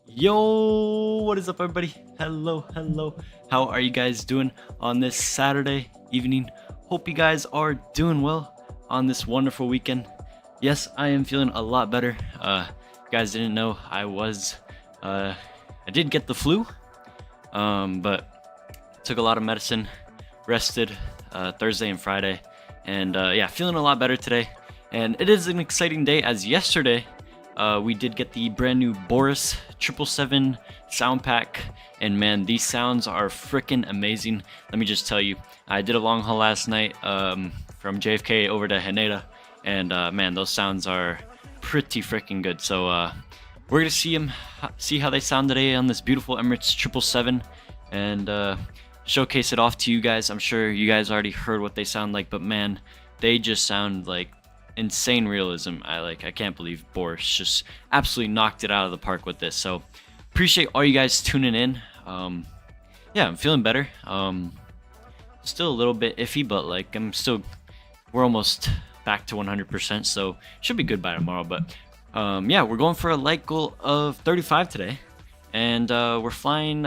Yo, what is up, everybody? Hello. How are you guys doing on this Saturday evening? Hope you guys are doing well on this wonderful weekend. Yes, I am feeling a lot better. You guys didn't know I did get the flu, but took a lot of medicine, rested Thursday and Friday, and yeah, feeling a lot better today. And it is an exciting day as yesterday we did get the brand new BORIS 777 sound pack, and man, these sounds are freaking amazing. Let me just tell you, I did a long haul last night from JFK over to Haneda, and man, those sounds are pretty freaking good. So we're gonna see how they sound today on this beautiful Emirates 777, and showcase it off to you guys. I'm sure you guys already heard what they sound like, but man, they just sound like insane realism. I can't believe Boris just absolutely knocked it out of the park with this. So appreciate all you guys tuning in. Yeah, I'm feeling better. Still a little bit iffy, but like we're almost back to 100%, so should be good by tomorrow. But yeah, we're going for a light goal of 35 today, and we're flying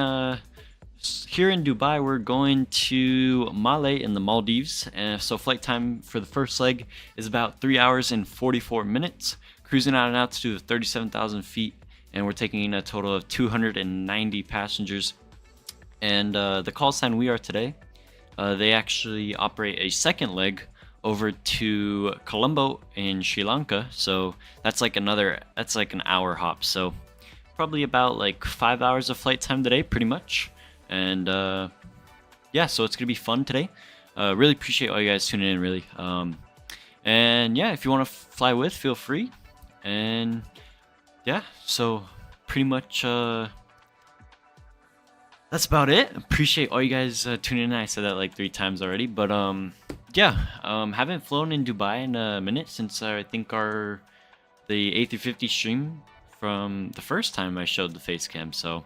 here in Dubai. We're going to Malé in the Maldives, so flight time for the first leg is about 3 hours and 44 minutes, cruising at an altitude of 37,000 feet, and we're taking a total of 290 passengers. And the call sign we are today, they actually operate a second leg over to Colombo in Sri Lanka, so that's like an hour hop, so probably about like 5 hours of flight time today, pretty much. And yeah, so it's gonna be fun today. Really appreciate all you guys tuning in, really. And yeah, if you want to fly with, feel free. And yeah, so pretty much that's about it. Appreciate all you guys tuning in. I said that like 3 times already, but yeah, haven't flown in Dubai in a minute since I think the A350 stream from the first time I showed the face cam. So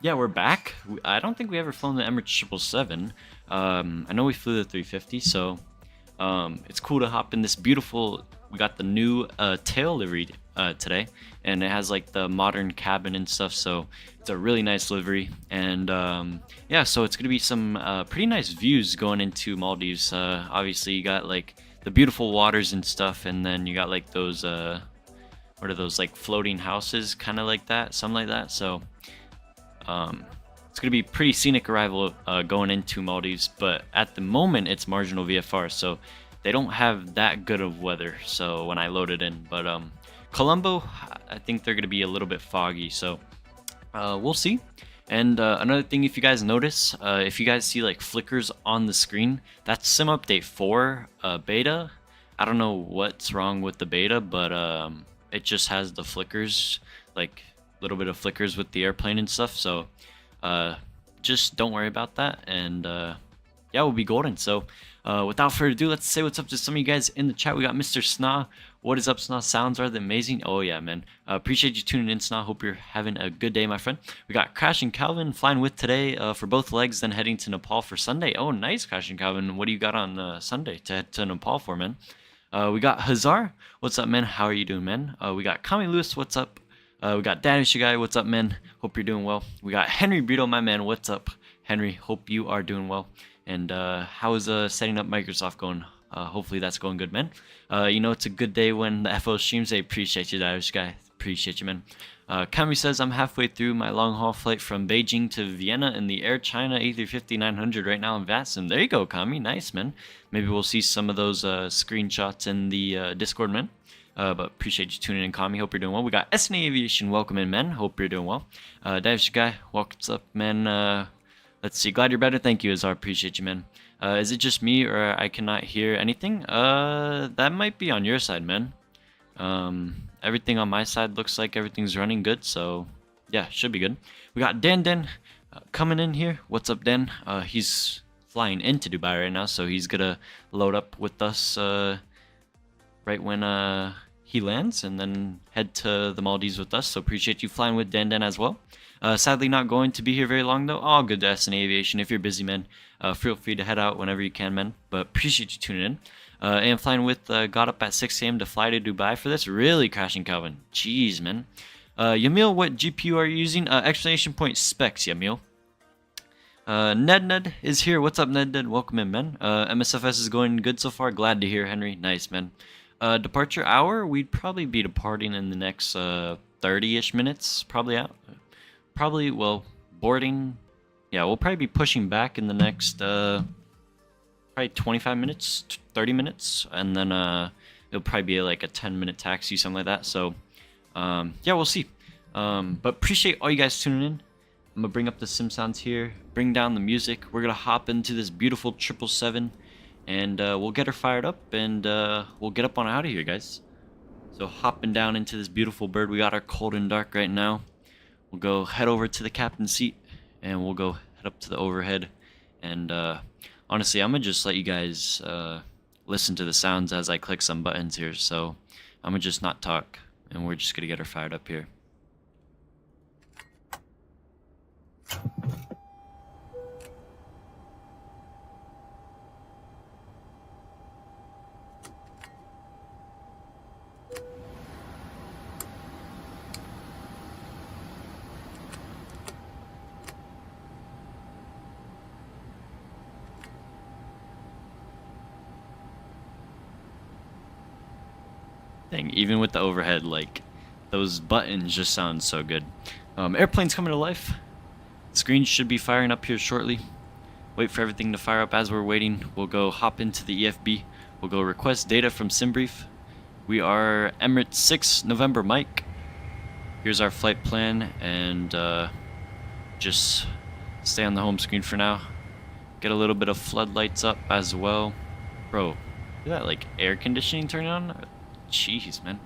yeah, we're back. I don't think we ever flown the Emirates 777. I know we flew the 350, so it's cool to hop in this beautiful. We got the new tail livery today, and it has like the modern cabin and stuff, so it's a really nice livery. And yeah, so it's gonna be some pretty nice views going into Maldives. Obviously you got like the beautiful waters and stuff, and then you got like those what are those, like floating houses, kind of like that, something like that. So it's gonna be pretty scenic arrival going into Maldives, but at the moment it's marginal VFR, so they don't have that good of weather. So when I loaded in, but Colombo, I think they're gonna be a little bit foggy, so we'll see. And another thing, if you guys notice, if you guys see like flickers on the screen, that's Sim Update 4 beta. I don't know what's wrong with the beta, but it just has the flickers, like little bit of flickers with the airplane and stuff. So just don't worry about that, and yeah, we'll be golden. So without further ado, let's say what's up to some of you guys in the chat. We got Mr. Sna. What is up, Sna? Sounds are the amazing. Oh yeah, man. Appreciate you tuning in, Sna. Hope you're having a good day, my friend. We got Crash and Calvin flying with today for both legs, then heading to Nepal for Sunday. Oh, nice, Crash and Calvin. What do you got on Sunday to head to Nepal for, man? We got Hazar. What's up, man? How are you doing, man? We got Kami Lewis. What's up? We got Danish guy. What's up, man? Hope you're doing well. We got Henry Brito, my man. What's up, Henry? Hope you are doing well. And how is setting up Microsoft going? Hopefully that's going good, man. You know, it's a good day when the FO streams. I appreciate you, Danish guy. Appreciate you, man. Kami says, I'm halfway through my long haul flight from Beijing to Vienna in the Air China A350-900 right now in vatsim. There you go, Kami. Nice, man. Maybe we'll see some of those screenshots in the Discord, man. But appreciate you tuning in, Kami. Hope you're doing well. We got SNA Aviation. Welcome in, man. Hope you're doing well. Davish guy, what's up, man? Let's see. Glad you're better. Thank you, Azar. Appreciate you, man. Is it just me, or I cannot hear anything? That might be on your side, man. Everything on my side looks like everything's running good, so yeah, should be good. We got Dan coming in here. What's up, Dan? He's flying into Dubai right now, so he's gonna load up with us right when he lands, and then head to the Maldives with us. So appreciate you flying with Dan as well. Sadly not going to be here very long though. All good to SNA Aviation. If you're busy, man, feel free to head out whenever you can, man. But appreciate you tuning in. And flying with got up at 6 a.m. to fly to Dubai for this. Really, Crashing Calvin. Jeez, man. Yamil, what GPU are you using? Exclamation point specs, Yamil. Ned is here. What's up, Ned? Welcome in, man. MSFS is going good so far. Glad to hear, Henry. Nice, man. Departure hour, we'd probably be departing in the next 30-ish minutes. Probably out. Probably, well, boarding. Yeah, we'll probably be pushing back in the next probably 25 minutes, 30 minutes. And then it'll probably be like a 10-minute taxi, something like that. So, yeah, we'll see. But appreciate all you guys tuning in. I'm gonna bring up the sim sounds here, bring down the music. We're gonna hop into this beautiful 777, and we'll get her fired up, and we'll get up on out of here, guys. So hopping down into this beautiful bird, we got our cold and dark right now. We'll go head over to the captain's seat, and we'll go head up to the overhead. And honestly, I'm gonna just let you guys listen to the sounds as I click some buttons here. So I'm gonna just not talk, and we're just gonna get her fired up here. Dang, even with the overhead, like, those buttons just sound so good. Airplane's coming to life. Screen should be firing up here shortly. Wait for everything to fire up as we're waiting. We'll go hop into the EFB. We'll go request data from SimBrief. We are Emirates 6 November Mike. Here's our flight plan, and just stay on the home screen for now. Get a little bit of floodlights up as well. Bro, look at that, like, air conditioning turning on. Jeez, man.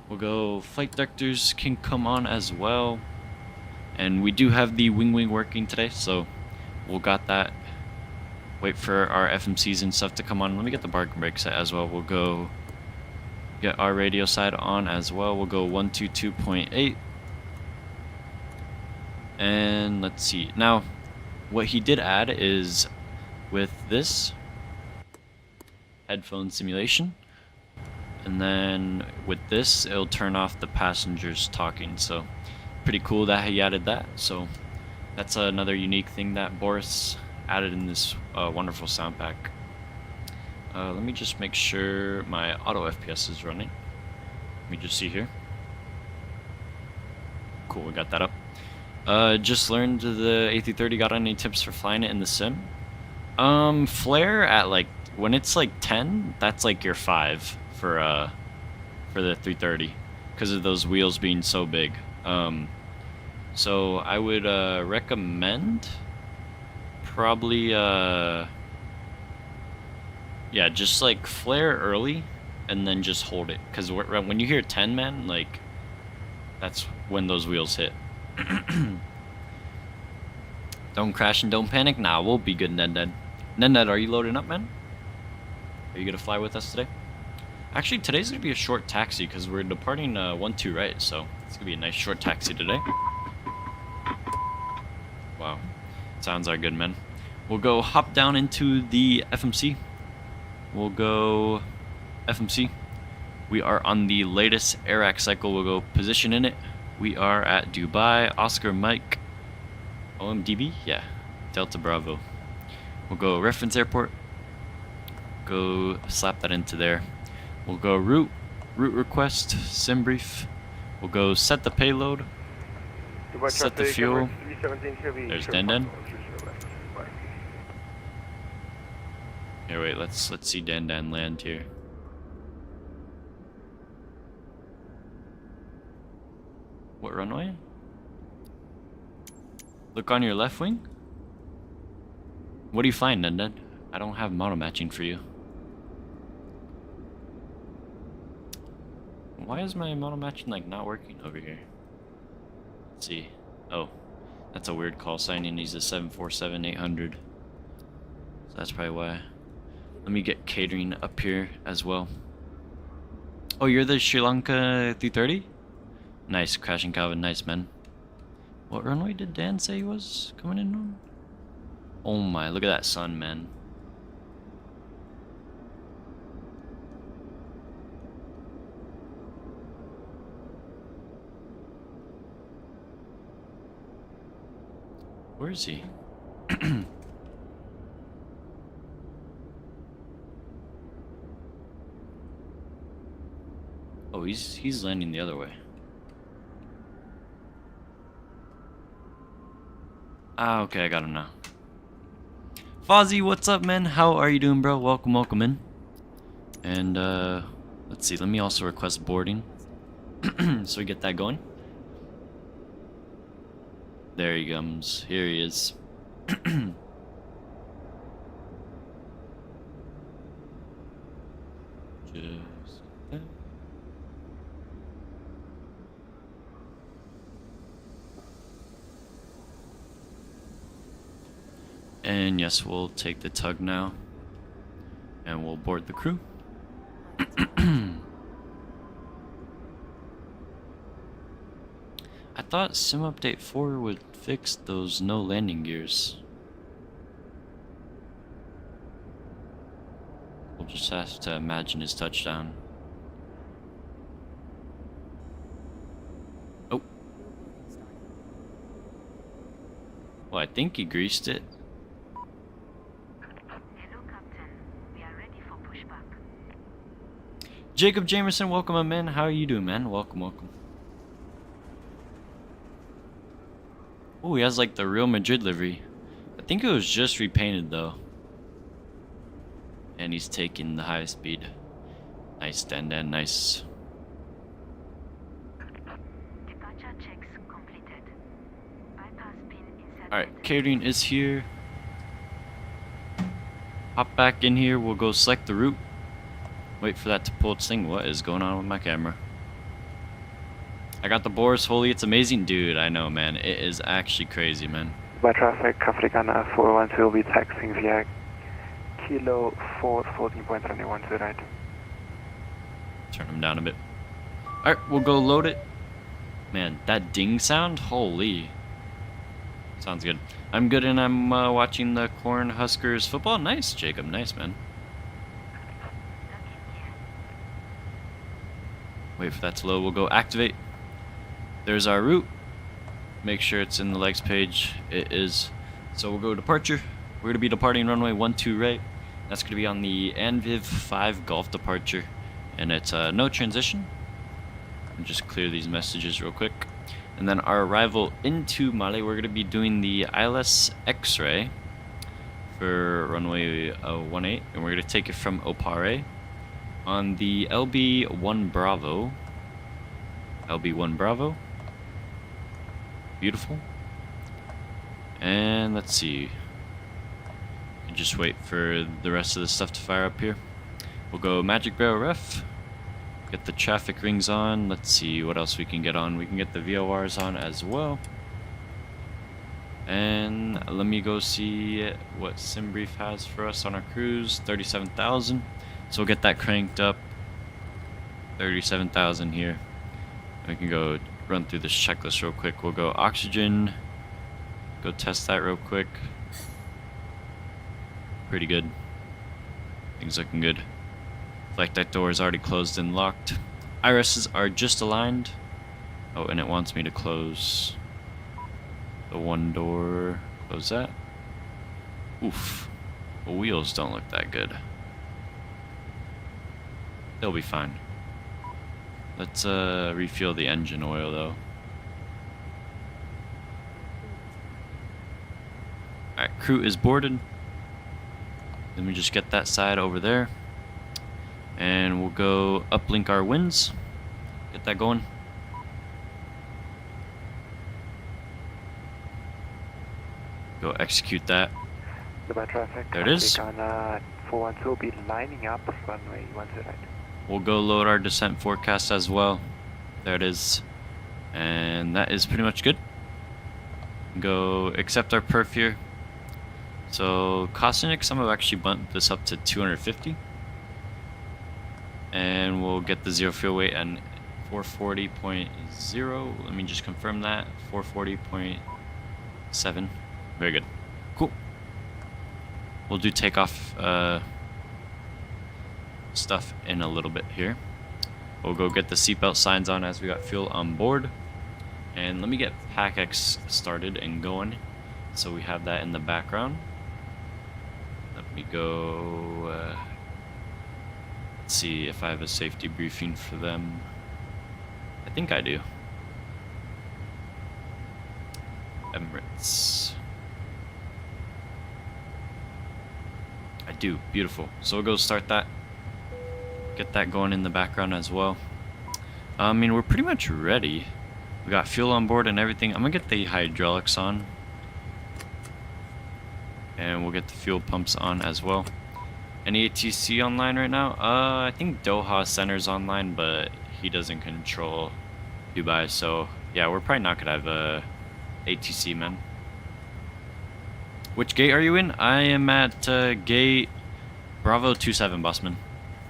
We'll go flight directors can come on as well. And we do have the wing working today, so we'll got that. Wait for our FMCs and stuff to come on. Let me get the bargain brake set as well. We'll go get our radio side on as well. We'll go 122.8. And let's see. Now, what he did add is with this headphone simulation. And then with this, it'll turn off the passengers talking. So pretty cool that he added that. So that's another unique thing that Boris added in this wonderful sound pack. Let me just make sure my auto FPS is running. Let me just see here. Cool, we got that up. Just learned the A330. Got any tips for flying it in the sim? Flare at like, when it's like 10, that's like your 5 for the 330 because of those wheels being so big. So I would recommend probably yeah, just like flare early and then just hold it, because when you hear 10, man, like that's when those wheels hit. Don't crash and don't panic. Nah, we'll be good, Ned. Ned, are you loading up, man? Are you gonna fly with us today? Actually, today's gonna be a short taxi because we're departing 1-2 right, so it's gonna be a nice short taxi today. Wow, sounds are good, man. We'll go hop down into the FMC. We'll go FMC. We are on the latest AIRAC cycle. We'll go position in it. We are at Dubai, Oscar Mike, OMDB, yeah, Delta Bravo. We'll go reference airport. Go slap that into there. We'll go route request, SimBrief. We'll go set the payload, set the fuel. There's Dan. Here, wait, let's see Dan land here. What runway? Look on your left wing. What do you find, Dan? I don't have mono matching for you. Why is my mono matching like not working over here? Let's see. Oh, that's a weird call sign. He needs a 747-800. So that's probably why. Let me get catering up here as well. Oh, you're the Sri Lanka 330? Nice, crashing Calvin. Nice, man. What runway did Dan say he was coming in on? Oh my, look at that sun, man. Where is he? Oh, he's landing the other way. Ah, okay, I got him now. Fozzie, what's up, man? How are you doing, bro? Welcome, welcome in. And, let's see, let me also request boarding. So we get that going. There he comes. Here he is. Just that. And yes, we'll take the tug now. And we'll board the crew. I thought Sim Update 4 would fix those no landing gears. We'll just have to imagine his touchdown. Oh. Well, I think he greased it. Hello, Captain. We are ready for pushback. Jacob Jamerson, welcome, man. How are you doing, man? Welcome, welcome. Oh, he has like the Real Madrid livery. I think it was just repainted though. And he's taking the high speed. Nice, Dan, nice. Departure checks completed. Bypass pin inserted. Alright, catering is here. Hop back in here, we'll go select the route. Wait for that to pull its thing. What is going on with my camera? I got the Boris. Holy, it's amazing. Dude, I know, man. It is actually crazy, man. By traffic, Africana 412 will be taxiing via Kilo 414.71 to the right. Turn him down a bit. Alright, we'll go load it. Man, that ding sound? Holy. Sounds good. I'm good, and I'm watching the Cornhuskers football. Nice, Jacob. Nice, man. Wait for that to load. We'll go activate. There's our route. Make sure it's in the legs page. It is. So we'll go departure. We're going to be departing runway 12 right. That's going to be on the Anviv 5 Golf departure. And it's no transition. I'll just clear these messages real quick. And then our arrival into Mali, we're going to be doing the ILS X-ray for runway 18. And we're going to take it from Opare on the LB1 Bravo. LB1 Bravo. Beautiful. And let's see. Just wait for the rest of the stuff to fire up here. We'll go Magic Barrel Ref. Get the traffic rings on. Let's see what else we can get on. We can get the VORs on as well. And let me go see what SimBrief has for us on our cruise. 37,000. So we'll get that cranked up. 37,000 here. We can go run through this checklist real quick. We'll go oxygen. Go test that real quick. Pretty good. Things looking good. Flight deck door is already closed and locked. Irises are just aligned. Oh, and it wants me to close the one door. Close that. Oof. The wheels don't look that good. They'll be fine. Let's refuel the engine oil though. Alright, crew is boarded. Let me just get that side over there. And we'll go uplink our winds. Get that going. Go execute that. By traffic, There it is. Africana 412 will be lining up runway 1 to the right. We'll go load our descent forecast as well. There it is. And that is pretty much good. Go accept our perf here. So Cosinic, I'm gonna actually bump this up to 250. And we'll get the zero fuel weight and 440.0. Let me just confirm that. 440.7. Very good. Cool. We'll do takeoff stuff in a little bit here. We'll go get the seatbelt signs on as we got fuel on board. And let me get PackX started and going. so we have that in the background. Let me go. Let's see if I have a safety briefing for them. I think I do. Emirates. I do. Beautiful. So we'll go start that. Get that going in the background as well. I mean, we're pretty much ready. We got fuel on board and everything. I'm gonna get the hydraulics on. And we'll get the fuel pumps on as well. Any ATC online right now? I think Doha Center's online, but he doesn't control Dubai. So, yeah, we're probably not gonna have a ATC, man. Which gate are you in? I am at gate Bravo 27, bossman.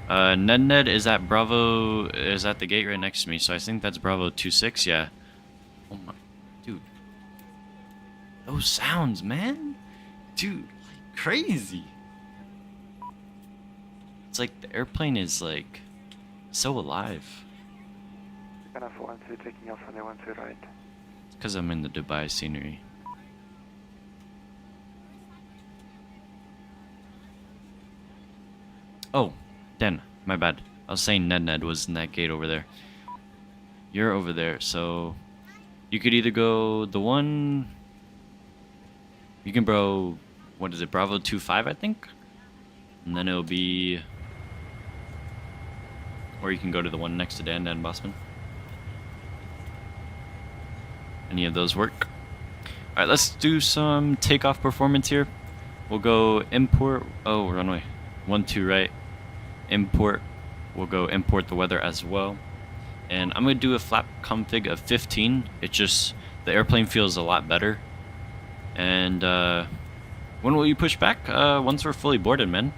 Ned is at Bravo, is at the gate right next to me, so I think that's Bravo 26, yeah. Oh my, dude. Those sounds, man. Dude, like crazy. It's like the airplane is like so alive. Ghana 412 taking off on the 12 right. It's because I'm in the Dubai scenery. Oh, Den, my bad. I was saying Ned was in that gate over there. You're over there, so you could either go the one. You can what is it, Bravo 25, I think? And then it'll be, or you can go to the one next to Dan Bossman. Any of those work? Alright, let's do some takeoff performance here. We'll go import, oh, runway 12 right. Import, we'll go import the weather as well. And I'm going to do a flap config of 15. It's just, the airplane feels a lot better. And when will you push back? Once we're fully boarded, man.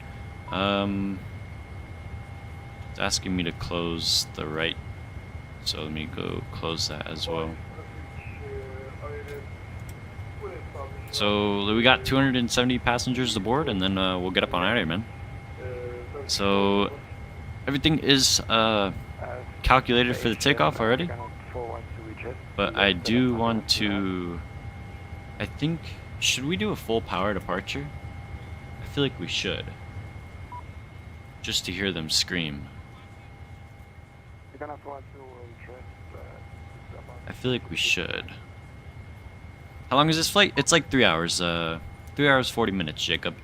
It's asking me to close the right. So let me go close that as well. So we got 270 passengers aboard, and then we'll get up on out of here, man. So everything is calculated for the takeoff already. But I do want to, I think, should we do a full power departure? I feel like we should. Just to hear them scream. I feel like we should. How long is this flight? It's like 3 hours. 3 hours 40 minutes, Jacob.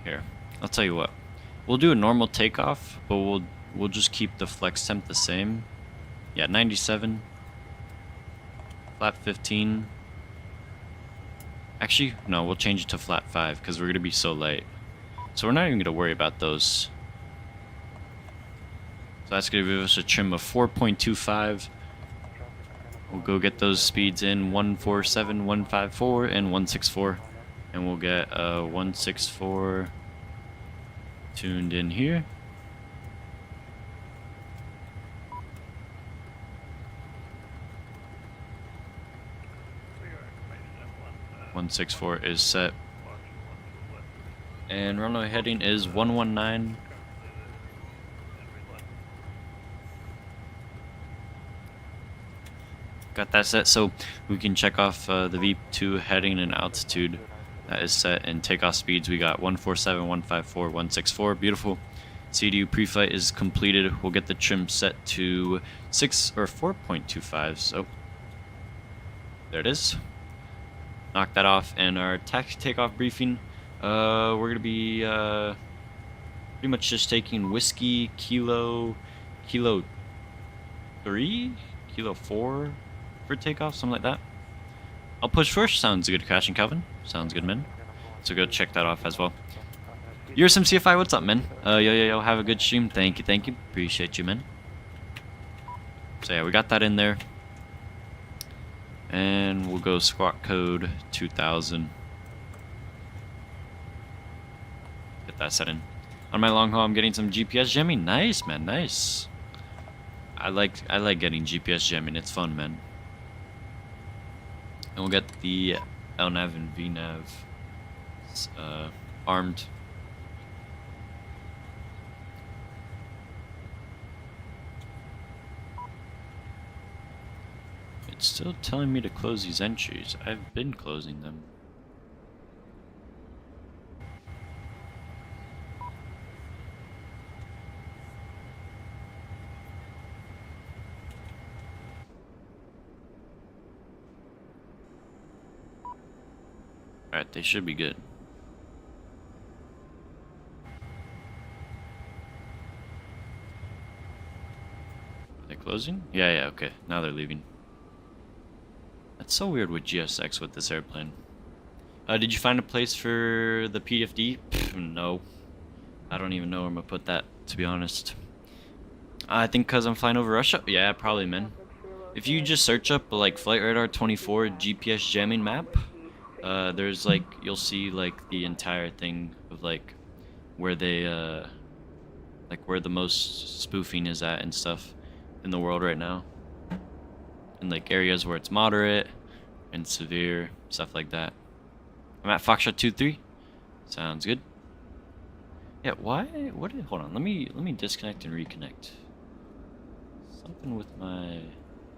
Here, I'll tell you what. We'll do a normal takeoff, but we'll just keep the flex temp the same. Yeah, 97. Flap 15. Actually, no, we'll change it to flap 5 because we're gonna be so late. So we're not even gonna worry about those. So that's gonna give us a trim of 4.25. We'll go get those speeds in 147, 154, and 164. And we'll get 164 tuned in here. .164 is set. And runway heading is 119. Got that set, so we can check off the V2 heading and altitude. That is set, and takeoff speeds we got 147, 154, 164. Beautiful. CDU pre-flight is completed. We'll get the trim set to 6 or 4.25. So there it is. Knock that off, and our taxi takeoff briefing. We're gonna be pretty much just taking whiskey kilo 3, kilo 4 for takeoff, something like that. I'll push first. Sounds good, Crash and Calvin. Sounds good, man. So go check that off as well. You're some CFI. What's up, man? Yo. Have a good stream. Thank you. Appreciate you, man. So yeah, we got that in there. And we'll go squawk code 2000. Get that set in. On my long haul, I'm getting some GPS jamming. Nice, man. Nice. I like getting GPS jamming. It's fun, man. And we'll get the LNAV and VNAV armed. It's still telling me to close these entries. I've been closing them. Alright, they should be good. Are they closing? Yeah, okay. Now they're leaving. That's so weird with GSX with this airplane. Did you find a place for the PFD? Pff, no. I don't even know where I'm gonna put that, to be honest. I think because I'm flying over Russia? Yeah, probably, man. If you just search up, like, Flight Radar 24 GPS jamming map, there's, like, you'll see, like, the entire thing of, like, where they, like, where the most spoofing is at and stuff in the world right now. And, like, areas where it's moderate and severe, stuff like that. I'm at Foxtrot 23. Sounds good. Yeah, why? What? Hold on. Let me disconnect and reconnect. Something with my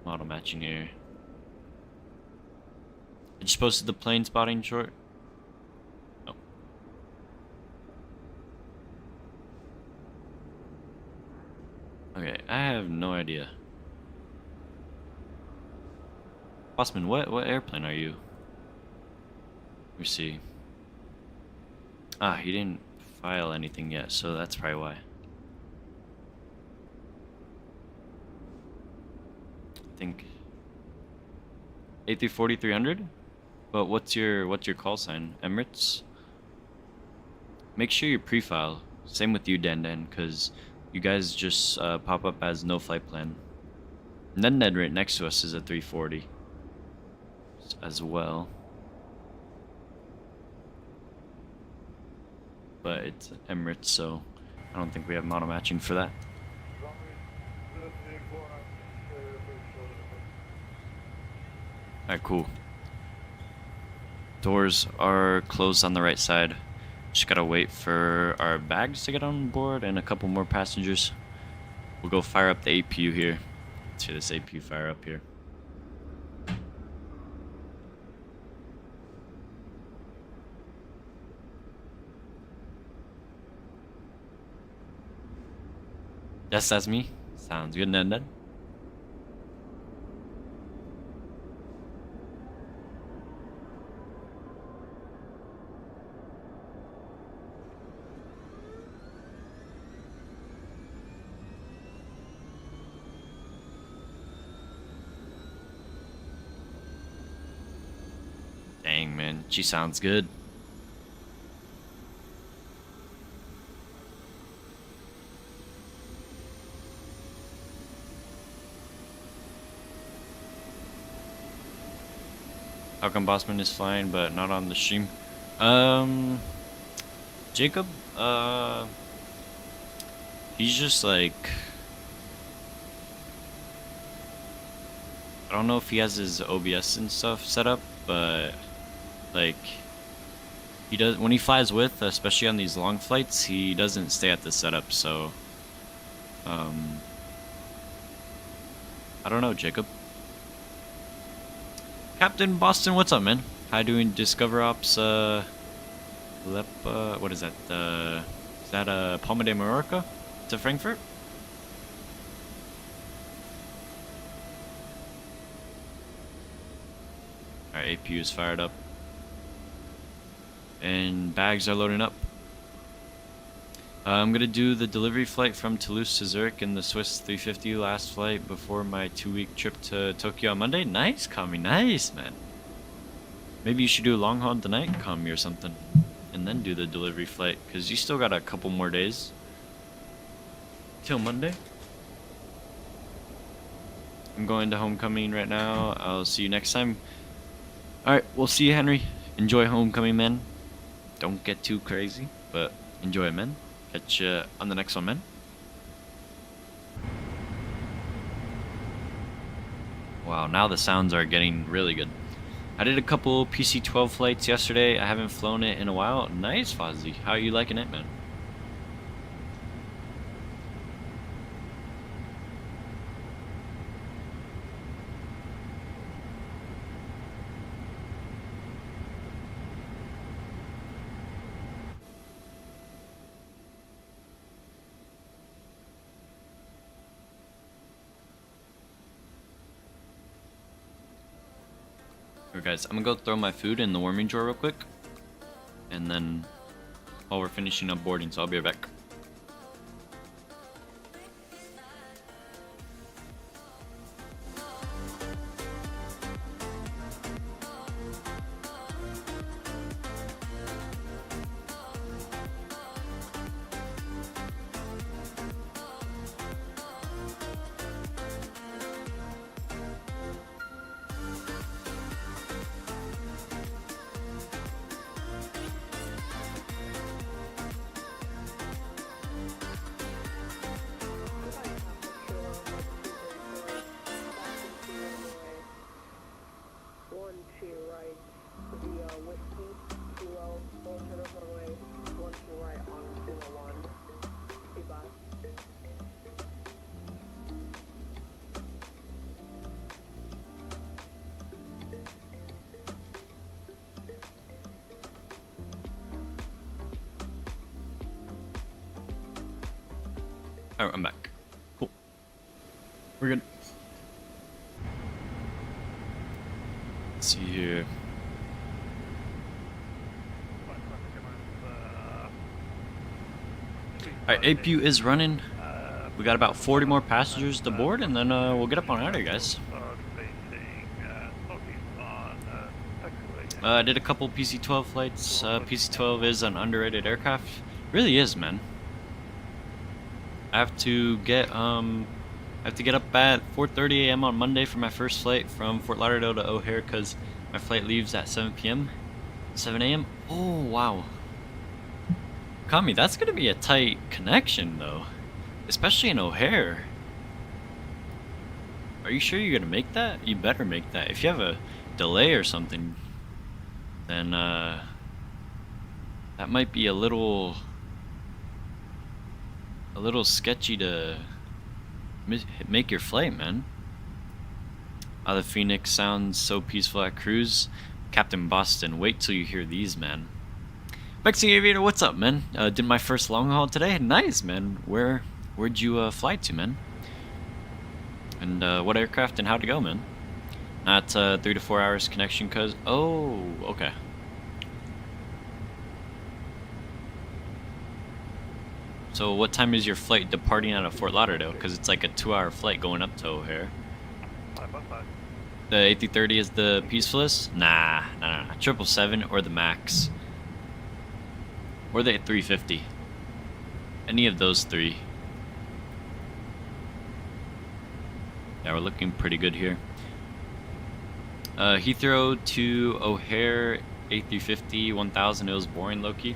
model matching here. I just posted the plane spotting short. Oh. Okay, I have no idea. Bossman, what airplane are you? Let me see. Ah, he didn't file anything yet, so that's probably why. I think A340-300. But what's your call sign? Emirates. Make sure you pre-file. Same with you, Dan, because you guys just pop up as no flight plan. And then Ned right next to us is a 340 as well. But it's Emirates, so I don't think we have model matching for that. Alright, cool. Doors are closed on the right side. Just gotta wait for our bags to get on board and a couple more passengers. We'll go fire up the APU here. Let's hear this APU fire up here. Yes, that's me. Sounds good, Ned. Dang, man. She sounds good. How come Bossman is flying but not on the stream? Jacob, he's just like, I don't know if he has his OBS and stuff set up, but like he does when he flies with, especially on these long flights, he doesn't stay at the setup, so I don't know, Jacob. Captain Boston, what's up, man? How doing? Discover Ops, what is that? Is that Palma de Mallorca to Frankfurt? Alright, APU is fired up. And bags are loading up. I'm gonna do the delivery flight from Toulouse to Zurich in the Swiss 350 last flight before my 2-week trip to Tokyo on Monday. Nice, Kami, nice, man. Maybe you should do a long haul tonight, Kami, or something, and then do the delivery flight, because you still got a couple more days till Monday. I'm going to homecoming right now. I'll see you next time. Alright, we'll see you, Henry. Enjoy homecoming, man. Don't get too crazy, but enjoy it, man. Catch you on the next one, man. Wow, now the sounds are getting really good. I did a couple PC-12 flights yesterday. I haven't flown it in a while. Nice, Fozzie. How are you liking it, man? Alright guys, I'm gonna go throw my food in the warming drawer real quick. And then while we're finishing up boarding, so I'll be right back. Alright, I'm back. Cool. We're good. Let's see here. Alright, APU is running. We got about 40 more passengers to board, and then we'll get up on out of here, guys. I did a couple PC-12 flights. PC-12 is an underrated aircraft. Really is, man. I have to get up at 4:30 a.m. on Monday for my first flight from Fort Lauderdale to O'Hare because my flight leaves at 7 p.m. 7 a.m. Oh wow. Kami, that's gonna be a tight connection though, especially in O'Hare. Are you sure you're gonna make that? You better make that. If you have a delay or something, then that might be a little sketchy to make your flight, man. The Phoenix sounds so peaceful at cruise. Captain Boston, wait till you hear these, man. Mexi Aviator, what's up, man? Did my first long haul today. Nice, man. Where'd you fly to, man? And what aircraft and how'd it go, man? Not 3 to 4 hours connection, cause oh, okay. So what time is your flight departing out of Fort Lauderdale? Because it's like a 2-hour flight going up to O'Hare. The A330 is the peacefulest? Nah. 777 or the Max. Or the 350. Any of those three. Yeah, we're looking pretty good here. Heathrow to O'Hare, A350, 1000, it was boring, low-key.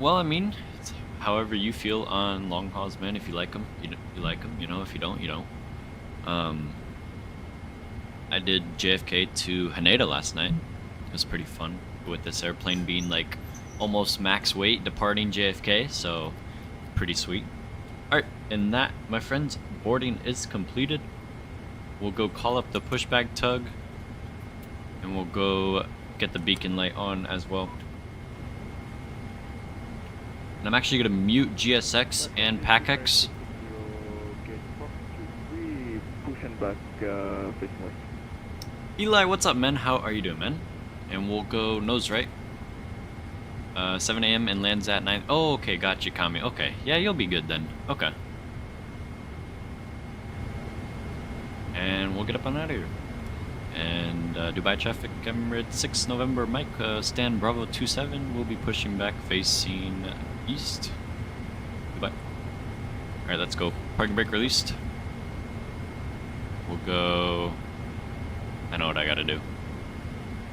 Well, I mean, it's however you feel on long hauls, man. If you like them, you like them. You know, if you don't, you don't. I did JFK to Haneda last night. It was pretty fun with this airplane being like almost max weight departing JFK, so pretty sweet. Alright, and that, my friends, boarding is completed. We'll go call up the pushback tug, and we'll go get the beacon light on as well. And I'm actually going to mute GSX and PACX. Eli, what's up, man? How are you doing, man? And we'll go nose right. 7 a.m. and lands at 9. Oh, okay, gotcha, Kami. Okay, yeah, you'll be good then. Okay. And we'll get up on out of here. And Dubai traffic, Emirates 6 November, Mike, Stan Bravo 27. We'll be pushing back facing east. Dubai. Alright, let's go. Parking brake released. We'll go. I know what I gotta do.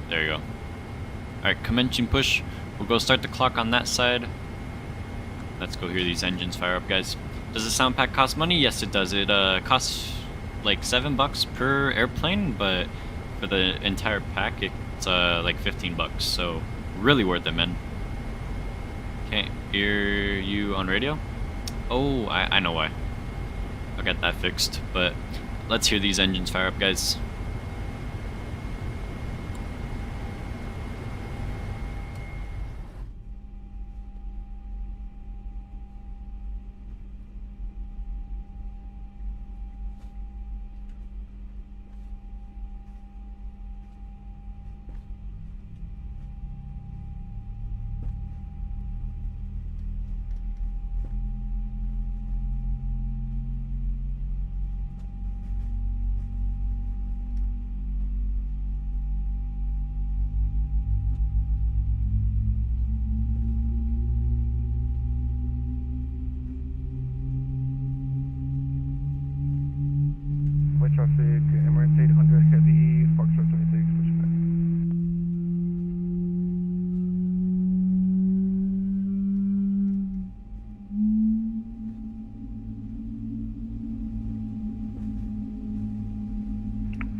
There you go. Alright, commencing push. We'll go start the clock on that side. Let's go hear these engines fire up, guys. Does the sound pack cost money? Yes, it does. It costs like $7 per airplane, but for the entire pack, it's like $15. So really worth it, man. Can't hear you on radio? Oh, I know why. I'll get that fixed. But let's hear these engines fire up, guys. traffic, Emirates 800 Heavy, Foxtrot 26, push back.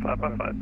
Five by five.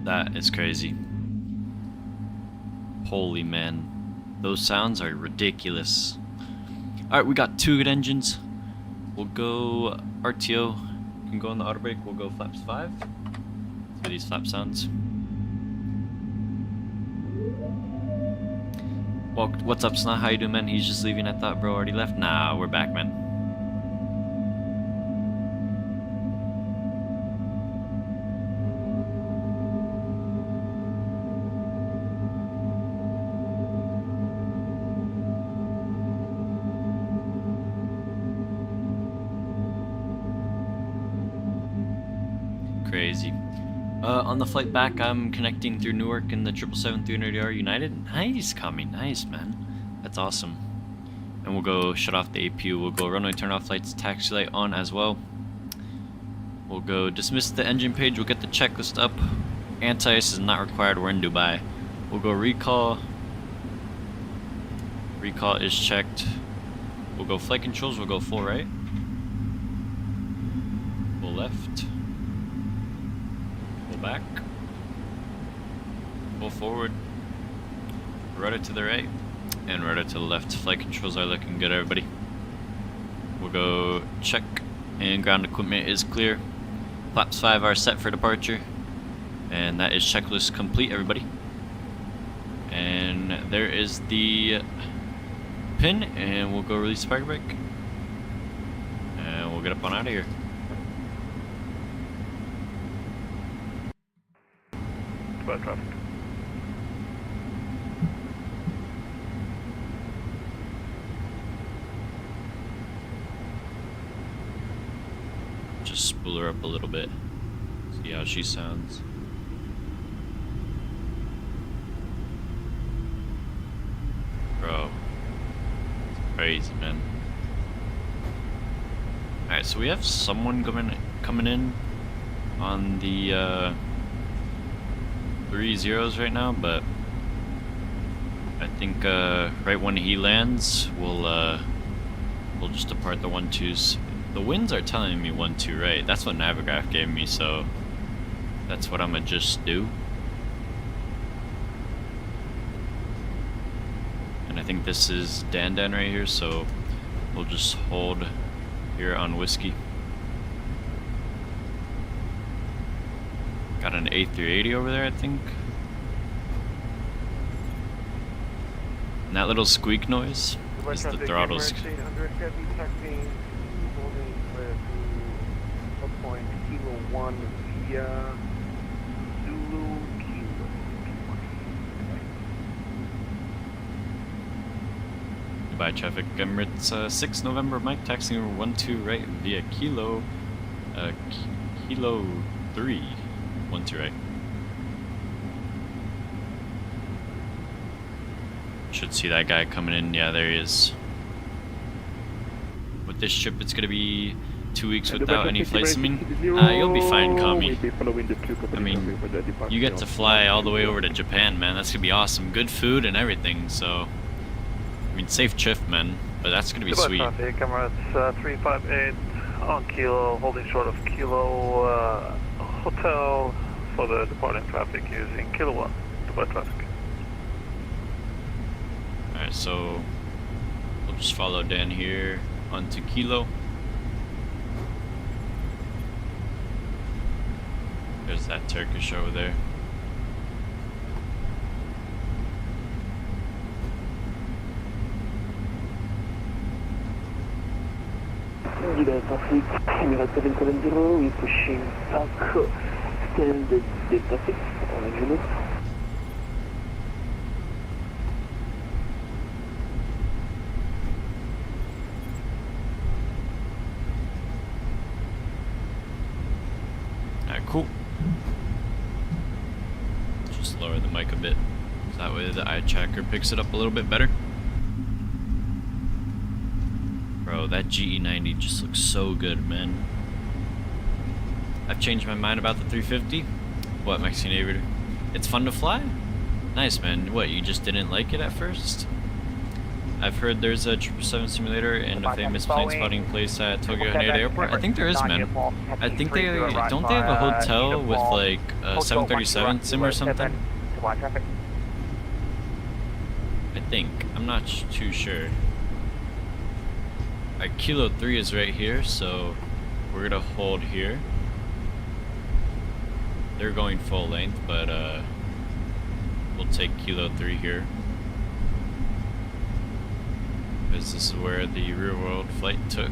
That is crazy. Holy man. Those sounds are ridiculous. Alright, we got 2 good engines. We'll go RTO. You can go on the auto brake. We'll go flaps 5. Let's hear these flap sounds. Well, what's up, Snot? How you doing, man? He's just leaving. I thought bro already left. Nah, we're back, man. Crazy. On the flight back, I'm connecting through Newark in the 777-300ER United. Nice, Kami. Nice, man. That's awesome. And we'll go shut off the APU. We'll go runway turn off lights, taxi light on as well. We'll go dismiss the engine page. We'll get the checklist up. Anti-ice is not required. We're in Dubai. We'll go recall. Recall is checked. We'll go flight controls. We'll go full right. Full left. Pull back, pull forward, rudder to the right, and rudder to the left. Flight controls are looking good, everybody. We'll go check, and ground equipment is clear. Flaps 5 are set for departure, and that is checklist complete, everybody. And there is the pin, and we'll go release the parking brake, and we'll get up on out of here. Bad traffic. Just spool her up a little bit. See how she sounds. Bro. It's crazy, man. Alright, so we have someone coming in on the 3 zeros right now, but I think right when he lands, we'll just depart the 1-2s. The winds are telling me 1-2 right. That's what Navigraph gave me, so that's what I'm gonna just do. And I think this is Dan right here, so we'll just hold here on whiskey. Got an A380 over there, I think. And that little squeak noise is the throttles. Emirates 800 Heavy, taxiing holding to point Kilo 1 via Zulu Kilo. Dubai traffic, Emirates 6 November, Mike taxiing 12 right via Kilo, Kilo 3. 1-2 right. Should see that guy coming in. Yeah, there he is. With this trip, it's gonna be 2 weeks without any flight simming, you'll be fine, Kami. I mean, you get to fly all the way over to Japan, man. That's gonna be awesome. Good food and everything, so... I mean, safe trip, man. But that's gonna be sweet. Traffic, Emirates 358 on Kilo, holding short of Kilo Hotel for the departing traffic using Kilo 1, Dubai traffic. Alright, so we'll just follow Dan here onto Kilo. There's that Turkish over there. Dubai traffic, Emirates 770, we're pushing back, stand the traffic on Juno. Alright, cool. Just lower the mic a bit, so that way the eye tracker picks it up a little bit better. Bro, that GE90 just looks so good, man. I've changed my mind about the 350. What, Maxine Avery? It's fun to fly? Nice, man. What, you just didn't like it at first? I've heard there's a 777 simulator and a famous plane spotting place at Tokyo Haneda Airport. I think there is, man. I think they don't they have a hotel with like a 737 sim or something? I think. I'm not too sure. Alright, Kilo 3 is right here, so we're gonna hold here. They're going full length, but we'll take Kilo 3 here. Because this is where the real world flight took.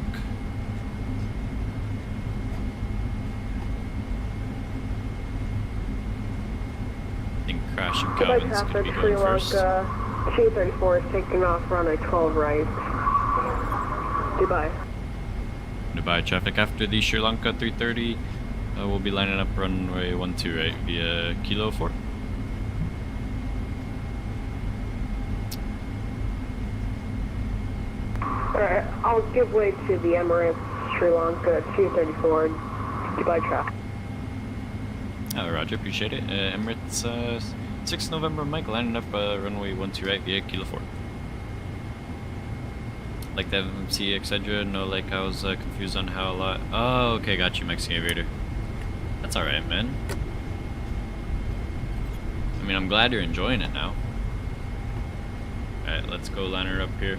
I think Crash and Calvin's gonna be going first. 234 is taking off runway 12 right. Dubai. Dubai traffic after the Sri Lanka 330. We'll be lining up runway 12 right via Kilo 4. Alright, I'll give way to the Emirates Sri Lanka 234 Dubai traffic. Roger, appreciate it. Emirates 6 November Mike lining up runway 12 right via Kilo 4. Like the FMC, etc. No, like I was confused on how a lot. Oh, okay, got you, Mexican Aviator. That's alright, man. I mean, I'm glad you're enjoying it now. Alright, let's go line her up here.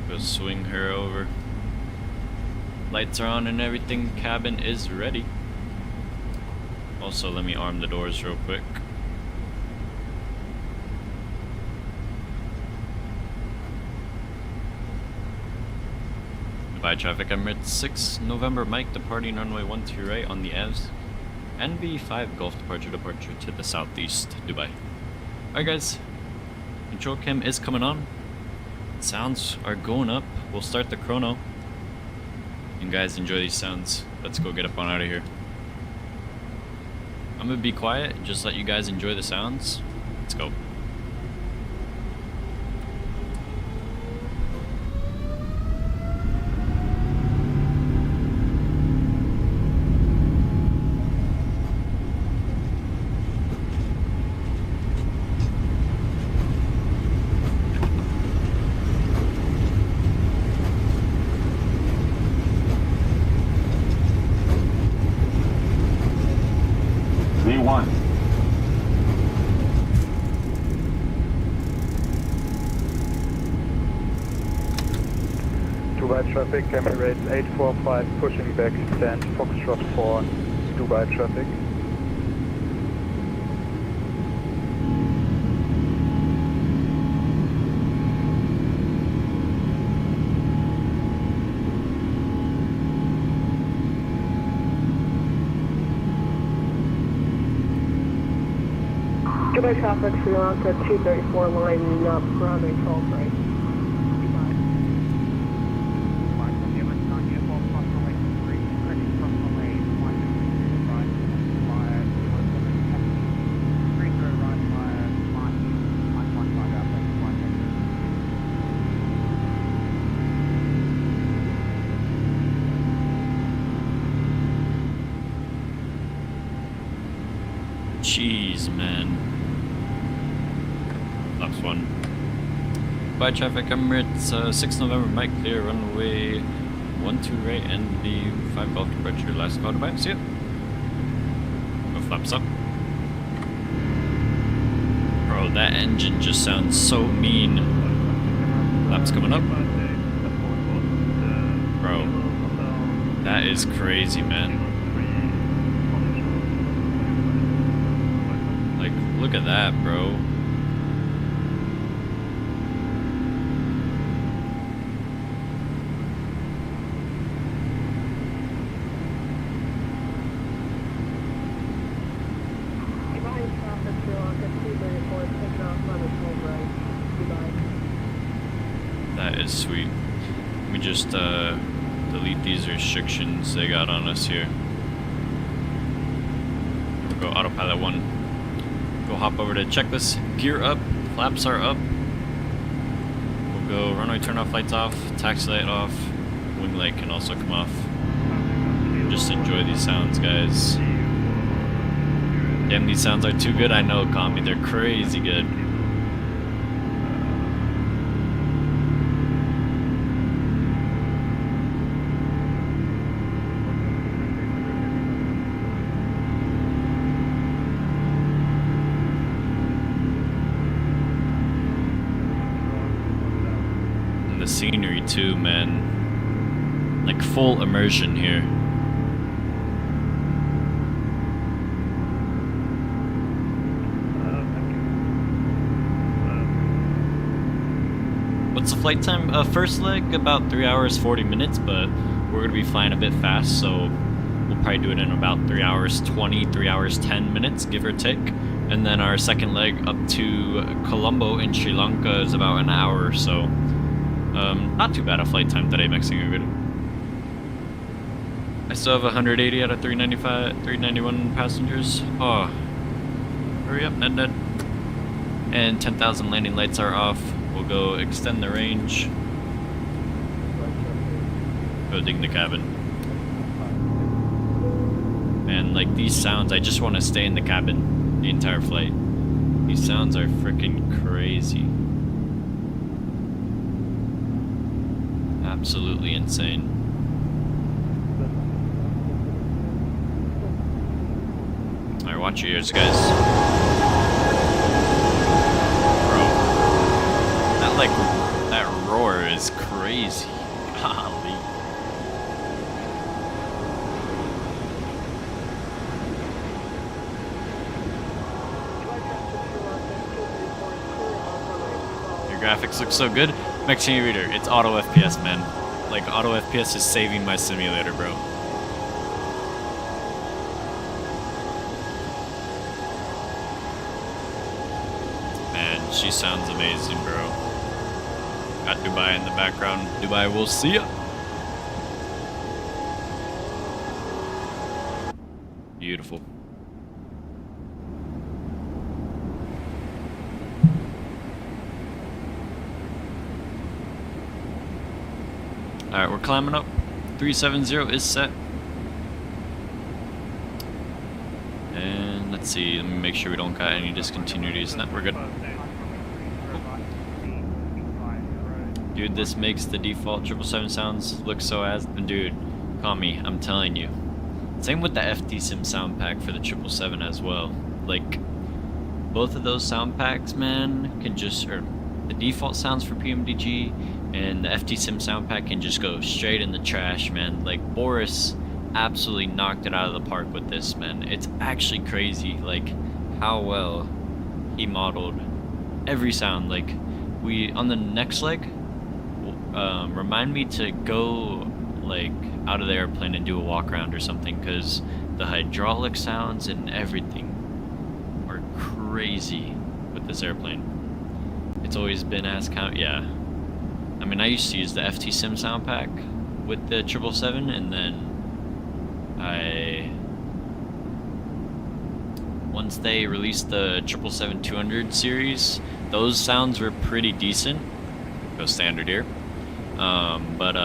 Go swing her over. Lights are on and everything. Cabin is ready. Also, let me arm the doors real quick. Dubai traffic, Emirates 6 November Mike departing runway 12 right on the EVs. NV5 Gulf departure to the southeast, Dubai. Alright guys, control cam is coming on. Sounds are going up. We'll start the chrono. And guys, enjoy these sounds. Let's go get up on out of here. I'm gonna be quiet, just let you guys enjoy the sounds. Let's go. Dubai traffic, Emirates 845 pushing back, stand Foxtrot 4, Dubai traffic. Dubai traffic, Sri Lanka 234 lining up runway 12 right. Jeez, man. Flaps 1. By traffic, Emirates, 6 November, Mike clear, runway 12 right, and the 5 Golf departure, last call to bye. See ya. Go flaps up. Bro, that engine just sounds so mean. Flaps coming up. Bro, that is crazy, man. Like, look at that, bro. That is sweet. Let me just delete these restrictions they got on us here. We'll go autopilot 1. Go hop over to checklist. Gear up. Flaps are up. We'll go runway turn off, lights off, taxi light off. Wing light can also come off. Just enjoy these sounds, guys. Damn, these sounds are too good. I know, Kami. They're crazy good. The scenery too, man. Like full immersion here. What's the flight time? First leg about 3 hours 40 minutes, but we're gonna be flying a bit fast, so we'll probably do it in about 3 hours 20, 3 hours 10 minutes, give or take. And then our second leg up to Colombo in Sri Lanka is about an hour or so. Not too bad a flight time today, Mexican Grid. I still have 180 out of 391 passengers. Oh, hurry up, Ned. And 10,000 landing lights are off. We'll go extend the range. Go ding the cabin. And like these sounds, I just want to stay in the cabin the entire flight. These sounds are freaking crazy. Absolutely insane. Alright, watch your ears, guys. Bro, that roar is crazy. Golly. Your graphics look so good. Mexican Reader, it's auto FPS, man. Like, auto FPS is saving my simulator, bro. Man, she sounds amazing, bro. Got Dubai in the background. Dubai, we'll see ya. Beautiful. Alright, we're climbing up. 370 is set. And let's see, let me make sure we don't got any discontinuities. No, we're good. Dude, this makes the default 777 sounds look so as... Dude, call me, I'm telling you. Same with the FT-Sim sound pack for the 777 as well. Like, both of those sound packs, man, can just... the default sounds for PMDG and the FT-Sim sound pack can just go straight in the trash, man. Like, Boris absolutely knocked it out of the park with this, man. It's actually crazy, like, how well he modeled every sound. Like, on the next leg, remind me to go, like, out of the airplane and do a walk around or something, because the hydraulic sounds and everything are crazy with this airplane. It's always been yeah. I mean, I used to use the FT-Sim sound pack with the 777, and then once they released the 777-200 series, those sounds were pretty decent. Go standard here. But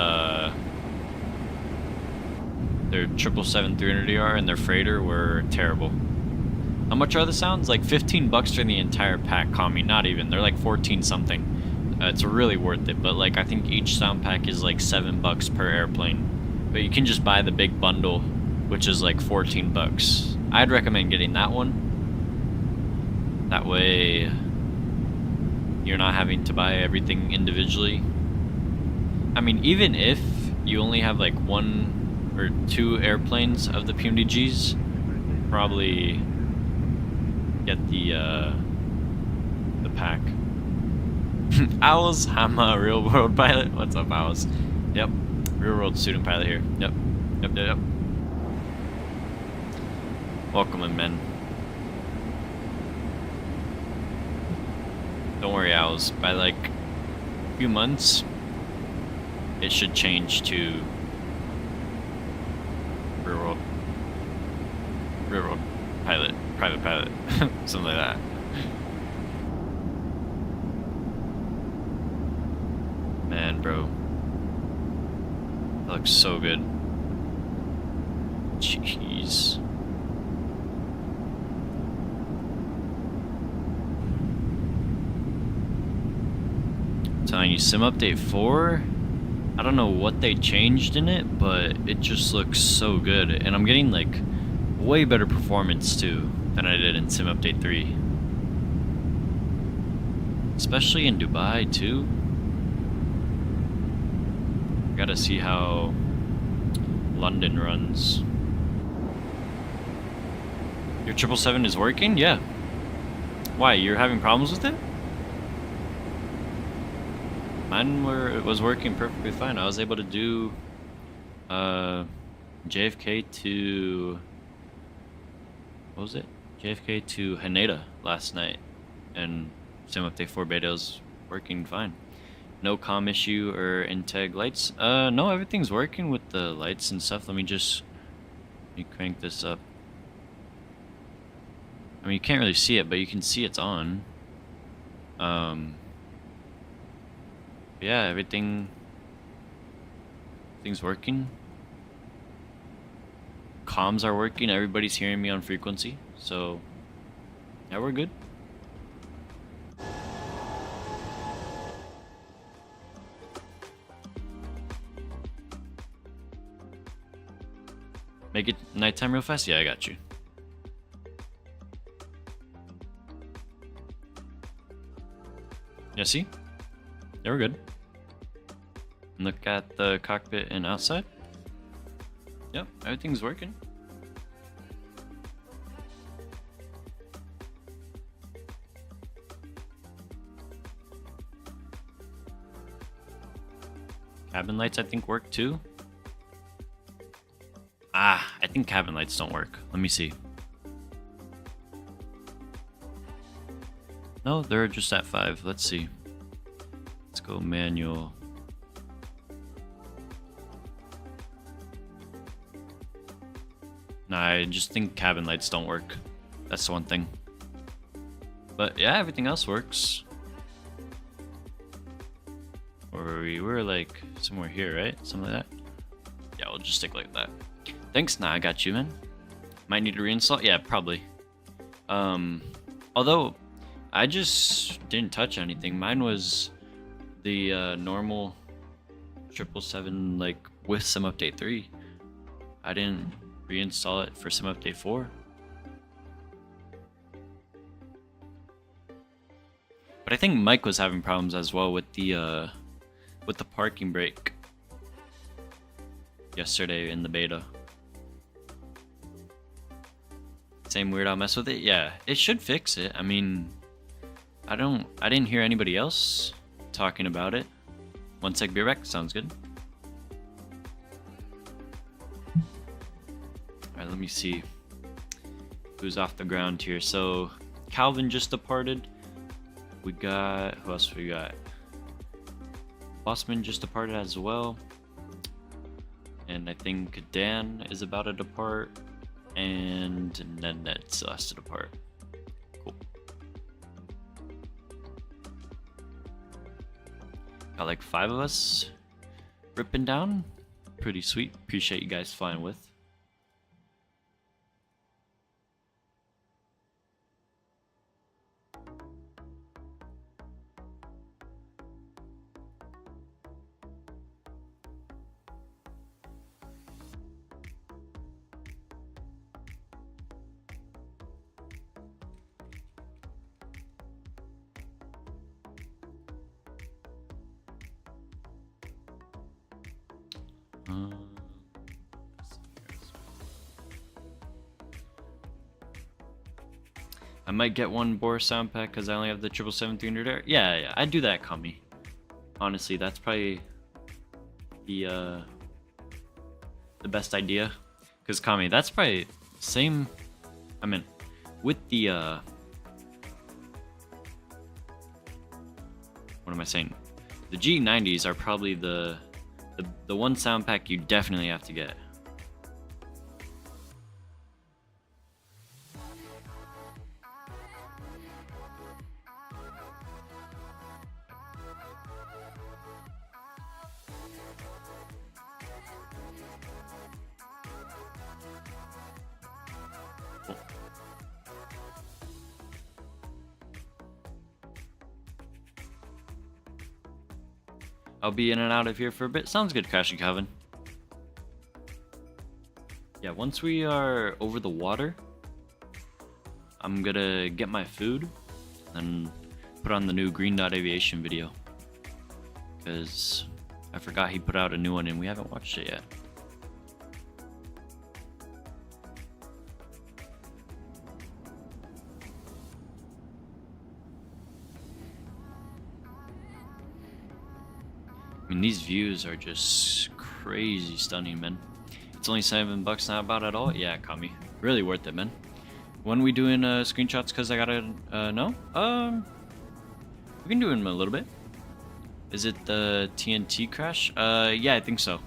their 777-300ER and their freighter were terrible. How much are the sounds? Like 15 bucks for the entire pack, Kami. Not even. They're like 14 something. It's really worth it. But like I think each sound pack is like 7 bucks per airplane. But you can just buy the big bundle, which is like 14 bucks. I'd recommend getting that one. That way you're not having to buy everything individually. I mean, even if you only have like 1 or 2 airplanes of the PMDGs, probably get the pack. Owls, I'm a real world pilot. What's up, Owls? Yep, real world student pilot here. Yep. Welcome in, men. Don't worry, Owls. By like a few months, it should change to real world pilot, private pilot, something like that. Man, bro, that looks so good. Jeez. I'm telling you, Sim Update 4, I don't know what they changed in it, but it just looks so good. And I'm getting like way better performance too than I did in Sim Update 3. Especially in Dubai too. Gotta see how London runs. Your 777 is working? Yeah. Why, you're having problems with it? Mine was working perfectly fine. I was able to do JFK to, what was it? JFK to Haneda last night, and Sim Update 4 beta was working fine. No comm issue or integ lights. No, everything's working with the lights and stuff. Let me crank this up. I mean, you can't really see it, but you can see it's on. Yeah, everything's working. Comms are working. Everybody's hearing me on frequency, so yeah, we're good. Make it nighttime real fast? Yeah, I got you. Yeah, see? Yeah, we're good. Look at the cockpit and outside. Yep, everything's working. Cabin lights, I think, work too. I think cabin lights don't work. Let me see. No, they're just at 5. Let's see. Let's go manual. Nah, I just think cabin lights don't work. That's the one thing. But yeah, everything else works. Or we were like somewhere here, right? Something like that. Yeah, we'll just stick like that. Thanks. Nah, I got you, man. Might need to reinstall. Yeah, probably. Although I just didn't touch anything. Mine was the normal 777, like with Sim Update 3. I didn't reinstall it for Sim Update 4. But I think Mike was having problems as well with the parking brake yesterday in the beta. Same weird, I'll mess with it. Yeah, it should fix it. I mean, I didn't hear anybody else talking about it. One sec, be back. Sounds good. Alright, let me see who's off the ground here. So Calvin just departed. We got, who else we got? Bossman just departed as well. And I think Dan is about to depart. And Ned still has to depart. Cool. Got like 5 of us ripping down. Pretty sweet. Appreciate you guys flying with. I might get one Boris sound pack because I only have the 777-300 Air. Yeah, I'd do that, Kami. Honestly, that's probably the best idea. Because Kami, that's probably same. I mean, with the what am I saying? The G90s are probably the one sound pack you definitely have to get. I'll be in and out of here for a bit. Sounds good, Crash and Calvin. Yeah, once we are over the water, I'm gonna get my food and put on the new Green Dot Aviation video. Because I forgot he put out a new one and we haven't watched it yet. I mean, these views are just crazy stunning, man. It's only $7, not bad at all. Yeah, Kami, really worth it, man. When we doing screenshots? Cause I gotta no. We can do them a little bit. Is it the TNT crash? Yeah, I think so.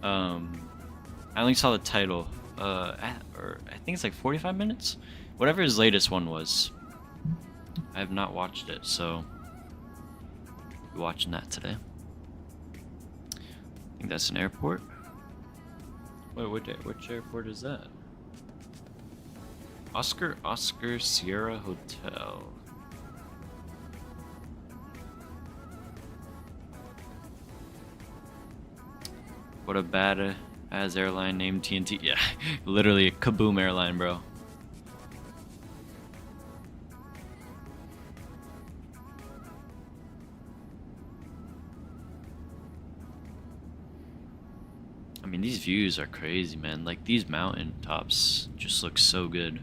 I only saw the title. Or I think it's like 45 minutes. Whatever his latest one was. I have not watched it, so I'll be watching that today. I think that's an airport. Wait, which airport is that? Oscar Sierra Hotel. What a bad ass airline named TNT. Yeah, literally a kaboom airline, bro. I mean, these views are crazy, man. Like, these mountain tops just look so good.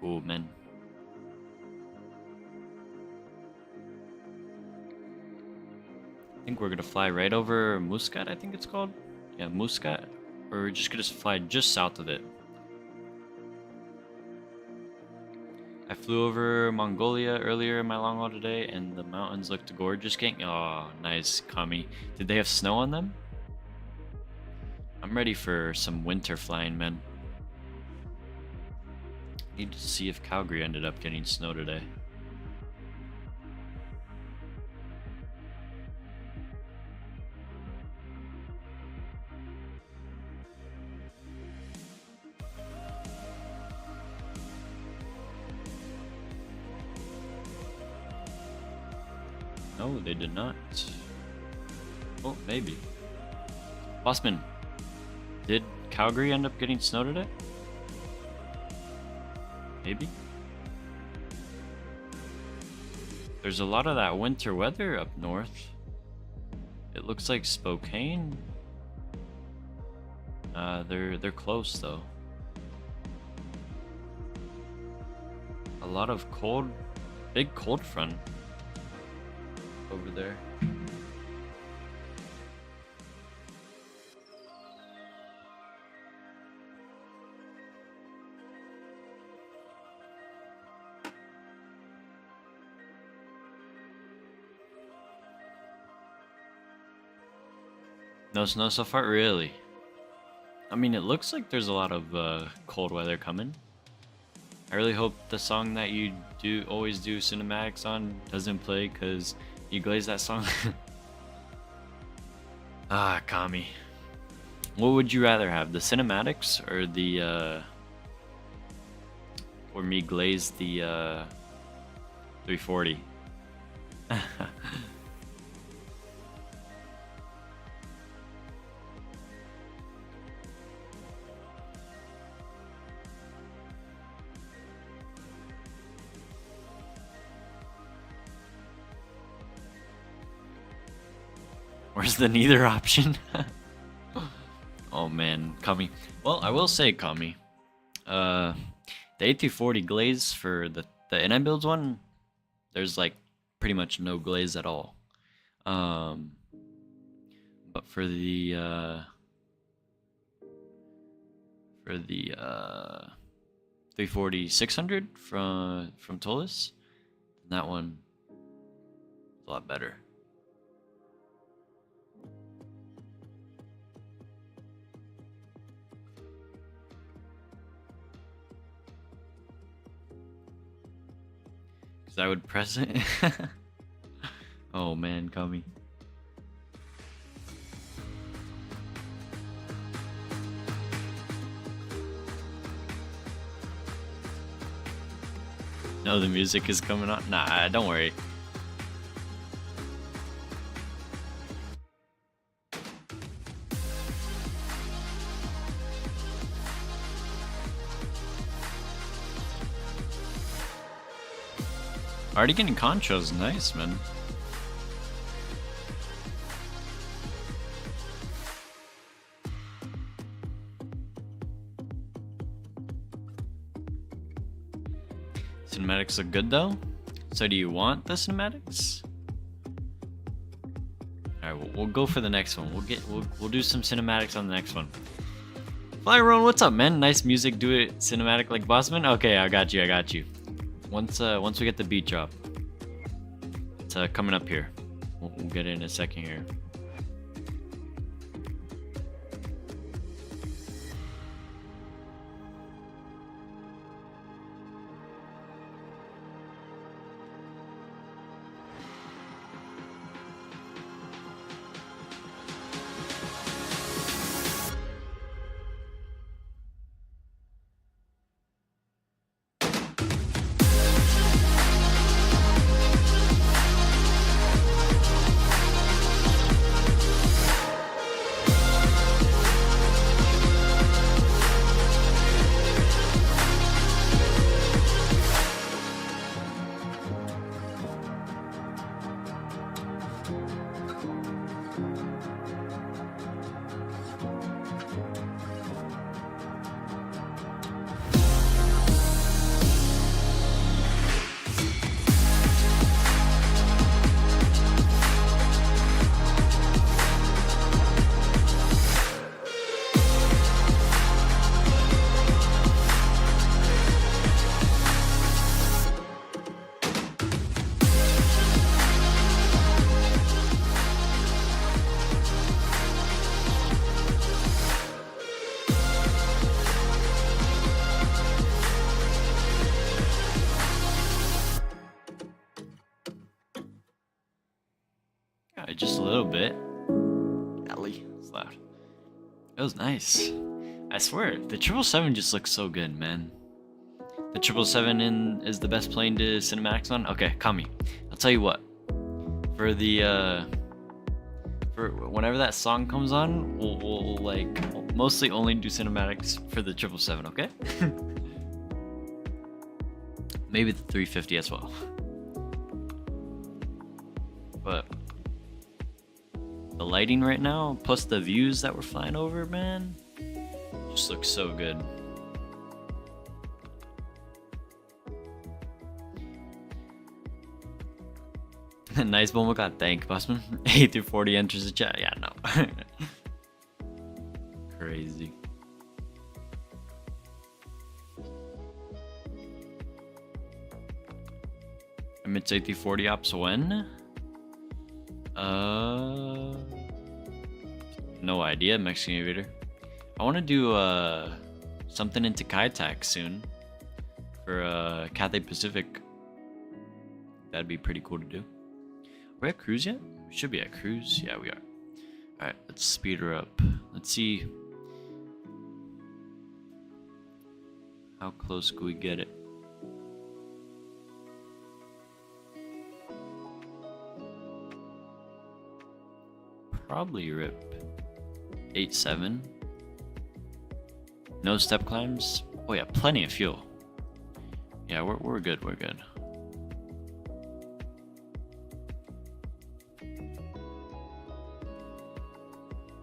Cool, man. I think we're gonna fly right over Muscat, I think it's called. Yeah, Muscat. Or we're just gonna fly just south of it. I flew over Mongolia earlier in my long haul today, and the mountains looked gorgeous. Oh, nice, Kami. Did they have snow on them? I'm ready for some winter flying, man. Need to see if Calgary ended up getting snow today. No, they did not. Oh, maybe. Bossman, did Calgary end up getting snow today? Maybe. There's a lot of that winter weather up north. It looks like Spokane. They're close though. A lot of cold, big cold front over there. No snow so far, really? I mean, it looks like there's a lot of cold weather coming. I really hope the song that you always do cinematics on doesn't play, because you glaze that song. Ah, Kami. What would you rather have, the cinematics or the or me glaze the 340? Where's the neither option? Oh man, Kami. Well, I will say, Kami, the A340 glaze for the NI builds one, there's like pretty much no glaze at all. But for the 340-600 from Tolis, that one is a lot better. I would press it. Oh man, Kami. No, the music is coming on. Nah, don't worry. Already getting conchos, nice, man. Cinematics look good though. So do you want the cinematics? All right, we'll go for the next one. We'll do some cinematics on the next one. Flyron, what's up, man? Nice music. Do it cinematic like Bossman. Okay, I got you. Once we get the beat drop, it's coming up here. We'll get it in a second here. Just a little bit. Ellie, it's loud. It was nice. I swear, the 777 just looks so good, man. The 777 is the best plane to cinematics on. Okay, Kami, I'll tell you what. For the for whenever that song comes on, we'll like mostly only do cinematics for the 777. Okay? Maybe the 350 as well. But the lighting right now, plus the views that we're flying over, man, just looks so good. Nice Momo got thank Bossman. 8-40 enters the chat. Yeah, no. Crazy. Emits 8-40 ops when? No idea, Mexican Aviator. I want to do something into Kaitac soon for Cathay Pacific. That'd be pretty cool to do. Are we at cruise yet? We should be at cruise. Yeah, we are. Alright, let's speed her up. Let's see How close could we get it? Probably rip 8.7. No step climbs. Oh yeah, plenty of fuel. Yeah, we're good. We're good.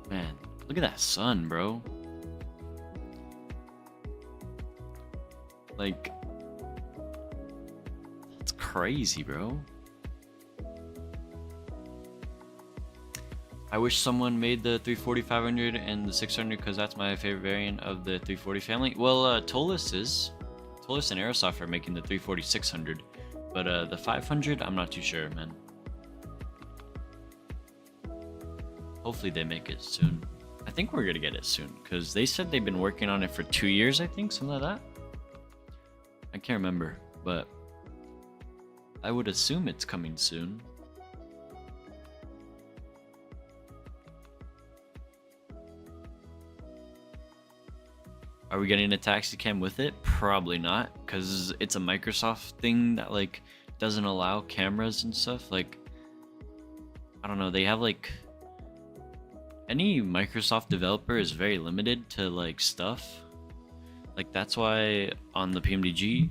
Man, look at that sun, bro. Like, that's crazy, bro. I wish someone made the 340 500 and the 600 because that's my favorite variant of the 340 family. Well, Tolis and Aerosoft are making the 340 600, but the 500, I'm not too sure, man. Hopefully they make it soon. I think we're gonna get it soon because they said they've been working on it for 2 years, I think, something like that. I can't remember, but I would assume it's coming soon. Are we getting a taxi cam with it? Probably not, because it's a Microsoft thing that like doesn't allow cameras and stuff. Like, I don't know, they have like, any Microsoft developer is very limited to like stuff. Like that's why on the PMDG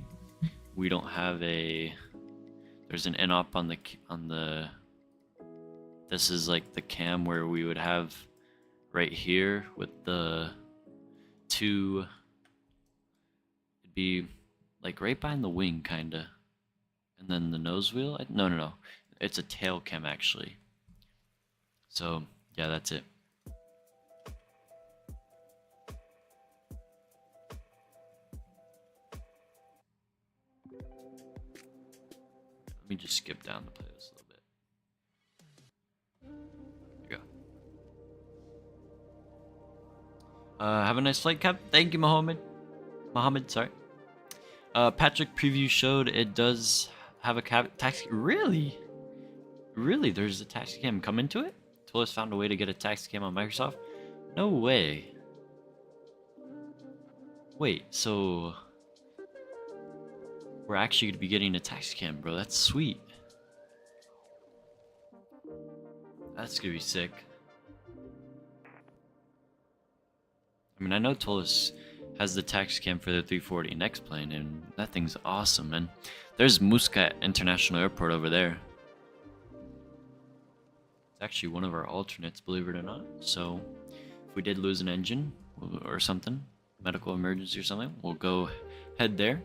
we don't have there's an NOP on the this is like the cam where we would have right here with the two, it'd be like right behind the wing kinda, and then the nose wheel. No, it's a tail cam actually. So yeah, that's it. Let me just skip down the playlist a little bit. There you go. Have a nice flight, Cap. Thank you, Mohammed, sorry. Patrick preview showed it does have a taxi. Really? There's a taxi cam come into it? Tolis found a way to get a taxi cam on Microsoft? No way. Wait, so we're actually going to be getting a taxi cam, bro. That's sweet. That's going to be sick. I mean, I know Tolis has the taxi cam for the 340 next plane, and that thing's awesome, man. There's Muscat International Airport over there. It's actually one of our alternates, believe it or not. So, if we did lose an engine or something, medical emergency or something, we'll go head there.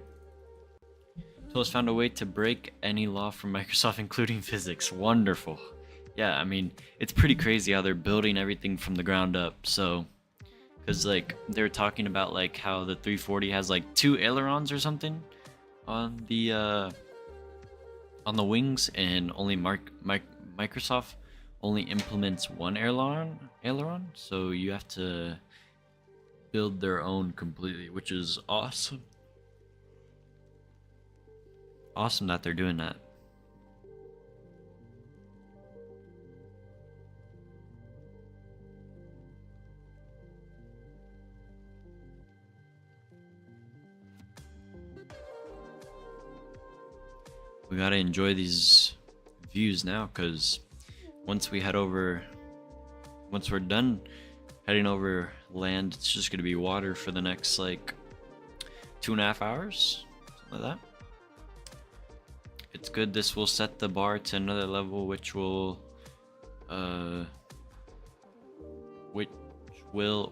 Tolis found a way to break any law from Microsoft, including physics. Wonderful. Yeah, I mean, it's pretty crazy how they're building everything from the ground up, so... Because, like, they were talking about, like, how the 340 has, like, 2 ailerons or something on the wings, and only Microsoft only implements 1 aileron, so you have to build their own completely, which is awesome. Awesome that they're doing that. We gotta enjoy these views now, because once we're done heading over land, it's just gonna be water for the next like 2.5 hours, something like that. It's good. This will set the bar to another level, which will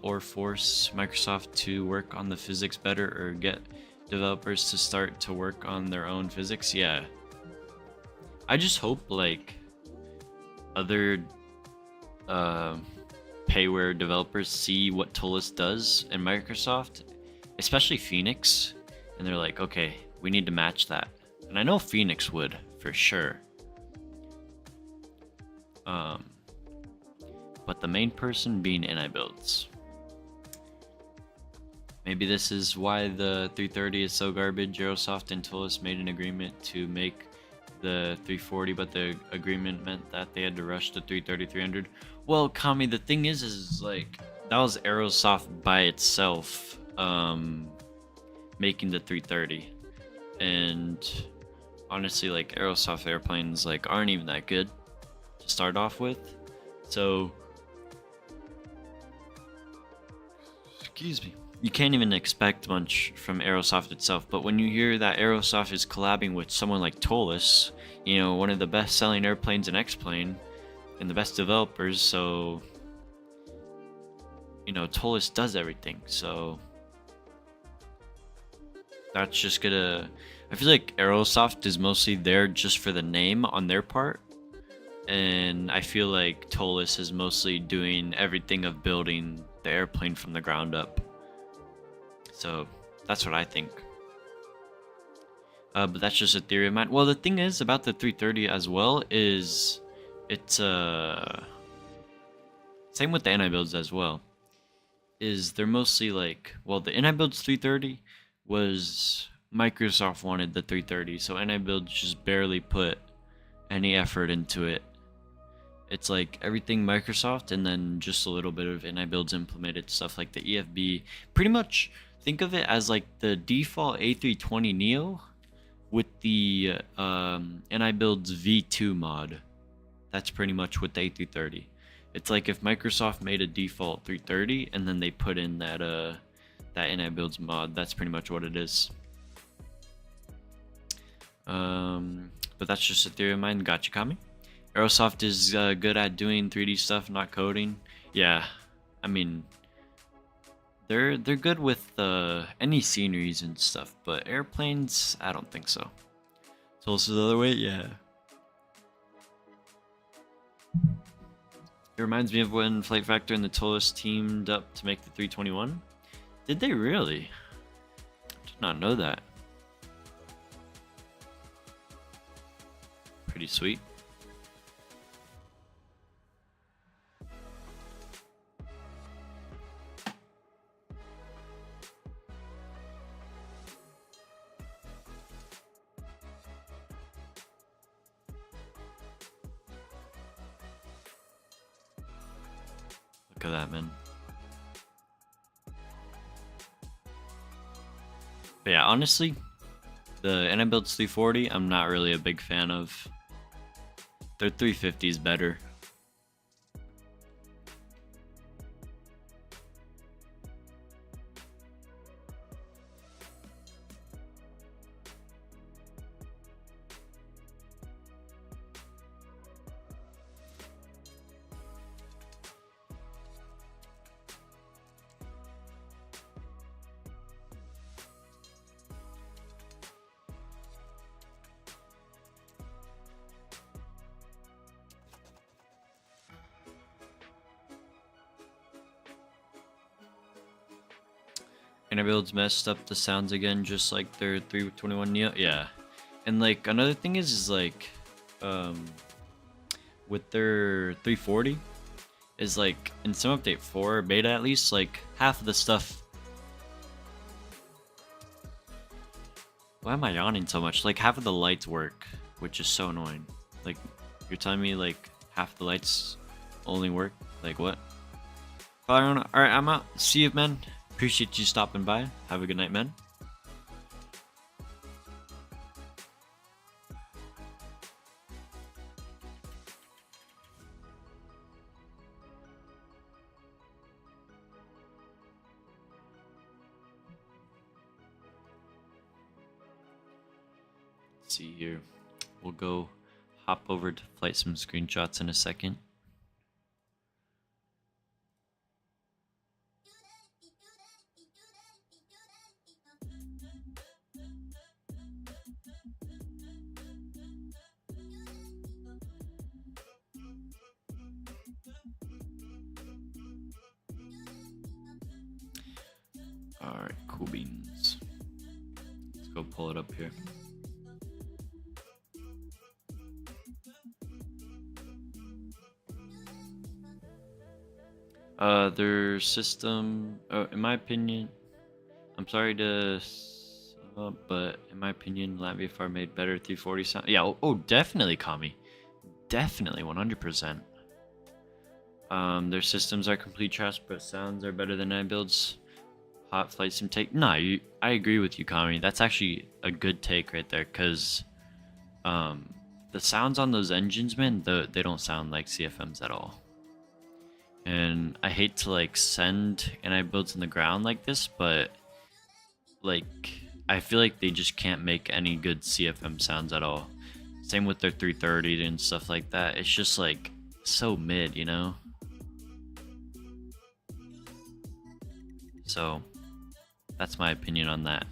or force Microsoft to work on the physics better, or get developers to start to work on their own physics. Yeah, I just hope like other payware developers see what Tolis does in Microsoft, especially Phoenix, and they're like, okay, we need to match that. And I know Phoenix would, for sure. But the main person being NI Builds. Maybe this is why the 330 is so garbage. Aerosoft and Tolis made an agreement to make the 340, but the agreement meant that they had to rush the 330-300. Well, Kami, the thing is like, that was Aerosoft by itself. making the 330. And honestly, like Aerosoft airplanes like aren't even that good to start off with. So excuse me, you can't even expect much from Aerosoft itself. But when you hear that Aerosoft is collabing with someone like Tolis, you know, one of the best selling airplanes in X-Plane and the best developers, so you know, Tolis does everything. So that's just gonna, I feel like Aerosoft is mostly there just for the name on their part, and I feel like Tolis is mostly doing everything of building the airplane from the ground up. So that's what I think. But that's just a theory of mine. Well, the thing is about the 330 as well is it's same with the NI builds as well. Is they're mostly like, well, the NI builds 330 was Microsoft wanted the 330, so NI builds just barely put any effort into it. It's like everything Microsoft and then just a little bit of NI builds implemented, stuff like the EFB. Pretty much think of it as like the default A320neo with the NI builds V2 mod. That's pretty much what the A330. It's like if Microsoft made a default 330 and then they put in that that NI builds mod. That's pretty much what it is. But that's just a theory of mine. Gotcha, Kami. Aerosoft is good at doing 3D stuff, not coding. Yeah, I mean, they're good with any sceneries and stuff, but airplanes, I don't think so. So also the other way, yeah. It reminds me of when Flight Factor and the Tolis teamed up to make the 321. Did they really? I did not know that. Pretty sweet. Look at that, man. But yeah, honestly, the NI builds 340, I'm not really a big fan of. Their 350 is better. NI builds messed up the sounds again, just like their 321 Neo. Yeah, and like another thing is like, with their 340, is like in some update 4 beta at least, like half of the stuff. Why am I yawning so much? Like half of the lights work, which is so annoying. Like you're telling me like half the lights only work? Like what? Alright, I'm out. See you, man. Appreciate you stopping by. Have a good night, man. Let's see here. We'll go hop over to flight some screenshots in a second. Alright, cool beans. Let's go pull it up here. Their system, in my opinion, I'm sorry to, but in my opinion, Latviafar made better 340 sound. Yeah, oh, definitely, Kami. Definitely, 100%. Their systems are complete trash, but sounds are better than NI builds. hot flight sim take. No, I agree with you, Kami. That's actually a good take right there, because the sounds on those engines, man, they don't sound like CFMs at all. And I hate to like send NI builds in the ground like this, but like I feel like they just can't make any good CFM sounds at all. Same with their 330 and stuff like that. It's just like so mid, you know? So that's my opinion on that.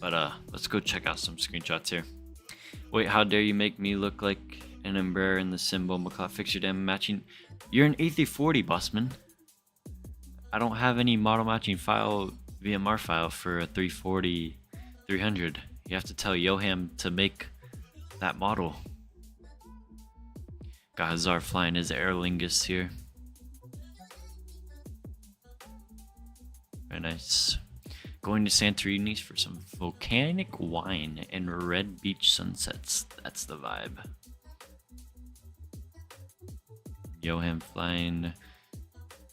But let's go check out some screenshots here. Wait, how dare you make me look like an Embraer in the symbol McLeod? Fix your damn matching. You're an A340, bossman. I don't have any model matching file, VMR file for a 340 300. You have to tell Yoham to make that model. Got Hazard flying his Aer Lingus here. Very nice. Going to Santorini for some volcanic wine and red beach sunsets. That's the vibe. Yoham flying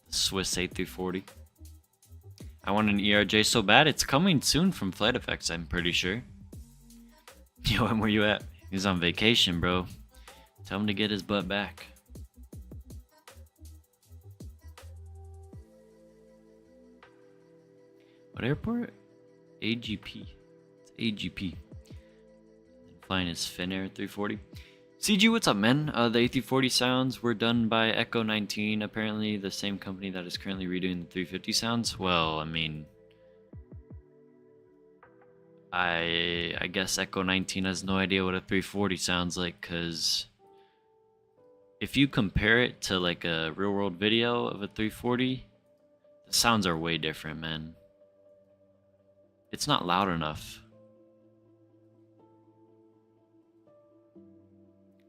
Swiss A340. I want an ERJ so bad. It's coming soon from Flight Effects, I'm pretty sure. Yoham, where you at? He's on vacation, bro. Tell him to get his butt back. What airport? AGP. It's AGP. Flying his Finnair 340. CG, what's up, man? The A340 sounds were done by Echo 19, apparently the same company that is currently redoing the 350 sounds. Well, I mean, I guess Echo 19 has no idea what a 340 sounds like, because if you compare it to like a real world video of a 340, the sounds are way different, man. It's not loud enough.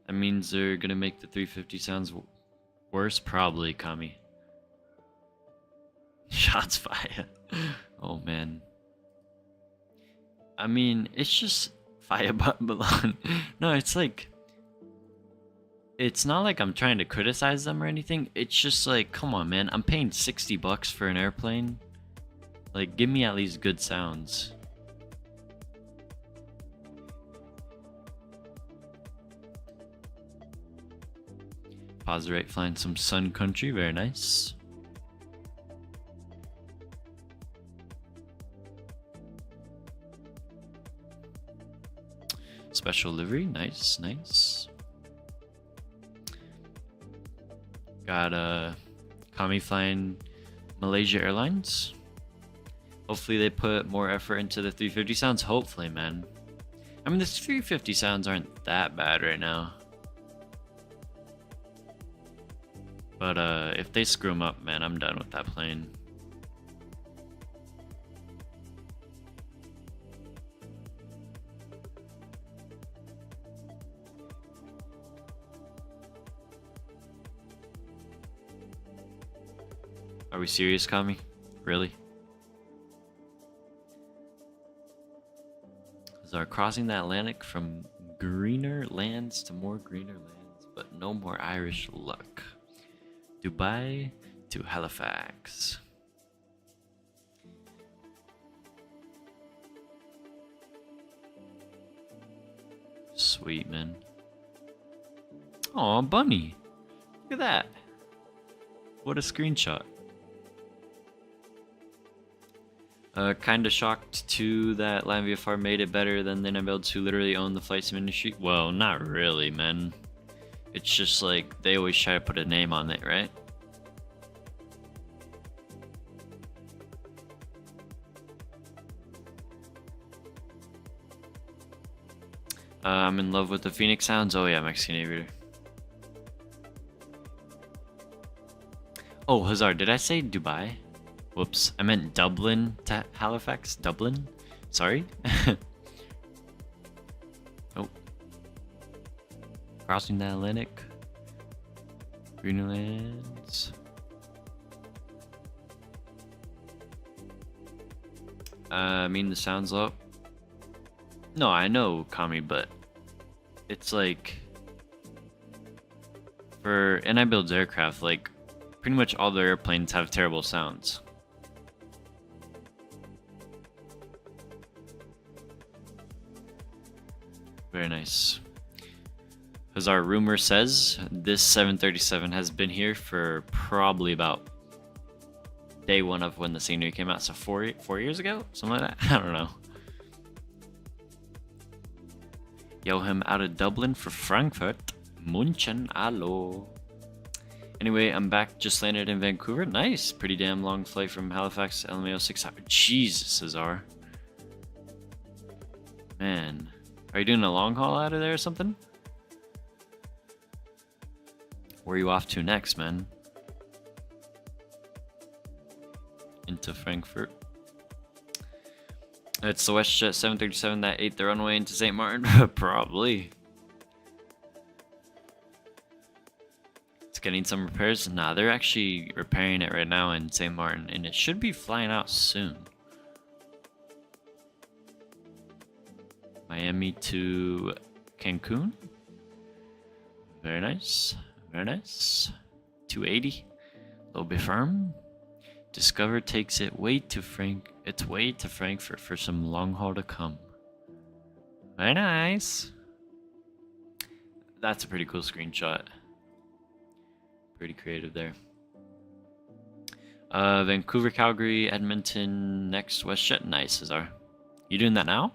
That means they're gonna make the 350 sounds worse? Probably, Kami. Shots fired. Oh, man. I mean, it's just fire balloon. No, it's like... It's not like I'm trying to criticize them or anything. It's just like, come on, man. I'm paying $60 for an airplane. Like, give me at least good sounds. Pause right, flying some Sun Country, very nice. Special livery, nice, nice. Got Kami flying Malaysia Airlines. Hopefully they put more effort into the 350 sounds, hopefully, man. I mean, the 350 sounds aren't that bad right now. But if they screw them up, man, I'm done with that plane. Are we serious, Kami? Really? Are crossing the Atlantic from greener lands to more greener lands, but no more Irish luck. Dubai to Halifax. Sweet, man. Aw, bunny. Look at that. What a screenshot. Kinda shocked too that Land VFR made it better than the NBL to literally own the flight sim industry. Well, not really, man. It's just like they always try to put a name on it, right? I'm in love with the Phoenix sounds. Oh yeah, Mexican Aviator. Oh, Hazard, did I say Dubai? Whoops, I meant Dublin to Halifax. Dublin? Sorry. Oh. Crossing the Atlantic. Greenlands. I mean, the sound's low. No, I know, Kami, but it's like for NI builds aircraft, like pretty much all the airplanes have terrible sounds. Very nice. As our rumor says, this 737 has been here for probably about day one of when the scenery came out. So 4 years ago? Something like that? I don't know. Yo, him out of Dublin for Frankfurt. München, allo. Anyway, I'm back. Just landed in Vancouver. Nice. Pretty damn long flight from Halifax to LMAO 6 hours. Jesus, Cesar. Man. Are you doing a long haul out of there or something? Where are you off to next, man? Into Frankfurt. It's the WestJet 737 that ate the runway into St. Martin. Probably. It's getting some repairs. Nah, they're actually repairing it right now in St. Martin, and it should be flying out soon. Miami to Cancun. Very nice. Very nice. 280. A little bit firm. Discover takes it its way to Frankfurt for some long haul to come. Very nice. That's a pretty cool screenshot. Pretty creative there. Vancouver, Calgary, Edmonton, next WestJet. Nice, Cesar. You doing that now?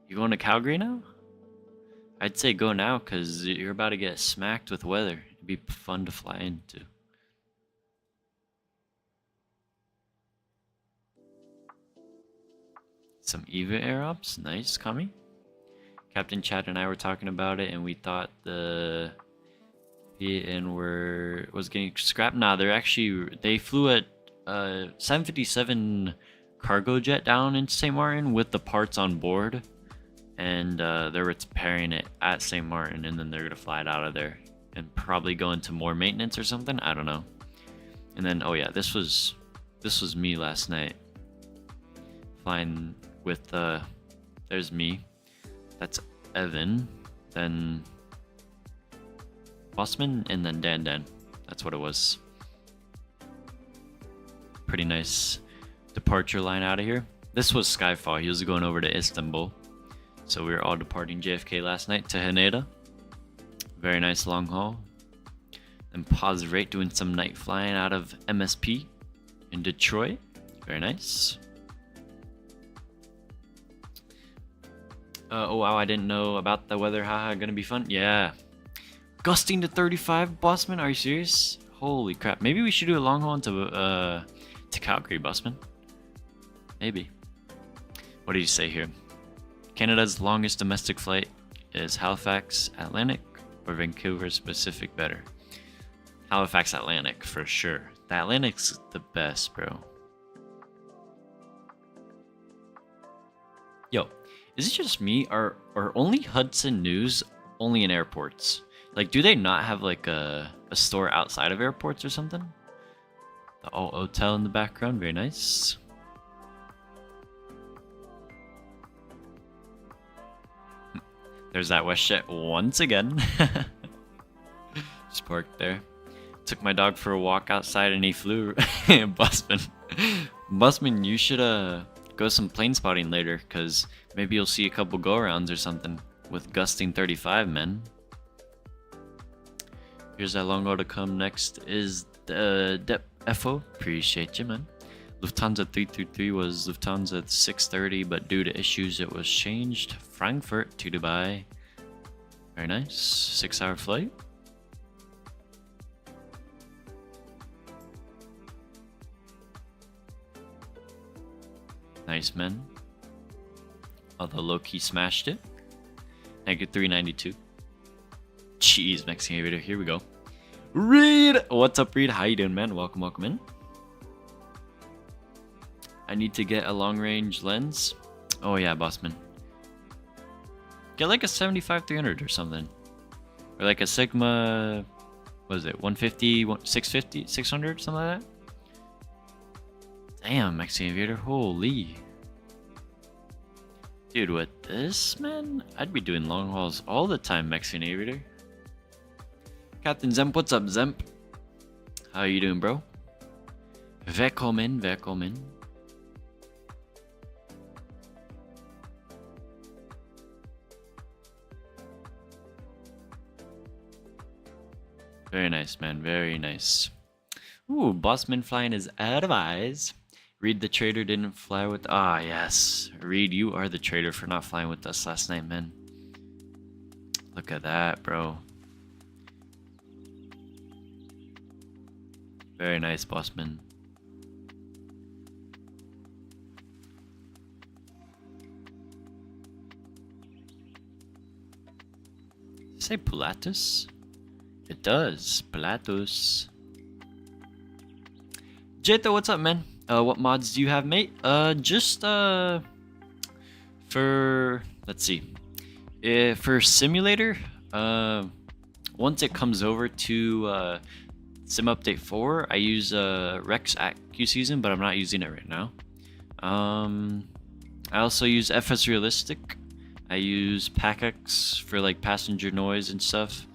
You going to Calgary now? I'd say go now, because you're about to get smacked with weather. It'd be fun to fly into. Some EVA air ops. Nice, Kami. Captain Chad and I were talking about it, and we thought the PN was getting scrapped. Nah, they flew a 757 cargo jet down into St. Martin with the parts on board. And they're repairing it at St. Martin, and then they're gonna fly it out of there and probably go into more maintenance or something. I don't know. And then, oh yeah, this was me last night flying with there's me. That's Evan, then Bossman, and then Dan. That's what it was. Pretty nice departure line out of here. This was Skyfall. He was going over to Istanbul. So we were all departing JFK last night to Haneda. Very nice long haul. Then pause rate doing some night flying out of MSP in Detroit. Very nice. Oh wow, I didn't know about the weather. Haha, gonna be fun. Yeah. Gusting to 35, Bossman. Are you serious? Holy crap. Maybe we should do a long haul to Calgary, Bossman. Maybe. What did you say here? Canada's longest domestic flight is Halifax Atlantic or Vancouver Pacific better? Halifax Atlantic for sure. The Atlantic's the best, bro. Yo, is it just me? Are only Hudson News only in airports? Like, do they not have like a store outside of airports or something? The old hotel in the background, very nice. There's that WestJet once again. Just parked there. Took my dog for a walk outside and he flew. Busman, you should go some plane spotting later, because maybe you'll see a couple go-arounds or something with gusting 35, man. Here's that long haul to come. Next is the Dep FO. Appreciate you, man. Lufthansa 333 was Lufthansa 630, but due to issues it was changed. Frankfurt to Dubai. Very nice. 6-hour flight. Nice, man. Although low-key smashed it. Negative 392. Jeez, Mexican aviator. Here we go. Reed! What's up, Reed? How you doing, man? Welcome in. I need to get a long-range lens. Oh yeah, Bossman. Get like a 75-300 or something. Or like a Sigma, what is it, 150, 650, 600, something like that? Damn, Mexican aviator, holy. Dude, with this, man, I'd be doing long hauls all the time, Mexican aviator. Captain Zemp, what's up, Zemp? How you doing, bro? Willkommen. Very nice, man. Very nice. Ooh, Bossman flying is out of eyes. Reed the trader didn't fly with... Ah, yes. Reed, you are the traitor for not flying with us last night, man. Look at that, bro. Very nice, Bossman. Say Pilatus? It does. Pilatus. Jeta, what's up, man? What mods do you have, mate? Just for, let's see. For simulator, once it comes over to Sim Update 4, I use Rex AccuSeason, but I'm not using it right now. I also use FS Realistic. I use PackX for like passenger noise and stuff,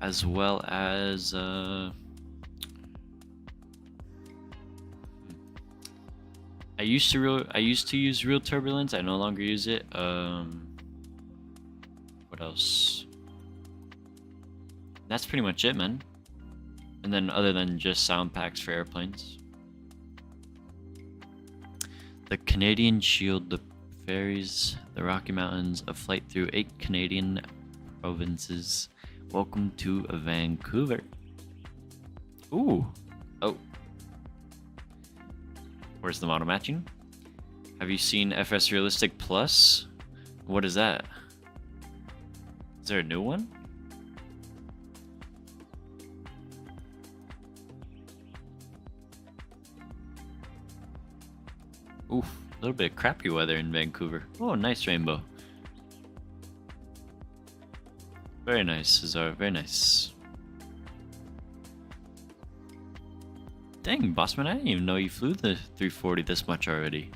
as well as I used to use Real Turbulence. I no longer use it. What else? That's pretty much it, man. And then other than just sound packs for airplanes. The Canadian Shield, the ferries, the Rocky Mountains, a flight through 8 Canadian provinces. Welcome to Vancouver. Ooh. Oh. Where's the model matching? Have you seen FS Realistic Plus? What is that? Is there a new one? Oof, a little bit of crappy weather in Vancouver. Oh, nice rainbow. Very nice, Cesar, very nice. Dang, Bossman, I didn't even know you flew the 340 this much already.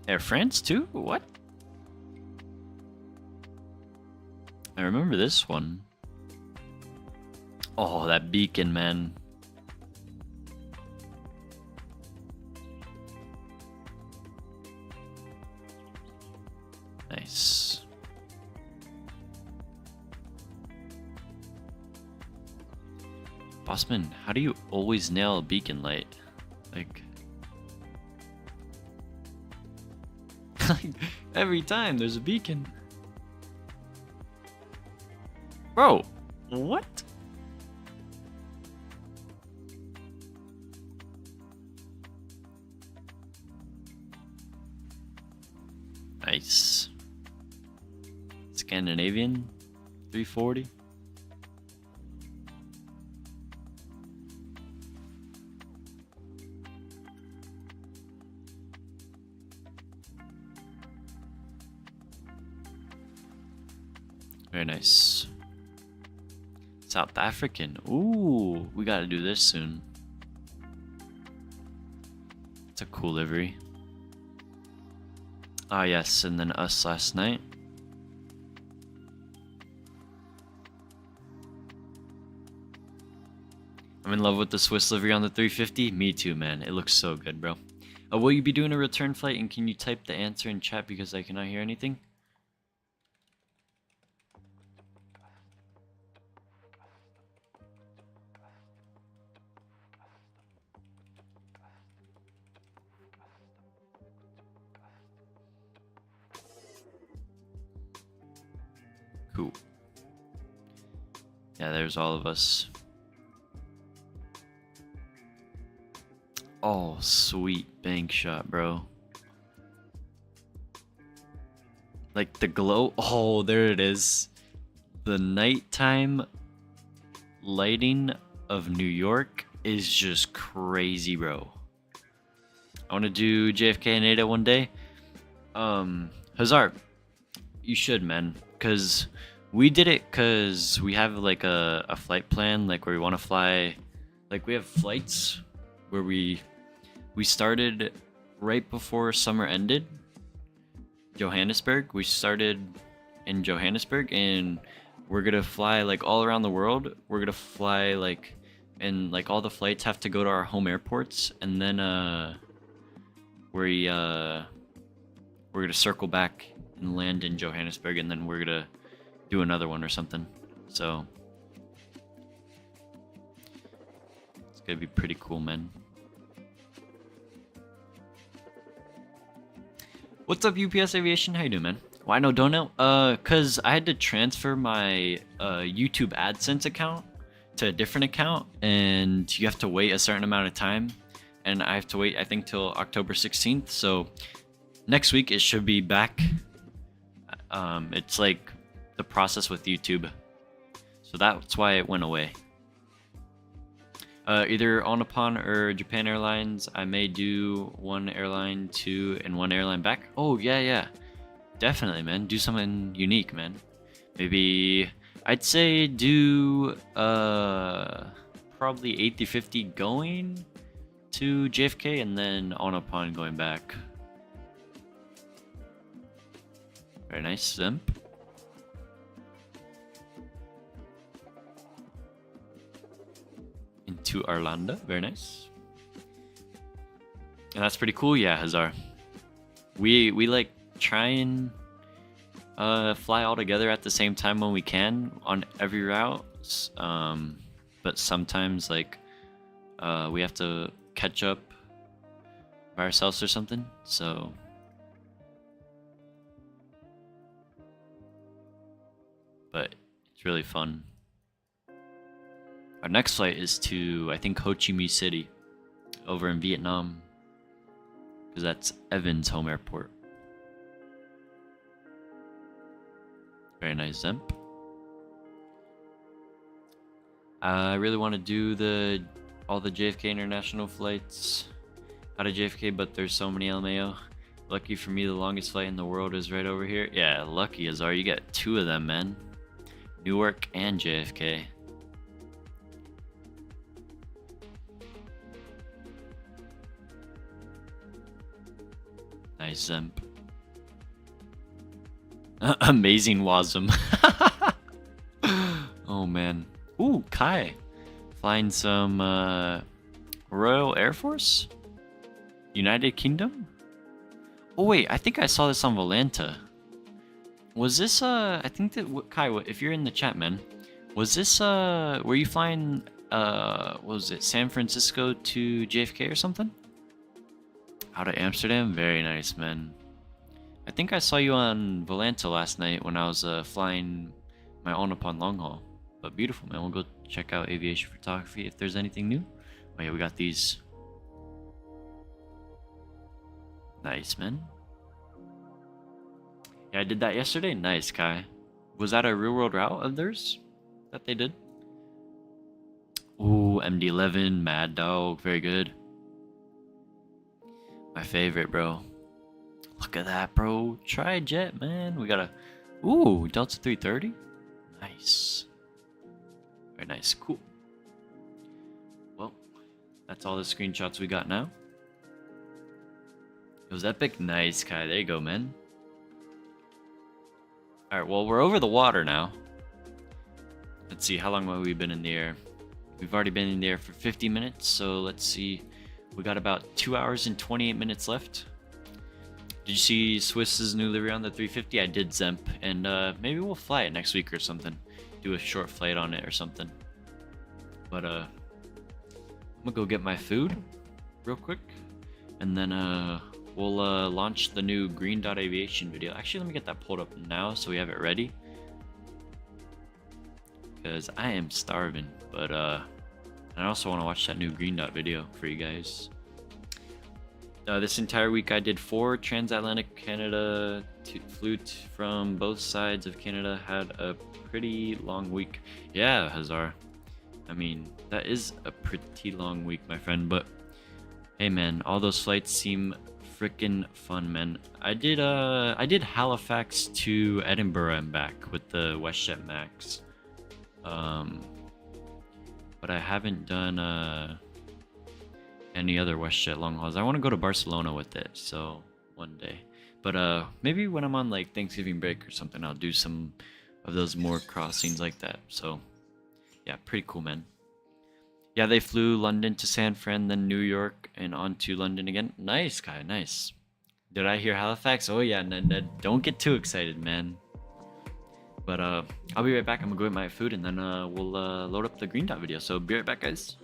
Air France too? What? I remember this one. Oh, that beacon, man. Nice. Bossman, how do you always nail a beacon light? Like... every time there's a beacon. Bro, what? Nice. Scandinavian 340. Very nice. South African. Ooh, we gotta do this soon. It's a cool livery. Ah, yes, and then us last night. I'm in love with the Swiss livery on the 350. Me too, man. It looks so good, bro. Will you be doing a return flight, and can you type the answer in chat because I cannot hear anything? Cool. Yeah, there's all of us. Oh, sweet bank shot, bro. Like the glow. Oh, there it is. The nighttime lighting of New York is just crazy, bro. I want to do JFK and Ada one day. Hazard, you should, man. Because we did it because we have like a flight plan, like where we want to fly. Like we have flights where we started right before summer ended. Johannesburg. We started in Johannesburg, and we're gonna fly like all around the world. We're gonna fly like, and like all the flights have to go to our home airports, and then we're we're gonna circle back and land in Johannesburg, and then we're gonna do another one or something. So it's gonna be pretty cool, man. What's up, UPS Aviation? How you doing, man? Why no donut? Cause I had to transfer my YouTube AdSense account to a different account, and you have to wait a certain amount of time, and I have to wait, I think, till October 16th. So next week it should be back. It's like the process with YouTube, so that's why it went away. Either On Upon or Japan Airlines. I may do one airline to and one airline back. Oh yeah, definitely, man. Do something unique, man. Maybe I'd say do probably A350 going to JFK and then On Upon going back. Very nice, Zemp. Into Orlando, very nice. And that's pretty cool, yeah, Hazar. We like try and fly all together at the same time when we can on every route. But sometimes like we have to catch up by ourselves or something. So but it's really fun. Our next flight is to, I think, Ho Chi Minh City over in Vietnam, because that's Evan's home airport. Very nice, Zemp. I really want to do all the JFK international flights out of JFK, but there's so many LMAO. Lucky for me, the longest flight in the world is right over here. Yeah, lucky Azar, you get 2 of them, man. Newark and JFK. Nice, Zemp. Amazing Wasm. Oh man. Ooh, Kai. Flying some Royal Air Force? United Kingdom? Oh wait, I think I saw this on Volanta. Was this I think that Kai, if you're in the chat, man, was this were you flying what was it, San Francisco to JFK or something? Out of Amsterdam? Very nice, man. I think I saw you on Volanta last night when I was flying my On Upon long haul. But beautiful, man. We'll go check out aviation photography if there's anything new. Oh yeah, we got these. Nice, man. Yeah, I did that yesterday. Nice, Kai. Was that a real world route of theirs that they did? Ooh, MD-11, Mad Dog, very good. My favorite, bro. Look at that, bro. Tri-jet, man. We got a... Ooh, Delta 330. Nice. Very nice. Cool. Well, that's all the screenshots we got now. It was epic. Nice, Kai. There you go, man. Alright, well, we're over the water now. Let's see, how long have we been in the air? We've already been in the air for 50 minutes, so let's see. We got about 2 hours and 28 minutes left. Did you see Swiss's new livery on the 350? I did, Zemp, and maybe we'll fly it next week or something. Do a short flight on it or something. But I'm gonna go get my food real quick, and then we'll launch the new Green Dot Aviation video. Actually, let me get that pulled up now so we have it ready, because I am starving. But I also want to watch that new Green Dot video for you guys. This entire week I did 4 transatlantic Canada, flew from both sides of Canada. Had a pretty long week. Yeah, Hazar. I mean, that is a pretty long week, my friend. But hey, man, all those flights seem freaking fun, man. I did Halifax to Edinburgh and back with the WestJet Max. But I haven't done any other WestJet long hauls. I want to go to Barcelona with it, so one day. But maybe when I'm on like Thanksgiving break or something, I'll do some of those more crossings like that. So yeah, pretty cool, man. Yeah, they flew London to San Fran, then New York, and on to London again. Nice, guy, nice. Did I hear Halifax? Oh yeah, Ned, don't get too excited, man. But I'll be right back. I'm gonna go get my food and then we'll load up the green dot video. So be right back, guys.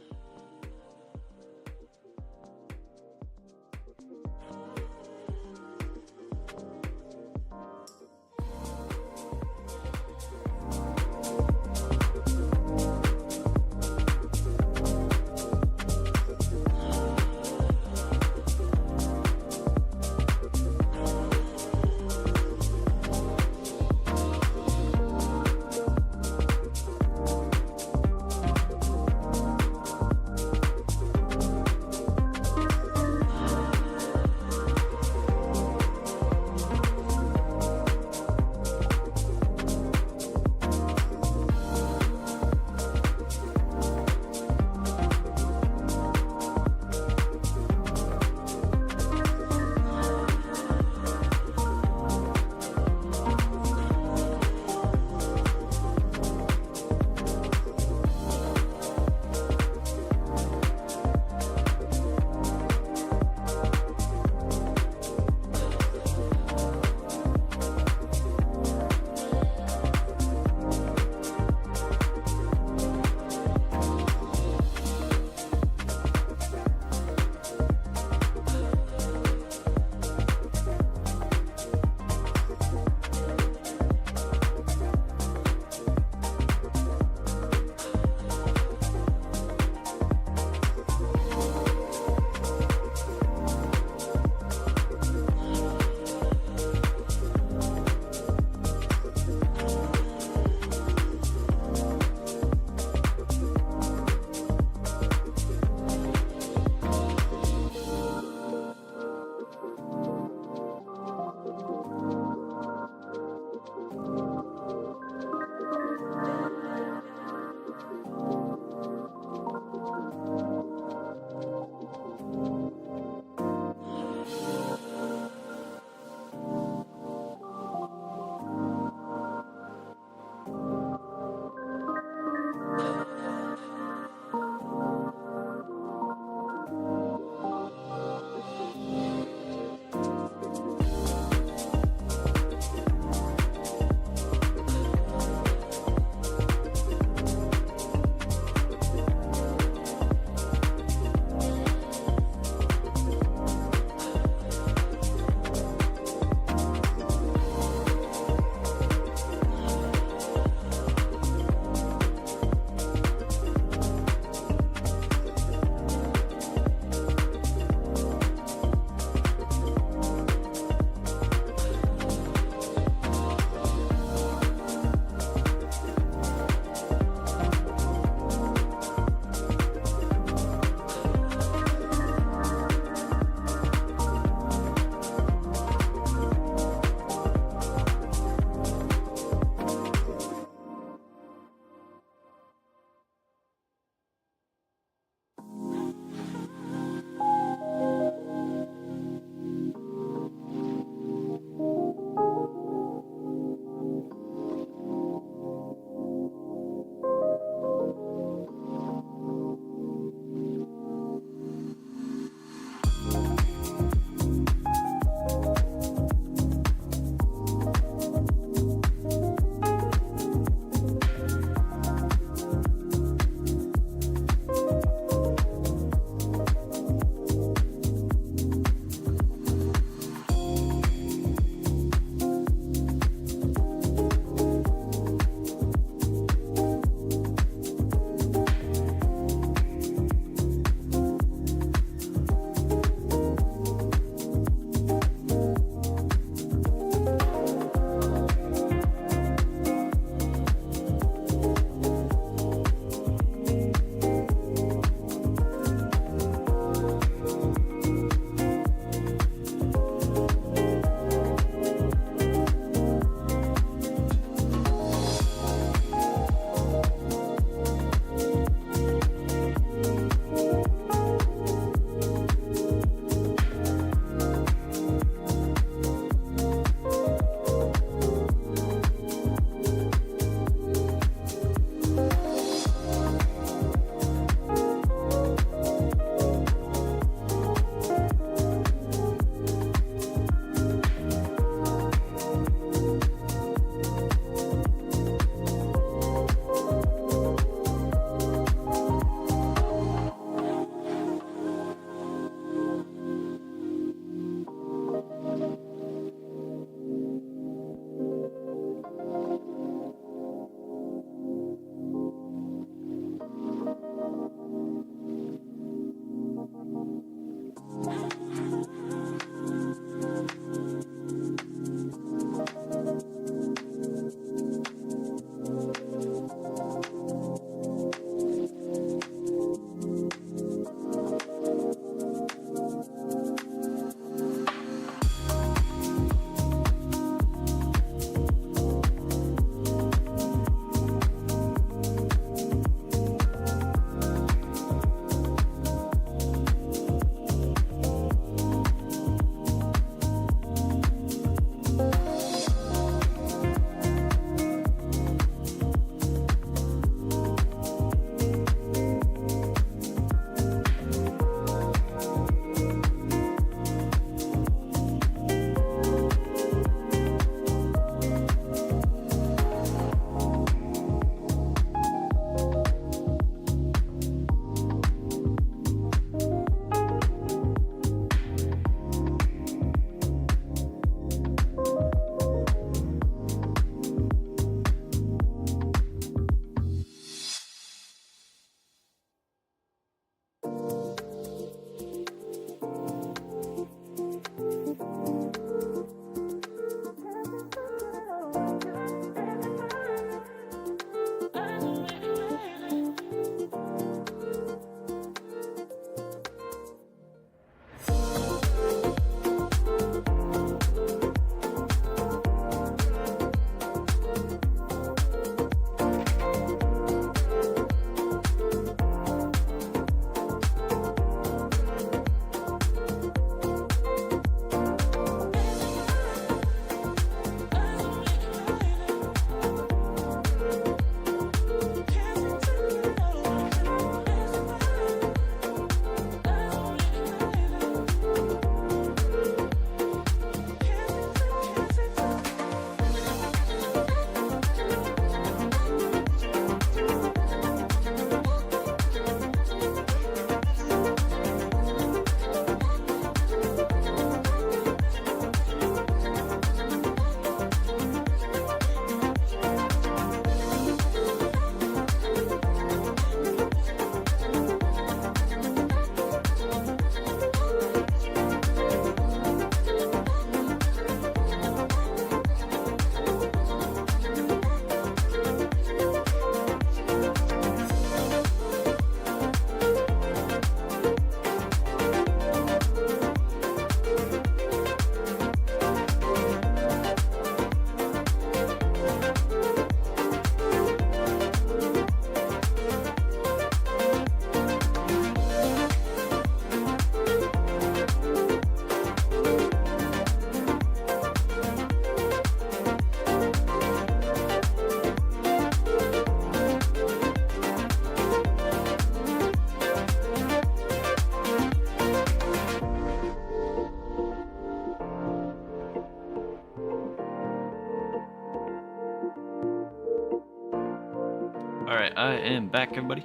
am back, everybody.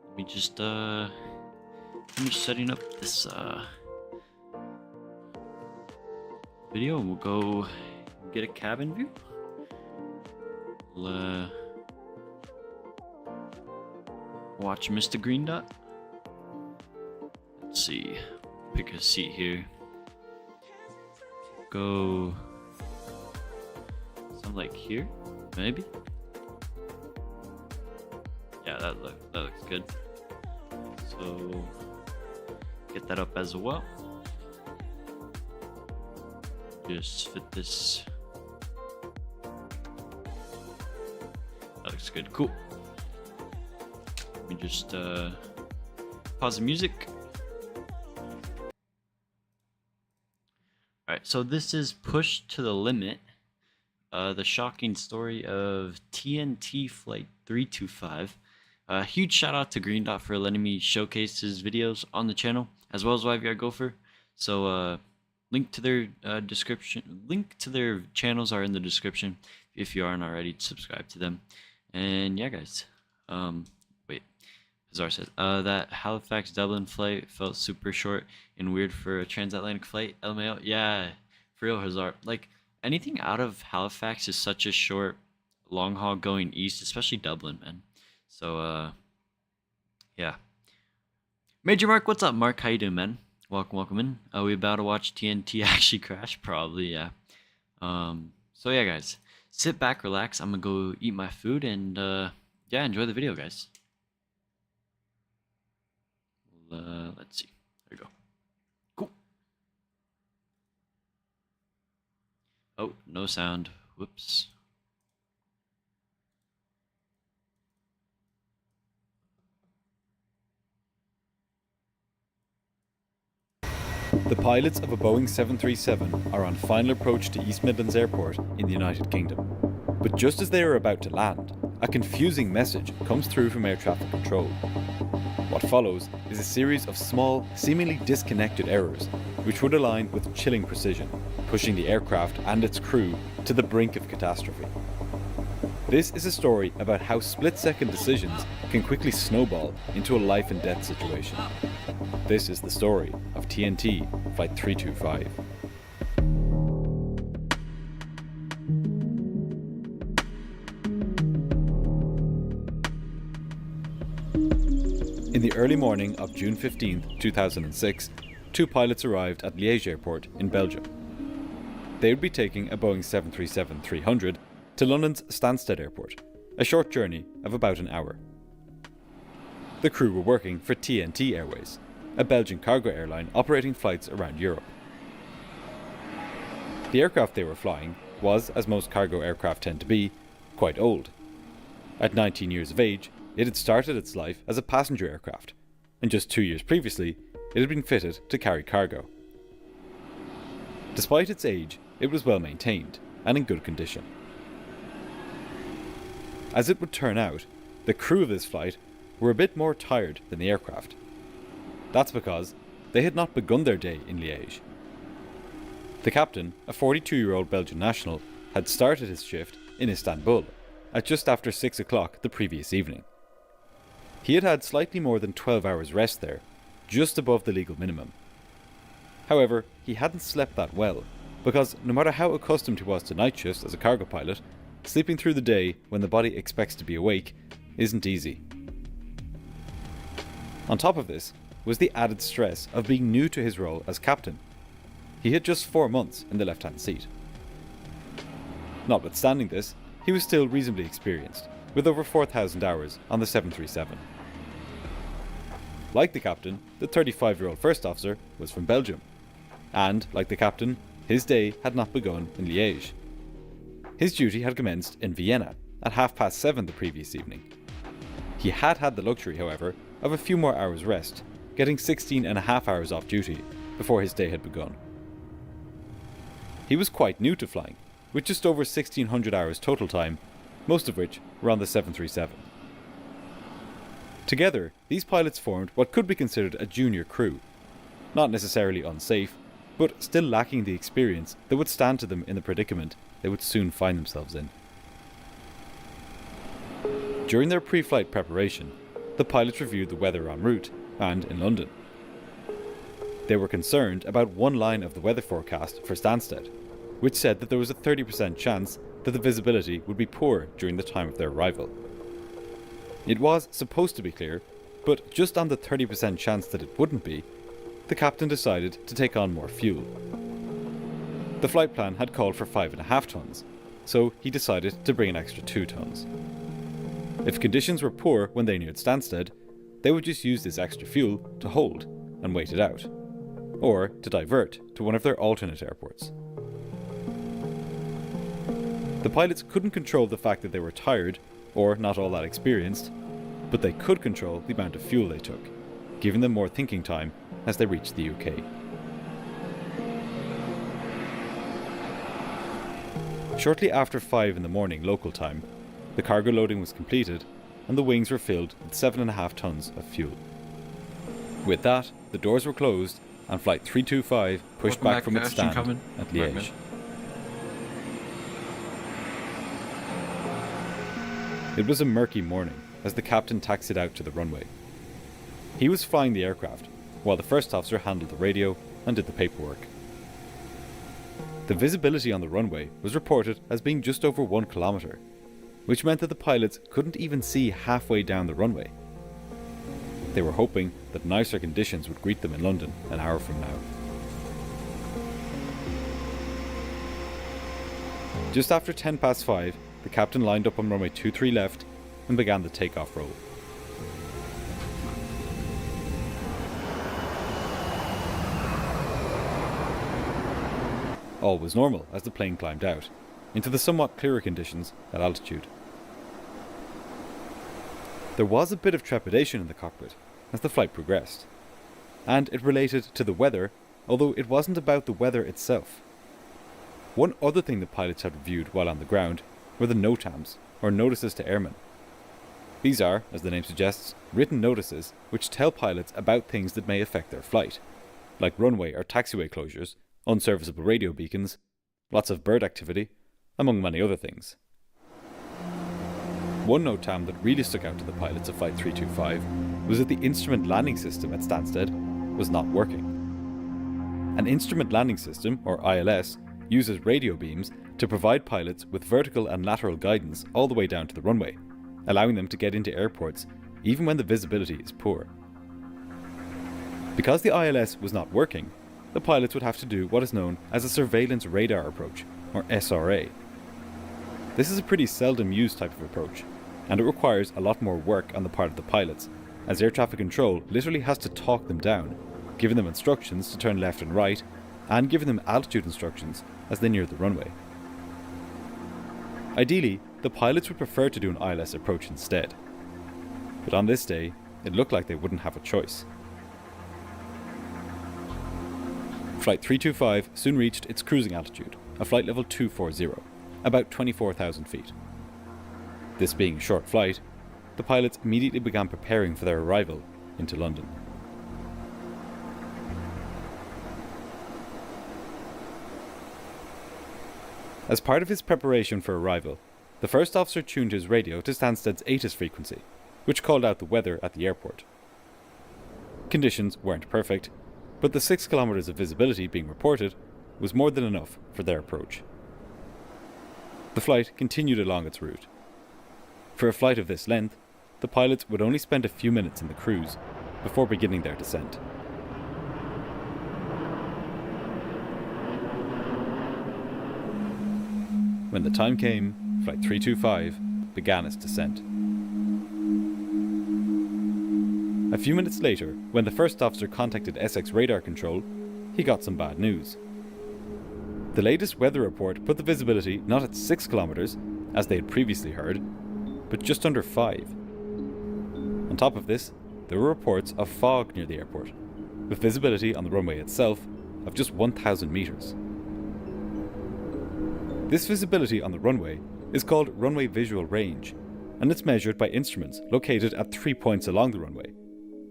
Let me just finish setting up this video, and we'll go get a cabin view. We'll watch Mr. Green Dot. Let's see. Pick a seat here. Go. Something like here, maybe. Yeah, that looks good. So get that up as well. Just fit this. That looks good. Cool. Let me just pause the music. Alright, so this is Pushed to the Limit. The shocking story of TNT Flight 325. Huge shout out to Green Dot for letting me showcase his videos on the channel, as well as YVR Gopher. So link to their link to their channels are in the description if you aren't already subscribed to them. And yeah, guys. Wait, Hazar said that Halifax Dublin flight felt super short and weird for a transatlantic flight. LMAO, yeah, for real, Hazar. Like anything out of Halifax is such a short, long haul going east, especially Dublin, man. So yeah. Major Mark, what's up, Mark? How you doing, man? Welcome in. Are we about to watch TNT actually crash? Probably, yeah. So yeah, guys, sit back, relax. I'm gonna go eat my food, and yeah, enjoy the video, guys. Let's see. There we go. Cool. Oh, no sound. Whoops. The pilots of a Boeing 737 are on final approach to East Midlands Airport in the United Kingdom. But just as they are about to land, a confusing message comes through from air traffic control. What follows is a series of small, seemingly disconnected errors, which would align with chilling precision, pushing the aircraft and its crew to the brink of catastrophe. This is a story about how split-second decisions can quickly snowball into a life-and-death situation. This is the story of TNT Flight 325. In the early morning of June 15, 2006, two pilots arrived at Liège Airport in Belgium. They would be taking a Boeing 737-300 to London's Stansted Airport, a short journey of about an hour. The crew were working for TNT Airways, a Belgian cargo airline operating flights around Europe. The aircraft they were flying was, as most cargo aircraft tend to be, quite old. At 19 years of age, it had started its life as a passenger aircraft, and just 2 years previously, it had been fitted to carry cargo. Despite its age, it was well maintained and in good condition. As it would turn out, the crew of this flight were a bit more tired than the aircraft. That's because they had not begun their day in Liège. The captain, a 42-year-old Belgian national, had started his shift in Istanbul at just after 6 o'clock the previous evening. He had had slightly more than 12 hours rest there, just above the legal minimum. However, he hadn't slept that well, because no matter how accustomed he was to night shifts as a cargo pilot, sleeping through the day when the body expects to be awake isn't easy. On top of this was the added stress of being new to his role as captain. He had just 4 months in the left-hand seat. Notwithstanding this, he was still reasonably experienced, with over 4,000 hours on the 737. Like the captain, the 35-year-old first officer was from Belgium, and, like the captain, his day had not begun in Liège. His duty had commenced in Vienna at 7:30 the previous evening. He had had the luxury, however, of a few more hours rest, getting 16.5 hours off duty before his day had begun. He was quite new to flying, with just over 1,600 hours total time, most of which were on the 737. Together, these pilots formed what could be considered a junior crew, not necessarily unsafe, but still lacking the experience that would stand to them in the predicament they would soon find themselves in. During their pre-flight preparation, the pilots reviewed the weather en route and in London. They were concerned about one line of the weather forecast for Stansted, which said that there was a 30% chance that the visibility would be poor during the time of their arrival. It was supposed to be clear, but just on the 30% chance that it wouldn't be, the captain decided to take on more fuel. The flight plan had called for 5.5 tons, so he decided to bring an extra 2 tons. If conditions were poor when they neared Stansted, they would just use this extra fuel to hold and wait it out, or to divert to one of their alternate airports. The pilots couldn't control the fact that they were tired or not all that experienced, but they could control the amount of fuel they took, giving them more thinking time as they reached the UK. Shortly after 5 in the morning local time, the cargo loading was completed and the wings were filled with 7.5 tons of fuel. With that, the doors were closed and Flight 325 pushed back from its stand at Liège. It was a murky morning as the captain taxied out to the runway. He was flying the aircraft, while the first officer handled the radio and did the paperwork. The visibility on the runway was reported as being just over 1 kilometre, which meant that the pilots couldn't even see halfway down the runway. They were hoping that nicer conditions would greet them in London an hour from now. Just after 5:10, the captain lined up on runway 23 left and began the takeoff roll. All was normal as the plane climbed out, into the somewhat clearer conditions at altitude. There was a bit of trepidation in the cockpit as the flight progressed, and it related to the weather, although it wasn't about the weather itself. One other thing the pilots had reviewed while on the ground were the NOTAMs, or Notices to Airmen. These are, as the name suggests, written notices which tell pilots about things that may affect their flight, like runway or taxiway closures, unserviceable radio beacons, lots of bird activity, among many other things. One NOTAM that really stuck out to the pilots of Flight 325 was that the instrument landing system at Stansted was not working. An instrument landing system, or ILS, uses radio beams to provide pilots with vertical and lateral guidance all the way down to the runway, allowing them to get into airports even when the visibility is poor. Because the ILS was not working, the pilots would have to do what is known as a surveillance radar approach, or SRA. This is a pretty seldom used type of approach, and it requires a lot more work on the part of the pilots, as air traffic control literally has to talk them down, giving them instructions to turn left and right, and giving them altitude instructions as they near the runway. Ideally, the pilots would prefer to do an ILS approach instead, but on this day, it looked like they wouldn't have a choice. Flight 325 soon reached its cruising altitude, a flight level 240, about 24,000 feet. This being a short flight, the pilots immediately began preparing for their arrival into London. As part of his preparation for arrival, the first officer tuned his radio to Stansted's ATIS frequency, which called out the weather at the airport. Conditions weren't perfect, but the 6 kilometers of visibility being reported was more than enough for their approach. The flight continued along its route. For a flight of this length, the pilots would only spend a few minutes in the cruise before beginning their descent. When the time came, Flight 325 began its descent. A few minutes later, when the first officer contacted Essex Radar Control, he got some bad news. The latest weather report put the visibility not at 6 kilometers, as they had previously heard, but just under 5. On top of this, there were reports of fog near the airport, with visibility on the runway itself of just 1,000 meters. This visibility on the runway is called runway visual range, and it's measured by instruments located at 3 points along the runway: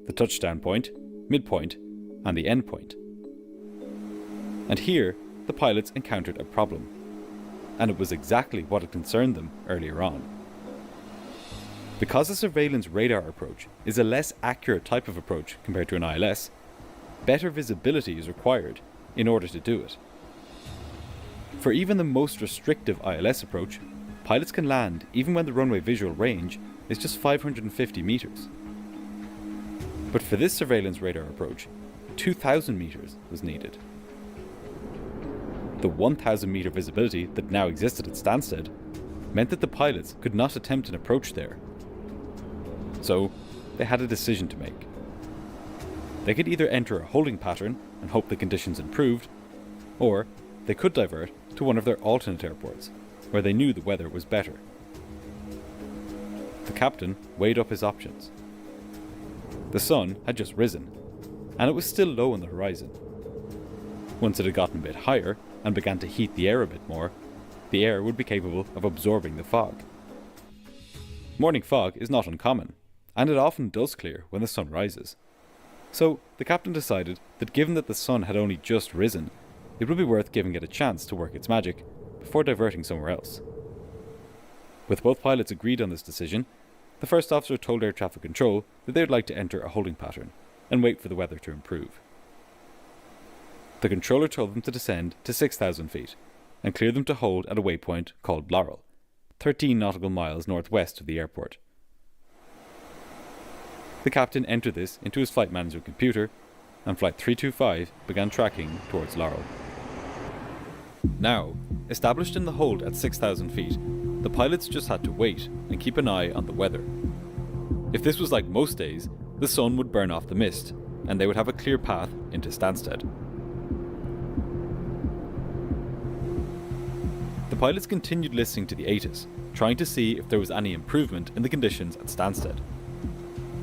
the touchdown point, midpoint, and the end point. And here, the pilots encountered a problem, and it was exactly what had concerned them earlier on. Because a surveillance radar approach is a less accurate type of approach compared to an ILS, better visibility is required in order to do it. For even the most restrictive ILS approach, pilots can land even when the runway visual range is just 550 meters. But for this surveillance radar approach, 2,000 meters was needed. The 1,000 meter visibility that now existed at Stansted meant that the pilots could not attempt an approach there. So, they had a decision to make. They could either enter a holding pattern and hope the conditions improved, or they could divert to one of their alternate airports, where they knew the weather was better. The captain weighed up his options. The sun had just risen, and it was still low on the horizon. Once it had gotten a bit higher and began to heat the air a bit more, the air would be capable of absorbing the fog. Morning fog is not uncommon, and it often does clear when the sun rises. So the captain decided that given that the sun had only just risen, it would be worth giving it a chance to work its magic before diverting somewhere else. With both pilots agreed on this decision, the first officer told air traffic control that they would like to enter a holding pattern and wait for the weather to improve. The controller told them to descend to 6,000 feet and cleared them to hold at a waypoint called Laurel, 13 nautical miles northwest of the airport. The captain entered this into his flight management computer, and Flight 325 began tracking towards Laurel. Now, established in the hold at 6,000 feet, the pilots just had to wait and keep an eye on the weather. If this was like most days, the sun would burn off the mist, and they would have a clear path into Stansted. The pilots continued listening to the ATIS, trying to see if there was any improvement in the conditions at Stansted.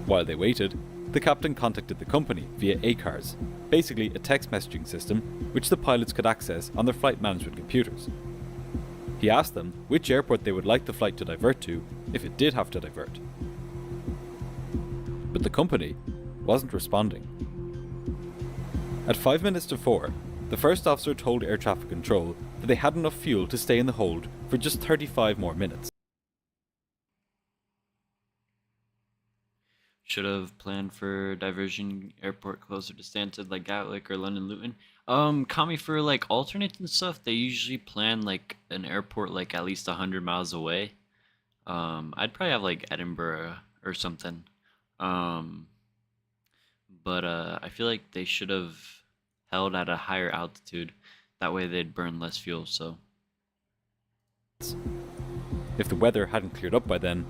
While they waited, the captain contacted the company via ACARS, basically a text messaging system which the pilots could access on their flight management computers. He asked them which airport they would like the flight to divert to if it did have to divert. But the company wasn't responding. At 5 minutes to 4, the first officer told air traffic control that they had enough fuel to stay in the hold for just 35 more minutes. Should have planned for diversion airport closer to Stansted like Gatwick or London Luton. Kami, for like alternates and stuff, they usually plan like an airport like at least 100 miles away. I'd probably have like Edinburgh or something. But I feel like they should have held at a higher altitude. That way they'd burn less fuel, so. If the weather hadn't cleared up by then,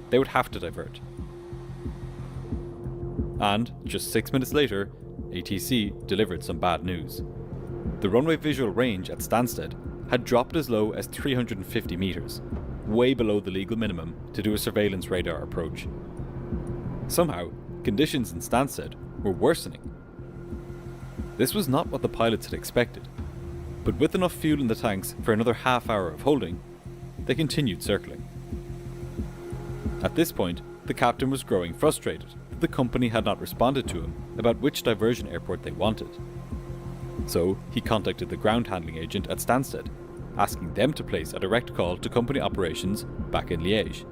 they would have to divert. And, just 6 minutes later, ATC delivered some bad news. The runway visual range at Stansted had dropped as low as 350 meters, way below the legal minimum to do a surveillance radar approach. Somehow, conditions in Stansted were worsening. This was not what the pilots had expected, but with enough fuel in the tanks for another half hour of holding, they continued circling. At this point, the captain was growing frustrated that the company had not responded to him about which diversion airport they wanted. So he contacted the ground handling agent at Stansted, asking them to place a direct call to company operations back in Liège.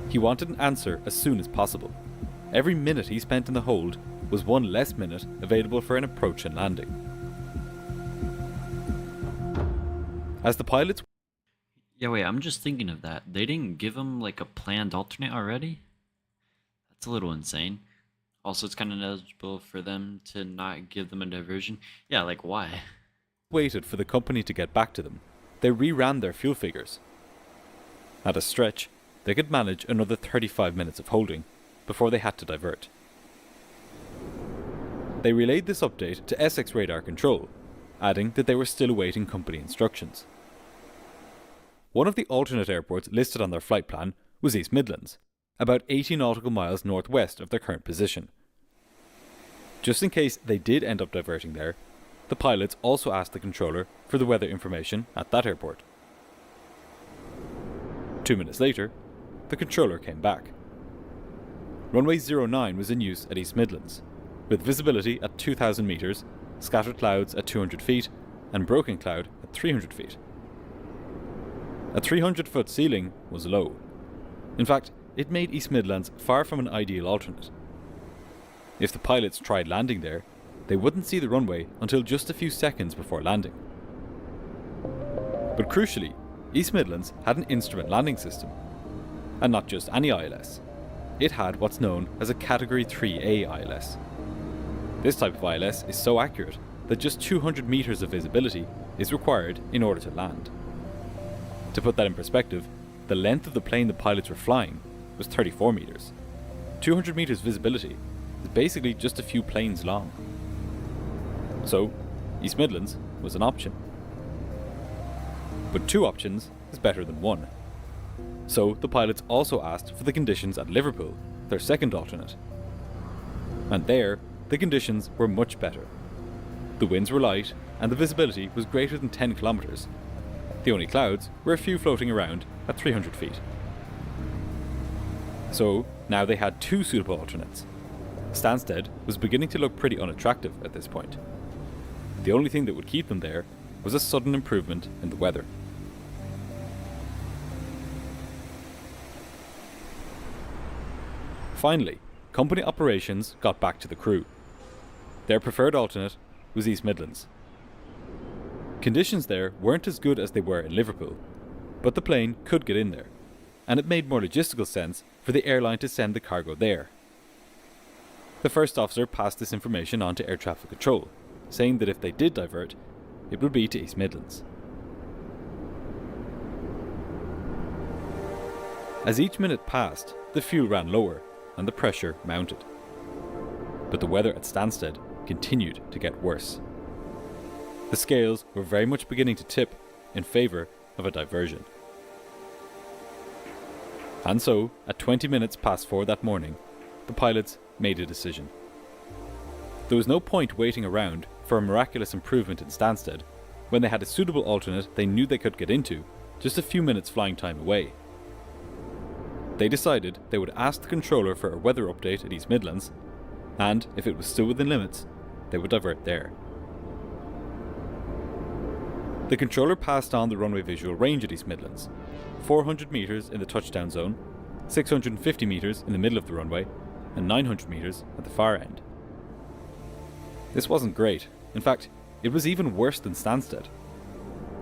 He wanted an answer as soon as possible. Every minute he spent in the hold was one less minute available for an approach and landing. As the pilots... Yeah, wait, I'm just thinking of that. They didn't give him like a planned alternate already? That's a little insane. Also, it's kind of ineligible for them to not give them a diversion. Yeah, like why? waited for the company to get back to them, they reran their fuel figures. At a stretch, they could manage another 35 minutes of holding before they had to divert. They relayed this update to Essex Radar Control, adding that they were still awaiting company instructions. One of the alternate airports listed on their flight plan was East Midlands, about 80 nautical miles northwest of their current position. Just in case they did end up diverting there, the pilots also asked the controller for the weather information at that airport. 2 minutes later, the controller came back. Runway 09 was in use at East Midlands, with visibility at 2,000 metres, scattered clouds at 200 feet, and broken cloud at 300 feet. A 300-foot ceiling was low. In fact, it made East Midlands far from an ideal alternate. If the pilots tried landing there, they wouldn't see the runway until just a few seconds before landing. But crucially, East Midlands had an instrument landing system, and not just any ILS. It had what's known as a Category 3A ILS. This type of ILS is so accurate that just 200 meters of visibility is required in order to land. To put that in perspective, the length of the plane the pilots were flying was 34 meters. 200 meters visibility is basically just a few planes long. So, East Midlands was an option. But 2 options is better than 1. So the pilots also asked for the conditions at Liverpool, their second alternate. And there, the conditions were much better. The winds were light, and the visibility was greater than 10 kilometers. The only clouds were a few floating around at 300 feet. So, now they had 2 suitable alternates. Stansted was beginning to look pretty unattractive at this point. The only thing that would keep them there was a sudden improvement in the weather. Finally, company operations got back to the crew. Their preferred alternate was East Midlands. Conditions there weren't as good as they were in Liverpool, but the plane could get in there, and it made more logistical sense for the airline to send the cargo there. The first officer passed this information on to air traffic control, saying that if they did divert, it would be to East Midlands. As each minute passed, the fuel ran lower and the pressure mounted. But the weather at Stansted continued to get worse. The scales were very much beginning to tip in favour of a diversion. And so, at 20 minutes past 4 that morning, the pilots made a decision. There was no point waiting around for a miraculous improvement in Stansted when they had a suitable alternate they knew they could get into just a few minutes flying time away. They decided they would ask the controller for a weather update at East Midlands, and if it was still within limits, they would divert there. The controller passed on the runway visual range at East Midlands, 400 metres in the touchdown zone, 650 metres in the middle of the runway, and 900 metres at the far end. This wasn't great. In fact, it was even worse than Stansted.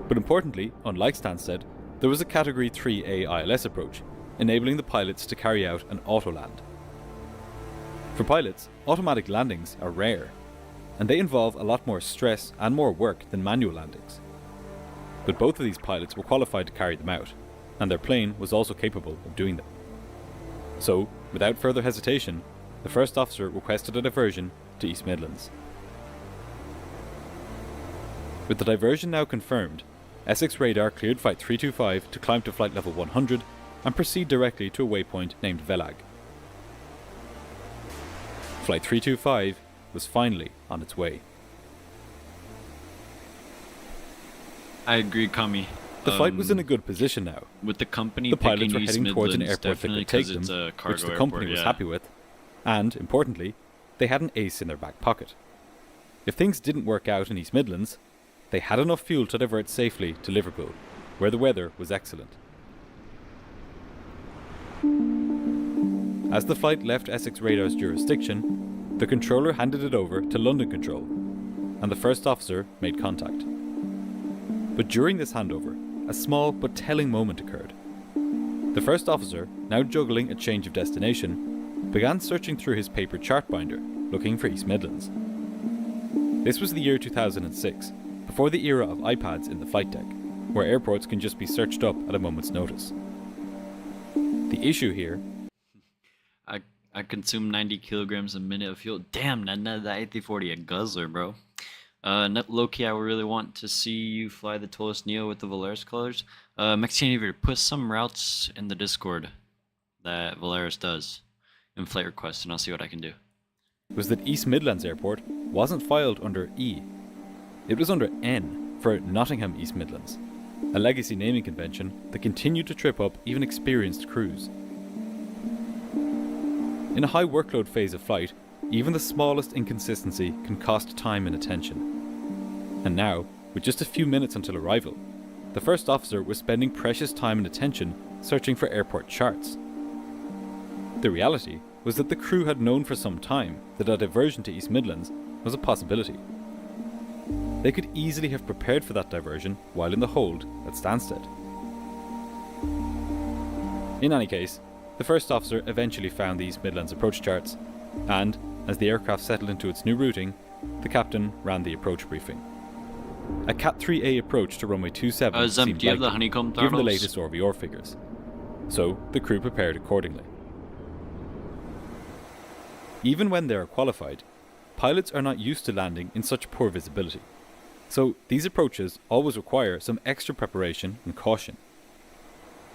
But importantly, unlike Stansted, there was a Category 3A ILS approach, enabling the pilots to carry out an auto-land. For pilots, automatic landings are rare, and they involve a lot more stress and more work than manual landings. But both of these pilots were qualified to carry them out, and their plane was also capable of doing them. So, without further hesitation, the first officer requested a diversion to East Midlands. With the diversion now confirmed, Essex Radar cleared Flight 325 to climb to flight level 100 and proceed directly to a waypoint named Velag. Flight 325 was finally on its way. I agree, Kami. The flight was in a good position now. With the company The pilots were picking East heading towards an Midlands, airport that definitely could take 'cause them, it's a cargo which the company airport, was yeah. happy with, and, importantly, they had an ace in their back pocket. If things didn't work out in East Midlands, they had enough fuel to divert safely to Liverpool, where the weather was excellent. As the flight left Essex Radar's jurisdiction, the controller handed it over to London Control, and the first officer made contact. But during this handover, a small but telling moment occurred. The first officer, now juggling a change of destination, began searching through his paper chart binder, looking for East Midlands. This was the year 2006, before the era of iPads in the flight deck, where airports can just be searched up at a moment's notice. The issue here... I consume 90 kilograms a minute of fuel. Damn, that A340 a guzzler, bro. Low-key, I really want to see you fly the Tolos Neo with the Volaris colors. Mexican, put some routes in the Discord that Volaris does in flight requests, and I'll see what I can do. was that East Midlands Airport wasn't filed under E. It was under N for Nottingham East Midlands, a legacy naming convention that continued to trip up even experienced crews. In a high workload phase of flight, even the smallest inconsistency can cost time and attention. And now, with just a few minutes until arrival, the first officer was spending precious time and attention searching for airport charts. The reality was that the crew had known for some time that a diversion to East Midlands was a possibility. They could easily have prepared for that diversion while in the hold at Stansted. In any case, the first officer eventually found the East Midlands approach charts, and, as the aircraft settled into its new routing, the captain ran the approach briefing. A Cat 3A approach to runway 27 seemed do you have the likely, honeycomb given the throttles? latest RVR figures, so the crew prepared accordingly. Even when they are qualified, pilots are not used to landing in such poor visibility, so these approaches always require some extra preparation and caution.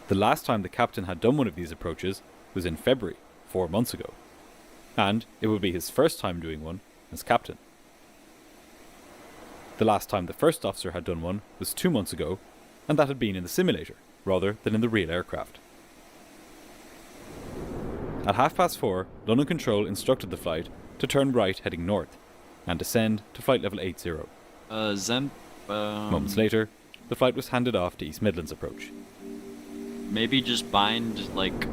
The last time the captain had done one of these approaches was in February, 4 months ago, and it would be his first time doing one as captain. The last time the first officer had done one was 2 months ago, and that had been in the simulator rather than in the real aircraft. At 4:30, London Control instructed the flight to turn right heading north and descend to flight level 80. Moments later, the flight was handed off to East Midlands approach. Maybe just bind, like...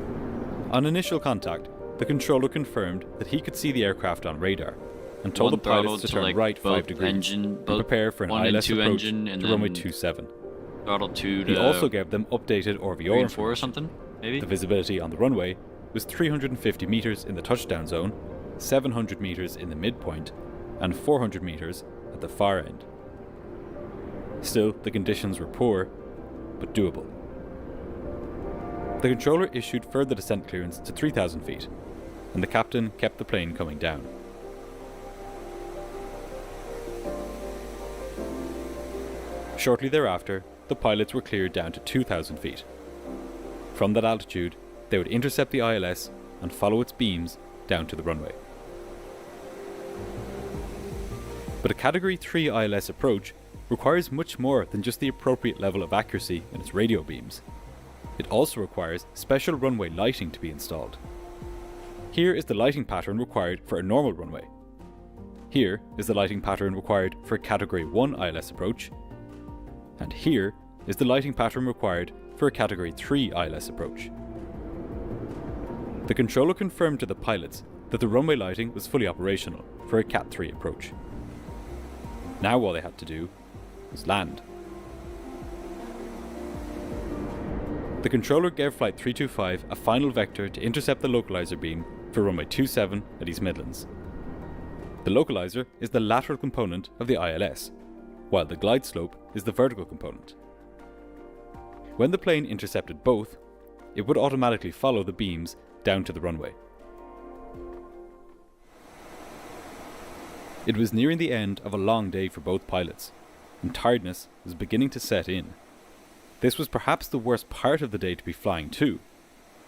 On initial contact, the controller confirmed that he could see the aircraft on radar and told one the pilots throttle to to, turn like, right both 5 degrees engine, and both prepare for an 1 and ILS 2 approach engine, and to runway then 27. throttle 2 to He also gave them updated RVR 3 and 4 or information. something, maybe? The visibility on the runway was 350 metres in the touchdown zone, 700 metres in the midpoint, and 400 metres at the far end. Still, the conditions were poor, but doable. The controller issued further descent clearance to 3,000 feet, and the captain kept the plane coming down. Shortly thereafter, the pilots were cleared down to 2,000 feet. From that altitude, they would intercept the ILS and follow its beams down to the runway. But a Category 3 ILS approach requires much more than just the appropriate level of accuracy in its radio beams. It also requires special runway lighting to be installed. Here is the lighting pattern required for a normal runway. Here is the lighting pattern required for a Category 1 ILS approach. And here is the lighting pattern required for a Category 3 ILS approach. The controller confirmed to the pilots that the runway lighting was fully operational for a Cat 3 approach. Now all they had to do was land. The controller gave Flight 325 a final vector to intercept the localizer beam for runway 27 at East Midlands. The localizer is the lateral component of the ILS, while the glide slope is the vertical component. When the plane intercepted both, it would automatically follow the beams down to the runway. It was nearing the end of a long day for both pilots, and tiredness was beginning to set in. This was perhaps the worst part of the day to be flying too.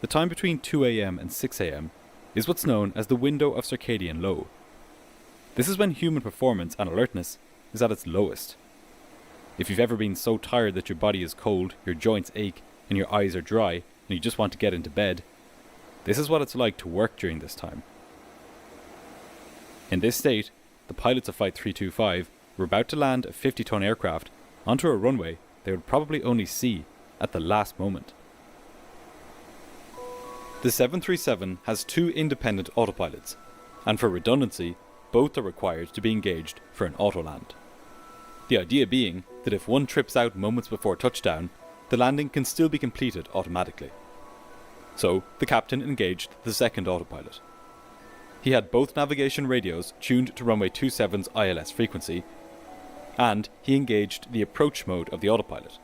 The time between 2 AM and 6 AM is what's known as the window of circadian low. This is when human performance and alertness is at its lowest. If you've ever been so tired that your body is cold, your joints ache, and your eyes are dry, and you just want to get into bed, this is what it's like to work during this time. In this state, the pilots of Flight 325 were about to land a 50-ton aircraft onto a runway they would probably only see at the last moment. The 737 has 2 independent autopilots, and for redundancy, both are required to be engaged for an autoland. The idea being that if one trips out moments before touchdown, the landing can still be completed automatically. So, the captain engaged the second autopilot. He had both navigation radios tuned to runway 27's ILS frequency, and he engaged the approach mode of the autopilot,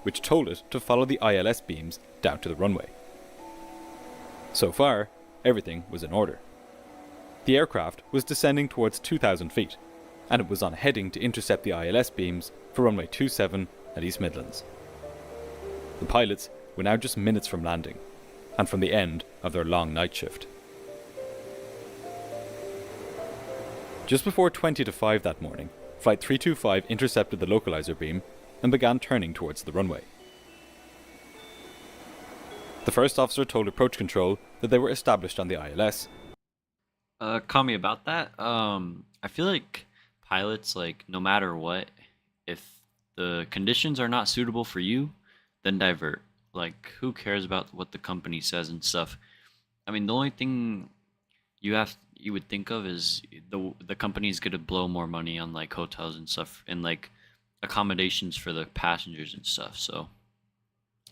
which told it to follow the ILS beams down to the runway. So far, everything was in order. The aircraft was descending towards 2,000 feet, and it was on heading to intercept the ILS beams for runway 27 at East Midlands. The pilots were now just minutes from landing, and from the end of their long night shift. Just before 20 to 5 that morning, Flight 325 intercepted the localizer beam and began turning towards the runway. The first officer told approach control that they were established on the ILS. Call me about that. I feel like pilots, like, no matter what, if the conditions are not suitable for you, then divert. Like, who cares about what the company says and stuff? I mean, the only thing you would think of is the company's gonna blow more money on like hotels and stuff and like accommodations for the passengers and stuff. So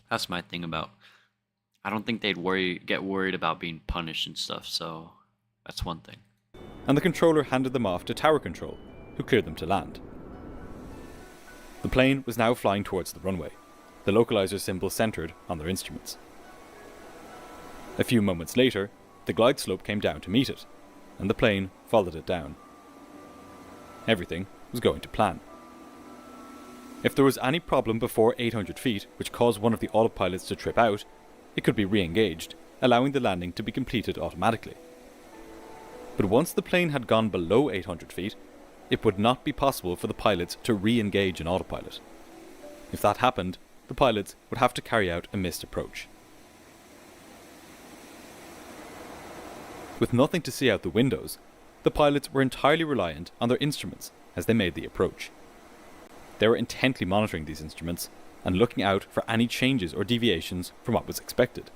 that's my thing about. I don't think they'd get worried about being punished and stuff. So that's one thing. And the controller handed them off to tower control, who cleared them to land. The plane was now flying towards the runway, the localizer symbol centered on their instruments. A few moments later, the glide slope came down to meet it, and the plane followed it down. Everything was going to plan. If there was any problem before 800 feet which caused one of the autopilots to trip out, it could be re-engaged, allowing the landing to be completed automatically. But once the plane had gone below 800 feet, it would not be possible for the pilots to re-engage an autopilot. If that happened, the pilots would have to carry out a missed approach. With nothing to see out the windows, the pilots were entirely reliant on their instruments as they made the approach. They were intently monitoring these instruments and looking out for any changes or deviations from what was expected.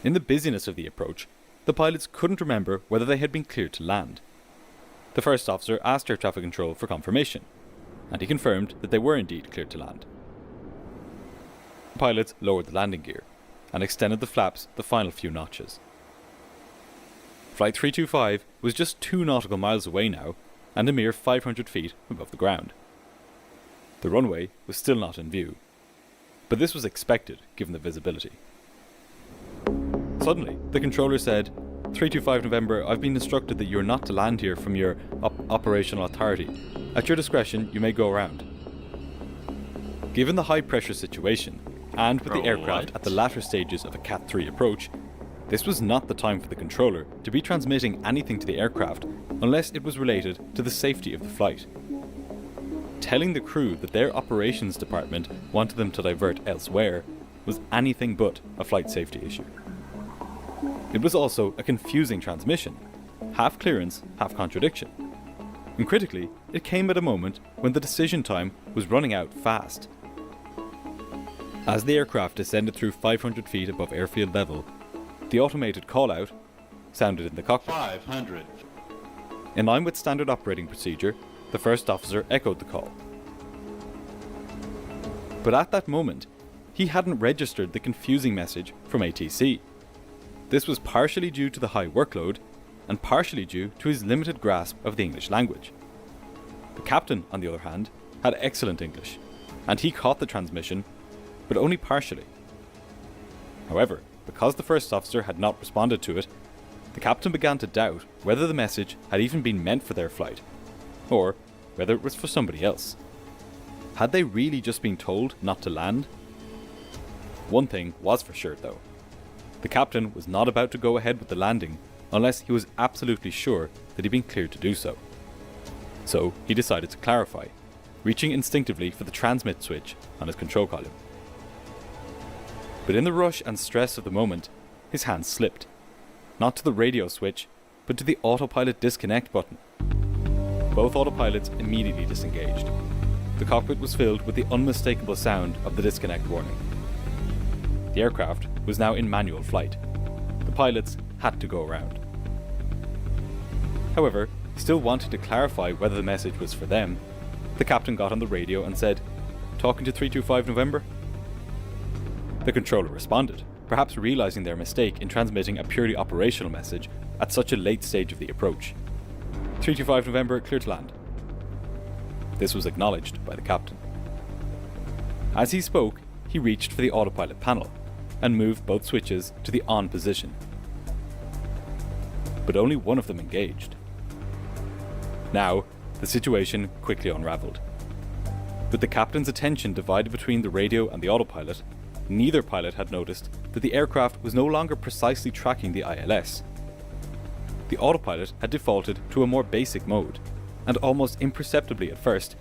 In the busyness of the approach, the pilots couldn't remember whether they had been cleared to land. The first officer asked air traffic control for confirmation, and he confirmed that they were indeed cleared to land. The pilots lowered the landing gear and extended the flaps the final few notches. Flight 325 was just 2 nautical miles away now, and a mere 500 feet above the ground. The runway was still not in view, but this was expected given the visibility. Suddenly, the controller said, 325 November, I've been instructed that you are not to land here from your operational authority. At your discretion, you may go around. Given the high pressure situation, and with the aircraft at the latter stages of a Cat 3 approach, this was not the time for the controller to be transmitting anything to the aircraft unless it was related to the safety of the flight. Telling the crew that their operations department wanted them to divert elsewhere was anything but a flight safety issue. It was also a confusing transmission, half clearance, half contradiction. And critically, it came at a moment when the decision time was running out fast. As the aircraft descended through 500 feet above airfield level, the automated call-out sounded in the cockpit. 500. In line with standard operating procedure, the first officer echoed the call. But at that moment, he hadn't registered the confusing message from ATC. This was partially due to the high workload, and partially due to his limited grasp of the English language. The captain, on the other hand, had excellent English, and he caught the transmission, but only partially. However, because the first officer had not responded to it, the captain began to doubt whether the message had even been meant for their flight, or whether it was for somebody else. Had they really just been told not to land? One thing was for sure though. The captain was not about to go ahead with the landing unless he was absolutely sure that he'd been cleared to do so. So he decided to clarify, reaching instinctively for the transmit switch on his control column. But in the rush and stress of the moment, his hand slipped, not to the radio switch, but to the autopilot disconnect button. Both autopilots immediately disengaged. The cockpit was filled with the unmistakable sound of the disconnect warning. The aircraft was now in manual flight. The pilots had to go around. However, still wanting to clarify whether the message was for them, the captain got on the radio and said, "Talking to 325 November?" The controller responded, perhaps realizing their mistake in transmitting a purely operational message at such a late stage of the approach. 325 November, clear to land. This was acknowledged by the captain. As he spoke, he reached for the autopilot panel and moved both switches to the on position. But only one of them engaged. Now, the situation quickly unraveled. With the captain's attention divided between the radio and the autopilot, neither pilot had noticed that the aircraft was no longer precisely tracking the ILS. The autopilot had defaulted to a more basic mode, and almost imperceptibly at first,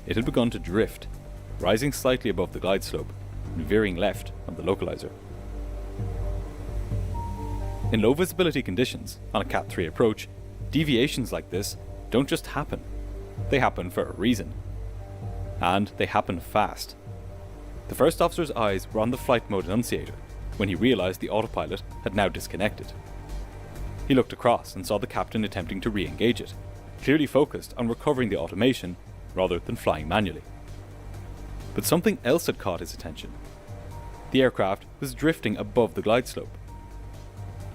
it had begun to drift, rising slightly above the glide slope and veering left on the localizer. In low visibility conditions, on a Cat 3 approach, deviations like this don't just happen. They happen for a reason. And they happen fast. The first officer's eyes were on the flight mode annunciator, when he realised the autopilot had now disconnected. He looked across and saw the captain attempting to re-engage it, clearly focused on recovering the automation rather than flying manually. But something else had caught his attention. The aircraft was drifting above the glide slope.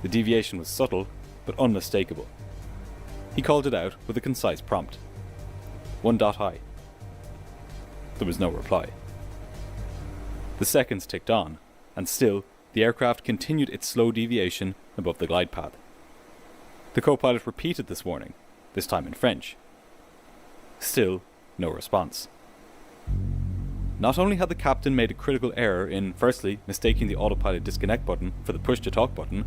The deviation was subtle, but unmistakable. He called it out with a concise prompt. 1 dot high. There was no reply. The seconds ticked on, and still, the aircraft continued its slow deviation above the glide path. The co-pilot repeated this warning, this time in French. Still, no response. Not only had the captain made a critical error in, firstly, mistaking the autopilot disconnect button for the push-to-talk button,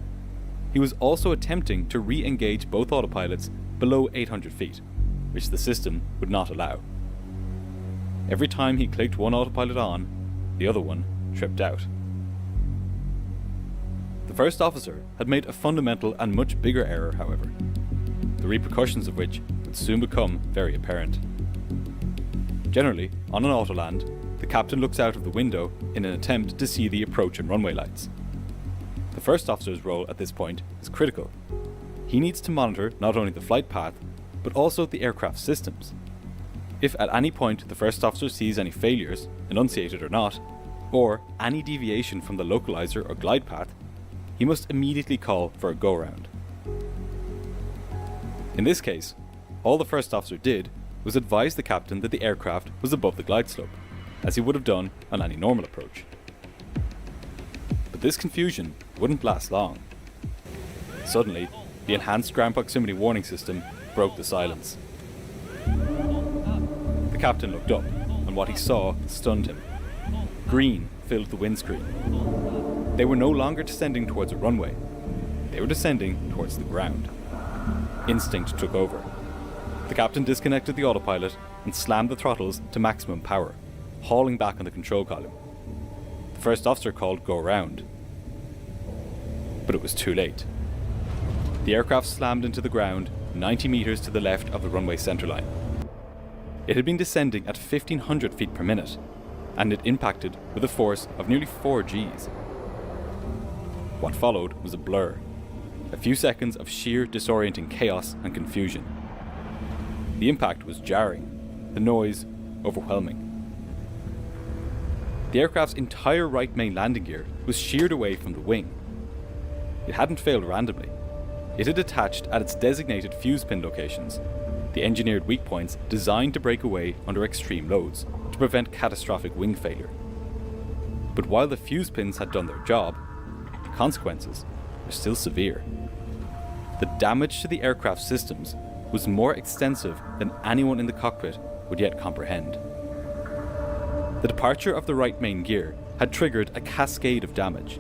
he was also attempting to re-engage both autopilots below 800 feet, which the system would not allow. Every time he clicked one autopilot on, the other one tripped out. The first officer had made a fundamental and much bigger error, however, the repercussions of which would soon become very apparent. Generally, on an autoland, the captain looks out of the window in an attempt to see the approach and runway lights. The first officer's role at this point is critical. He needs to monitor not only the flight path, but also the aircraft systems. If at any point the first officer sees any failures, enunciated or not, or any deviation from the localizer or glide path, he must immediately call for a go-round. In this case, all the first officer did was advise the captain that the aircraft was above the glide slope, as he would have done on any normal approach. But this confusion wouldn't last long. Suddenly, the enhanced ground proximity warning system broke the silence. The captain looked up, and what he saw stunned him. Green filled the windscreen. They were no longer descending towards a runway. They were descending towards the ground. Instinct took over. The captain disconnected the autopilot and slammed the throttles to maximum power, hauling back on the control column. The first officer called go round. But it was too late. The aircraft slammed into the ground 90 meters to the left of the runway centerline. It had been descending at 1,500 feet per minute, and it impacted with a force of nearly 4 Gs. What followed was a blur. A few seconds of sheer disorienting chaos and confusion. The impact was jarring, the noise overwhelming. The aircraft's entire right main landing gear was sheared away from the wing. It hadn't failed randomly. It had attached at its designated fuse pin locations, the engineered weak points designed to break away under extreme loads to prevent catastrophic wing failure. But while the fuse pins had done their job, the consequences were still severe. The damage to the aircraft systems was more extensive than anyone in the cockpit would yet comprehend. The departure of the right main gear had triggered a cascade of damage.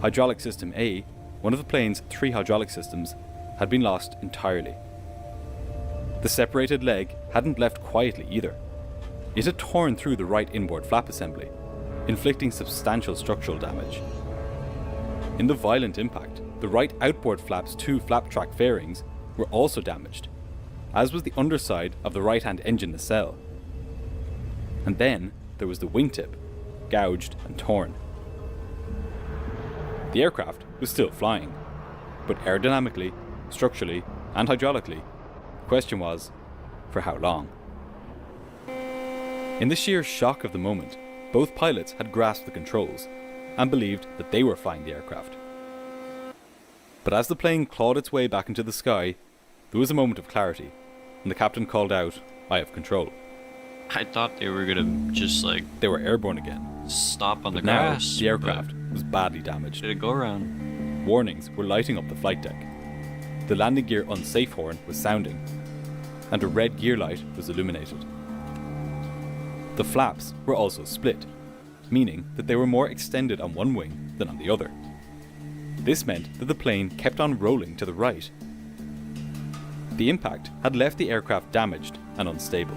Hydraulic System A, one of the plane's 3 hydraulic systems, had been lost entirely. The separated leg hadn't left quietly either. It had torn through the right inboard flap assembly, inflicting substantial structural damage. In the violent impact, the right outboard flap's 2 flap track fairings were also damaged, as was the underside of the right-hand engine nacelle. And then there was the wingtip, gouged and torn. The aircraft was still flying, but aerodynamically, structurally, and hydraulically, the question was, for how long? In the sheer shock of the moment, both pilots had grasped the controls and believed that they were flying the aircraft. But as the plane clawed its way back into the sky, there was a moment of clarity, and the captain called out, "I have control." I thought they were gonna just They were airborne again. stop on the But now, grass. the aircraft was badly damaged. Did it go around? Warnings were lighting up the flight deck. The landing gear unsafe horn was sounding, and a red gear light was illuminated. The flaps were also split, meaning that they were more extended on one wing than on the other. This meant that the plane kept on rolling to the right. The impact had left the aircraft damaged and unstable.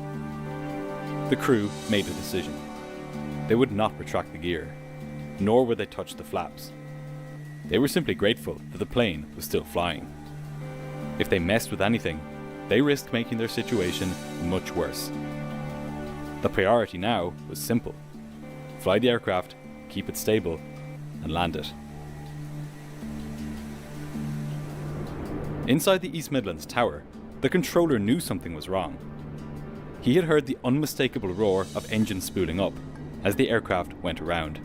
The crew made a decision. They would not retract the gear, nor would they touch the flaps. They were simply grateful that the plane was still flying. If they messed with anything, they risked making their situation much worse. The priority now was simple: fly the aircraft, keep it stable, and and land it. Inside the East Midlands Tower, the controller knew something was wrong. He had heard the unmistakable roar of engines spooling up as the aircraft went around.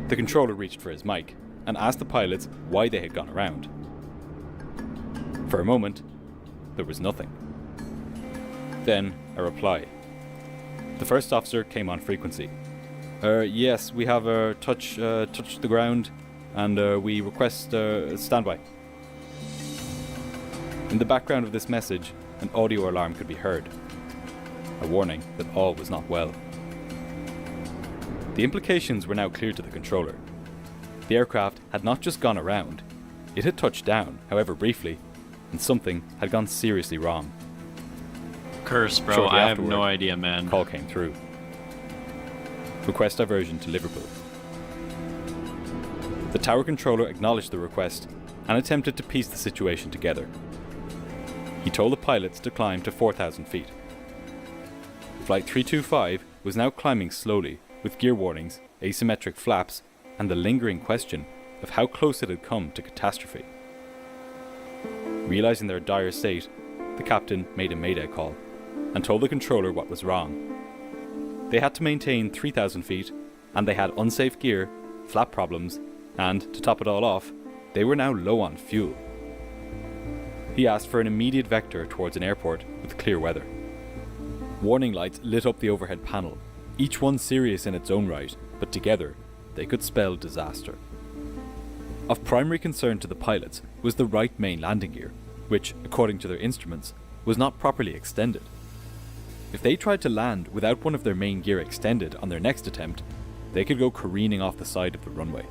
The controller reached for his mic and asked the pilots why they had gone around. For a moment, there was nothing. Then, a reply. The first officer came on frequency. Yes, we have touched the ground, and we request standby. In the background of this message, an audio alarm could be heard. A warning that all was not well. The implications were now clear to the controller. The aircraft had not just gone around, it had touched down, however briefly, and something had gone seriously wrong. Curse, bro. Shortly I have afterward, no idea, man. A call came through. Request diversion to Liverpool. The tower controller acknowledged the request and attempted to piece the situation together. He told the pilots to climb to 4,000 feet. Flight 325 was now climbing slowly, with gear warnings, asymmetric flaps, and the lingering question of how close it had come to catastrophe. Realizing their dire state, the captain made a mayday call and told the controller what was wrong. They had to maintain 3,000 feet, and they had unsafe gear, flap problems, and, to top it all off, they were now low on fuel. He asked for an immediate vector towards an airport with clear weather. Warning lights lit up the overhead panel, each one serious in its own right, but together they could spell disaster. Of primary concern to the pilots was the right main landing gear, which, according to their instruments, was not properly extended. If they tried to land without one of their main gear extended on their next attempt, they could go careening off the side of the runway.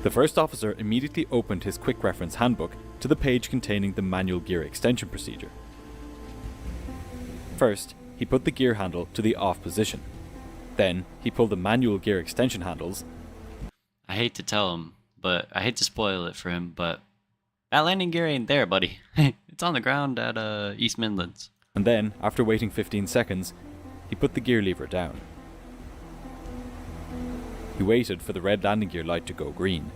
The first officer immediately opened his quick reference handbook to the page containing the manual gear extension procedure. First, he put the gear handle to the off position. Then, he pulled the manual gear extension handles. I hate to tell him, but I hate to spoil it for him, but that landing gear ain't there, buddy. It's on the ground at East Midlands. And then, after waiting 15 seconds, he put the gear lever down. He waited for the red landing gear light to go green.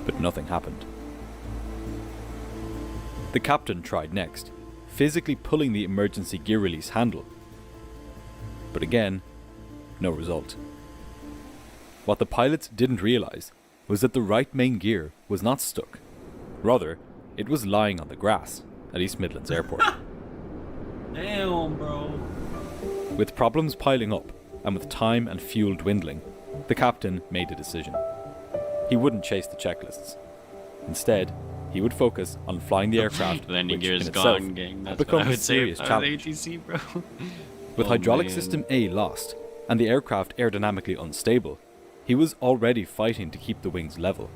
But nothing happened. The captain tried next, physically pulling the emergency gear release handle. But again, no result. What the pilots didn't realize was that the right main gear was not stuck. Rather, it was lying on the grass at East Midlands Airport. Damn, bro. With problems piling up, and with time and fuel dwindling, the captain made a decision. He wouldn't chase the checklists. Instead, he would focus on flying the aircraft, landing which gear in is itself gone, gang. had That's become what I a would say serious if I was challenge. ATC, bro. With Oh, hydraulic man. system A lost, and the aircraft aerodynamically unstable, he was already fighting to keep the wings level.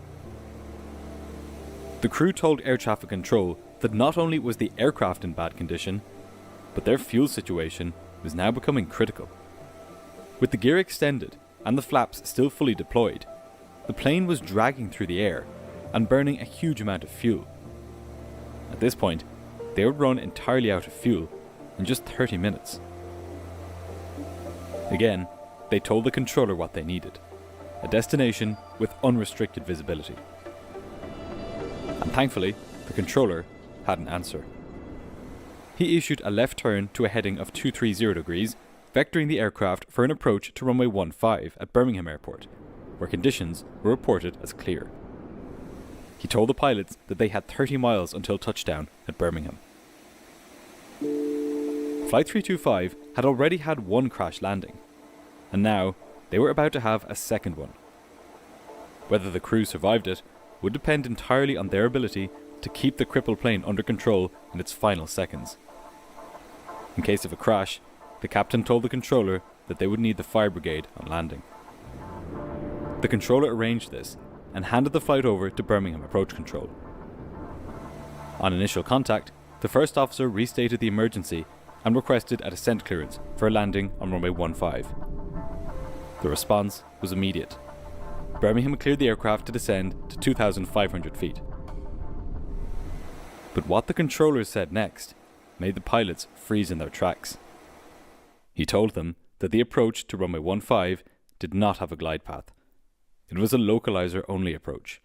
The crew told air traffic control that not only was the aircraft in bad condition, but their fuel situation was now becoming critical. With the gear extended and the flaps still fully deployed, the plane was dragging through the air and burning a huge amount of fuel. At this point, they would run entirely out of fuel in just 30 minutes. Again, they told the controller what they needed: a destination with unrestricted visibility. And thankfully, the controller had an answer. He issued a left turn to a heading of 230 degrees, vectoring the aircraft for an approach to runway 15 at Birmingham Airport, where conditions were reported as clear. He told the pilots that they had 30 miles until touchdown at Birmingham. Flight 325 had already had one crash landing, and now they were about to have a second one. Whether the crew survived it would depend entirely on their ability to keep the crippled plane under control in its final seconds. In case of a crash, the captain told the controller that they would need the fire brigade on landing. The controller arranged this and handed the flight over to Birmingham Approach Control. On initial contact, the first officer restated the emergency and requested a descent clearance for a landing on runway 15. The response was immediate. Birmingham cleared the aircraft to descend to 2,500 feet. But what the controller said next made the pilots freeze in their tracks. He told them that the approach to runway 15 did not have a glide path. It was a localizer-only approach.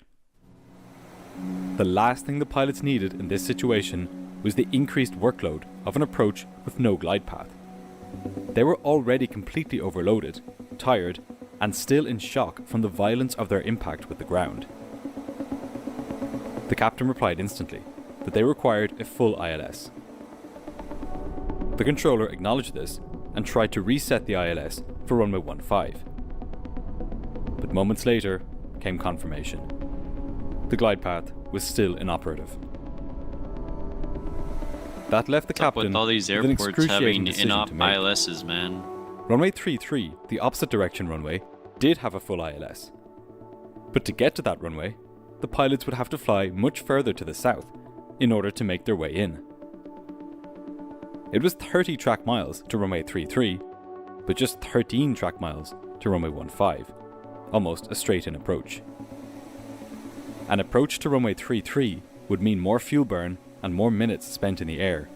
The last thing the pilots needed in this situation was the increased workload of an approach with no glide path. They were already completely overloaded, tired, and still in shock from the violence of their impact with the ground. The captain replied instantly that they required a full ILS. The controller acknowledged this and tried to reset the ILS for runway 15. But moments later came confirmation. The glide path was still inoperative. That left the captain with all these with an airports having excruciating decision inop to make. ILSs, man. Runway 33, the opposite direction runway, did have a full ILS. But to get to that runway, the pilots would have to fly much further to the south in order to make their way in. It was 30 track miles to runway 33, but just 13 track miles to runway 15, almost a straight-in approach. An approach to runway 33 would mean more fuel burn and more minutes spent in the air,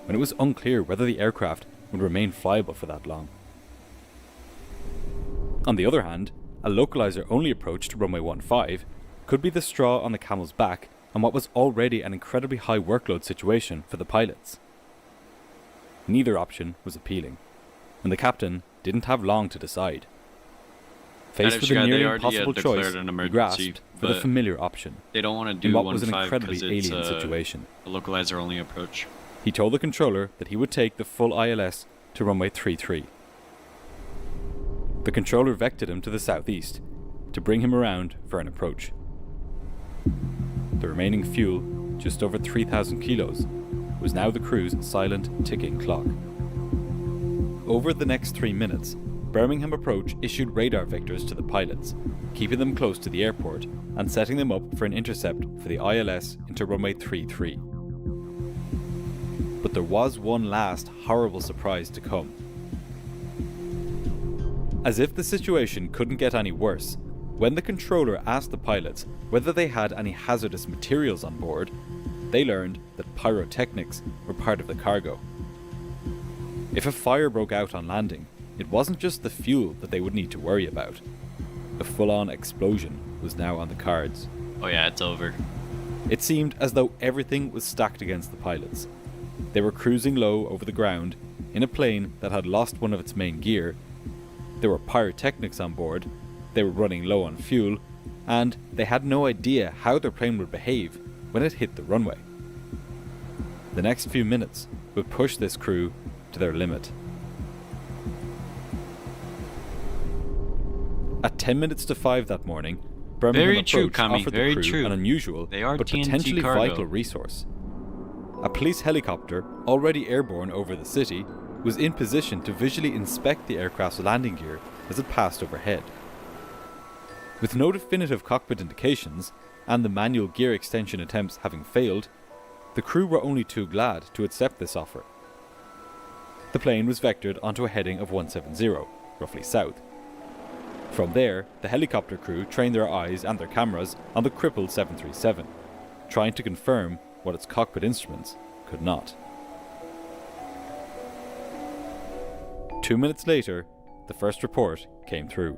when it was unclear whether the aircraft would remain flyable for that long. On the other hand, a localizer-only approach to runway 15 could be the straw on the camel's back on what was already an incredibly high workload situation for the pilots. Neither option was appealing, and the captain didn't have long to decide. Faced with a nearly impossible choice, he grasped for the familiar option, They don't want to in do what was an 1.5 incredibly because it's alien situation. a localizer-only approach. He told the controller that he would take the full ILS to runway 33. The controller vectored him to the southeast to bring him around for an approach. The remaining fuel, just over 3,000 kilos, was now the crew's silent ticking clock. Over the next 3 minutes, Birmingham Approach issued radar vectors to the pilots, keeping them close to the airport and setting them up for an intercept for the ILS into runway 33. But there was one last horrible surprise to come. As if the situation couldn't get any worse, when the controller asked the pilots whether they had any hazardous materials on board, they learned that pyrotechnics were part of the cargo. If a fire broke out on landing, it wasn't just the fuel that they would need to worry about. A full-on explosion was now on the cards. Oh yeah, it's over. It seemed as though everything was stacked against the pilots. They were cruising low over the ground in a plane that had lost one of its main gear. There were pyrotechnics on board, they were running low on fuel, and they had no idea how their plane would behave when it hit the runway. The next few minutes would push this crew to their limit. At 10 minutes to 5 that morning, Birmingham Very true, Approach Kami, offered very the crew true. an unusual They are but TNT potentially cargo. vital resource. A police helicopter, already airborne over the city, was in position to visually inspect the aircraft's landing gear as it passed overhead. With no definitive cockpit indications, and the manual gear extension attempts having failed, the crew were only too glad to accept this offer. The plane was vectored onto a heading of 170, roughly south. From there, the helicopter crew trained their eyes and their cameras on the crippled 737, trying to confirm what its cockpit instruments could not. 2 minutes later, the first report came through.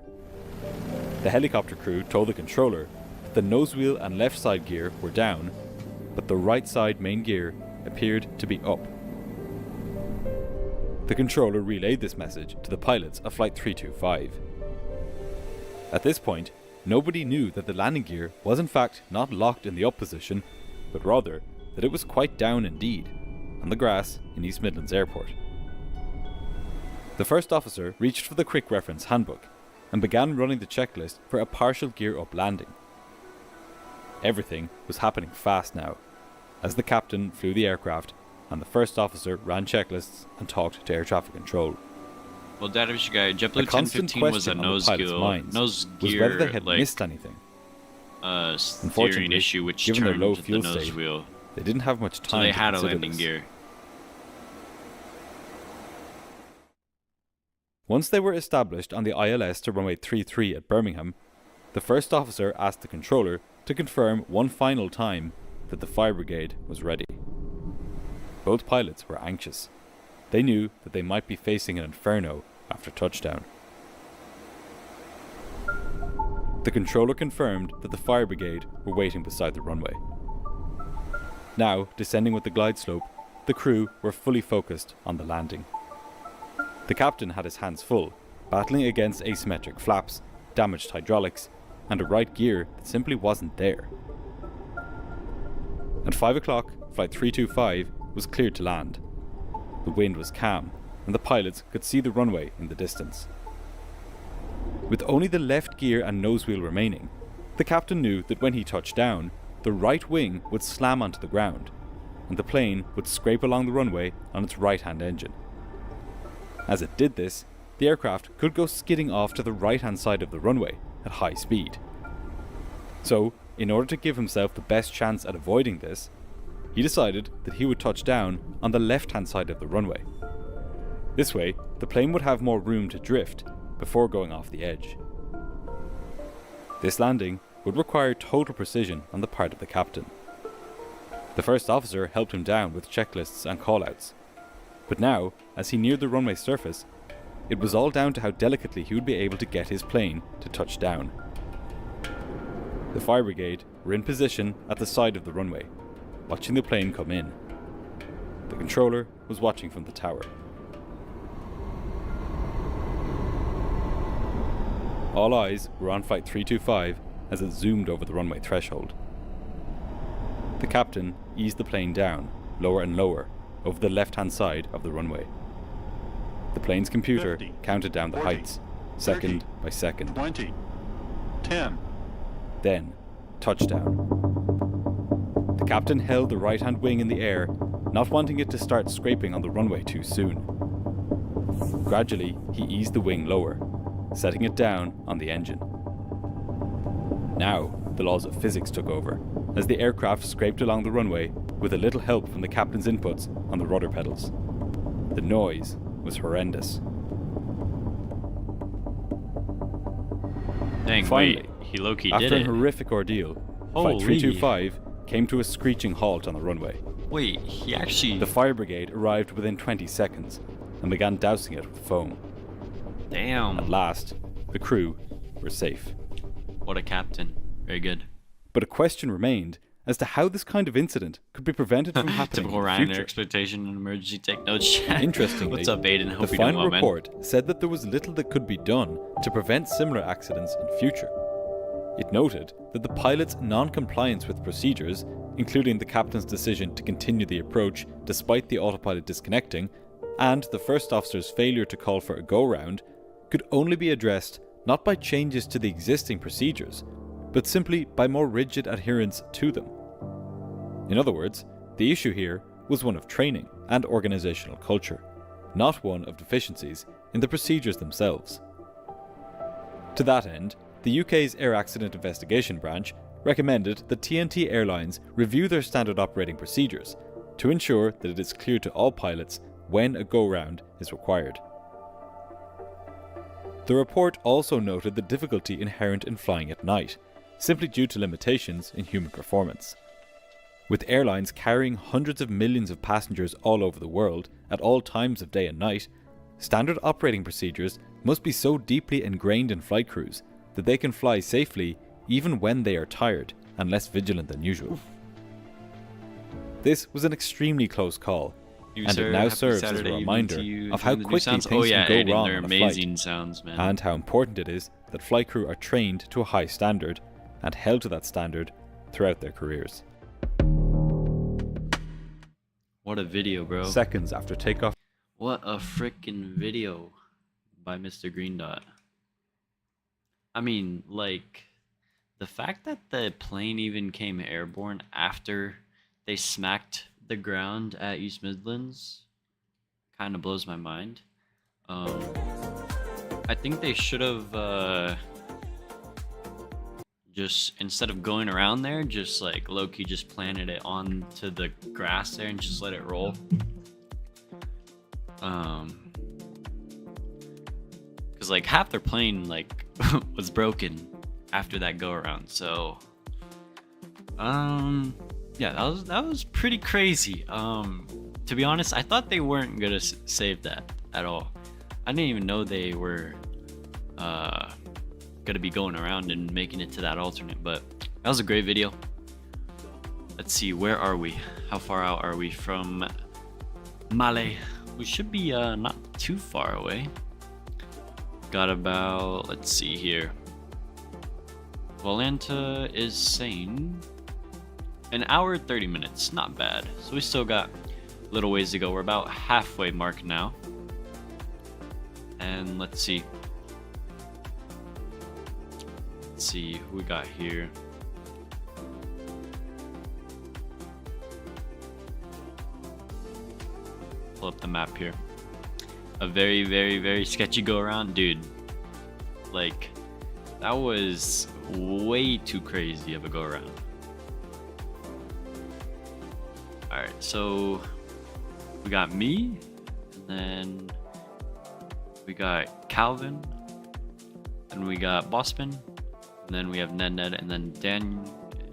The helicopter crew told the controller that the nose wheel and left side gear were down, but the right side main gear appeared to be up. The controller relayed this message to the pilots of Flight 325. At this point, nobody knew that the landing gear was in fact not locked in the up position, but rather that it was quite down indeed, on the grass in East Midlands Airport. The first officer reached for the quick reference handbook and began running the checklist for a partial gear up landing. Everything was happening fast now, as the captain flew the aircraft and the first officer ran checklists and talked to air traffic control. Well, Data guy, JetBlue A constant 1015 was a question on the nose pilots' minds nose was gear whether they had like missed anything. steering Unfortunately, issue, which given their turned low the fuel nose state, wheel. They didn't have much So time they to had a consider landing this. gear. Once they were established on the ILS to runway 33 at Birmingham, the first officer asked the controller to confirm one final time that the fire brigade was ready. Both pilots were anxious. They knew that they might be facing an inferno after touchdown. The controller confirmed that the fire brigade were waiting beside the runway. Now, descending with the glide slope, the crew were fully focused on the landing. The captain had his hands full, battling against asymmetric flaps, damaged hydraulics, and a right gear that simply wasn't there. At 5 o'clock, Flight 325 was cleared to land. The wind was calm, and the pilots could see the runway in the distance. With only the left gear and nose wheel remaining, the captain knew that when he touched down, the right wing would slam onto the ground, and the plane would scrape along the runway on its right-hand engine. As it did this, the aircraft could go skidding off to the right-hand side of the runway at high speed. So, in order to give himself the best chance at avoiding this, he decided that he would touch down on the left-hand side of the runway. This way, the plane would have more room to drift before going off the edge. This landing would require total precision on the part of the captain. The first officer helped him down with checklists and callouts, but now, as he neared the runway surface, it was all down to how delicately he would be able to get his plane to touch down. The fire brigade were in position at the side of the runway, watching the plane come in. The controller was watching from the tower. All eyes were on Flight 325 as it zoomed over the runway threshold. The captain eased the plane down, lower and lower, over the left-hand side of the runway. The plane's computer 50, counted down the 40, heights, second 30, by second. 20, 10. Then, touchdown. The captain held the right-hand wing in the air, not wanting it to start scraping on the runway too soon. Gradually, he eased the wing lower, setting it down on the engine. Now, the laws of physics took over, as the aircraft scraped along the runway with a little help from the captain's inputs on the rudder pedals. The noise was horrendous. Dang, Finally, wait, he low-key after did a it. horrific ordeal, Holy. Flight 325 came to a screeching halt on the runway. Wait, he actually... The fire brigade arrived within 20 seconds and began dousing it with foam. Damn. At last, the crew were safe. What a captain. Very good. But a question remained as to how this kind of incident could be prevented from happening Typical in the Ryanair future. exploitation and emergency take notes chat. Interestingly, What's up, Aiden? the Hope you're doing final well, man. report said that there was little that could be done to prevent similar accidents in future. It noted that the pilot's non-compliance with procedures, including the captain's decision to continue the approach despite the autopilot disconnecting, and the first officer's failure to call for a go-round, could only be addressed not by changes to the existing procedures, but simply by more rigid adherence to them. In other words, the issue here was one of training and organisational culture, not one of deficiencies in the procedures themselves. To that end, the UK's Air Accident Investigation Branch recommended that TNT Airlines review their standard operating procedures to ensure that it is clear to all pilots when a go-round is required. The report also noted the difficulty inherent in flying at night, simply due to limitations in human performance. With airlines carrying hundreds of millions of passengers all over the world at all times of day and night, standard operating procedures must be so deeply ingrained in flight crews that they can fly safely even when they are tired and less vigilant than usual. This was an extremely close call, and it now serves as a reminder of how quickly things can go wrong they're on a amazing flight, sounds, man. and how important it is that flight crew are trained to a high standard and held to that standard throughout their careers. What a video, bro. Seconds after takeoff. What a freaking video by Mr. Green Dot. I mean, like, the fact that the plane even came airborne after they smacked the ground at East Midlands kind of blows my mind. I think they should have just, instead of going around there, just like low-key just planted it onto the grass there and just let it roll. Because like half their plane like was broken after that go around. So yeah, that was pretty crazy. To be honest, I thought they weren't gonna save that at all. I didn't even know they were gonna be going around and making it to that alternate. But that was a great video. Let's see, where are we? How far out are we from Male? We should be not too far away. Got about, let's see here. Volanta is saying an hour 30 minutes, not bad. So we still got a little ways to go. We're about halfway mark now. And let's see. Let's see who we got here. Pull up the map here. A very, very, very sketchy go around, dude. Like, that was way too crazy of a go around. Alright, so we got me, and then we got Calvin, and we got Bossman, and then we have Ned, and then Dan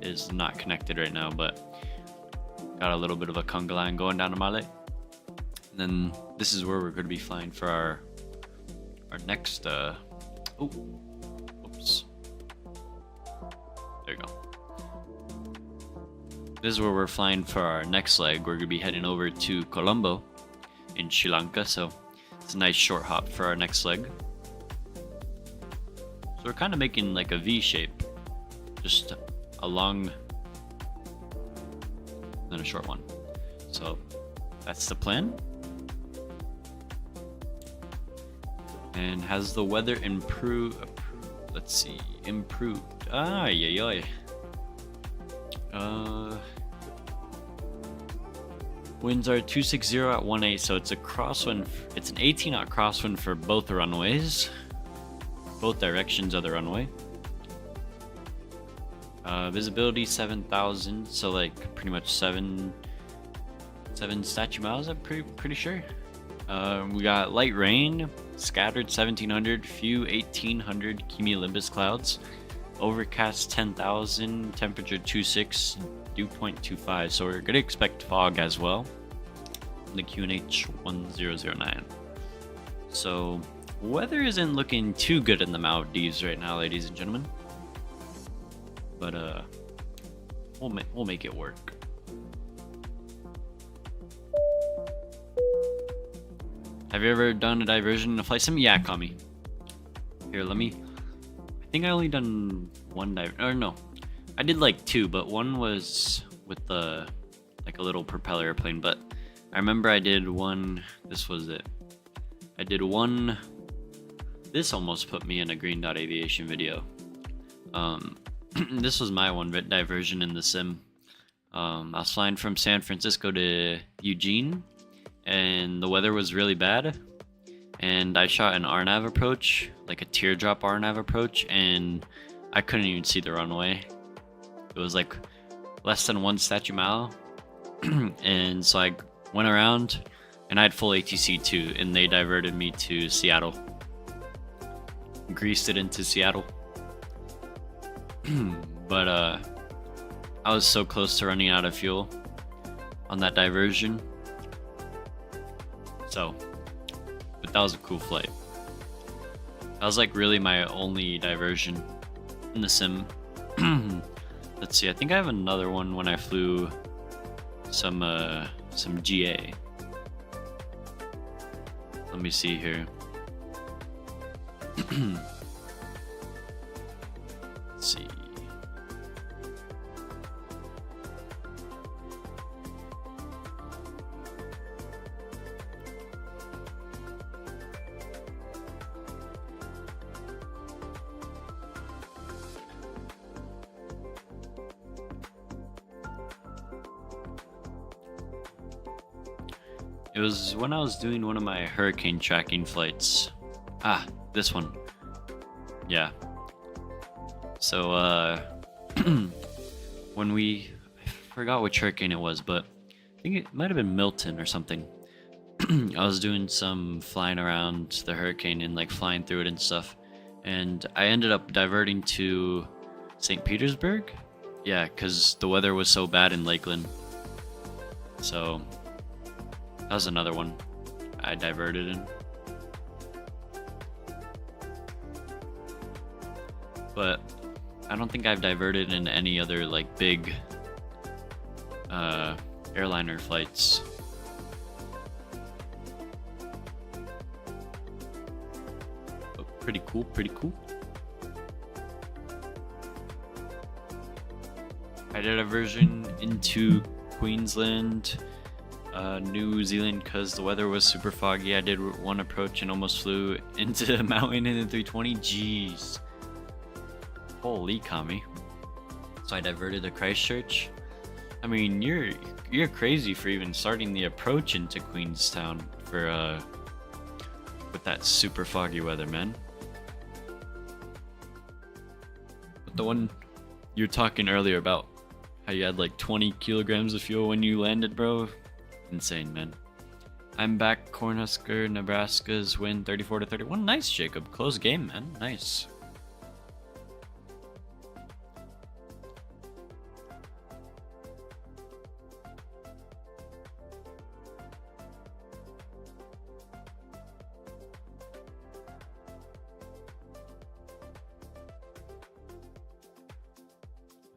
is not connected right now, but got a little bit of a conga line going down to Male. And then this is where we're going to be flying for our next oops, there you go. This is where we're flying for our next leg. We're going to be heading over to Colombo in Sri Lanka, so it's a nice short hop for our next leg. So we're kind of making like a V shape, just a long and a short one. So that's the plan. And has the weather improved? Let's see, improved. Winds are 260 at 18, so it's a crosswind. It's an 18 knot crosswind for both runways, both directions of the runway. Visibility 7,000, so like pretty much seven statute miles. I'm pretty sure. We got light rain, scattered 1,700, few 1,800 cumulonimbus clouds, overcast 10,000, temperature 26, dew point 25. So we're gonna expect fog as well. The QNH 1009. So weather isn't looking too good in the Maldives right now, ladies and gentlemen. But we'll make it work. Have you ever done a diversion in a flight sim? Yeah, Kami. Here, let me. I think I only done one dive. Or no, I did like two, but one was with the like a little propeller airplane. But I remember I did one. This was it. I did one. This almost put me in a Green Dot Aviation video. This was my one diversion in the sim. I was flying from San Francisco to Eugene, and the weather was really bad, and I shot an RNAV approach, like a teardrop RNAV approach, and I couldn't even see the runway. It was like less than 1 statute mile. And so I went around, and I had full ATC too, and they diverted me to Seattle. Greased it into Seattle. But I was so close to running out of fuel on that diversion. So, but that was a cool flight. That was like really my only diversion in the sim. Let's see, I think I have another one when I flew some GA. Let me see here. Let's see. It was when I was doing one of my hurricane tracking flights. Ah, this one. Yeah. So, when I forgot which hurricane it was, but I think it might have been Milton or something. I was doing some flying around the hurricane and like flying through it and stuff. And I ended up diverting to St. Petersburg. Yeah, because the weather was so bad in Lakeland. So, that was another one I diverted in. but I don't think I've diverted in any other like big airliner flights. Oh, pretty cool, pretty cool. I did a version into Queensland, New Zealand, because the weather was super foggy. I did one approach and almost flew into a mountain in the 320. Jeez. Holy kami. So I diverted to Christchurch. I mean, you're crazy for even starting the approach into Queenstown for with that super foggy weather, man. But the one you were talking earlier about how you had like 20 kilograms of fuel when you landed, bro. Insane, man. I'm back. Cornhusker, Nebraska's win 34-31. Nice, Jacob. Close game, man. Nice.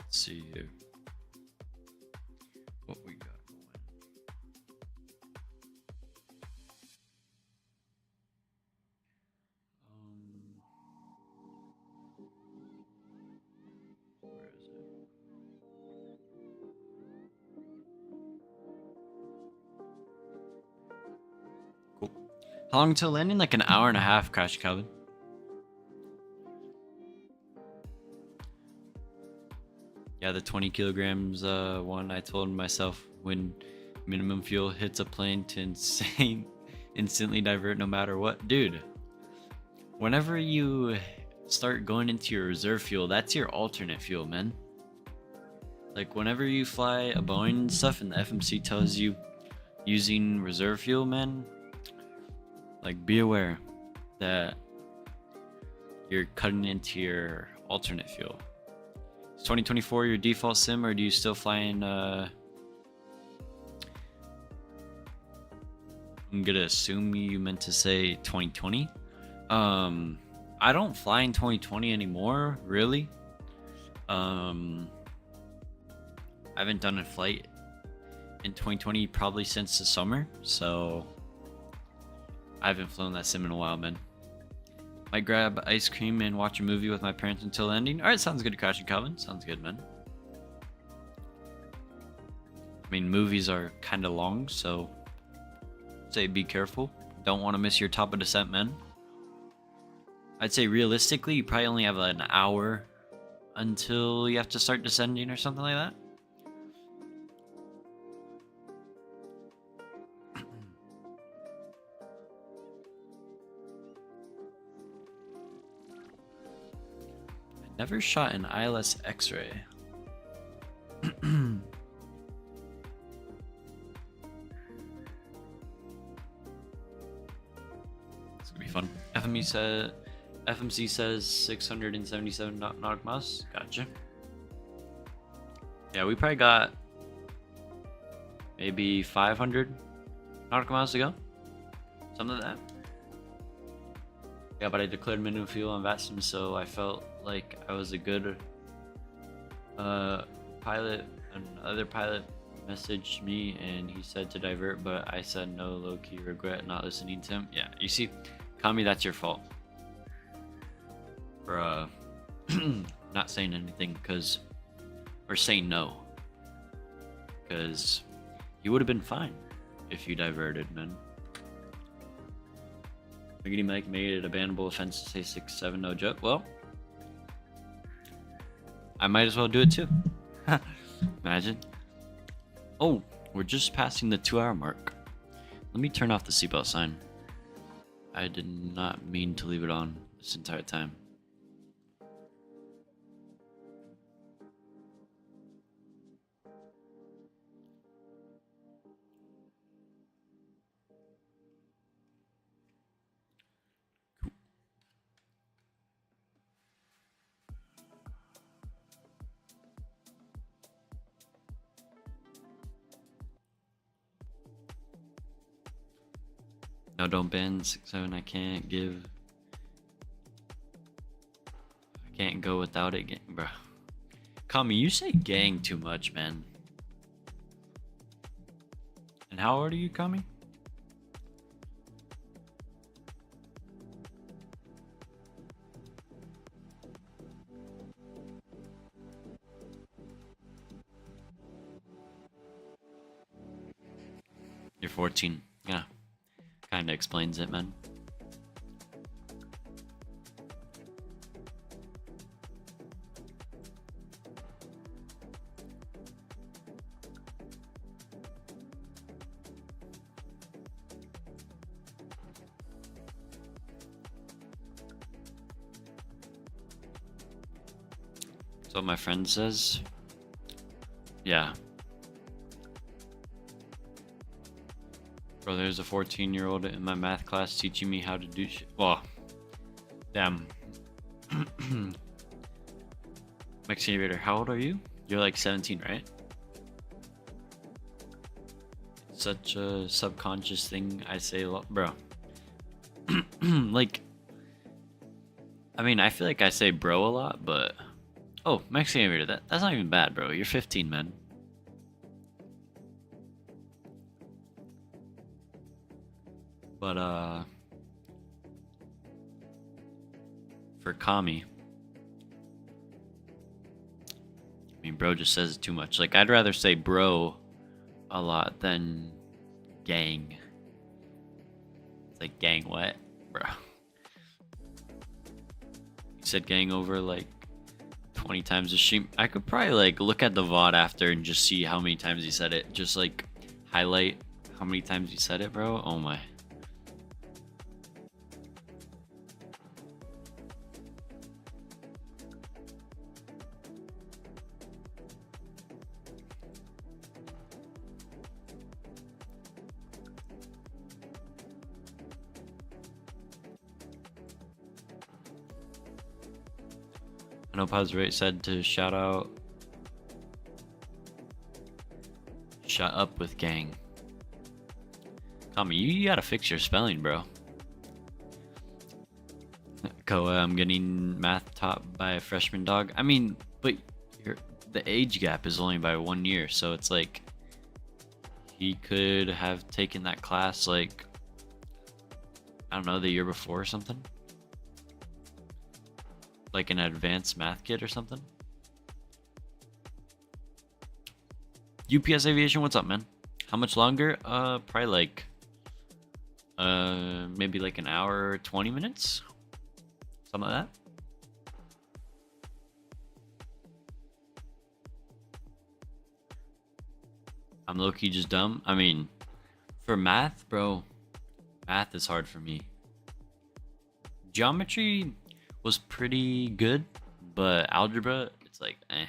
Let's see here. What we got going. Where is it? Cool. How long till landing? Like an hour and a half, Crash Calvin. Yeah, the 20 kilograms one, I told myself when minimum fuel hits a plane to instantly divert no matter what. Dude, whenever you start going into your reserve fuel, that's your alternate fuel, man. Like whenever you fly a Boeing and stuff and the FMC tells you using reserve fuel, man, like be aware that you're cutting into your alternate fuel. 2024 your default sim, or do you still fly in I'm gonna assume you meant to say 2020. I don't fly in 2020 anymore, really. I haven't done a flight in 2020 probably since the summer, so I haven't flown that sim in a while, man. Might grab ice cream and watch a movie with my parents until ending. Alright, sounds good, Crash and Calvin. Sounds good, man. I mean, movies are kind of long, so say be careful. Don't want to miss your top of descent, man. I'd say realistically, you probably only have like an hour until you have to start descending or something like that. Never shot an ILS X-ray. It's gonna be fun. FMC says 677 nautical miles. Gotcha. Yeah, we probably got maybe 500 nautical miles to go. Something like that. Yeah, but I declared minimum fuel on vatsim, so I felt like I was a good pilot. Another pilot messaged me and he said to divert, but I said no, low-key regret not listening to him. Yeah, you see, Kami, that's your fault for not saying anything, or saying no, because you would have been fine if you diverted, man. Miggity Mike made it a bannable offense to say 6-7 no joke. Well, I might as well do it too. Imagine. Oh, we're just passing the 2-hour mark. Let me turn off the seatbelt sign. I did not mean to leave it on this entire time. No, don't ban 6-7. I can't go without it, bro. Kami, you say gang too much, man. And how old are you, Kami? You're 14. Yeah. Kinda explains it, man. That's what my friend says. Yeah. Bro, there's a 14-year-old in my math class teaching me how to do shit. Well, damn. Maxinator, how old are you? You're like 17, right? Such a subconscious thing I say a lot, bro. Like, I mean, I feel like I say bro a lot, but oh, Maxinator, that's not even bad, bro. You're 15, man. But for Kami, I mean, bro just says it too much. Like, I'd rather say bro a lot than gang. It's like, gang what? Bro. You said gang over like 20 times a stream. I could probably like look at the VOD after and just see how many times he said it. Just like highlight how many times he said it, bro. Oh my. I know Pazrate said to shout out. Shut up with gang. Tommy, you gotta fix your spelling, bro. Koa, I'm getting math taught by a freshman dog. I mean, but the age gap is only by 1 year, so it's like he could have taken that class like, I don't know, the year before or something. Like an advanced math kit or something. UPS Aviation, what's up, man? How much longer? Probably like maybe like an hour, 20 minutes, something like that. I'm low-key just dumb. I mean, for math, bro, math is hard for me. Geometry was pretty good, but algebra, it's like, eh.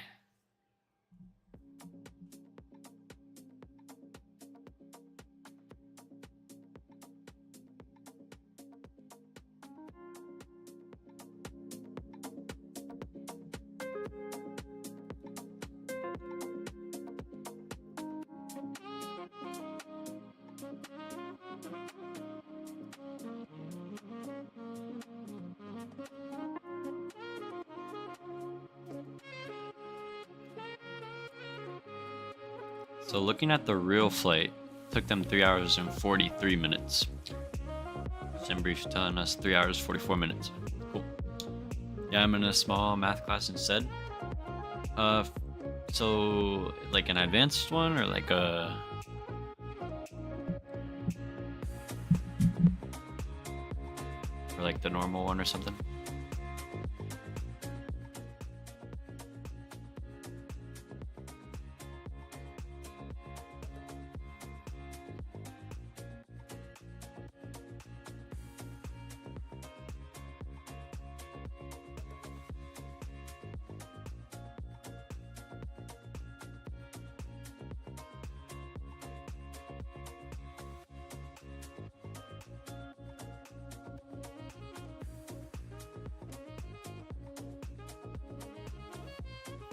So looking at the real flight, took them 3 hours and 43 minutes. SimBrief's telling us 3 hours 44 minutes. Cool. Yeah, I'm in a small math class instead. So like an advanced one or like a or like the normal one or something.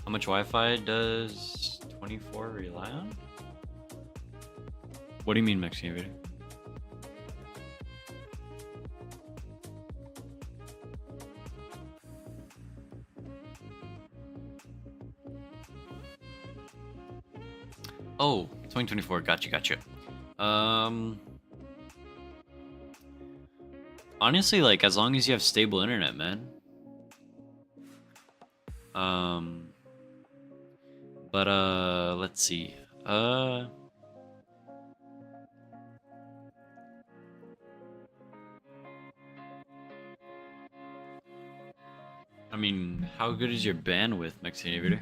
How much Wi-Fi does 24 rely on? What do you mean, Maxine? 2024. Gotcha. Honestly, like, as long as you have stable internet, man. But let's see. I mean, how good is your bandwidth, Mexican Aviator?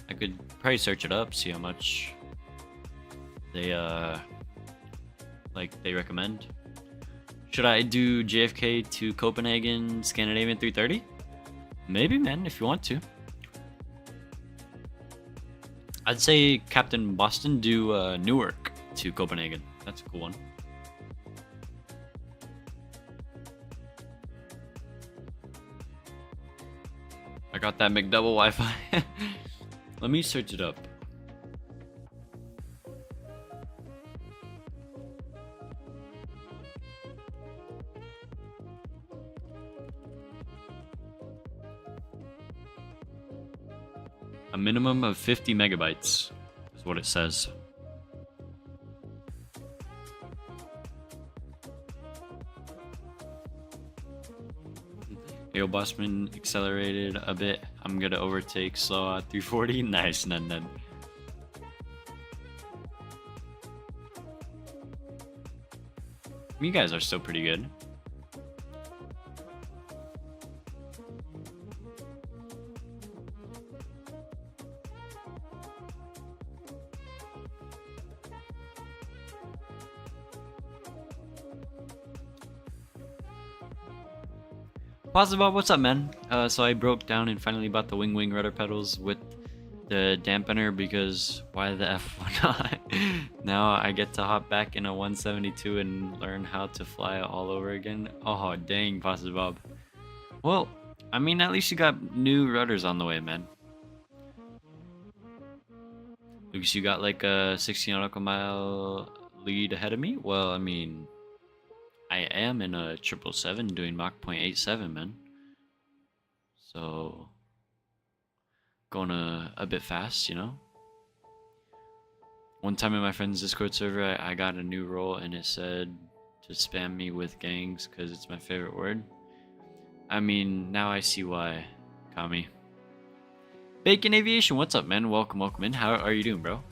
I could probably search it up, see how much they they recommend. Should I do JFK to Copenhagen, Scandinavian 330? Maybe, man, if you want to. I'd say Captain Boston do Newark to Copenhagen. That's a cool one. I got that McDouble Wi-Fi. Let me search it up. A minimum of 50 megabytes is what it says. Yo, Bossman accelerated a bit. I'm gonna overtake slow at 340. Nice, none. You guys are still pretty good. Positive Bob, what's up, man? So I broke down and finally bought the wing rudder pedals with the dampener because why the F not? Now I get to hop back in a 172 and learn how to fly all over again. Oh, dang, Positive Bob. Well, I mean, at least you got new rudders on the way, man. Lucas, you got like a 60 nautical mile lead ahead of me? Well, I mean, I am in a 777 doing Mach 0.87, man. So, going a bit fast, you know? One time in my friend's Discord server, I got a new role and it said to spam me with gangs because it's my favorite word. I mean, now I see why, Kami. Bacon Aviation, what's up, man? Welcome in. How are you doing, bro?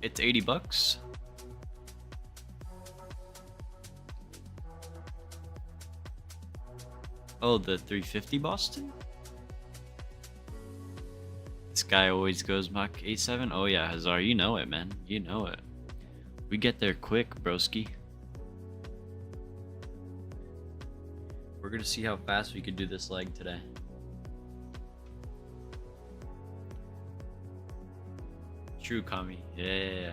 It's $80. Oh, the 350 Boston? This guy always goes Mach 87. Oh yeah, Hazar, you know it, man. You know it. We get there quick, broski. We're gonna see how fast we could do this leg today. True, Kami. Yeah.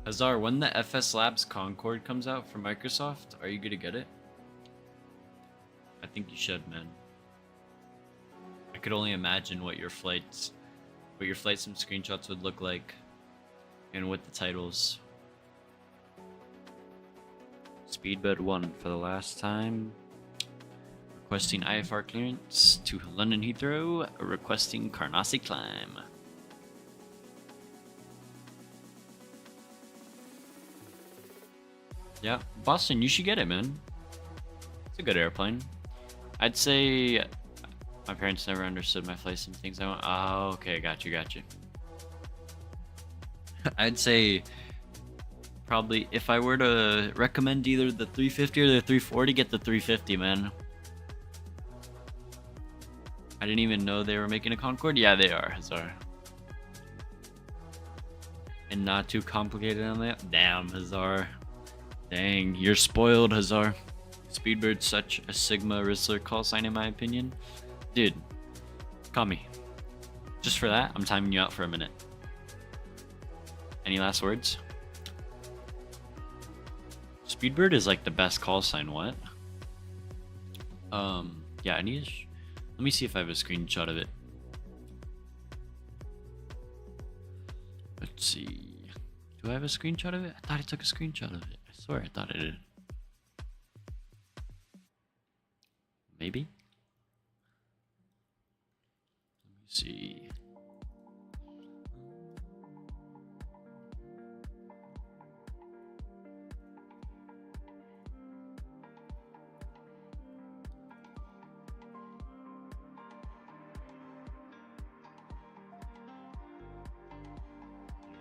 Hazar, when the FS Labs Concorde comes out from Microsoft, are you gonna get it? I think you should, man. I could only imagine what your flight sim screenshots would look like, and with the titles. Speedbird 1 for the last time. Requesting IFR clearance to London Heathrow. Requesting Carnacy climb. Yeah, Boston, you should get it, man. It's a good airplane. I'd say my parents never understood my flight sim things. I went, oh, okay, got you. I'd say probably if I were to recommend either the 350 or the 340, get the 350, man. I didn't even know they were making a Concorde. Yeah, they are, Hazar. And not too complicated on that. Damn, Hazar. Dang, you're spoiled, Hazar. Speedbird's such a Sigma Rizzler call sign in my opinion. Dude, call me. Just for that, I'm timing you out for a minute. Any last words? Speedbird is like the best call sign, what? Yeah, I need to let me see if I have a screenshot of it. Let's see. Do I have a screenshot of it? I thought I took a screenshot of it. I swear I thought I did. Maybe? Let me see.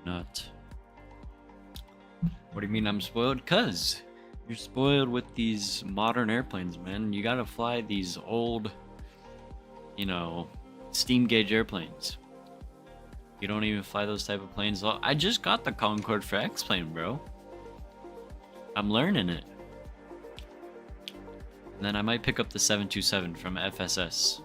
Not. What do you mean I'm spoiled? Cuz you're spoiled with these modern airplanes, man. You gotta fly these old, you know, steam gauge airplanes. You don't even fly those type of planes. Well, I just got the Concorde for X-Plane, bro. I'm learning it. And then I might pick up the 727 from FSS.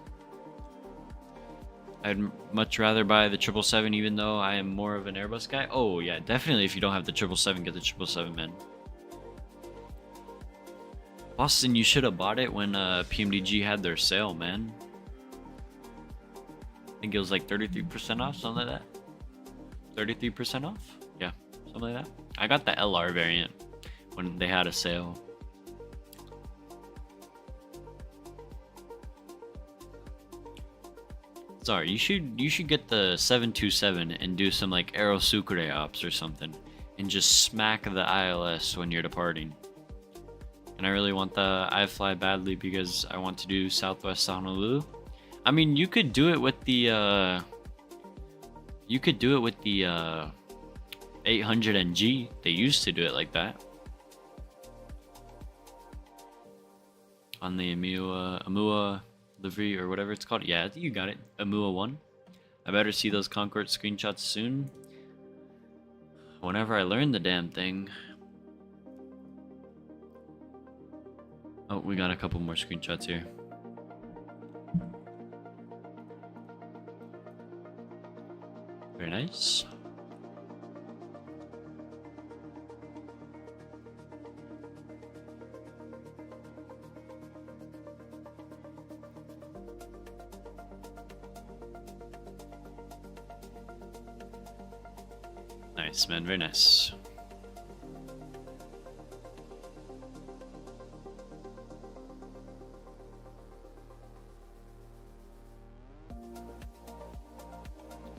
I'd much rather buy the 777 even though I am more of an Airbus guy. Oh yeah, definitely if you don't have the 777, get the 777, man. Boston, you should have bought it when PMDG had their sale, man. I think it was like 33% off, something like that. 33% off? Yeah, something like that. I got the LR variant when they had a sale. Sorry, you should get the 727 and do some like Aero Sucre ops or something, and just smack the ILS when you're departing. And I really want the iFly badly because I want to do Southwest Honolulu. I mean, you could do it with the 800NG. They used to do it like that on the Amua livery or whatever it's called. Yeah, you got it. Amua 1. I better see those Concorde screenshots soon. Whenever I learn the damn thing. Oh, we got a couple more screenshots here. Very nice. Nice, man. Very nice.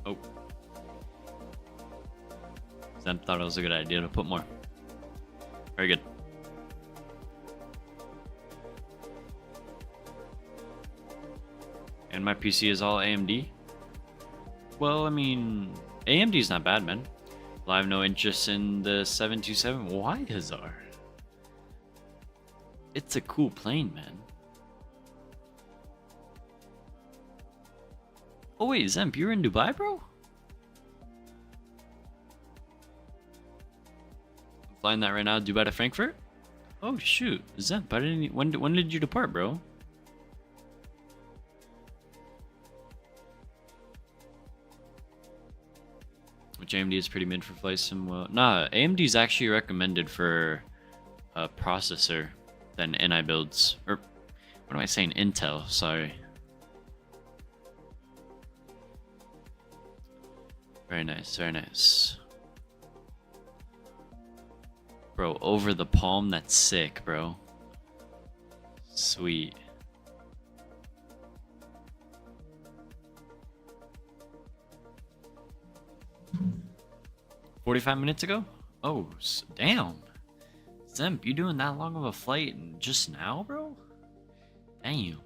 Oh. Zen thought it was a good idea to put more. Very good. And my PC is all AMD. Well, I mean, AMD's not bad, man. Well, I have no interest in the 727. Why, Hazar? It's a cool plane, man. Oh wait, Zemp, you're in Dubai, bro? I'm flying that right now, Dubai to Frankfurt? Oh shoot, Zemp, I didn't. When did you depart, bro? Which AMD is pretty mid for flight sim. Well, nah, AMD is actually recommended for a processor than NI builds. Or what am I saying? Intel. Sorry. Very nice. Very nice. Bro, over the palm. That's sick, bro. Sweet. "45 minutes ago? Oh, damn. Zemp, you doing that long of a flight just now, bro? Damn.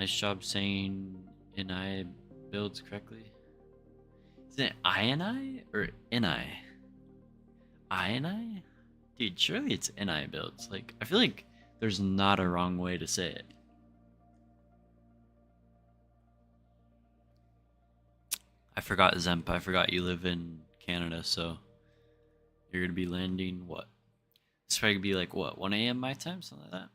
Nice job saying NI builds correctly. Is it INI or NI? INI? Dude, surely it's NI builds. Like, I feel like there's not a wrong way to say it. I forgot, Zemp. I forgot you live in Canada, so you're gonna be landing what? It's probably gonna be like what, 1 a.m. my time, something like that.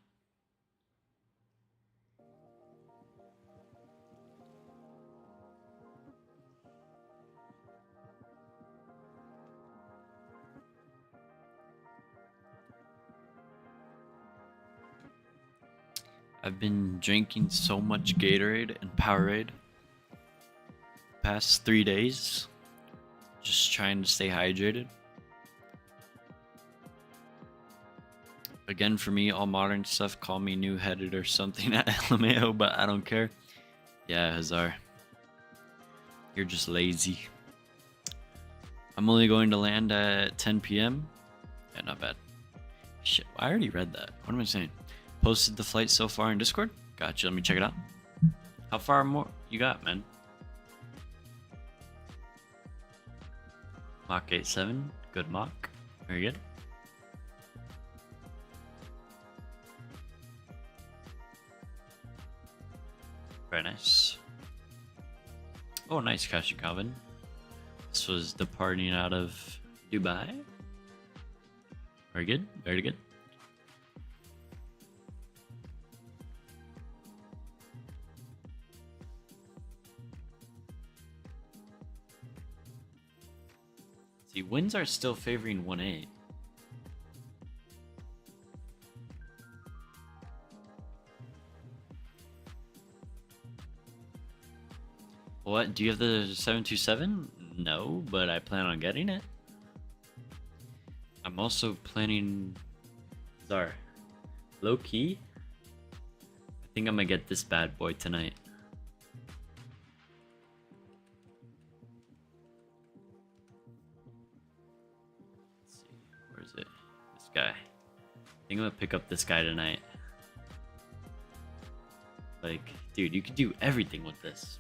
I've been drinking so much Gatorade and Powerade past 3 days. Just trying to stay hydrated. Again, for me, all modern stuff, call me new-headed or something at LMAO, but I don't care. Yeah, Hazar. You're just lazy. I'm only going to land at 10 p.m. Yeah, not bad. Shit, I already read that. What am I saying? Posted the flight so far in Discord? Gotcha, let me check it out. How far more you got, man? Mach 87, good Mach. Very good. Very nice. Oh, nice, Kashi Calvin. This was departing out of Dubai. Very good, very good. See, winds are still favoring 1A. What? Do you have the 727? No, but I plan on getting it. I'm also planning... Zar. Low key? I think I'm gonna get this bad boy tonight. Let's see. Where is it? This guy. I think I'm gonna pick up this guy tonight. Like, dude, you can do everything with this.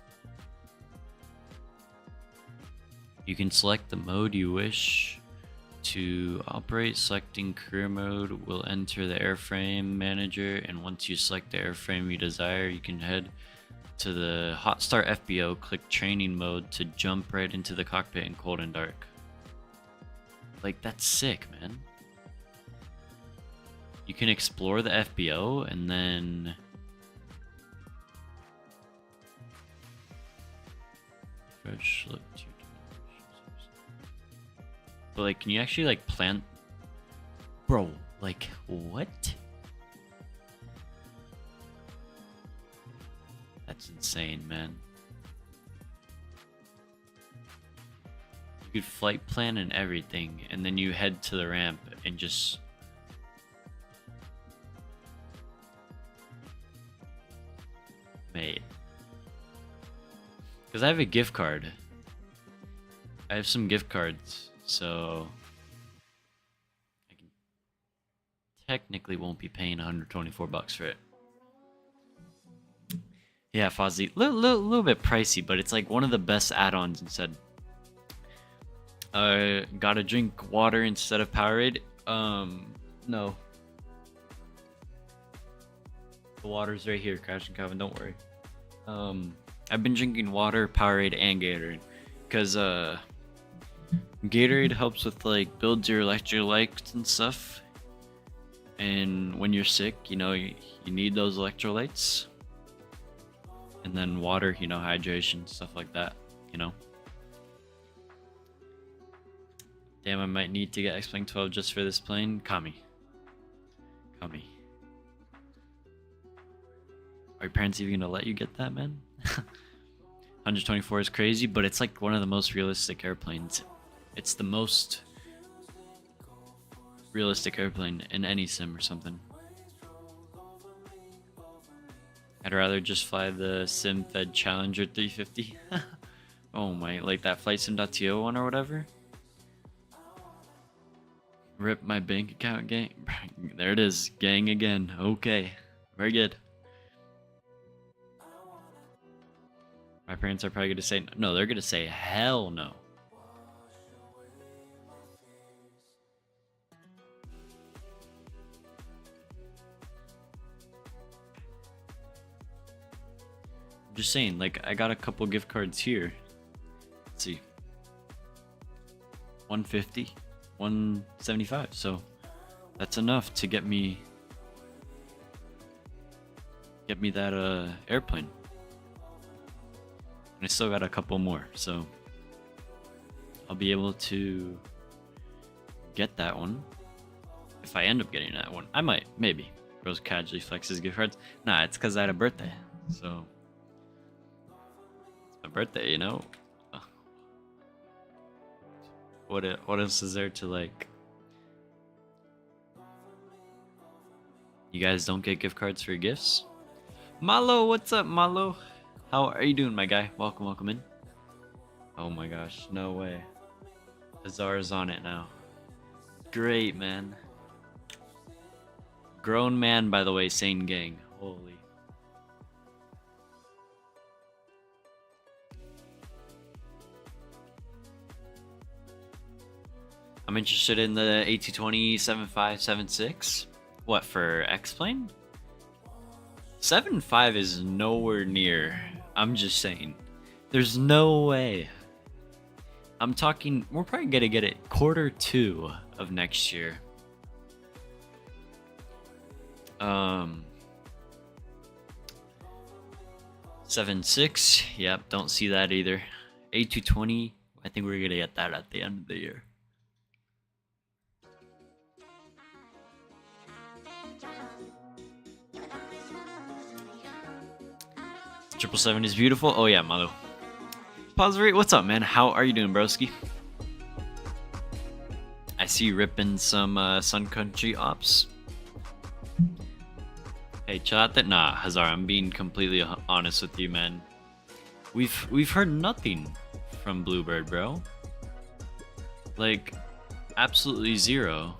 You can select the mode you wish to operate. Selecting career mode will enter the airframe manager, and once you select the airframe you desire, you can head to the hot start FBO, click training mode to jump right into the cockpit in cold and dark. Like, that's sick, man. You can explore the FBO and then fresh look to... But like, can you actually like plan? Bro, like what? That's insane, man. You could flight plan and everything, and then you head to the ramp and just... Mate. Because I have a gift card. I have some gift cards. So I can technically won't be paying 124 bucks for it. Yeah, Fozzie, little bit pricey, but it's like one of the best add-ons instead. Gotta drink water instead of Powerade? No. The water's right here, Crash and Calvin, don't worry. I've been drinking water, Powerade, and Gatorade. Because, Gatorade helps with like builds your electrolytes and stuff, and when you're sick, you know, you need those electrolytes. And then water, you know, hydration, stuff like that, you know. Damn, I might need to get X-Plane 12 just for this plane. Kami. Are your parents even gonna let you get that, man? 124 is crazy, but it's like one of the most realistic airplanes. It's the most realistic airplane in any sim or something. I'd rather just fly the sim-fed Challenger 350. Oh my, like that flightsim.to one or whatever. Rip my bank account, gang. There it is, gang again. Okay, very good. My parents are probably gonna say no. They're gonna say hell no. I'm just saying, like, I got a couple gift cards here. Let's see. 150, 175, so that's enough to get me that airplane. And I still got a couple more, so I'll be able to get that one if I end up getting that one. I might, maybe. Rose casually flexes gift cards. Nah, it's because I had a birthday, so it's my birthday, you know. what else is there to like? You guys don't get gift cards for gifts? Malo, what's up, Malo? How are you doing, my guy? Welcome, welcome in. Oh my gosh, no way. Azar's on it now. Great, man. Grown man, by the way, sane gang. Holy. I'm interested in the A220 7576. What, for X-Plane? 7.5 is nowhere near. I'm just saying. There's no way. I'm talking, we're probably gonna get it Q2 of next year. 7.6, yep, don't see that either. A220, I think we're gonna get that at the end of the year. Triple 7 is beautiful. Oh yeah, Malo. Positive, what's up, man? How are you doing, broski? I see you ripping some Sun Country ops. Hey, chill out that. Nah, Hazar, I'm being completely honest with you, man. We've heard nothing from Bluebird, bro. Like, absolutely zero.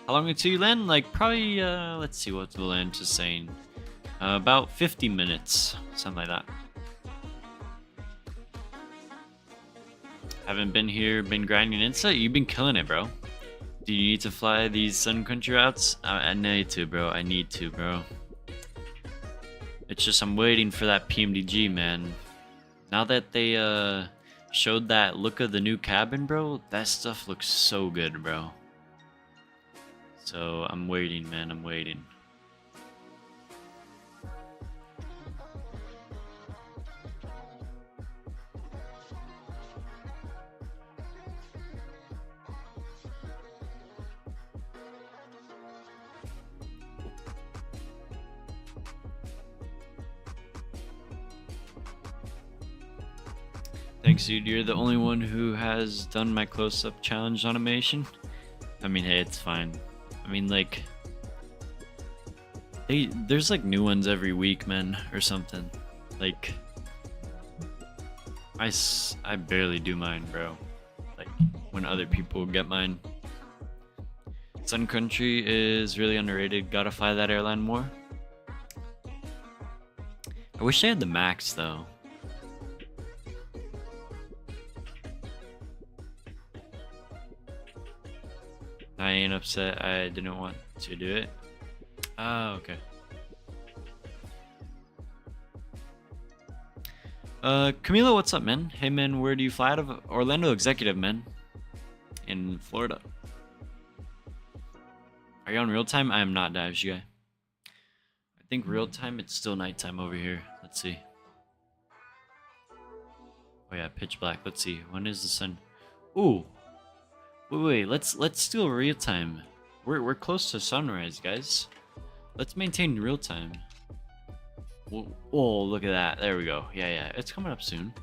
How long until you land? Like, probably, let's see what the land is saying. About 50 minutes, something like that. Haven't been here, been grinding Insight. You've been killing it, bro. Do you need to fly these Sun Country routes? I need to, bro. I need to, bro. It's just I'm waiting for that PMDG, man. Now that they showed that look of the new cabin, bro, that stuff looks so good, bro. So I'm waiting, man. I'm waiting. Thanks, dude. You're the only one who has done my close-up challenge animation. I mean, hey, it's fine. I mean, like, there's like new ones every week, man, or something. Like, I barely do mine, bro. Like, when other people get mine. Sun Country is really underrated. Gotta fly that airline more. I wish they had the max, though. I ain't upset. I didn't want to do it. Oh, okay. Camilo, what's up, man? Hey, man, where do you fly out of? Orlando Executive, man. In Florida. Are you on real time? I am not, Dives, you guy. I think real time, it's still nighttime over here. Let's see. Oh yeah, pitch black. Let's see. When is the sun? Ooh. Wait, let's do real time. We're close to sunrise, guys. Let's maintain real time. Oh, look at that. There we go. Yeah, it's coming up soon.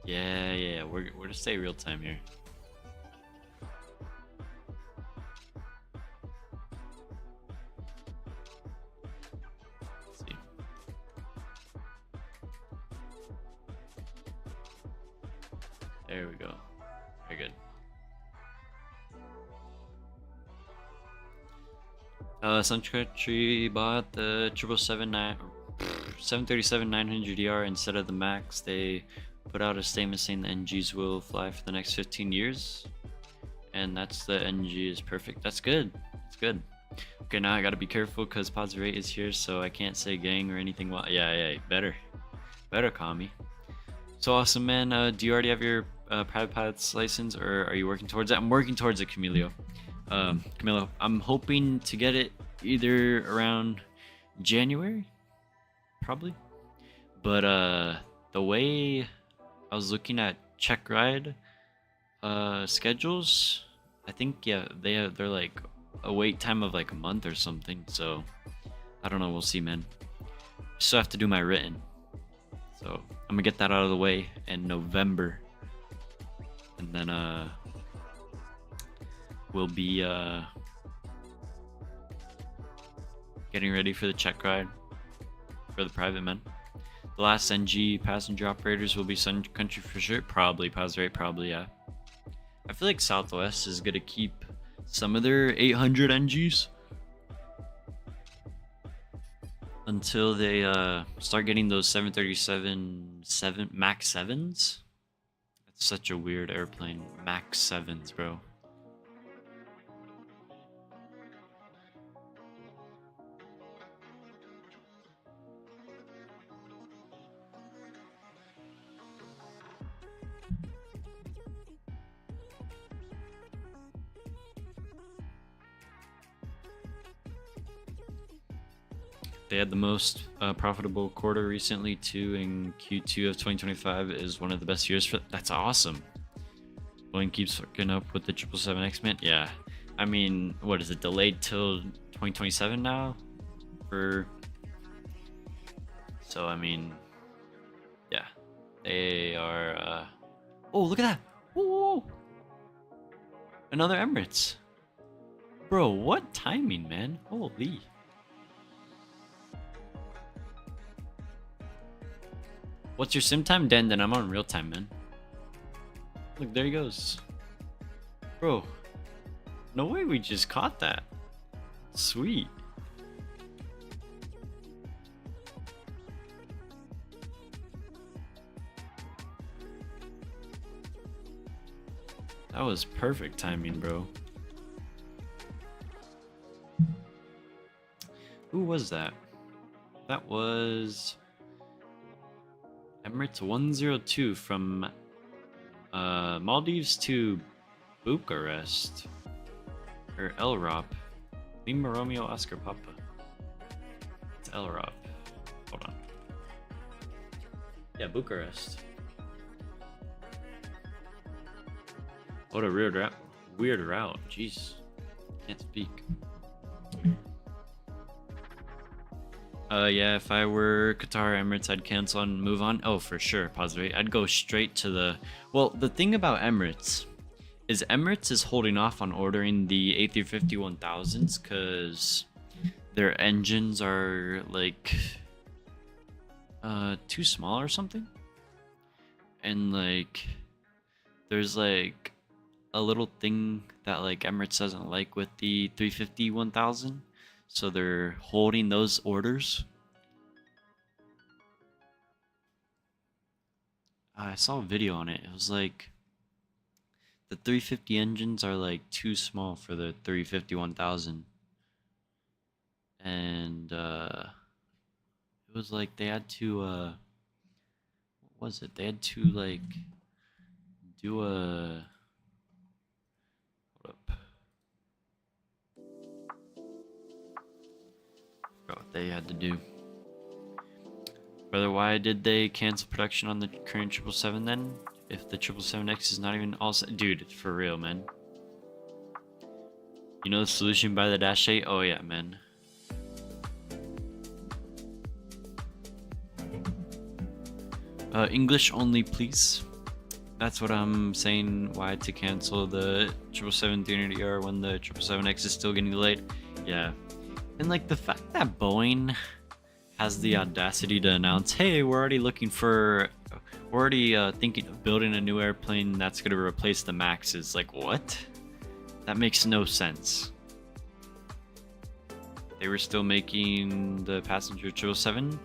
Yeah. We're to stay real time here. Let's see. There we go. Very good. Sun Country bought the 737-900ER instead of the Max. They put out a statement saying the NGs will fly for the next 15 years. And that's the NG is perfect. That's good. That's good. Okay, now I gotta be careful because Positive 8 is here, so I can't say gang or anything. Well, yeah, better call me. So awesome, man. Do you already have your private pilot's license, or are you working towards it? I'm working towards it, Camilo. Camilo, I'm hoping to get it either around January, probably. But the way I was looking at check ride schedules, I think they're like a wait time of like a month or something. So I don't know, we'll see, man. Still have to do my written. So I'm gonna get that out of the way in November. And then we'll be getting ready for the check ride for the private men. The last NG passenger operators will be Sun Country for sure. Probably, probably, yeah. I feel like Southwest is gonna keep some of their 800 NGs until they start getting those 737 Max 7s. That's such a weird airplane. Max 7s, bro. They had the most profitable quarter recently too, in Q2 of 2025 is one of the best years for. That's awesome. Boeing keeps fucking up with the 777X, man. Yeah, I mean, what is it, delayed till 2027 now? So I mean, yeah, they are. Oh, look at that! Whoa! Another Emirates, bro. What timing, man? Holy. What's your sim time? Then I'm on real time, man. Look, there he goes. Bro, no way we just caught that. Sweet. That was perfect timing, bro. Who was that? That was Emirates 102 from Maldives to Bucharest. Or LROP. Lima Romeo Oscar Papa. It's LROP. Hold on. Yeah, Bucharest. What a weird route. Jeez. Can't speak. Yeah, if I were Qatar Emirates, I'd cancel and move on. Oh, for sure, positive. I'd go straight to the... Well, the thing about Emirates is holding off on ordering the A350-1000s because their engines are, like, too small or something. And, like, there's, like, a little thing that, like, Emirates doesn't like with the 350-1000. So they're holding those orders. I saw a video on it. It was like the 350 engines are like too small for the 350-1000. And it was like they had to what was it? They had to like do a hold up. What they had to do. Brother, why did they cancel production on the current 777 then? If the 777X is not even all set? Dude, for real, man. You know the solution by the Dash 8? Oh yeah, man. English only, please. That's what I'm saying. Why to cancel the 777-300ER when the 777X is still getting delayed? Yeah. And like the fact that Boeing has the audacity to announce, hey, we're already thinking of building a new airplane that's going to replace the Max is like, what? That makes no sense. They were still making the passenger 777.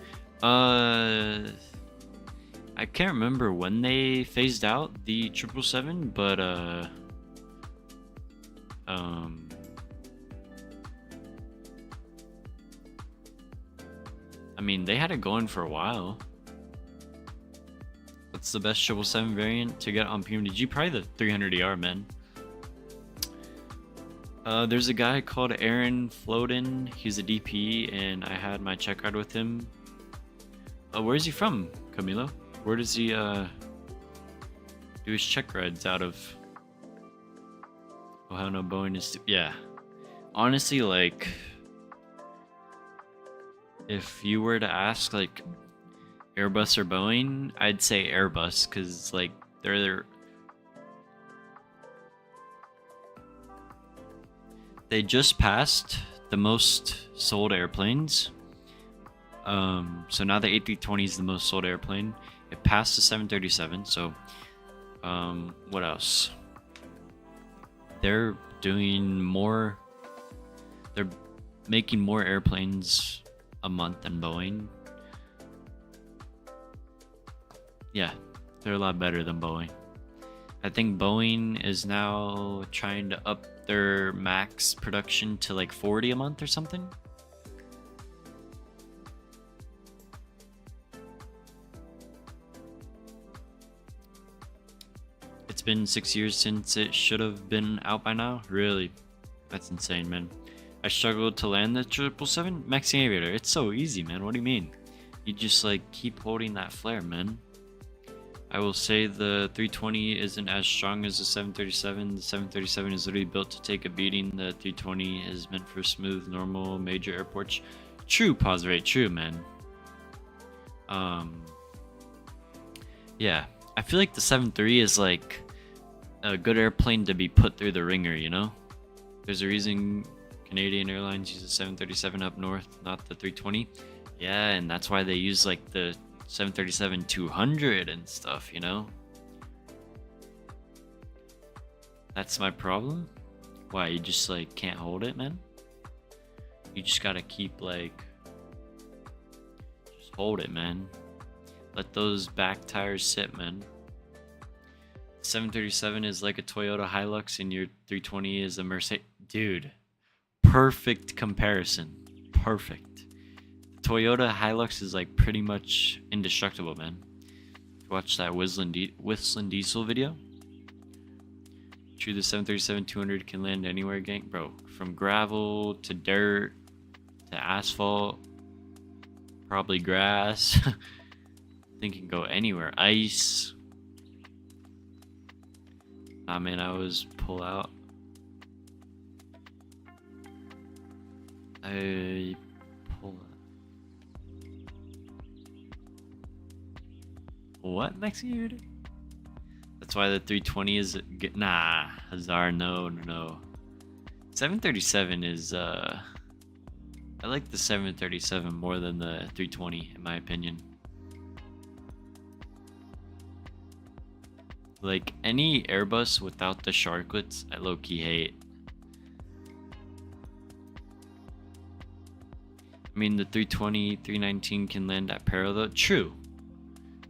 I can't remember when they phased out the 777, but I mean, they had it going for a while. What's the best 777 variant to get on PMDG? Probably the 300ER, man. There's a guy called Aaron Floden. He's a DP, and I had my check ride with him. Where's he from, Camilo? Where does he do his check rides out of? Oh, how no Boeing is... Yeah. Honestly, like... If you were to ask like Airbus or Boeing, I'd say Airbus, because like they just passed the most sold airplanes. So now the A320 is the most sold airplane. It passed the 737. So what else? They're doing more. They're making more airplanes a month than Boeing. Yeah, they're a lot better than Boeing. I think Boeing is now trying to up their max production to like 40 a month or something. It's been 6 years since it should have been out by now. Really? That's insane, man. I struggled to land the 777 Maxing Aviator. It's so easy, man. What do you mean? You just like keep holding that flare, man. I will say the 320 isn't as strong as the 737. The 737 is literally built to take a beating. The 320 is meant for smooth, normal, major airports. True, pause rate. True, man. Yeah. I feel like the 73 is like a good airplane to be put through the ringer, you know? There's a reason Canadian Airlines uses 737 up north, not the 320. Yeah, and that's why they use like the 737-200 and stuff, you know? That's my problem? Why, you just like can't hold it, man? You just gotta keep like... Just hold it, man. Let those back tires sit, man. 737 is like a Toyota Hilux and your 320 is a Mercedes. Dude, perfect comparison. Perfect. The Toyota Hilux is like pretty much indestructible, man. Watch that Whistling Diesel video. True, the 737-200 can land anywhere, gang. Bro, from gravel to dirt to asphalt, probably grass. I think it can go anywhere. Ice. Nah, man, I always pull out. I pull out. What, Mexican? That's why the 320 is... Nah, Hazard, no. 737 is... I like the 737 more than the 320, in my opinion. Like, any Airbus without the sharklets, I low-key hate. I mean, the 320, 319 can land at Paro, though. True.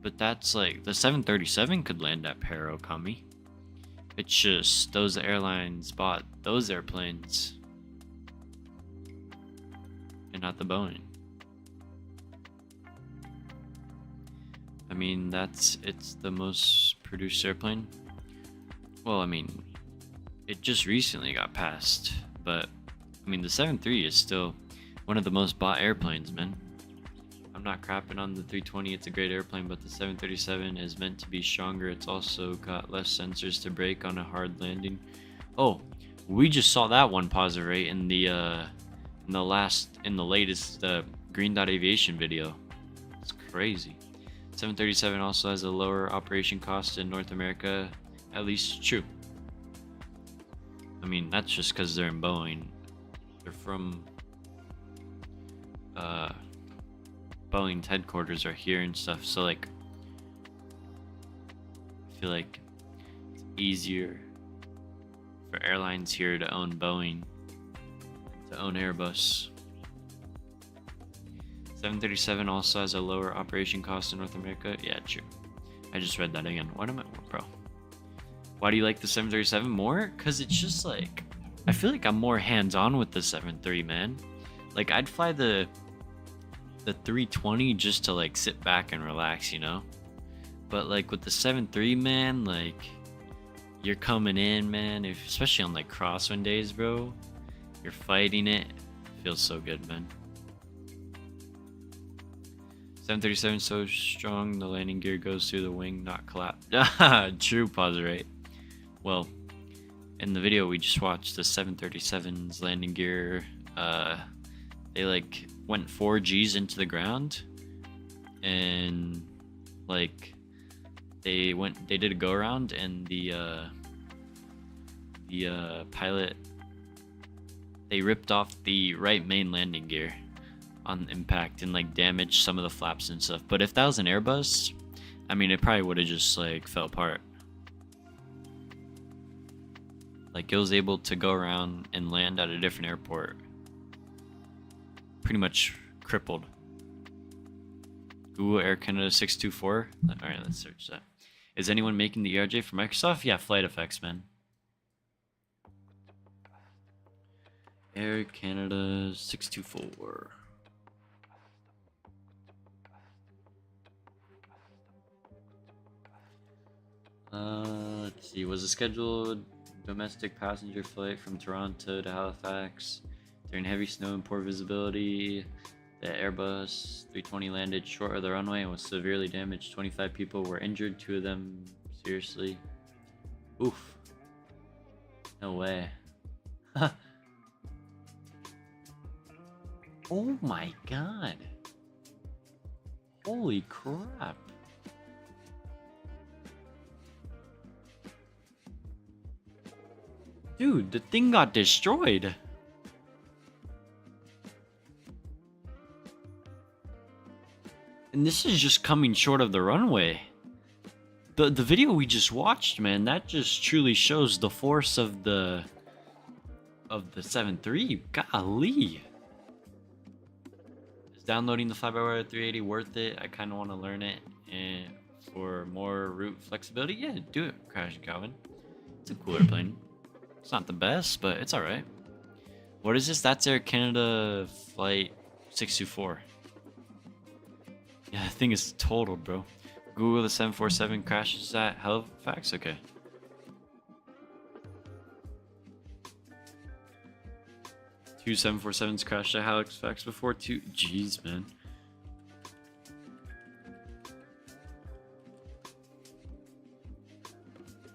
But that's like, the 737 could land at Paro, Kami. It's just, those airlines bought those airplanes. And not the Boeing. I mean, it's the most produced airplane. Well, I mean, it just recently got passed, but I mean, the 73 is still one of the most bought airplanes, man. I'm not crapping on the 320, it's a great airplane, but the 737 is meant to be stronger. It's also got less sensors to brake on a hard landing. Oh, we just saw that one positive rate in the latest Green Dot Aviation video. It's crazy. 737 also has a lower operation cost in North America, at least true. I mean, that's just because they're in Boeing. They're from Boeing's headquarters are here and stuff, so like I feel like it's easier for airlines here to own Boeing, to own Airbus. 737 also has a lower operation cost in North America. Yeah, true. I just read that again. Bro? Why do you like the 737 more? Cause it's just like, I feel like I'm more hands-on with the 73, man. Like, I'd fly the 320 just to like sit back and relax, you know. But like with the 73, man, like you're coming in, man. Especially on like crosswind days, bro. You're fighting it. Feels so good, man. 737 so strong, the landing gear goes through the wing, not collapse. True, pause rate. Well, in the video we just watched, the 737's landing gear they like went 4 Gs into the ground, and like they did a go around, and the pilot, they ripped off the right main landing gear on impact and like damaged some of the flaps and stuff. But if that was an Airbus, I mean, it probably would have just like fell apart. Like it was able to go around and land at a different airport. Pretty much crippled. Google Air Canada 624. Alright, let's search that. Is anyone making the ERJ for Microsoft? Yeah, Flight Effects, man. Air Canada 624. Let's see. Was a scheduled domestic passenger flight from Toronto to Halifax during heavy snow and poor visibility. The Airbus 320 landed short of the runway and was severely damaged. 25 people were injured, 2 of them seriously. Oof. No way. Oh my god. Holy crap. Dude, the thing got destroyed. And this is just coming short of the runway. The video we just watched, man, that just truly shows the force of the 7.3. Golly. Is downloading the fly-by-wire 380 worth it? I kind of want to learn it, and for more route flexibility, yeah, do it, Crash Calvin. It's a cool airplane. It's not the best, but it's alright. What is this? That's Air Canada Flight 624. Yeah, the thing is totaled, bro. Google the 747 crashes at Halifax? Okay. Two 747s crashed at Halifax before, too. Jeez, man.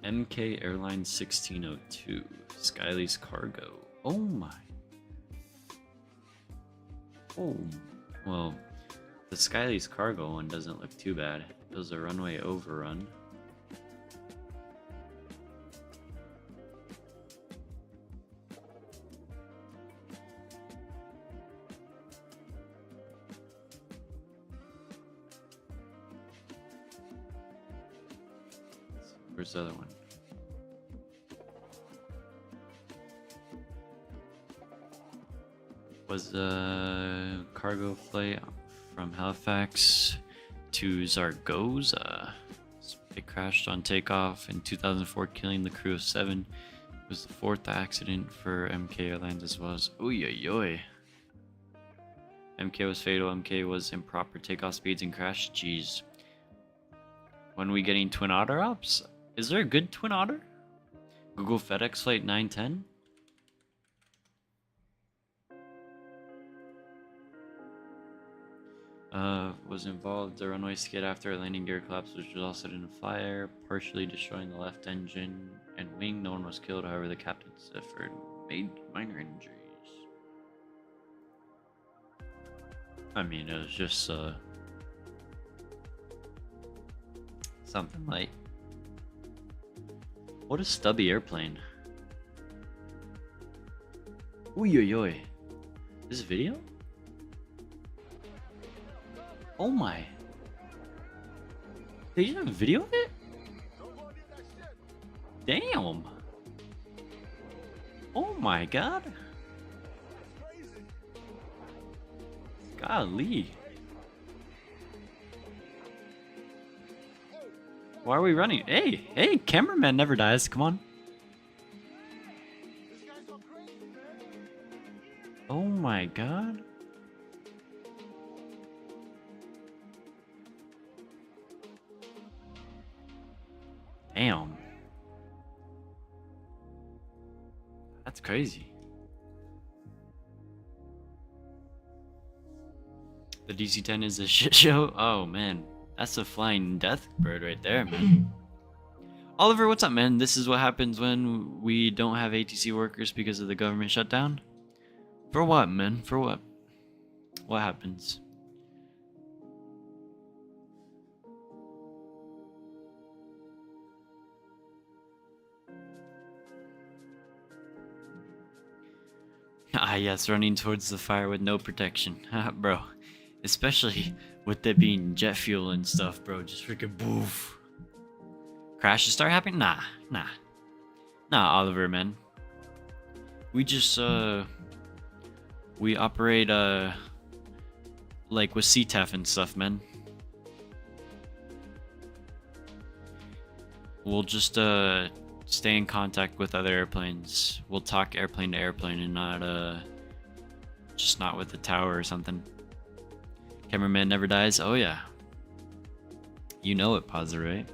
MK Airlines 1602. Skylease Cargo. Oh my. Oh. Well, the Skylease Cargo one doesn't look too bad. It was a runway overrun. Where's the other one? Was a cargo flight from Halifax to Zaragoza. It crashed on takeoff in 2004, killing the crew of 7. It was the 4th accident for MK Airlines as well as oy. MK was fatal. MK was improper takeoff speeds and crashed. Jeez. When are we getting Twin Otter ops? Is there a good Twin Otter? Google FedEx Flight 910? Was involved the runway skid after a landing gear collapse, which resulted in a fire, partially destroying the left engine and wing. No one was killed, however, the captain suffered minor injuries. I mean, it was just something light. What a stubby airplane. Oy. This video? Oh my. They just have a video of it? Damn. Oh my god. Golly. Why are we running? Hey, cameraman never dies. Come on. Oh my god. Damn. That's crazy. The DC-10 is a shit show? Oh man. That's a flying death bird right there, man. Oliver, what's up, man? This is what happens when we don't have ATC workers because of the government shutdown. For what, man? For what? What happens? Ah, yes, running towards the fire with no protection. Bro, especially with it being jet fuel and stuff, bro. Just freaking boof. Crashes start happening? Nah. Nah, Oliver, man. We just, we operate, like with CTAF and stuff, man. We'll just, stay in contact with other airplanes. We'll talk airplane to airplane and not, just not with the tower or something. Cameraman never dies? Oh yeah. You know it, Positive.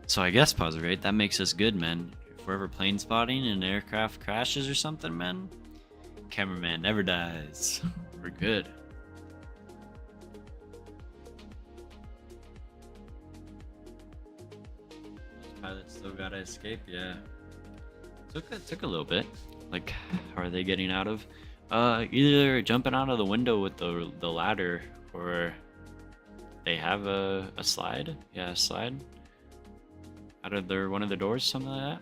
So I guess, Positive, that makes us good, man. If we're ever plane spotting and an aircraft crashes or something, man, cameraman never dies. We're good. Pilots still gotta escape, yeah. Took a little bit. Like, how are they getting out of? Either jumping out of the window with the ladder, or they have a slide. Yeah, a slide. Out of one of the doors, something like that.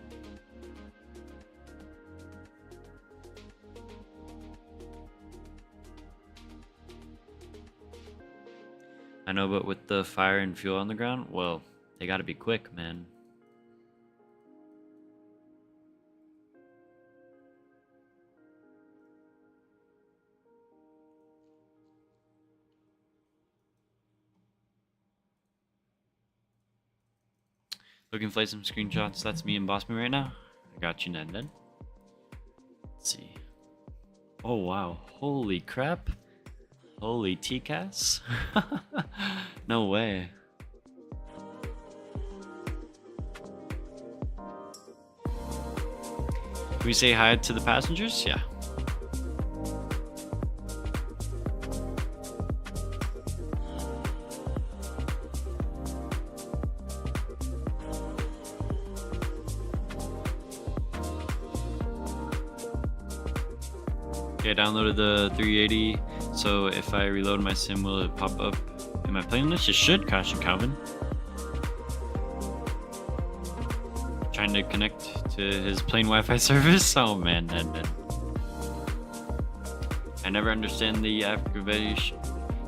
I know, but with the fire and fuel on the ground, well, they gotta be quick, man. Looking flight some screenshots. That's me and Bossman right now. I got you, Ned. Let's see. Oh wow! Holy crap! Holy TCAS! No way. Can we say hi to the passengers? Yeah. Okay, I downloaded the 380, so if I reload my sim, will it pop up in my playlist? It should, Cash and Calvin. Trying to connect to his plane Wi-Fi service? Oh man, I never understand the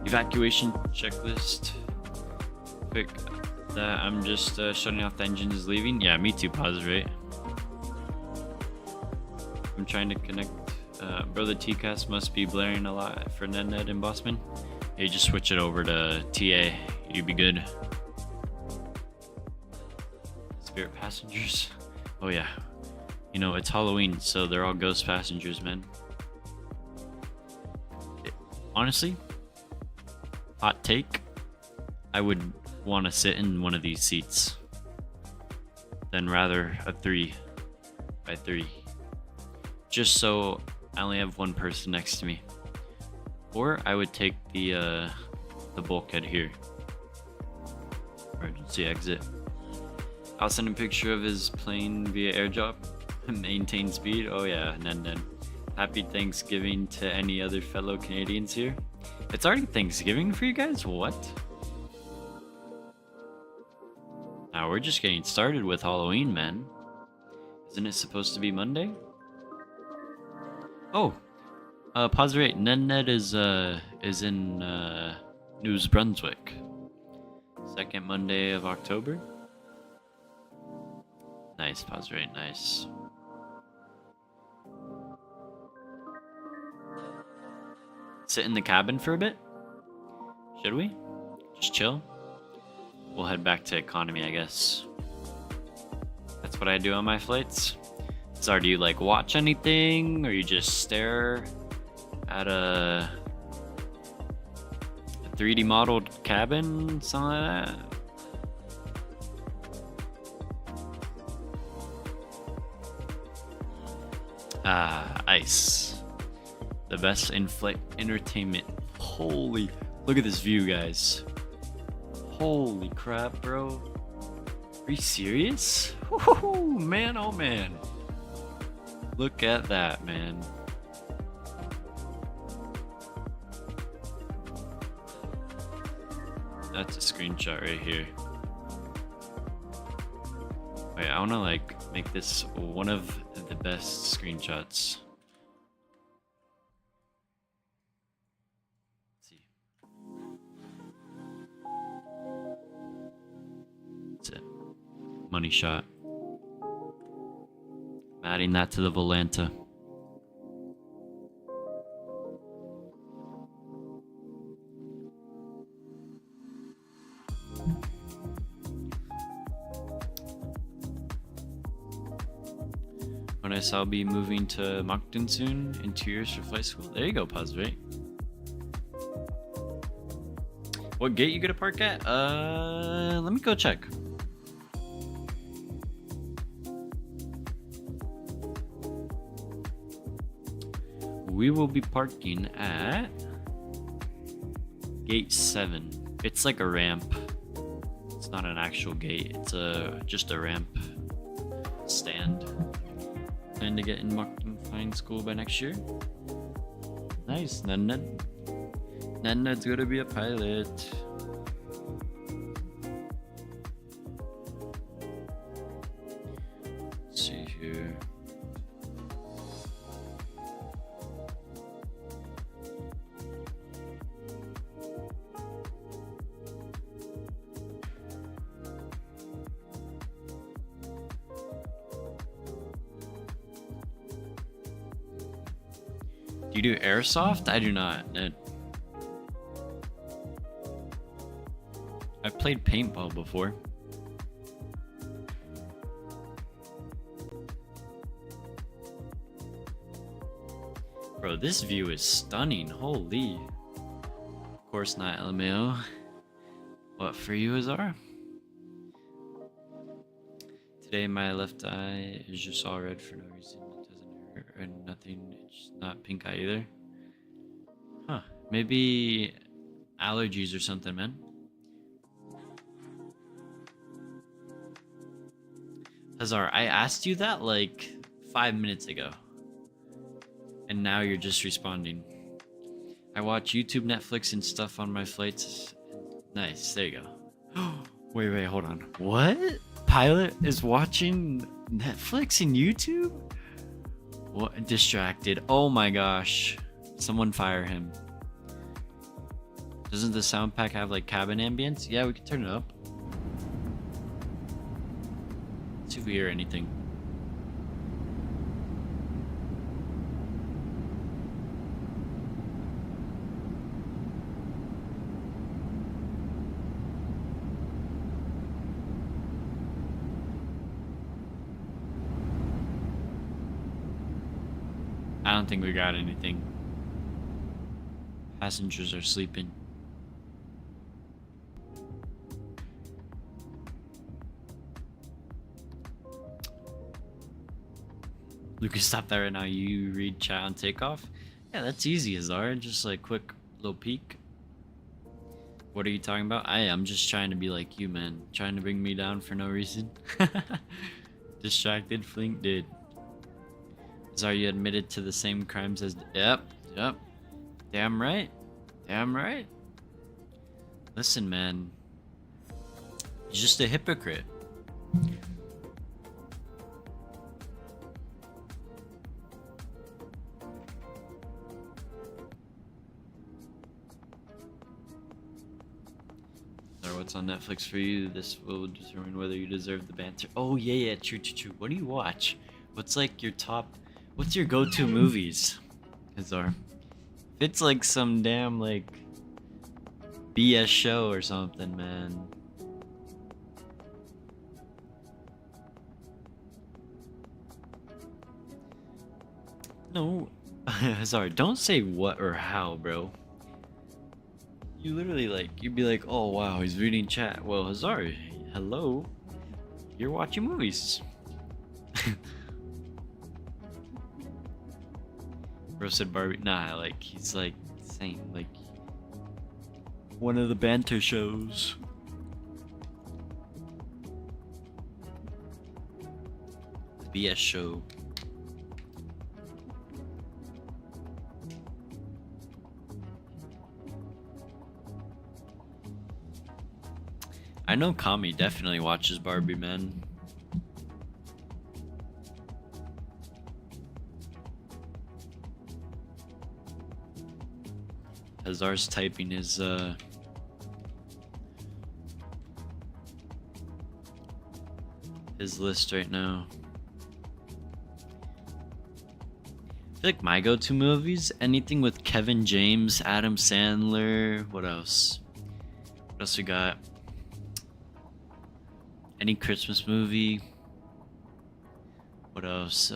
evacuation checklist. Quick, that I'm just shutting off the engines, leaving. Yeah, me too, Positive. I'm trying to connect. Bro, the TCAS must be blaring a lot for Ned and Bossman. Hey, just switch it over to TA. You'd be good. Spirit passengers. Oh yeah. You know, it's Halloween, so they're all ghost passengers, man. Honestly, hot take, I would want to sit in one of these seats than rather a 3x3. Just so I only have one person next to me. Or I would take the bulkhead here. Emergency exit. I'll send a picture of his plane via airdrop. Maintain speed. Oh yeah, Nen. Happy Thanksgiving to any other fellow Canadians here. It's already Thanksgiving for you guys? What? Now we're just getting started with Halloween, man. Isn't it supposed to be Monday? Oh, Positive. Ned is in New Brunswick. Second Monday of October. Nice, Positive. Nice. Sit in the cabin for a bit? Should we? Just chill? We'll head back to economy, I guess. That's what I do on my flights. So do you like watch anything, or you just stare at a 3D modeled cabin, something like that? Ah, ice. The best in-flight entertainment. Holy, look at this view, guys. Holy crap, bro. Are you serious? Woohoo, man, oh man. Look at that, man. That's a screenshot right here. Wait, I wanna like make this one of the best screenshots. Let's see. That's it. Money shot. I'm adding that to the Volanta. I'll be moving to Moncton soon in 2 years for flight school. There you go, Pazrate. What gate you gonna park at? Let me go check. We will be parking at gate 7. It's like a ramp. It's not an actual gate. It's just a ramp stand. Plan to get in Moncton Flying School by next year. Nice, Nannad. Nannad's gonna be a pilot. Let's see here. You do airsoft? I do not. I've played paintball before. Bro, this view is stunning. Holy. Of course not, LMAO. What for you, Azar? Today my left eye is just all red for no reason. It doesn't hurt or nothing. It's not pink eye either. Huh. Maybe allergies or something, man. Hazar, I asked you that like 5 minutes ago. And now you're just responding. I watch YouTube, Netflix, and stuff on my flights. Nice, there you go. Wait, hold on. What? Pilot is watching Netflix and YouTube? What? Distracted. Oh my gosh. Someone fire him. Doesn't the sound pack have like cabin ambience? Yeah, we can turn it up. Let's see if we hear anything. I don't think we got anything. Passengers are sleeping. Lucas, stop that right now. You read chat on takeoff? Yeah, that's easy, Azar. Just like quick little peek. What are you talking about? I'm just trying to be like you, man. Trying to bring me down for no reason. Distracted, Flink did. Are you admitted to the same crimes as... Yep. Damn right. Listen, man. You're just a hypocrite. Or what's on Netflix for you? This will determine whether you deserve the banter. Oh, yeah, true. What do you watch? What's like your top... What's your go-to movies, Hazar? If it's like some damn like BS show or something, man. No, Hazar, don't say what or how, bro. You literally like, you'd be like, oh wow, he's reading chat. Well, Hazar, hello, you're watching movies. Bro said Barbie. Nah, like he's like saying like one of the banter shows. The BS show. I know Kami definitely watches Barbie, man. Hazar's typing his list right now. I feel like my go-to movies, anything with Kevin James, Adam Sandler, what else? What else we got? Any Christmas movie? What else?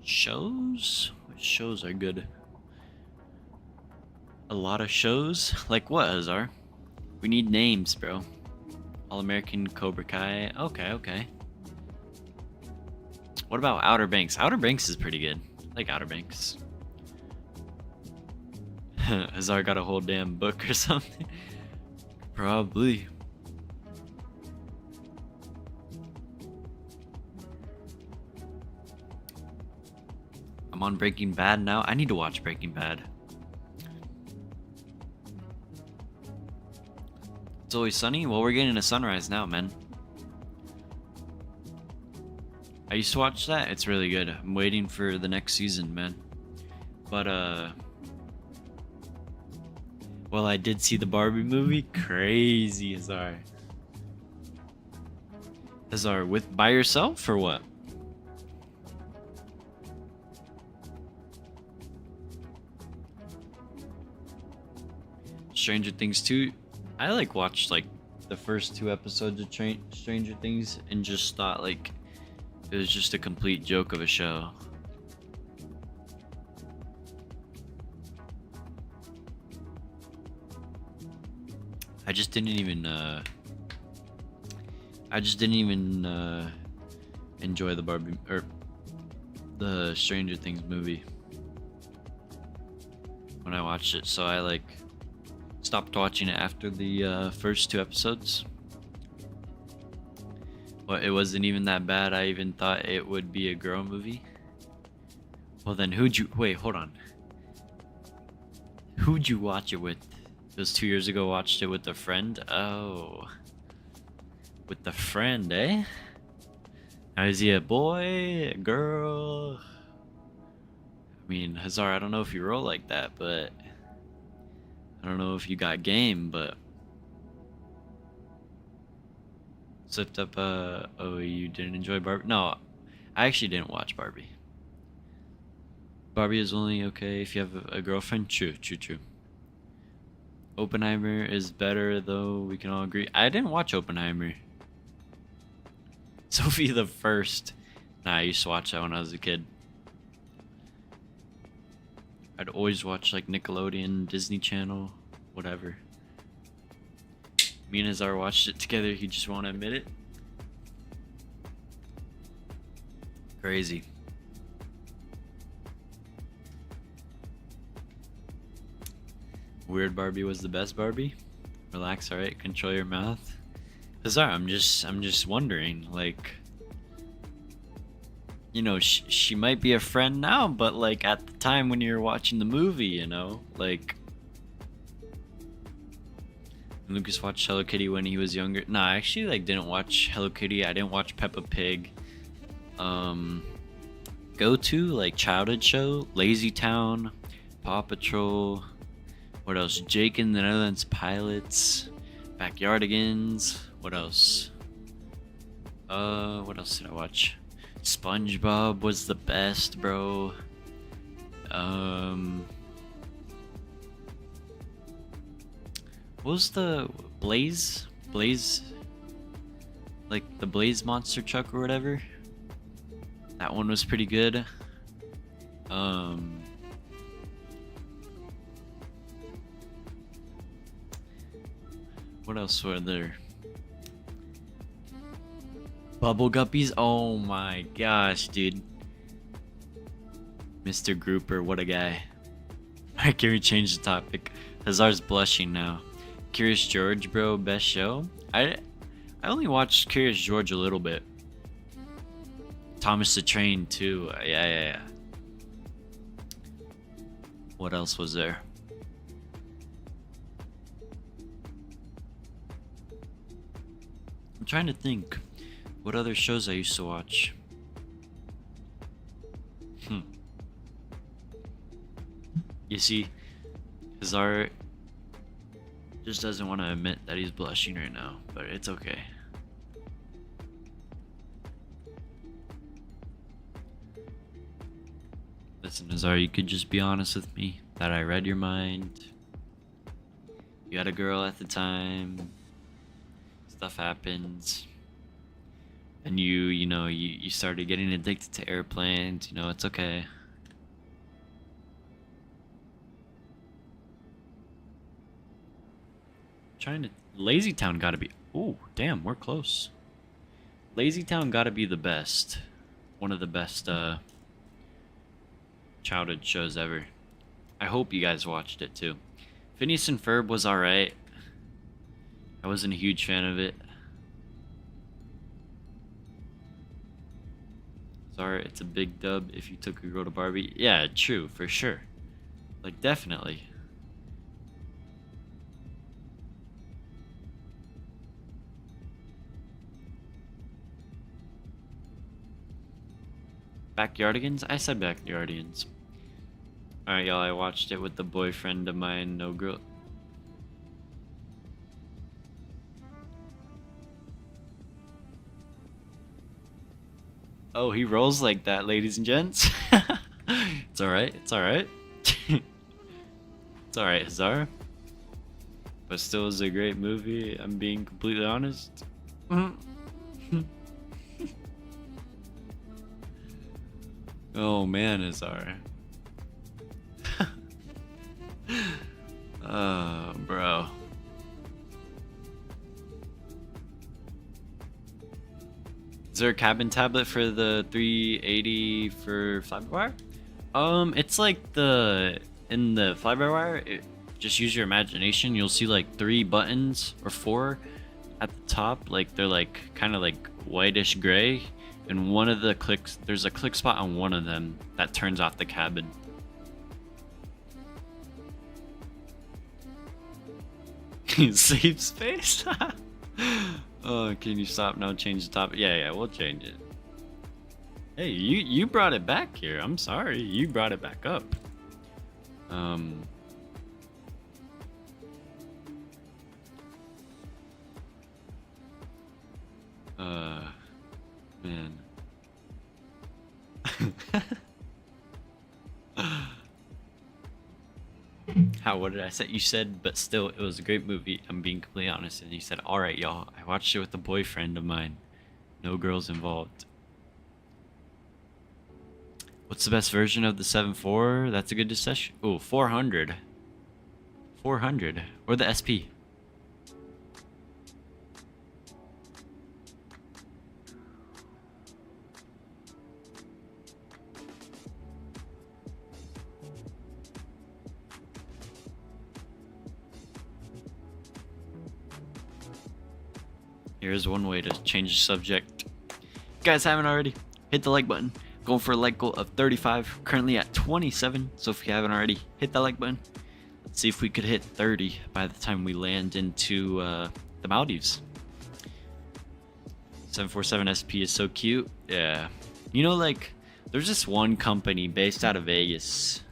Shows? What shows are good? A lot of shows? Like what, Hazar? We need names, bro. All-American Cobra Kai. Okay, okay. What about Outer Banks? Outer Banks is pretty good. I like Outer Banks. Hazar got a whole damn book or something. Probably. I'm on Breaking Bad now. I need to watch Breaking Bad. It's Always Sunny? Well, we're getting a sunrise now, man. I used to watch that. It's really good. I'm waiting for the next season, man. But, well, I did see the Barbie movie. Crazy, Hazar. Hazar, by yourself or what? Stranger Things 2. I watched the first 2 episodes of Stranger Things and just thought it was just a complete joke of a show. I just didn't even enjoy the Barbie or the Stranger Things movie when I watched it, so I stopped watching it after the first 2 episodes. Well, it wasn't even that bad. I even thought it would be a girl movie. Well, then wait, hold on. Who'd you watch it with? It was 2 years ago. Watched it with a friend. Oh, with the friend, eh? Now, is he a boy, a girl? I mean, Hazar, I don't know if you roll like that, but I don't know if you got game, but slipped up. Oh, you didn't enjoy Barbie? No, I actually didn't watch Barbie. Barbie is only okay if you have a girlfriend. True. Oppenheimer is better, though. We can all agree. I didn't watch Oppenheimer. Sophie the First. Nah, I used to watch that when I was a kid. I'd always watch Nickelodeon, Disney Channel, whatever. Me and Hazar watched it together. He just won't admit it. Crazy. Weird Barbie was the best Barbie. Relax, alright. Control your mouth. Hazar, I'm just wondering, you know, she might be a friend now, but at the time when you were watching the movie, you know, Lucas watched Hello Kitty when he was younger. Nah, I actually didn't watch Hello Kitty. I didn't watch Peppa Pig. Go to childhood show, Lazy Town, Paw Patrol. What else? Jake and the Netherlands Pilots, Backyardigans. What else? What else did I watch? SpongeBob was the best, bro. What was the Blaze? The Blaze monster truck or whatever? That one was pretty good. What else were there? Bubble Guppies? Oh my gosh, dude. Mr. Grouper, what a guy. Alright, can we change the topic? Hazar's blushing now. Curious George, bro, best show? I only watched Curious George a little bit. Thomas the Train too. Yeah. What else was there? I'm trying to think what other shows I used to watch. You see, Hazar just doesn't want to admit that he's blushing right now, but it's okay. Listen, Hazar, you could just be honest with me that I read your mind. You had a girl at the time. Stuff happens. And you started getting addicted to airplanes. You know, it's okay. Lazy Town gotta be. Oh, damn, we're close. Lazy Town gotta be the best. One of the best childhood shows ever. I hope you guys watched it too. Phineas and Ferb was alright. I wasn't a huge fan of it. Sorry, it's a big dub if you took a girl to Barbie. Yeah, true, for sure. Like, definitely. Backyardigans? I said Backyardigans. Alright, y'all, I watched it with the boyfriend of mine, no girl. Oh, he rolls like that, ladies and gents. It's alright, it's alright. It's alright, Hazar. But still is a great movie, I'm being completely honest. Oh man, Hazar. Oh, bro. Is there a cabin tablet for the 380 for fly-by-wire? It's like in the fly-by-wire, just use your imagination. You'll see like 3 buttons or 4 at the top. Like they're like kind of like whitish gray. And one of the clicks, there's a click spot on one of them that turns off the cabin. Save space? Oh, can you stop now? Change the topic? Yeah, we'll change it. Hey, you brought it back here. I'm sorry, you brought it back up. Man. What did I say? You said, but still, it was a great movie. I'm being completely honest. And you said, alright, y'all. I watched it with a boyfriend of mine. No girls involved. What's the best version of the 7.4? That's a good discussion. Oh, 400. 400. Or the SP. Here's one way to change the subject. If you guys haven't already, hit the like button. Going for a like goal of 35, currently at 27. So if you haven't already, hit that like button. Let's see if we could hit 30 by the time we land into the Maldives. 747 SP is so cute. Yeah. You know, like, there's this one company based out of Vegas.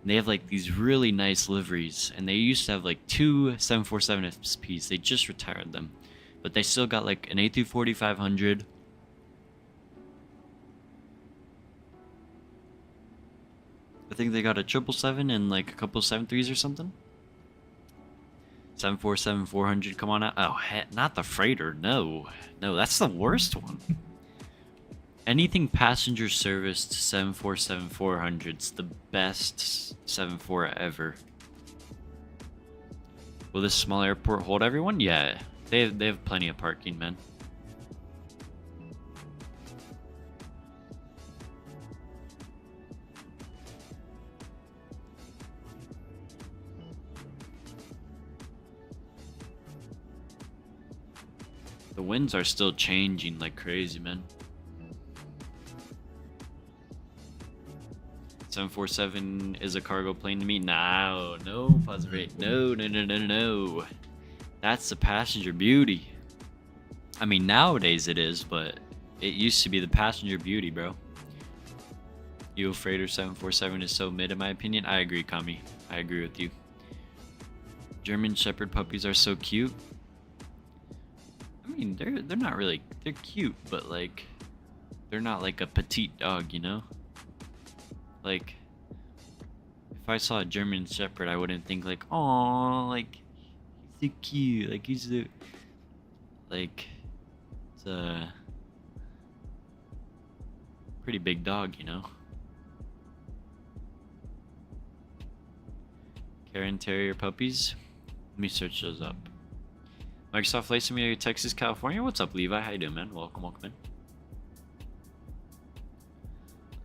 And they have like these really nice liveries. And they used to have like 2 747 SPs. They just retired them. But they still got like an A340-500. I think they got a 777 and like a couple 73s or something. 747-400, come on out. Oh, not the freighter. No, that's the worst one. Anything passenger serviced 747-400's the best 74 ever. Will this small airport hold everyone? Yeah. They have plenty of parking, man. The winds are still changing like crazy, man. 747 is a cargo plane to me. No, pause rate. No. That's the passenger beauty. I mean, nowadays it is, but it used to be the passenger beauty, bro. Eagle Freighter 747 is so mid in my opinion. I agree, Kami. I agree with you. German Shepherd puppies are so cute. I mean, they're not really, they're cute, but like they're not like a petite dog, you know? Like if I saw a German Shepherd, I wouldn't think like, oh, like he's so cute, like he's the like it's a pretty big dog, you know? Karen Terrier puppies. Let me search those up. Microsoft Flight Simulator, Texas, California. What's up, Levi? How you doing, man? Welcome in.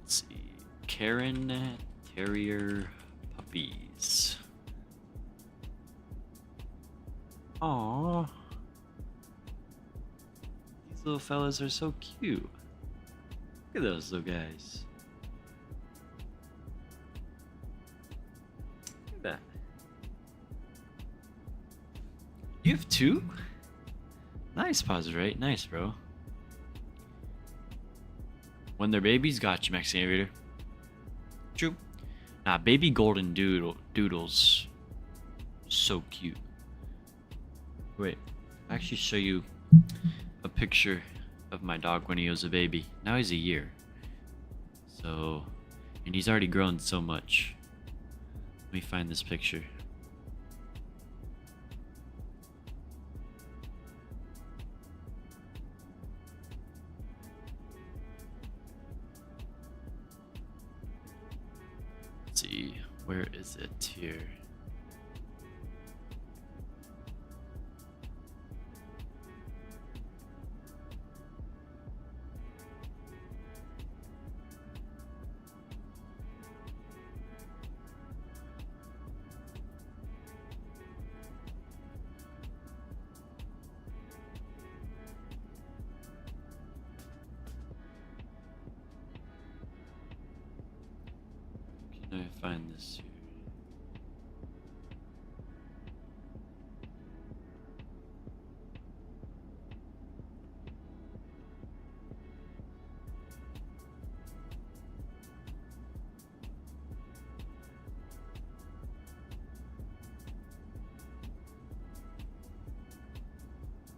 Let's see. Karen Terrier puppies. Aww. These little fellas are so cute. Look at those little guys. Look at that. You have two? Nice, pause, right? Nice, bro. When they're babies, got you, Max Aviator. True. Nah, baby golden doodles. So cute. Wait, I'll actually show you a picture of my dog when he was a baby. Now he's a year. So, and he's already grown so much. Let me find this picture. Let's see, where is it here? Can I find this here?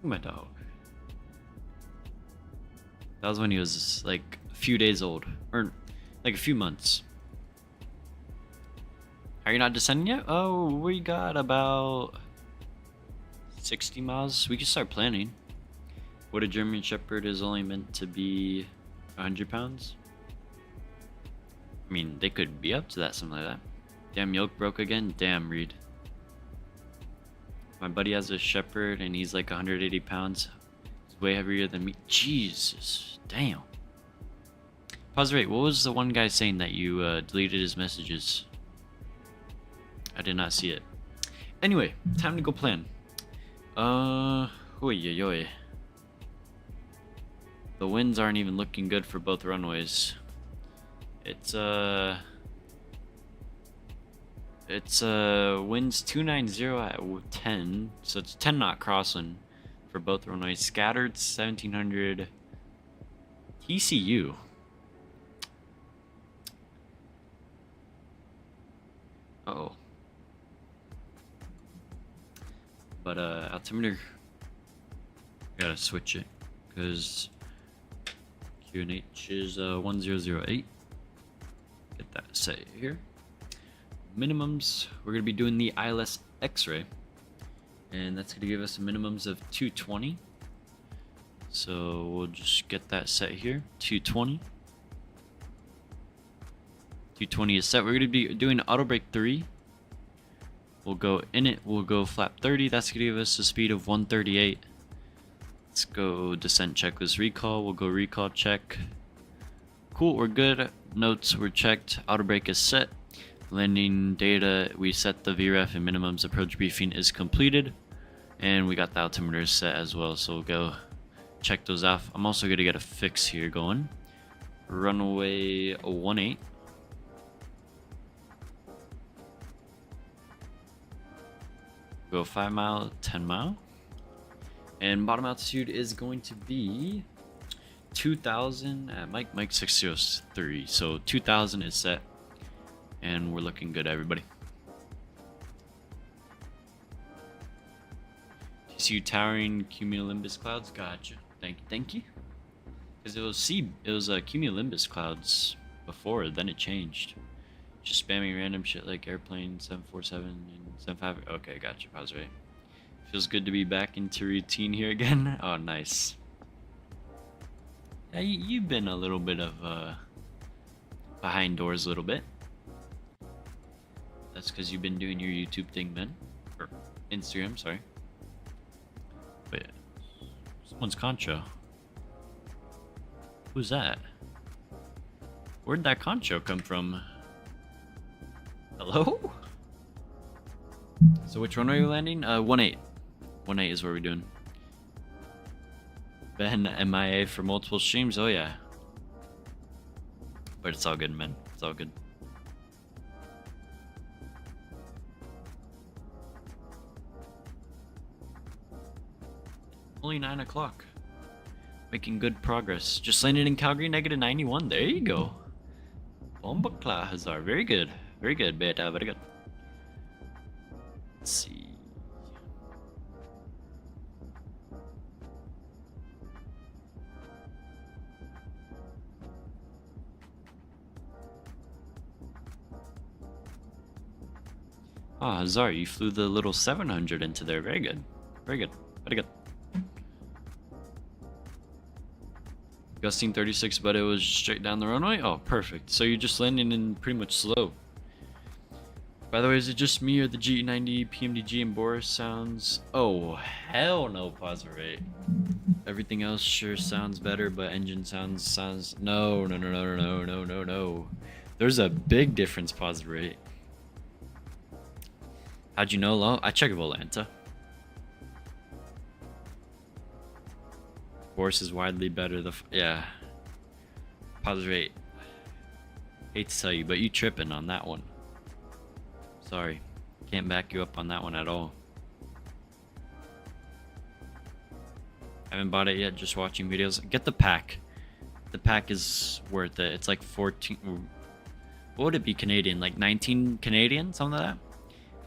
My dog. That was when he was like a few days old, or like a few months. Are you not descending yet? Oh, we got about 60 miles. We can start planning. What a German Shepherd is only meant to be 100 pounds. I mean, they could be up to that, something like that. Damn, yoke broke again. Damn, Reed. My buddy has a Shepherd and he's like 180 pounds. He's way heavier than me. Jesus, damn. Pause rate. What was the one guy saying that you deleted his messages? I did not see it. Anyway, time to go plan. Oy, oy, oy. The winds aren't even looking good for both runways. It's winds 290 at 10, so it's 10 knot crosswind for both runways. Scattered 1700 TCU. Uh-oh. But altimeter, gotta switch it because QNH is 1008. Get that set here. Minimums, we're gonna be doing the ILS X-ray, and that's gonna give us a minimums of 220. So we'll just get that set here. 220. 220 is set. We're gonna be doing auto brake 3. We'll go in it, we'll go flap 30, that's gonna give us a speed of 138. Let's go descent checklist recall, we'll go recall check. Cool, we're good. Notes were checked, auto brake is set. Landing data, we set the VREF and minimums. Approach briefing is completed. And we got the altimeter set as well, so we'll go check those off. I'm also gonna get a fix here going. Runway 18. Go 5 mile, 10 mile. And bottom altitude is going to be 2,000 at Mike 603. So 2,000 is set, and we're looking good, everybody. TCU towering cumulonimbus clouds. Gotcha. Thank you. Because it was cumulonimbus clouds before, then it changed. Just spamming random shit like airplane 747 and 75. Okay, gotcha. Pause right. Feels good to be back into routine here again. Oh, nice. Yeah, you've been a little bit of behind doors a little bit. That's because you've been doing your YouTube thing, man. Or Instagram, sorry. But yeah. Someone's concho. Who's that? Where'd that concho come from? Hello? So which one are you landing? 1-8. 1-8 is what we're doing. Been MIA for multiple streams? Oh yeah. But it's all good, man. It's all good. Only 9 o'clock. Making good progress. Just landed in Calgary, -91. There you go. Bombakla Hazar. Very good. Very good, beta. Very good. Let's see. Ah, Hazar, you flew the little 700 into there. Very good. Very good. Very good. Gusting 36, but it was straight down the runway? Oh, perfect. So you're just landing in pretty much slow. By the way, is it just me or the GE90, PMDG, and Boris sounds... Oh, hell no, pause rate. Everything else sure sounds better, but engine sounds... No. There's a big difference, pause rate. How'd you know, Lo? I checked Volanta. Boris is widely better. Yeah. Pause rate. Hate to tell you, but you tripping on that one. Sorry. Can't back you up on that one at all. Haven't bought it yet, just watching videos. Get the pack. The pack is worth it. It's like 14... What would it be Canadian? Like 19 Canadian? Something like that?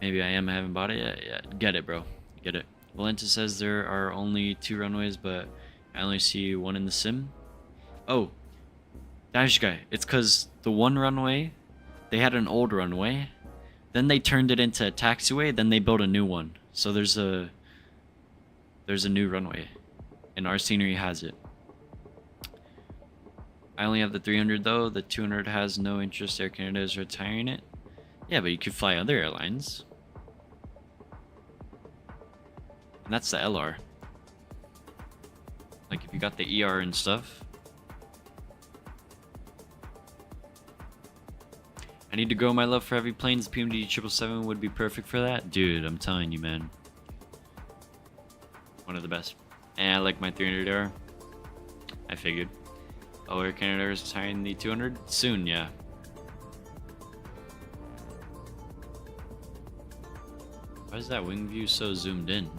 Maybe I haven't bought it yet. Yeah, get it, bro. Get it. Valenta says there are only 2 runways, but I only see 1 in the sim. Oh. Dash guy. It's because the one runway, they had an old runway. Then they turned it into a taxiway. Then they built a new one. So there's a new runway. And our scenery has it. I only have the 300 though. The 200 has no interest. Air Canada is retiring it. Yeah, but you could fly other airlines. And that's the LR. Like if you got the ER and stuff. I need to grow my love for heavy planes. PMD 777 would be perfect for that. Dude, I'm telling you, man. One of the best. And I like my 300R. I figured. Oh, Air Canada is retiring the 200? Soon, yeah. Why is that wing view so zoomed in?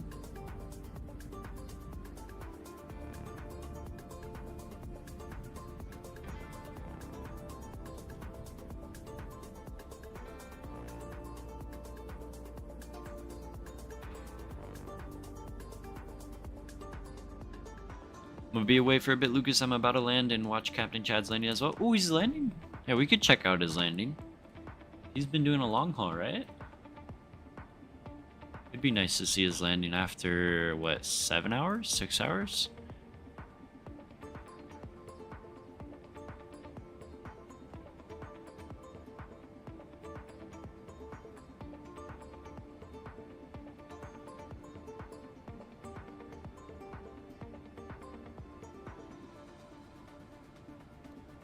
I'm gonna be away for a bit, Lucas. I'm about to land and watch Captain Chad's landing as well. Oh, he's landing? Yeah, we could check out his landing. He's been doing a long haul, right? It'd be nice to see his landing after, what, 7 hours? 6 hours?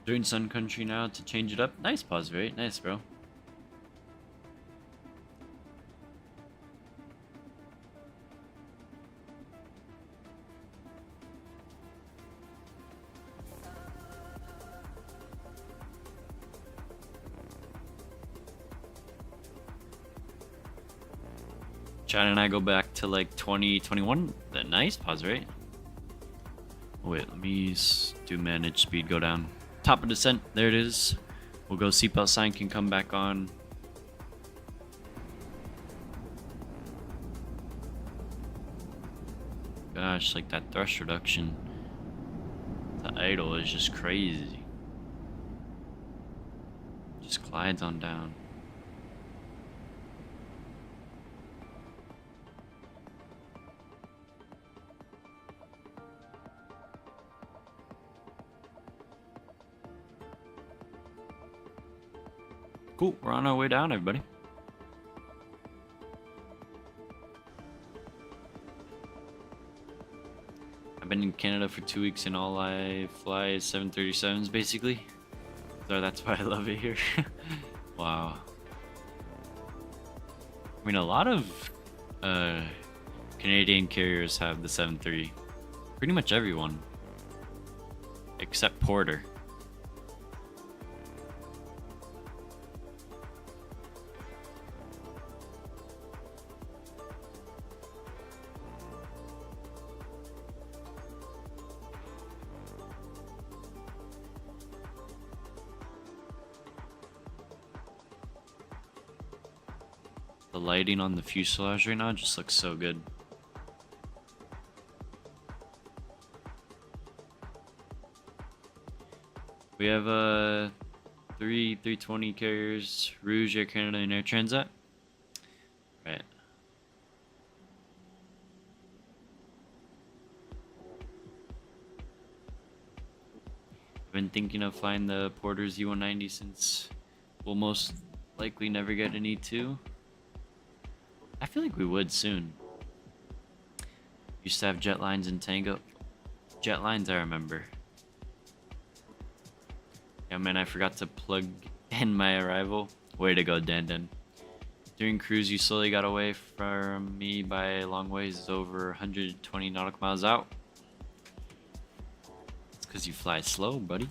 Doing Sun Country now to change it up. Nice pause rate. Nice, bro. Chad and I go back to like 2021. Nice pause rate. Wait, let me do manage speed go down. Top of descent, there it is. We'll go seatbelt sign can come back on. Gosh, like that thrust reduction. The idle is just crazy. Just glides on down. Cool, we're on our way down, everybody. I've been in Canada for 2 weeks and all I fly is 737s basically. So that's why I love it here. Wow. I mean, a lot of Canadian carriers have the 737. Pretty much everyone. Except Porter. The lighting on the fuselage right now just looks so good. We have 320 carriers, Rouge, Air Canada, and Air Transat. Right. I've been thinking of flying the Porter's E190 since we'll most likely never get an E2. I feel like we would soon. Used to have jet lines in Tango. Jet lines, I remember. Yeah, man, I forgot to plug in my arrival. Way to go, Dan. During cruise, you slowly got away from me by a long ways, over 120 nautical miles out. It's because you fly slow, buddy.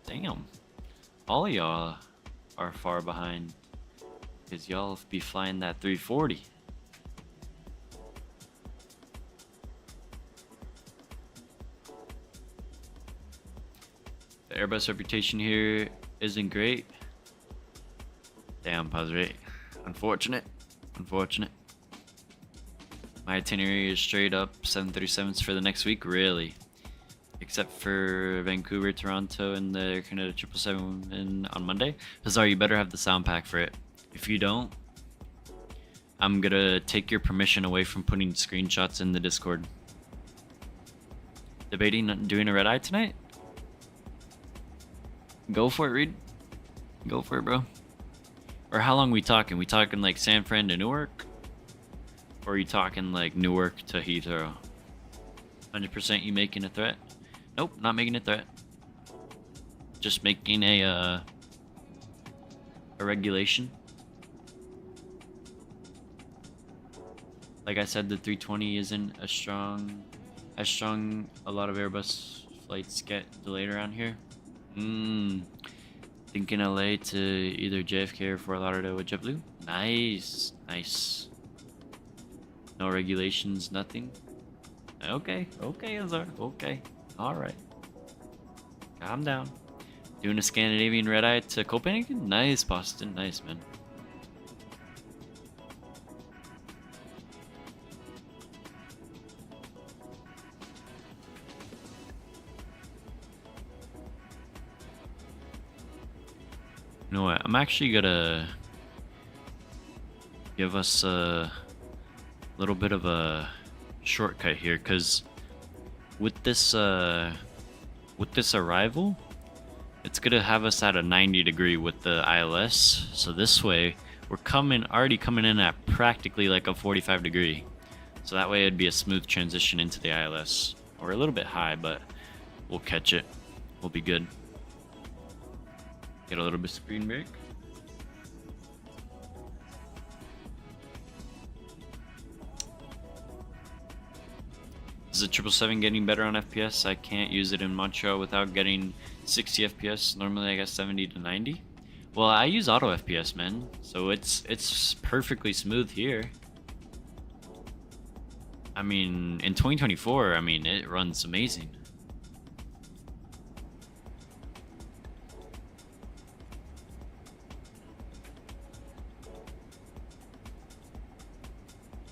Damn. All of y'all are far behind because y'all be flying that 340. The Airbus reputation here isn't great. Damn, pause rate. Unfortunate. My itinerary is straight up 737s for the next week, really. Except for Vancouver, Toronto, and the Air Canada 777 on Monday. Hazar, you better have the sound pack for it. If you don't, I'm gonna take your permission away from putting screenshots in the Discord. Debating on doing a red eye tonight? Go for it, Reed. Go for it, bro. Or how long we talking? We talking like San Fran to Newark? Or are you talking like Newark to Heathrow? 100% you making a threat? Nope, not making a threat. Just making a regulation. Like I said, the 320 isn't as strong. A lot of Airbus flights get delayed around here. Thinking LA to either JFK or Fort Lauderdale with JetBlue. Nice. No regulations, nothing. Okay, Azar. Okay. Alright. Calm down. Doing a Scandinavian red eye to Copenhagen? Nice, Boston. Nice, man. You know what? I'm actually gonna give us a little bit of a shortcut here, because with this arrival, it's gonna have us at a 90 degree with the ILS. So this way, we're already coming in at practically like a 45 degree. So that way it'd be a smooth transition into the ILS. Or a little bit high, but we'll catch it. We'll be good. Get a little bit of screen break. Is the 777 getting better on FPS? I can't use it in Montreal without getting 60 FPS. Normally I get 70 to 90. Well, I use auto FPS, man, so it's perfectly smooth here. I mean, in 2024, I mean, it runs amazing.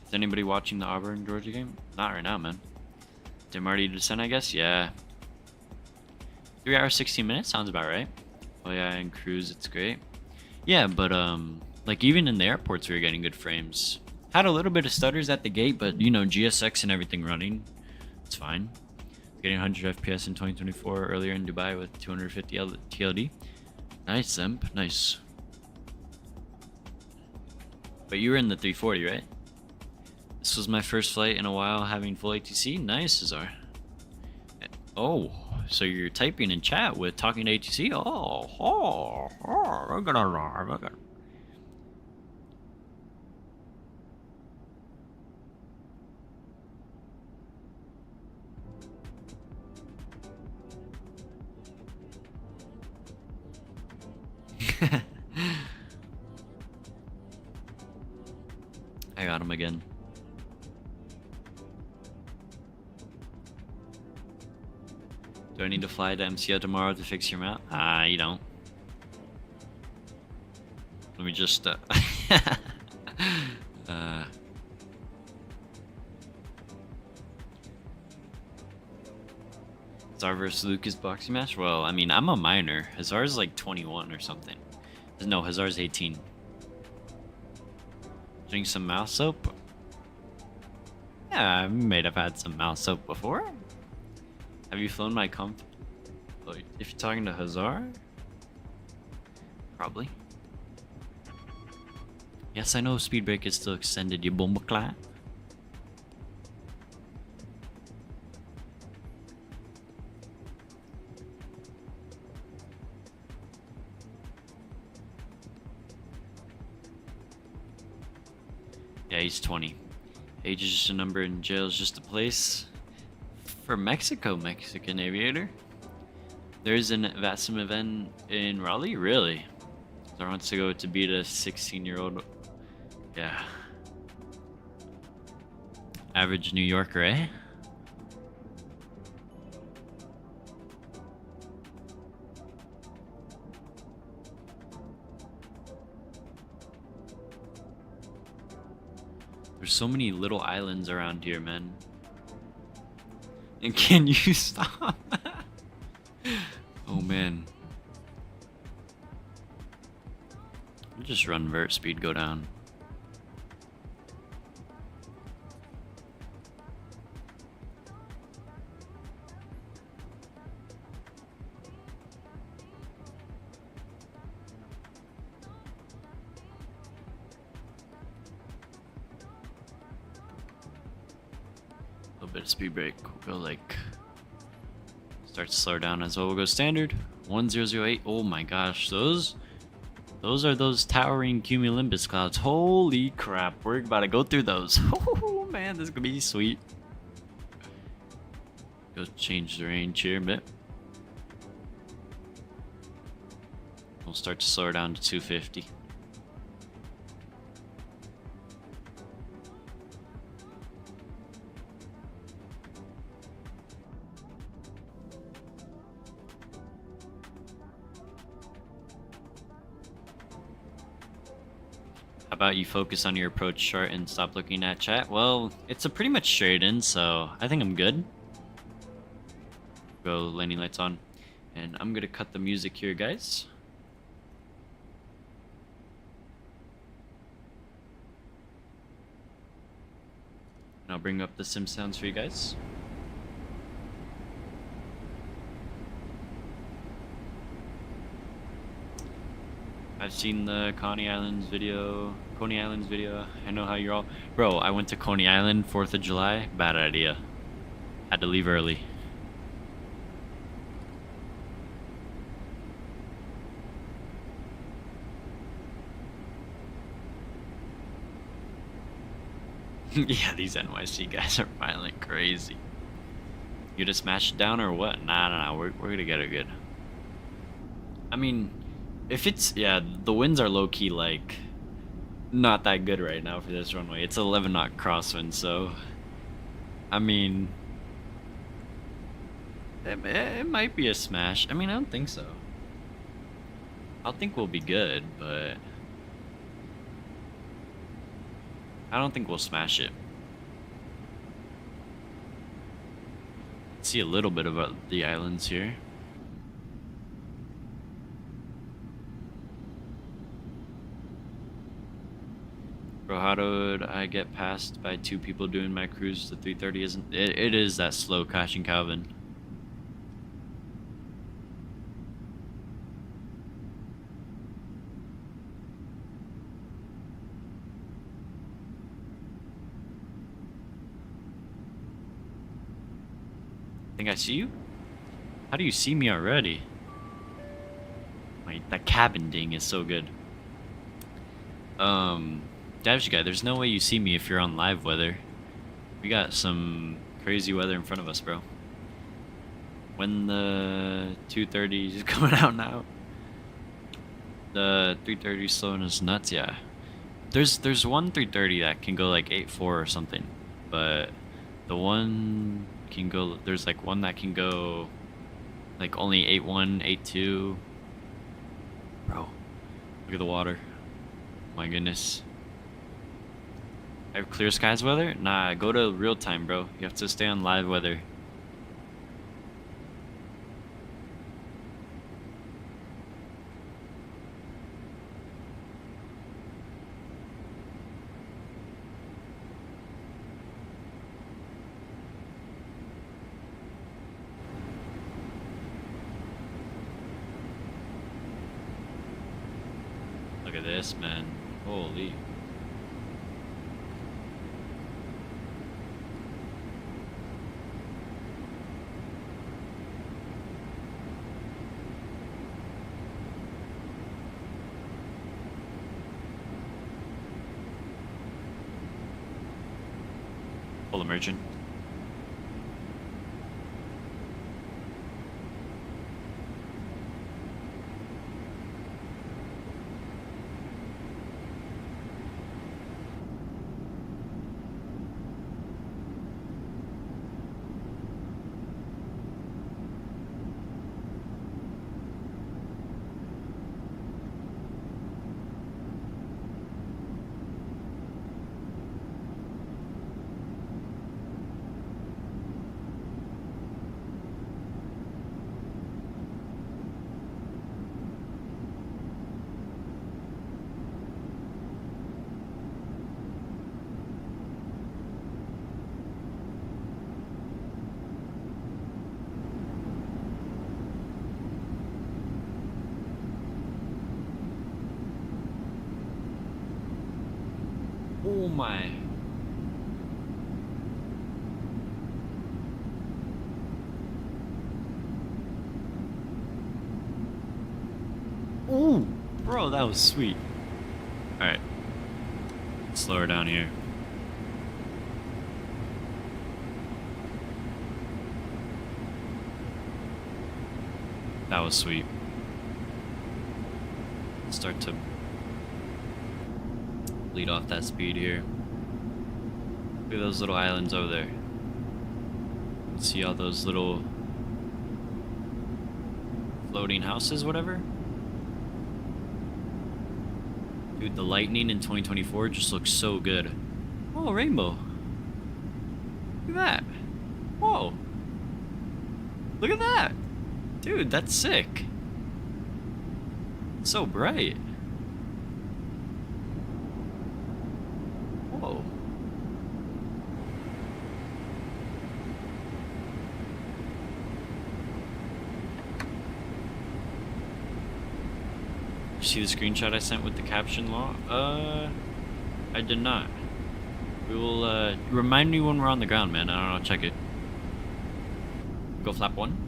Is anybody watching the Auburn Georgia game? Not right now, man. Did Marty descend, I guess? Yeah. 3 hours, 16 minutes? Sounds about right. Oh yeah, and cruise, it's great. Yeah, but like even in the airports we were getting good frames. Had a little bit of stutters at the gate, but you know, GSX and everything running, it's fine. Getting 100 FPS in 2024 earlier in Dubai with 250 TLD. Nice, Zemp, nice. But you were in the 340, right? This was my first flight in a while having full ATC. Nice, Cesar. Oh, so you're typing in chat with talking to ATC? We're gonna arrive. I got him again. Do I need to fly to MCO tomorrow to fix your mount? You don't. Let me just Hazard versus Lucas boxing match? Well, I mean, I'm a minor. Hazard's like 21 or something. No, Hazard's 18. Drink some mouth soap? Yeah, I might have had some mouth soap before. Have you flown my comp? If you're talking to Hazard? Probably. Yes, I know speed break is still extended, you bombaclat. Yeah, he's 20. Age is just a number and jail is just a place. For Mexico, Mexican aviator. There's an vatsim event in Raleigh? Really? So I wants to go to beat a 16-year-old. Yeah. Average New Yorker, eh? There's so many little islands around here, man. And can you stop? Oh man. I'll just run vert speed, go down. A little bit of speed break. We'll go like start to slow down as well. We'll go standard 1008. Oh my gosh, those are those towering cumulonimbus clouds. Holy crap, we're about to go through those. Oh man, this is gonna be sweet. Go change the range here a bit. We'll start to slow down to 250. How about you focus on your approach chart and stop looking at chat? Well, it's a pretty much straight in, so I think I'm good. Go landing lights on. And I'm gonna cut the music here, guys. And I'll bring up the sim sounds for you guys. I've seen the Coney Islands video. I know how you're all... Bro, I went to Coney Island 4th of July. Bad idea. Had to leave early. Yeah, these NYC guys are violent crazy. You just smash it down or what? Nah, we're gonna get it good. I mean, If it's, yeah, the winds are low-key, like, not that good right now for this runway. It's 11 knot crosswind, so, I mean, it might be a smash. I mean, I don't think so. I think we'll be good, but I don't think we'll smash it. See a little bit about the islands here. Bro, how did I get passed by 2 people doing my cruise? The 330 isn't. It is that slow, crashing Calvin. Think I see you? How do you see me already? Wait, that cabin ding is so good. Dash guy, there's no way you see me if you're on live weather. We got some crazy weather in front of us, bro. When the 230 is coming out now. The 330 is slowing us nuts, yeah. There's one 330 that can go like 8.4 or something, but the one can go. There's like one that can go like only 8.1, 8.2. Bro, look at the water. My goodness. I have clear skies weather? Nah, go to real time, bro. You have to stay on live weather. Look at this, man. Holy. Full immersion. Oh my. Ooh, bro, that was sweet. Alright. Slow her down here. That was sweet. Start to lead off that speed here. Look at those little islands over there. See all those little floating houses, whatever? Dude, the lightning in 2024 just looks so good. Oh, rainbow. Look at that. Whoa. Look at that. Dude, that's sick. It's so bright. Whoa. See the screenshot I sent with the caption law? I did not. We will, remind me when we're on the ground, man. I don't know, I'll check it. Go flap 1.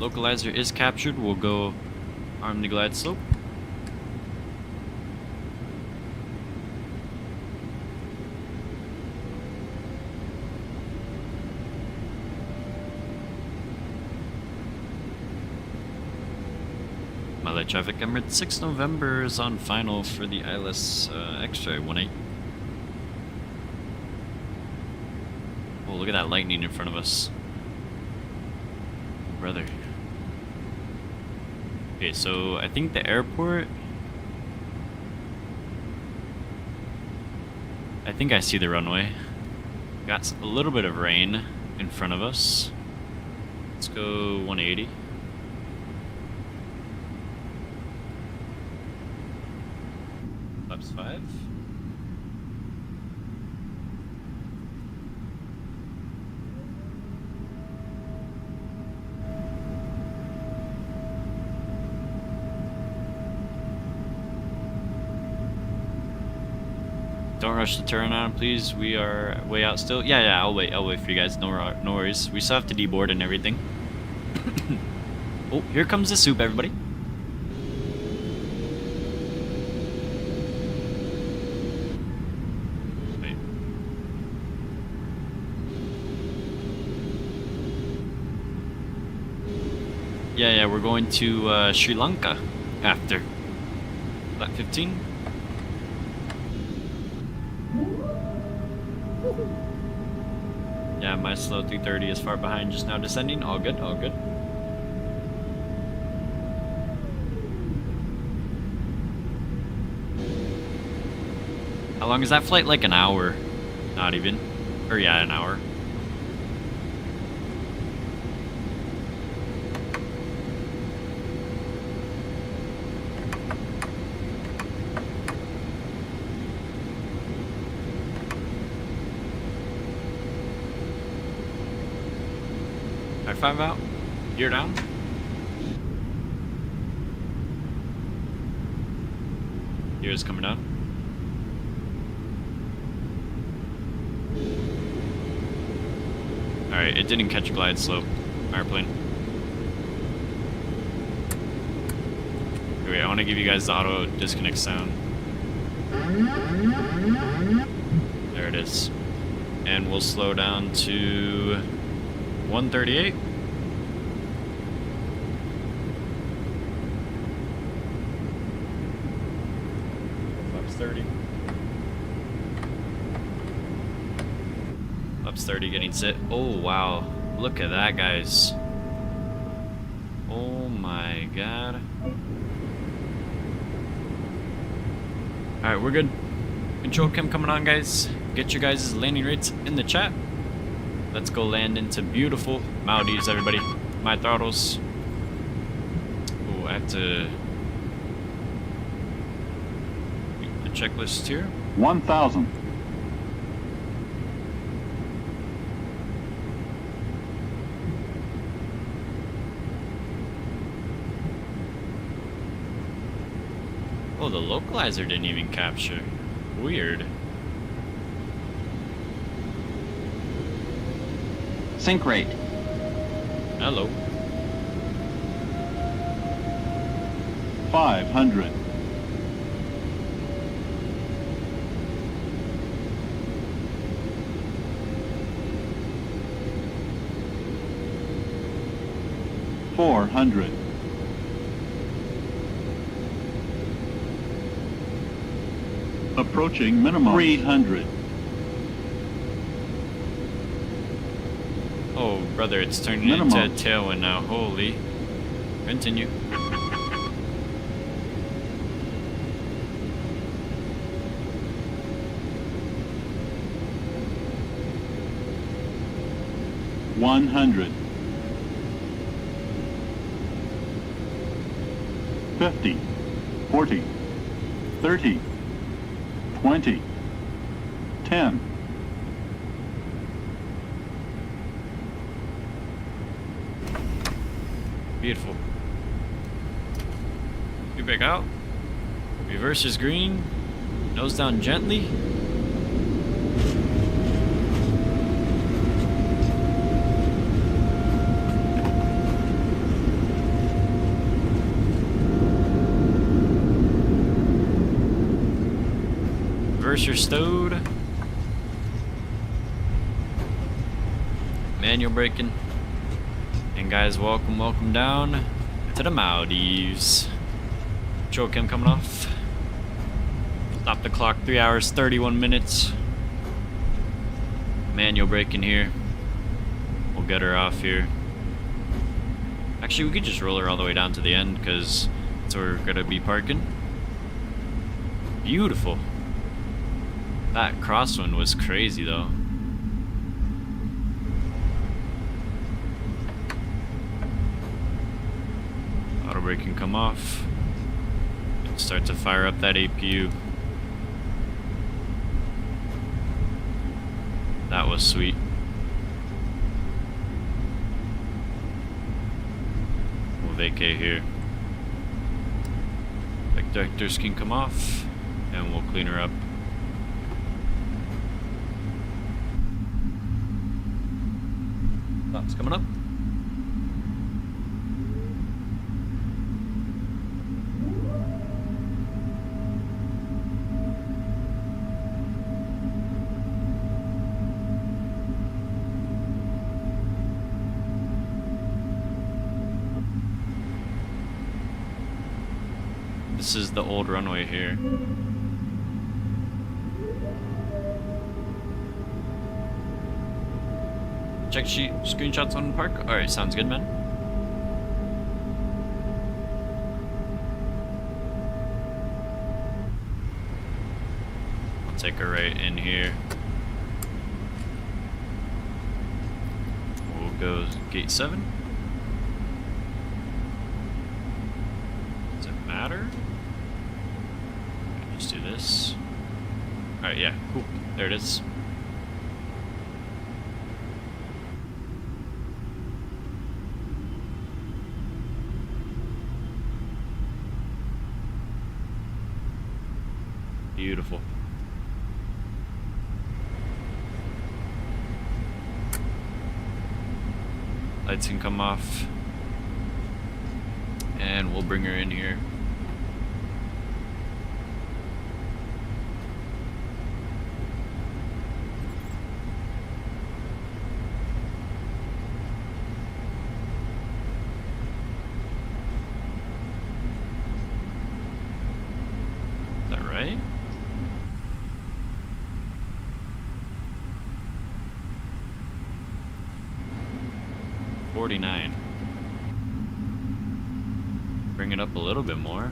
localizer is captured. We'll go arm the glide slope. My light traffic Emirates 6 November is on final for the ILS Extra 18. Oh, look at that lightning in front of us. Brother. Okay, so I think the airport... I think I see the runway. Got a little bit of rain in front of us. Let's go 180. Flaps 5. Don't rush the turn on, please. We are way out still. Yeah, I'll wait for you guys. No worries. We still have to deboard and everything. Oh, here comes the soup, everybody. Wait. Yeah, we're going to Sri Lanka after. Flight 15. Yeah, my slow 330 is far behind, just now descending. All good, all good. How long is that flight? Like an hour. Not even. Or yeah, an hour. High five out. Gear down. Gear's coming down. Alright, it didn't catch glide slope. Airplane. Wait, I want to give you guys the auto disconnect sound. There it is. And we'll slow down to 138. Flaps 30. Flaps 30 getting set. Oh wow. Look at that, guys. Oh my god. Alright, we're good. Control cam coming on, guys. Get your guys' landing rates in the chat. Let's go land into beautiful Maldives, everybody. My throttles. Oh, I have to read the checklist here. 1,000. Oh, the localizer didn't even capture. Weird. Sync rate. Hello. 500. $400. Approaching minimum. 300. Oh, brother, it's turning Minimum. into a tailwind now. Holy. Continue. $100. 50. 40. 30. 20. 10. Beautiful. Get back out. Reverse is green. Nose down gently. Reverse your stowed. Manual braking. And guys, welcome down to the Maldives. Control cam coming off. Stop the clock, 3 hours, 31 minutes. Manual braking here. We'll get her off here. Actually, we could just roll her all the way down to the end because that's where we're gonna be parking. Beautiful. That crosswind was crazy though. Auto brake can come off. Start to fire up that APU. That was sweet. We'll vacate here. Like directors can come off and we'll clean her up. Stops coming up. This is the old runway here. Check sheet screenshots on the park. Alright, sounds good, man. I'll take her right in here. We'll go gate 7. Does it matter? Just do this. Alright, yeah, cool. There it is. Beautiful. Lights can come off. And we'll bring her in here. Is that right? $49. Bring it up a little bit more.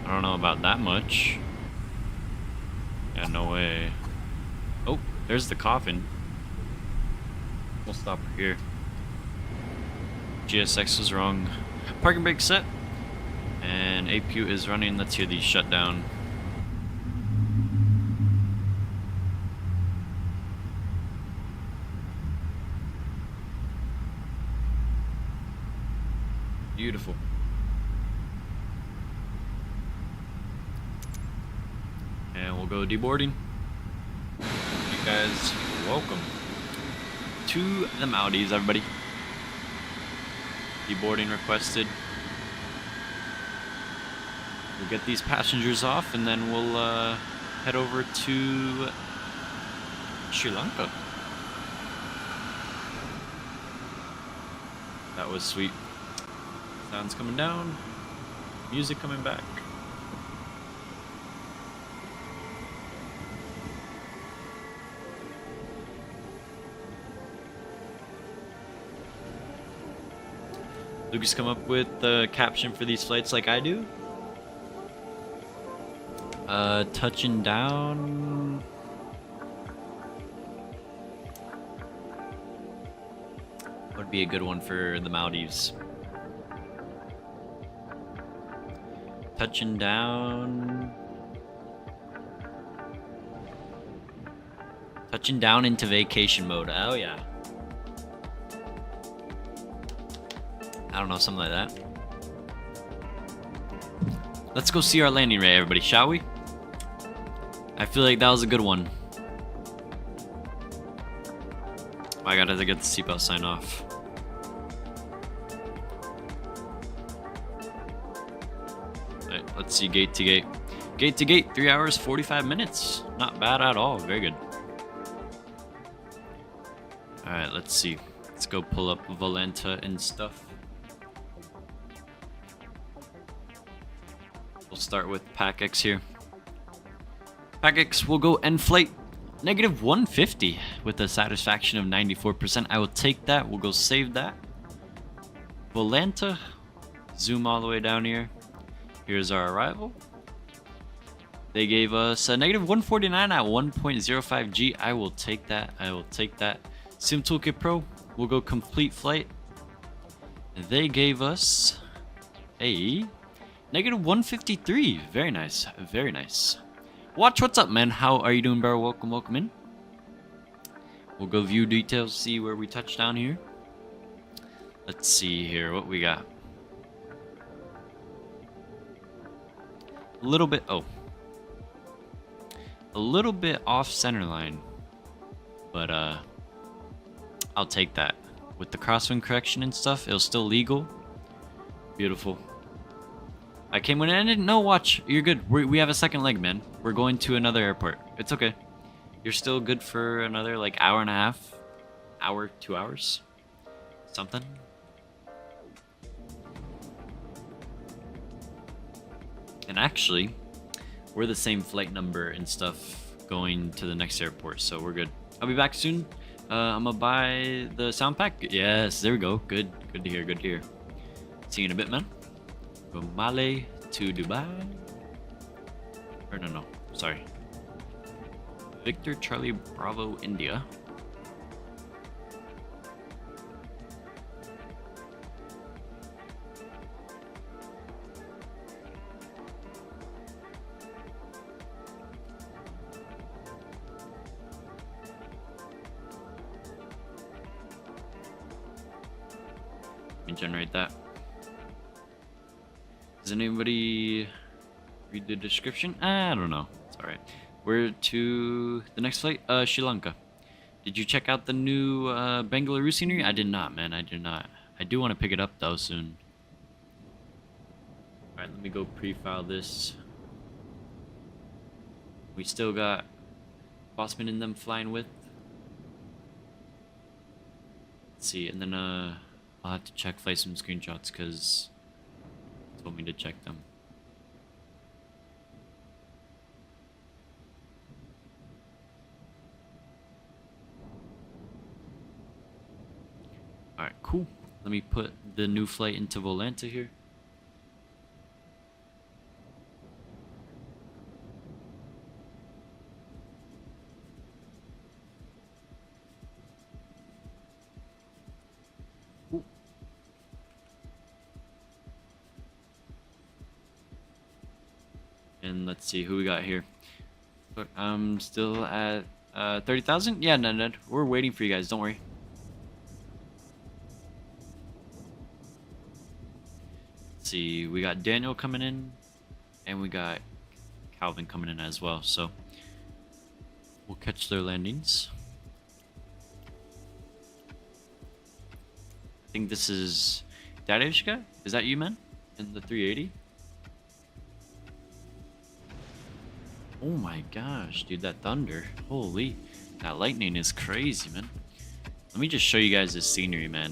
I don't know about that much. Yeah, no way. Oh, there's the coffin. We'll stop her here. GSX was wrong. Parking brake set. And APU is running. Let's hear these shut down. Beautiful. And we'll go deboarding. You guys, welcome to the Maldives, everybody. Deboarding requested. We'll get these passengers off and then we'll head over to Sri Lanka. That was sweet. Sounds coming down, music coming back. Lucas come up with the caption for these flights like I do. Touching down. Would be a good one for the Maldives. Touching down. Touching down into vacation mode. Oh yeah. I don't know, something like that. Let's go see our landing ray, everybody, shall we? I feel like that was a good one. I gotta get the seatbelt sign off. Alright, let's see gate to gate. Gate to gate, 3 hours, 45 minutes. Not bad at all. Very good. Alright, let's see. Let's go pull up Volanta and stuff. We'll start with PACX here. PACX will go Inflight negative 150 with a satisfaction of 94%. I will take that. We'll go save that. Volanta. Zoom all the way down here. Here's our arrival. They gave us a negative 149 at 1.05 G. I will take that. I will take that. Sim Toolkit Pro. We'll go complete flight. They gave us a negative 153. Very nice. Very nice. Watch, what's up, man? How are you doing, bro? Welcome, welcome in. We'll go view details, see where we touch down here. Let's see here what we got. A little bit, a little bit off center line, but I'll take that. With the crosswind correction and stuff, it was still legal. Beautiful. I came when it ended. No, watch. You're good. We have a second leg, man. We're going to another airport. It's okay. You're still good for another like hour and a half, hour, 2 hours, something. And actually, we're the same flight number and stuff going to the next airport, so we're good. I'll be back soon. I'm gonna buy the sound pack. Yes, there we go. Good to hear, good to hear. See you in a bit, man. From Male to Dubai. Or no, sorry. Victor Charlie Bravo India. Let me generate that. Does anybody read the description? I don't know. It's alright. We're to the next flight, Sri Lanka. Did you check out the new Bengaluru scenery? I did not, man. I did not. I do want to pick it up though soon. Alright, let me go pre-file this. We still got Bossman and them flying with. Let's see, and then I'll have to check flightsim screenshots because told me to check them. Alright, cool. Let me put the new flight into Volanta here. And let's see who we got here. Look, I'm still at 30,000. Yeah, no, we're waiting for you guys. Don't worry. Let's see, we got Daniel coming in, and we got Calvin coming in as well. So we'll catch their landings. I think this is Dadeshka. Is that you, man? In the 380? Oh my gosh, dude, that thunder. Holy, that lightning is crazy, man. Let me just show you guys this scenery, man.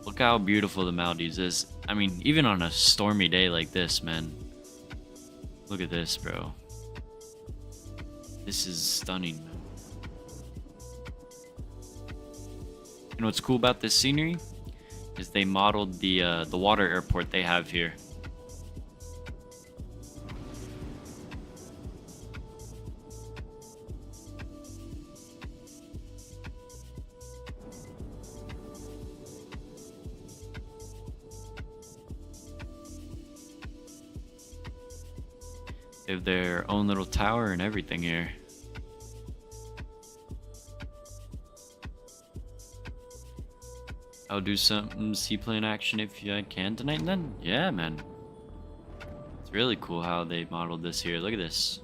Look how beautiful the Maldives is. I mean, even on a stormy day like this, man. Look at this, bro. This is stunning, man. You know what's cool about this scenery? Is they modeled the water airport they have here. They have their own little tower and everything here. I'll do some seaplane action if I can tonight then. Yeah, man. It's really cool how they modeled this here. Look at this.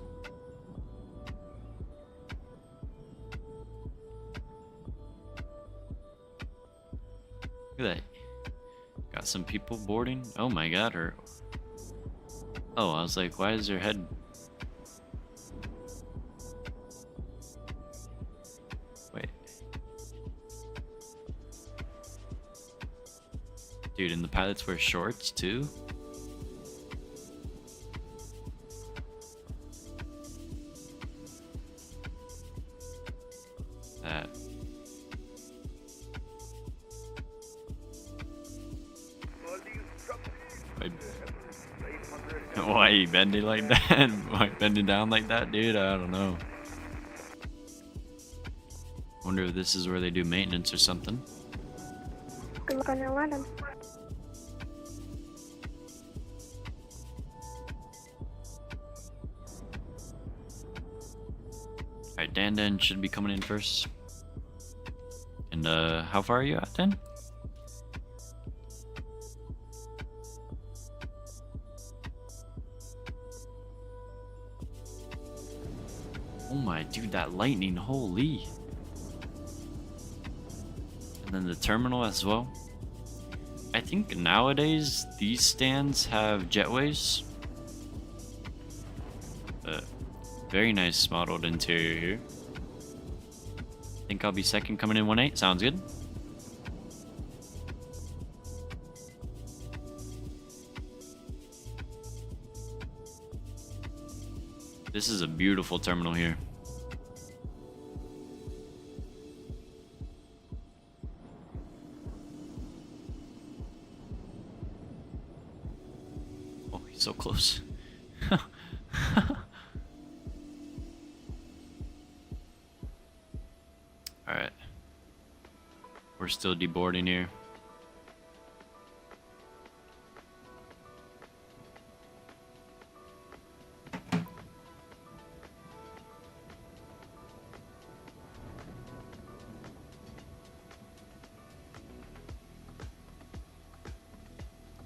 Look at that. Got some people boarding. Oh my god, or Oh, I was like, why is your head... Wait. Dude, and the pilots wear shorts too? That. Why are you bending like that? Why bending down like that, dude? I don't know. Wonder if this is where they do maintenance or something. Good luck on your landing. Alright, Dan should be coming in first. And how far are you at, Dan? Oh my, dude, that lightning, holy. And then the terminal as well. I think nowadays these stands have jetways. Very nice modeled interior here. I think I'll be second coming in 1-8. Sounds good. This is a beautiful terminal here. Oh, he's so close. Alright. We're still deboarding here.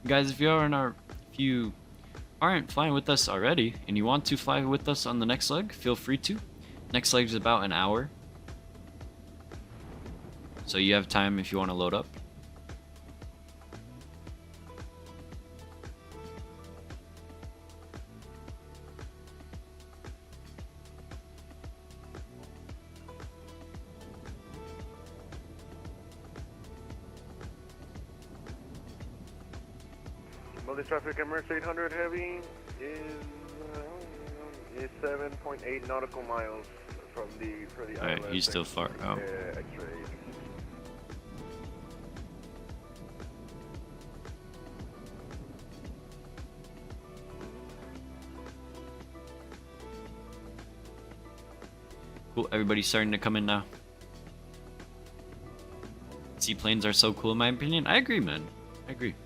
Guys, if you aren't flying with us already and you want to fly with us on the next leg, feel free to. Next leg is about an hour. So you have time if you want to load up. Maldives traffic Emirates 800 heavy is 7.8 nautical miles for the Alright, he's still far out. X-ray. Cool, everybody's starting to come in now. Seaplanes are so cool in my opinion. I agree, man. I agree.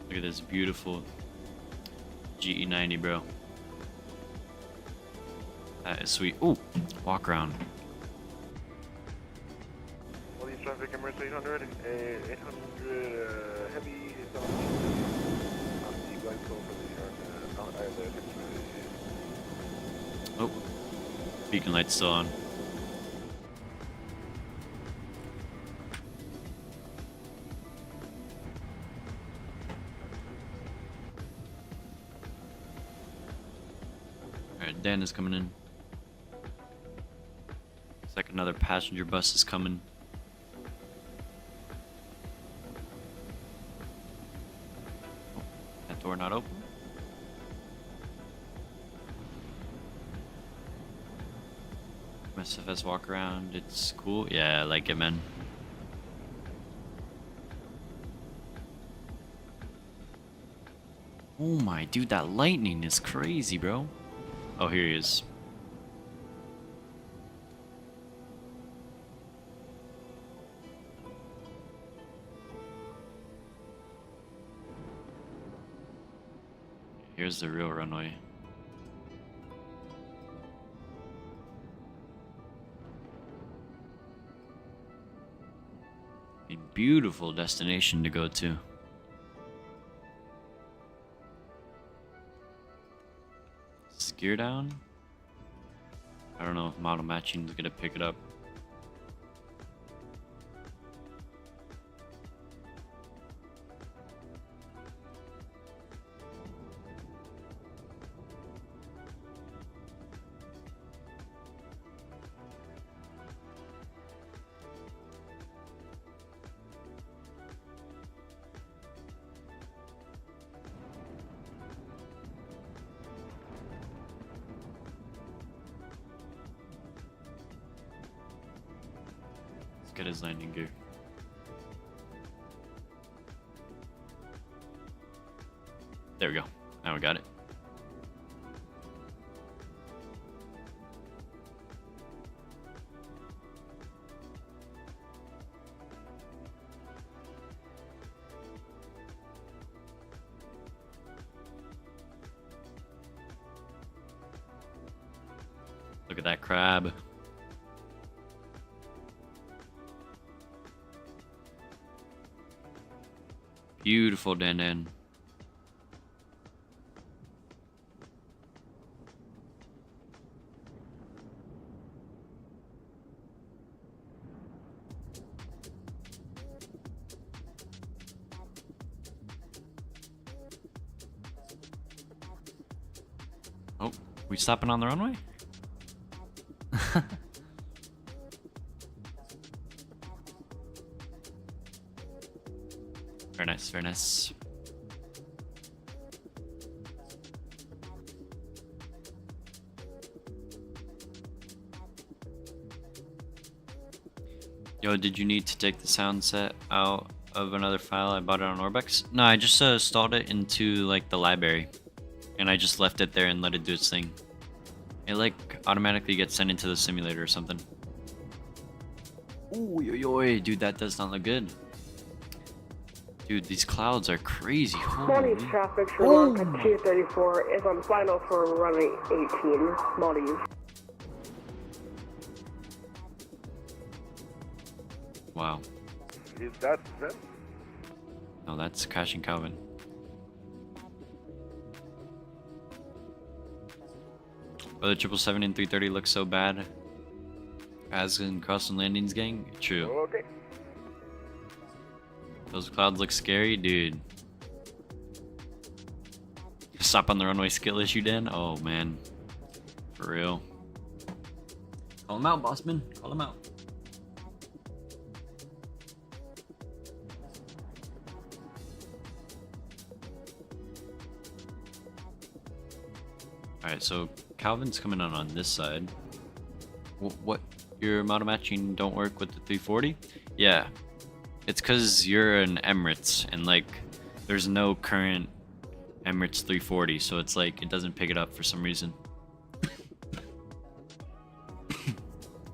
Look at this beautiful GE90, bro. That is sweet. Ooh, walk around. Maldives traffic Emirates 800, 800 heavy is on the blind call for the Oh, beacon light's still on. Alright, Dan is coming in. Looks like another passenger bus is coming. Oh, that door not open? MSFS walk around, it's cool. Yeah, I like it, man. Oh my, dude, that lightning is crazy, bro. Oh, here he is. Here's the real runway. A beautiful destination to go to. Is gear down? I don't know if model matching is gonna pick it up. Get his landing gear. There we go. Now we got it. Look at that crab. Beautiful, Dan Dan. Oh, we stopping on the runway? Very nice, very nice. Yo, did you need to take the sound set out of another file? I bought it on Orbex. No, I just installed it into like the library, and I just left it there and let it do its thing. It like automatically gets sent into the simulator or something. Ooh, yo, yo, dude, that does not look good. Dude, these clouds are crazy. Maldives traffic, Sri Lanka 234 is on final for runway 18, Maldives. Wow. Is that them? No, that's crashing Calvin. But the 777 and 330 look so bad. As in Crosswind landings, gang. True. Okay. Those clouds look scary, dude. Stop on the runway skill issue, Dan? Oh, man. For real. Call him out, bossman. Call him out. Alright, so Calvin's coming on this side. What? Your model matching don't work with the 340? Yeah. It's because you're an Emirates, and like, there's no current Emirates 340, so it's like, it doesn't pick it up for some reason.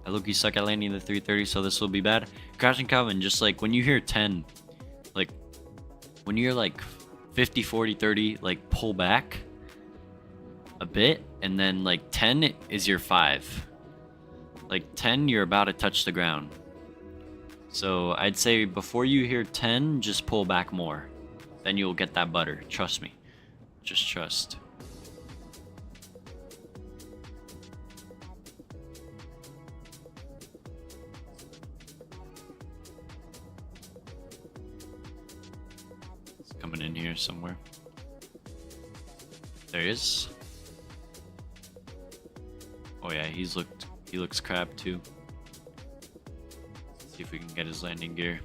I look, you suck at landing the 330, so this will be bad. Crashing Calvin, just like, when you hear 10, like, when you're like 50, 40, 30, like, pull back a bit, and then like 10 is your 5. Like 10, you're about to touch the ground. So I'd say before you hear 10, just pull back more. Then you'll get that butter. Trust me. Just trust. It's coming in here somewhere. There he is. Oh yeah, he looks crap too. See if we can get his landing gear.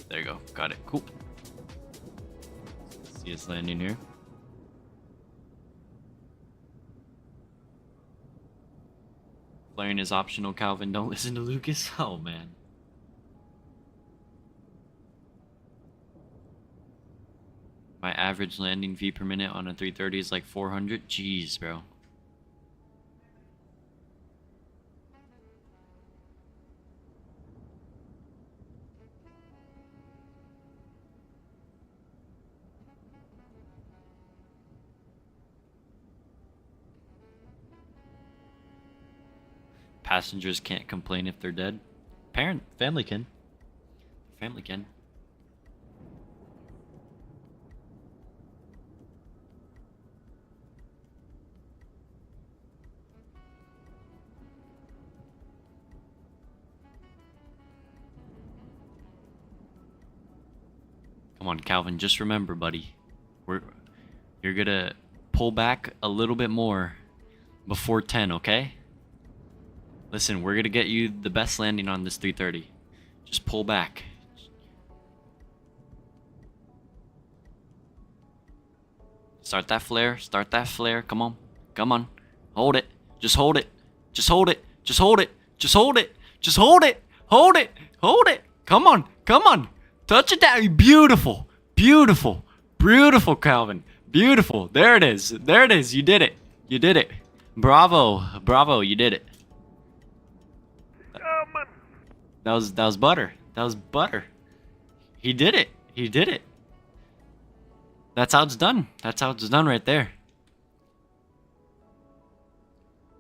There you go. Got it. Cool. See his landing here. Flaring is optional, Calvin. Don't listen to Lucas. Oh, man. My average landing fee per minute on a 330 is like 400. Jeez, bro. Passengers can't complain if they're dead. Family can. Family can. Come on, Calvin, just remember, buddy. You're gonna pull back a little bit more before 10, okay? Listen, we're gonna get you the best landing on this 330. Just pull back. Start that flare. Start that flare. Come on. Come on. Hold it. Just hold it. Just hold it. Just hold it. Just hold it. Just hold it. Hold it. Hold it. Come on. Come on. Touch it down. Beautiful. Beautiful. Beautiful, Calvin. Beautiful. There it is. There it is. You did it. You did it. Bravo. Bravo. You did it. That was butter. That was butter. He did it. He did it. That's how it's done. That's how it's done right there.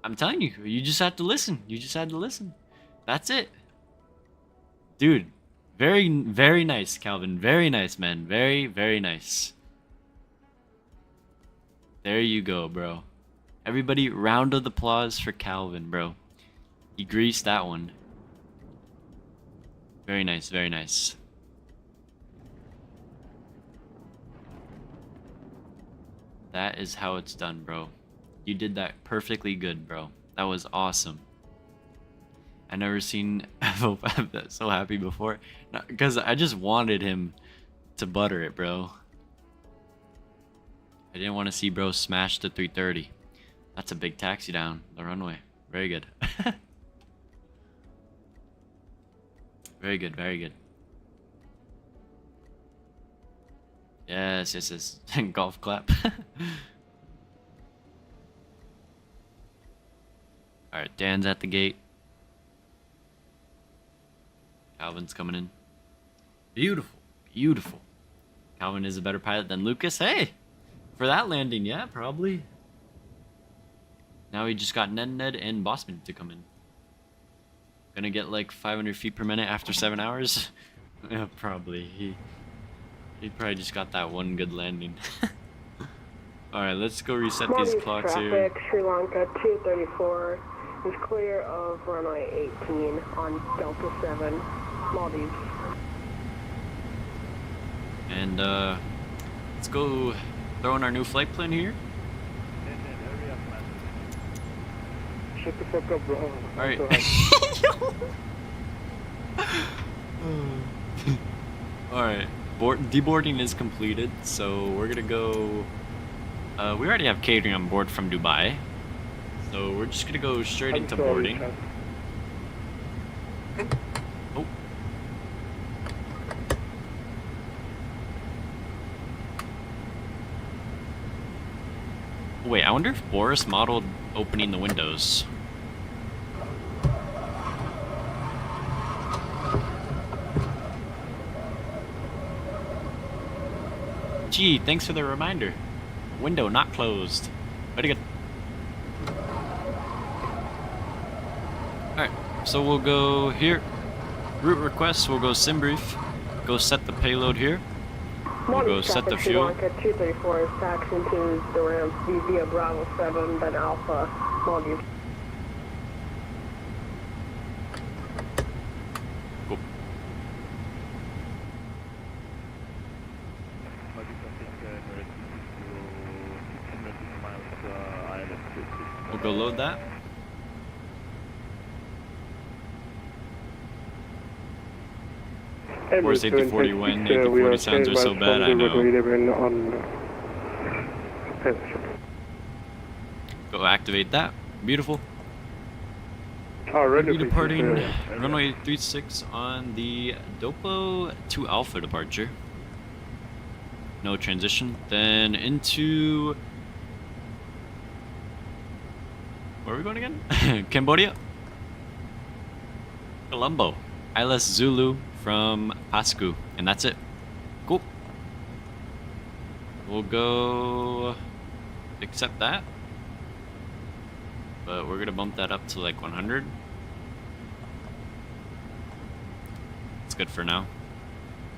I'm telling you, you just have to listen. You just had to listen. That's it. Dude, very, very nice, Calvin. Very nice, man. Very, very nice. There you go, bro. Everybody, round of applause for Calvin, bro. He greased that one. Very nice, very nice. That is how it's done, bro. You did that perfectly good, bro. That was awesome. I never seen Evo that so happy before. Because I just wanted him to butter it, bro. I didn't want to see bro smash the 330. That's a big taxi down the runway. Very good. Very good, very good. Yes, yes, yes. Golf clap. Alright, Dan's at the gate. Calvin's coming in. Beautiful, beautiful. Calvin is a better pilot than Lucas. Hey! For that landing, yeah, probably. Now we just got Ned and Bossman to come in. Gonna get like 500 feet per minute after 7 hours? Yeah, probably. He probably just got that one good landing. Alright, let's go reset these clocks traffic, here. Sri Lanka 234 is clear of runway 18 on Delta 7, Maldives. And let's go throw in our new flight plan here. Shut the fuck up, bro. Alright. Alright. Deboarding is completed, so we're gonna go. We already have catering on board from Dubai, so we're just gonna go straight into boarding. Oh. Wait, I wonder if Boris modeled opening the windows. Gee, thanks for the reminder. Window not closed. Very good. Alright, so we'll go here. Route requests, we'll go sim brief. Go set the payload here. We'll go set the fuel. 234 is taxiing to the ramp via Bravo 7, then Alpha, Maldives. Cool. We'll go load that. Force 8040 when 8040 sounds are so bad, I know. Go activate that. Beautiful. We'll be departing runway 36 on the Dopo to Alpha departure. No transition. Then into... Where are we going again? Cambodia? Colombo. ILS Zulu from Pascu. And that's it. Cool. We'll go accept that. But we're going to bump that up to like 100. It's good for now.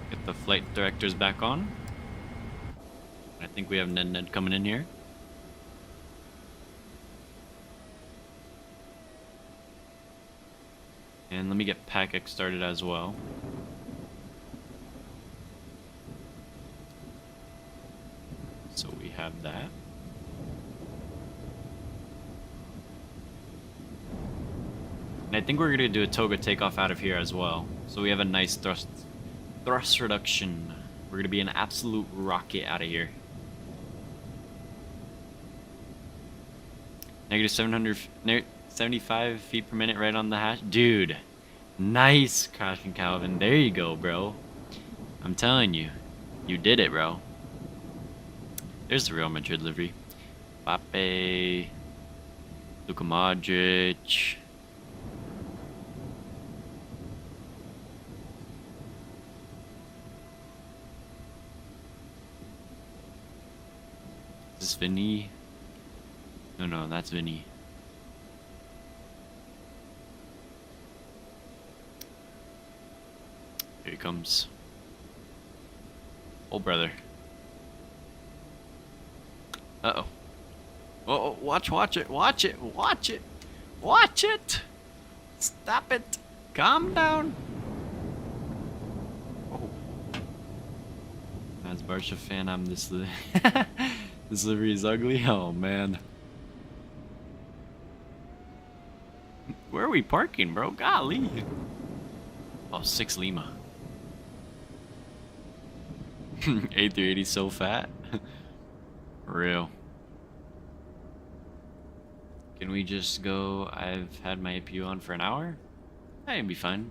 Get the flight directors back on. I think we have Ned coming in here. And let me get PACX started as well. have that. And I think we're gonna do a toga takeoff out of here as well. So we have a nice thrust reduction. We're gonna be an absolute rocket out of here. Negative 75 feet per minute right on the hash. Dude, nice crashing Calvin. There you go, bro. I'm telling you, you did it, bro. There's the Real Madrid livery. Mbappe, Luka Modric. Is this Vinny? No, that's Vinny. Here he comes. Oh, brother. Uh-oh. Oh, watch it, watch it, watch it, watch it! Stop it! Calm down! Oh. As Barca fan, I'm this this livery is ugly. Oh, man. Where are we parking, bro? Golly. Oh, 6 Lima. A380 so fat. Real. Can we just go? I've had my APU on for an hour. That'd be fine.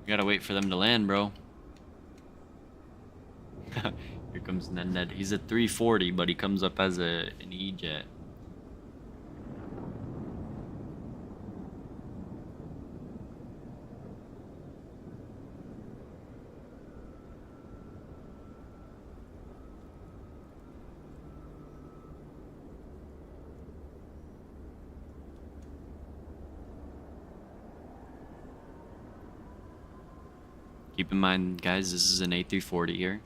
We gotta wait for them to land, bro. Here comes Ned. He's a 340, but he comes up as an E-jet. Keep in mind, guys, this is an A340 here.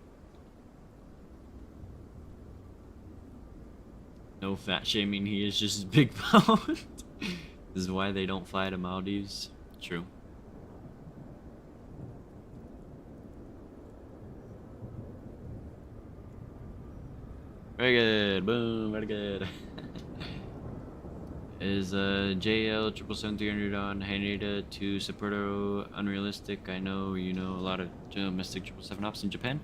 No fat shaming, he is just big boned. This is why they don't fly to Maldives. True. Very good, boom, very good. Is JL 777-300 on Haneda to Sapporo unrealistic? I know you know a lot of domestic 777 ops in Japan.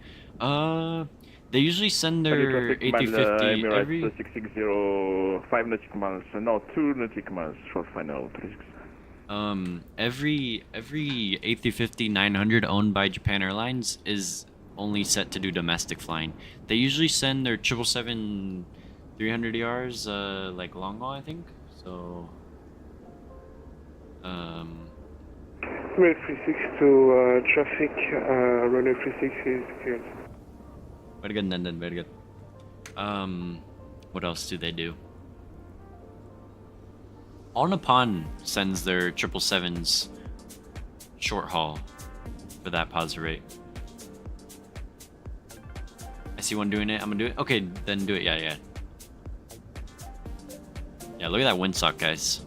They usually send their A350 every... 660, 5 nautical miles, no, 2 nautical miles, short final, 36. Every A350 900 owned by Japan Airlines is only set to do domestic flying. They usually send their 777-300 ERs like long haul, I think. So, Red 36 to traffic, runway 36 is cleared. very good, Nandan, very good. What else do they do? All Nippon sends their 777s short haul for that positive rate. I see one doing it, I'm gonna do it. Okay, then do it, yeah. Yeah, look at that windsock, guys.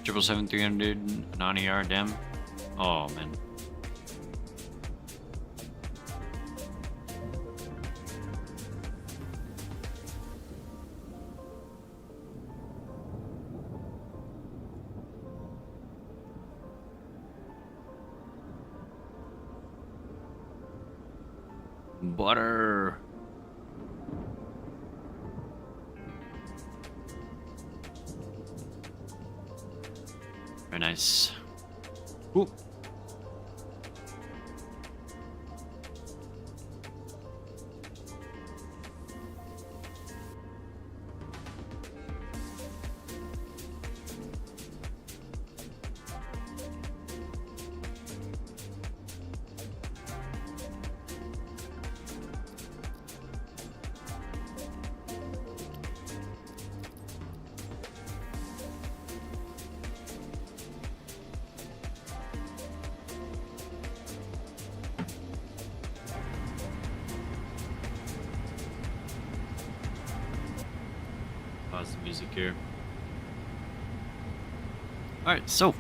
Triple 7-300 non-ER dem. Oh man. Butter. Very nice. Ooh. music here. Alright, so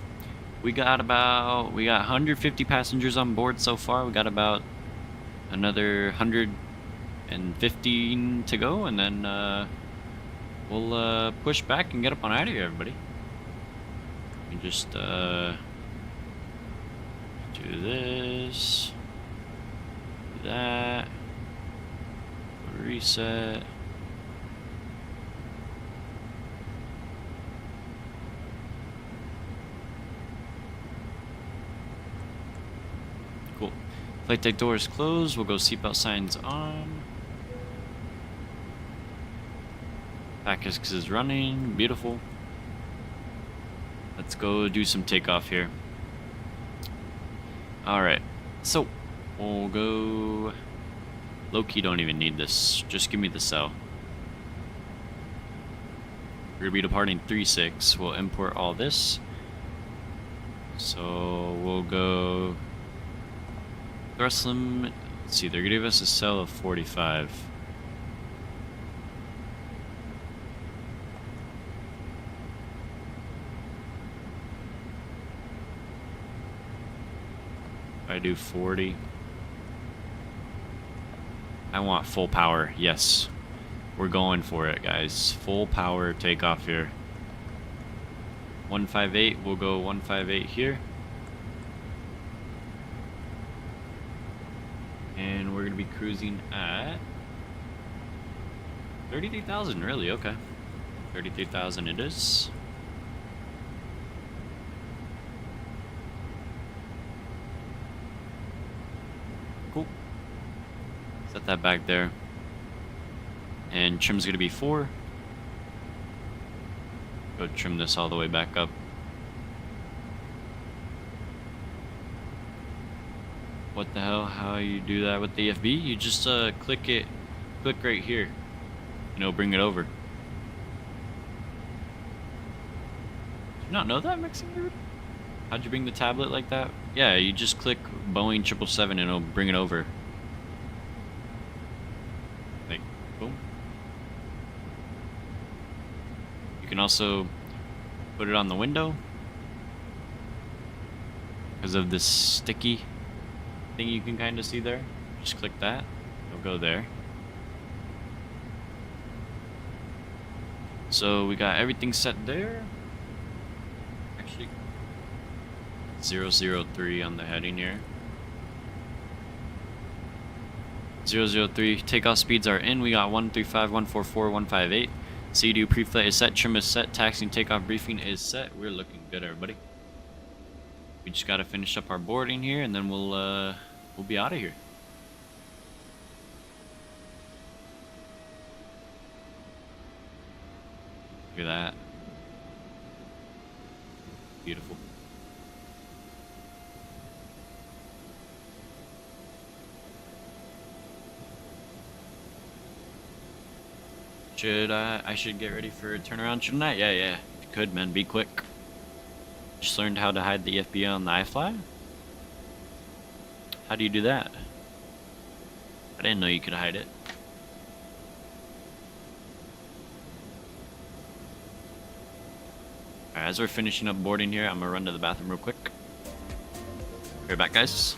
we got 150 passengers on board so far. We got about another 115 to go, and then we'll push back and get up on out of here, everybody. We just do this, do that, reset. Cool. Flight deck doors closed. We'll go seatbelt signs on. Package is running. Beautiful. Let's go do some takeoff here. Alright. So, we'll go... Low-key don't even need this. Just give me the cell. We're going to be departing 3-6. We'll import all this. So, we'll go... Thrust limit. Let's see, they're going to give us a cell of 45. If I do 40. I want full power. Yes. We're going for it, guys. Full power takeoff here. 158. We'll go 158 here. And we're going to be cruising at 33,000, really? Okay. 33,000 it is. Cool. Set that back there. And trim's going to be 4. Go trim this all the way back up. What the hell? How you do that with the FB? You just click right here. You know, bring it over. Did you not know that, Mexican dude? How'd you bring the tablet like that? Yeah, you just click Boeing 777 and it'll bring it over. Like, boom. You can also put it on the window because of this sticky thing you can kind of see there. Just click that. It'll go there. So we got everything set there. Actually, 003 on the heading here. 003. Takeoff speeds are in. We got 135, 144, 158. CDU pre-flight is set. Trim is set. Taxi and takeoff briefing is set. We're looking good, everybody. We just gotta finish up our boarding here, and then we'll be out of here. Look at that. Beautiful. I should get ready for a turnaround, shouldn't I? Yeah, if you could, man, be quick. Just learned how to hide the FBA on the iFly? How do you do that? I didn't know you could hide it. Alright, as we're finishing up boarding here, I'm gonna run to the bathroom real quick. Be right back, guys.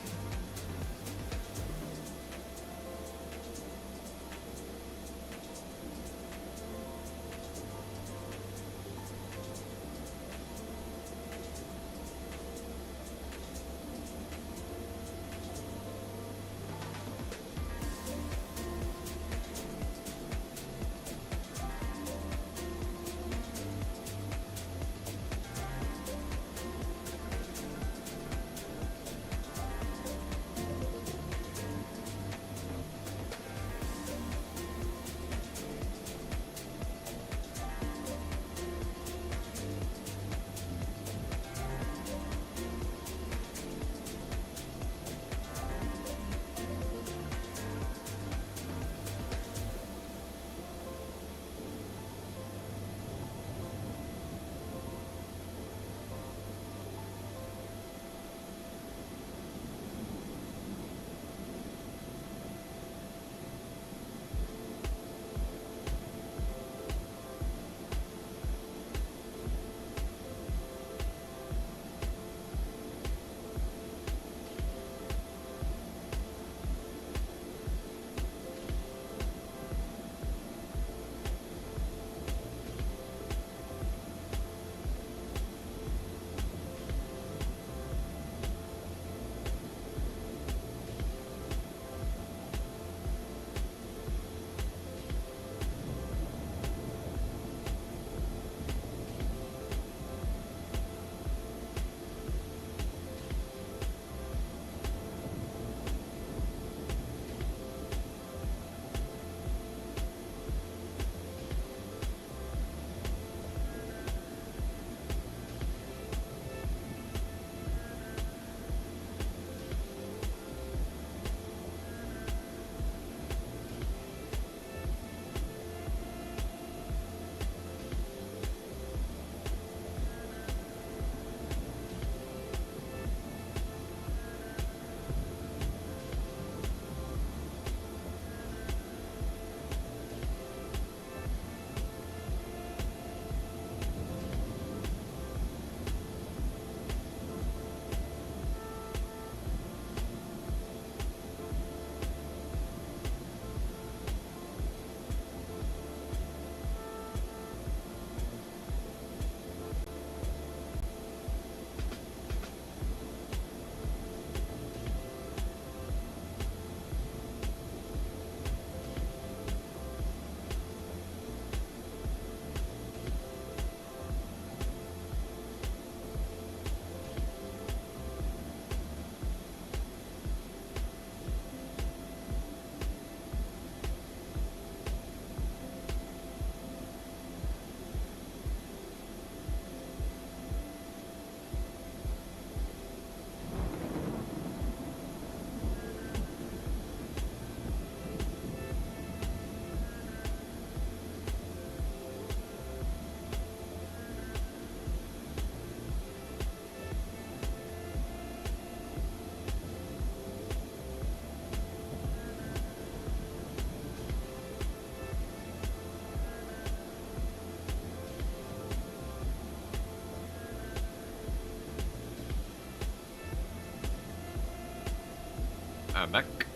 Back.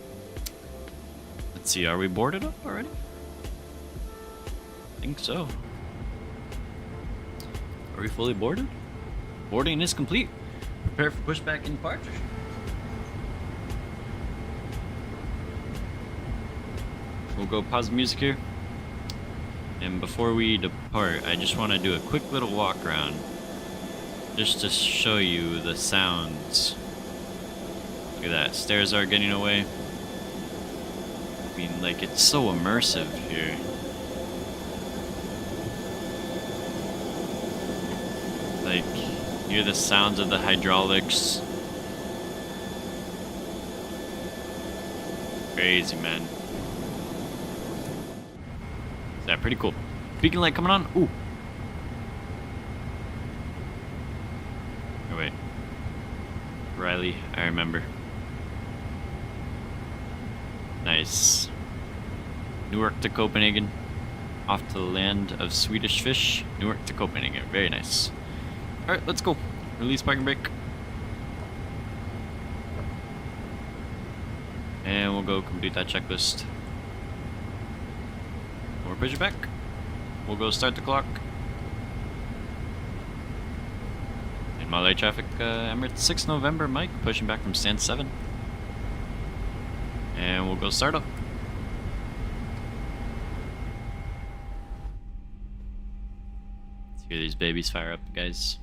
Let's see, are we boarded up already? I think so. Are we fully boarded? Boarding is complete. Prepare for pushback and departure. We'll go pause the music here. And before we depart, I just want to do a quick little walk around. Just to show you the sounds. Look at that, stairs are getting away. I mean, like, it's so immersive here. Like, hear the sounds of the hydraulics. Crazy, man. Is that pretty cool? Beacon light coming on. Ooh. Oh, wait. Riley, I remember. Nice. Newark to Copenhagen. Off to the land of Swedish fish. Newark to Copenhagen. Very nice. Alright, let's go. Release parking brake. And we'll go complete that checklist. We'll push it back. We'll go start the clock. In Malay traffic, Emirates 6 November, Mike, pushing back from stand 7. And we'll go start up. Let's hear these babies fire up, guys.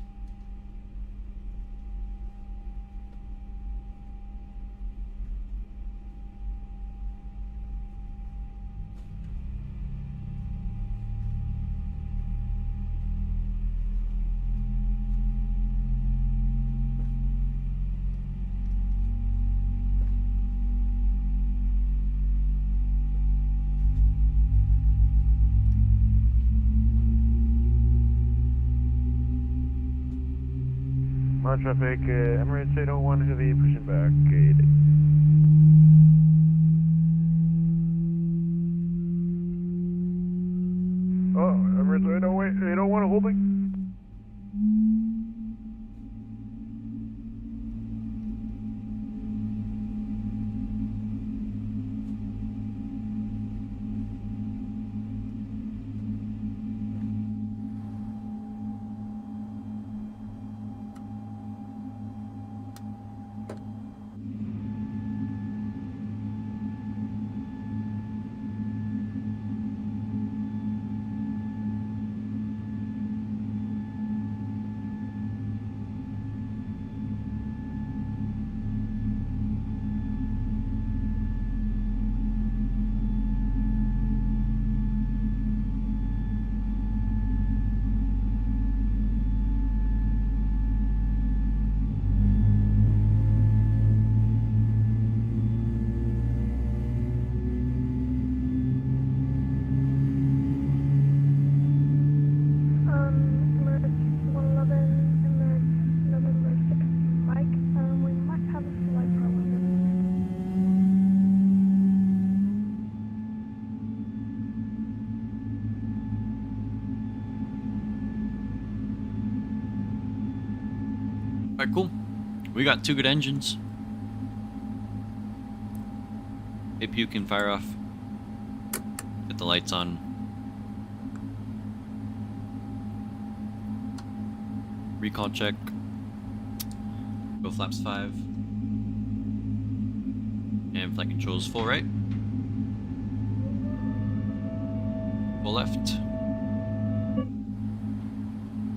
On traffic, Emirates 801 Heavy pushing back. Oh, Emirates 801 holding. Alright, cool. We got 2 good engines. APU can fire off. Get the lights on. Recall check. Go flaps 5. And flight controls full right. Full left.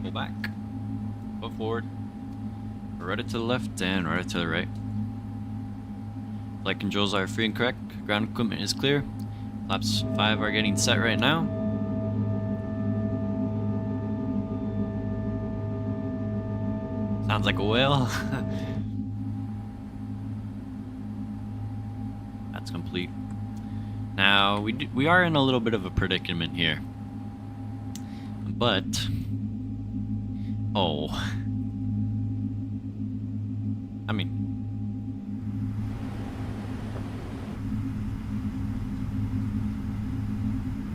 Full back. Full forward. Rudder to the left and rudder to the right. Flight controls are free and correct. Ground equipment is clear. Flaps 5 are getting set right now. Sounds like a whale. That's complete. Now we are in a little bit of a predicament here. But oh. I mean,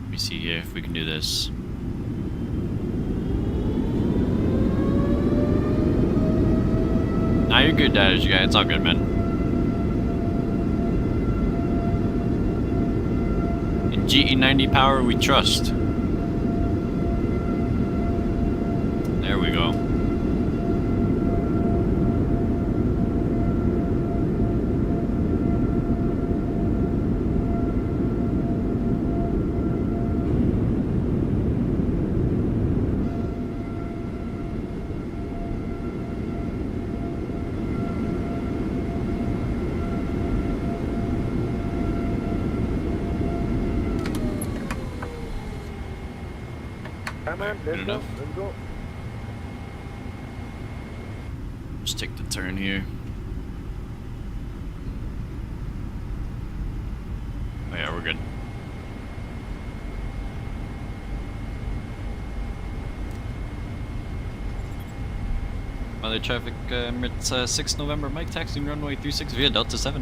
let me see here if we can do this. Nah, you're good, Dad. It's all good, man. GE90 power we trust. There we go. Come on, Good let's go, enough. let's go. Just take the turn here. Oh yeah, we're good. Other traffic, it's 6 November, Mike, taxiing runway 36 via Delta 7.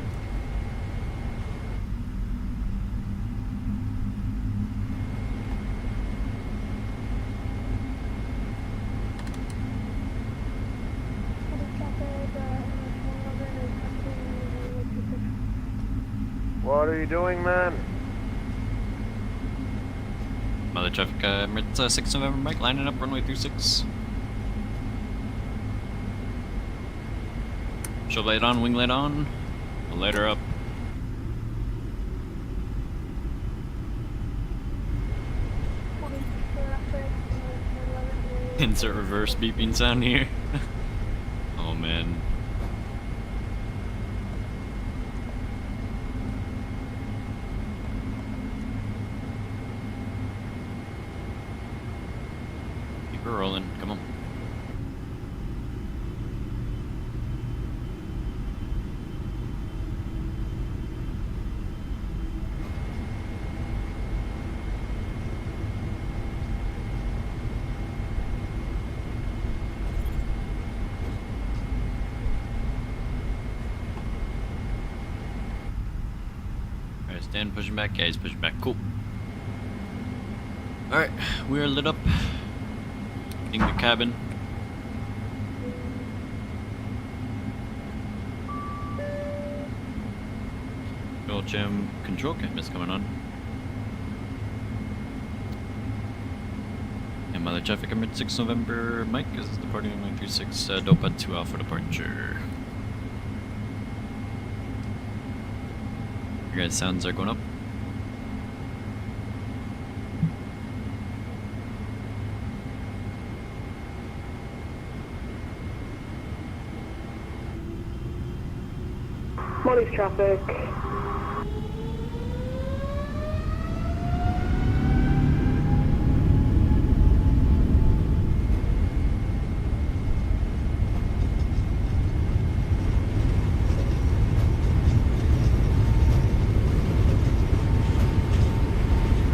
What are you doing, man? Other traffic, it's 6 November, Mike, lining up runway 36. Show light on, wing light on. We'll light her up. Insert reverse beeping sound here. Oh man. Keep her rolling, come on. Alright, stand pushing back, guys, pushing back, cool. Alright, we are lit up. In the cabin. Fuel jam control cameras coming on. And mother traffic emit 6 November, Mike is departing on 936 Dopa 2 Alpha departure. Your guys' sounds are going up. Maldives traffic.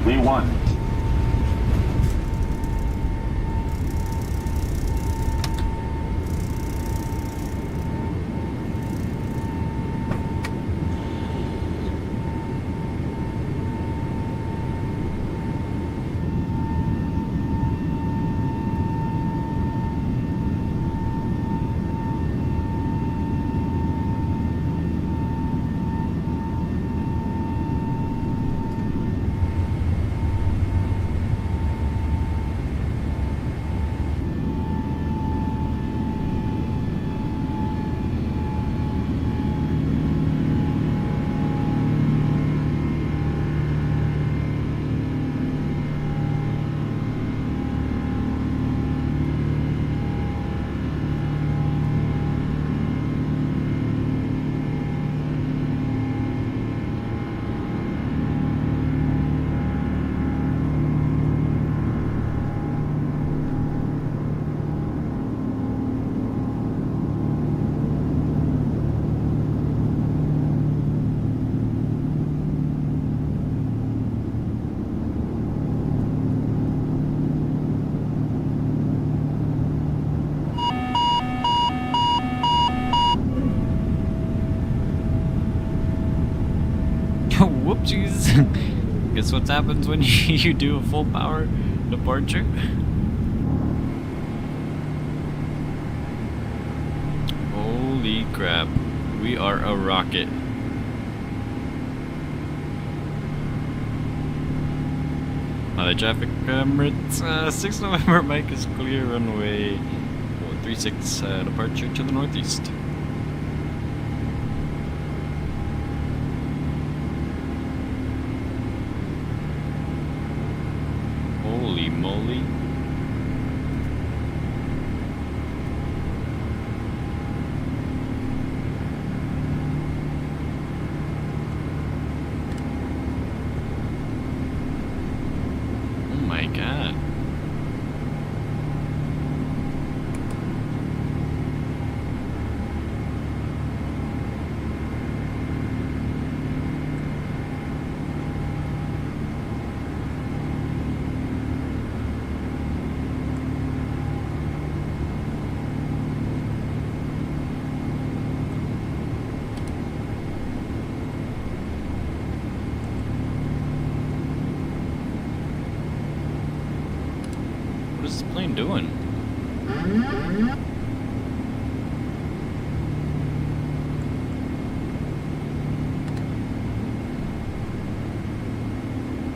V1. Whoopsies. Guess what happens when you do a full power departure? Holy crap. We are a rocket. Hi, traffic, Emirates, 6 November, Mike is clear, runway 36, departure to the northeast. Holy moly. Oh my god. What is this plane doing?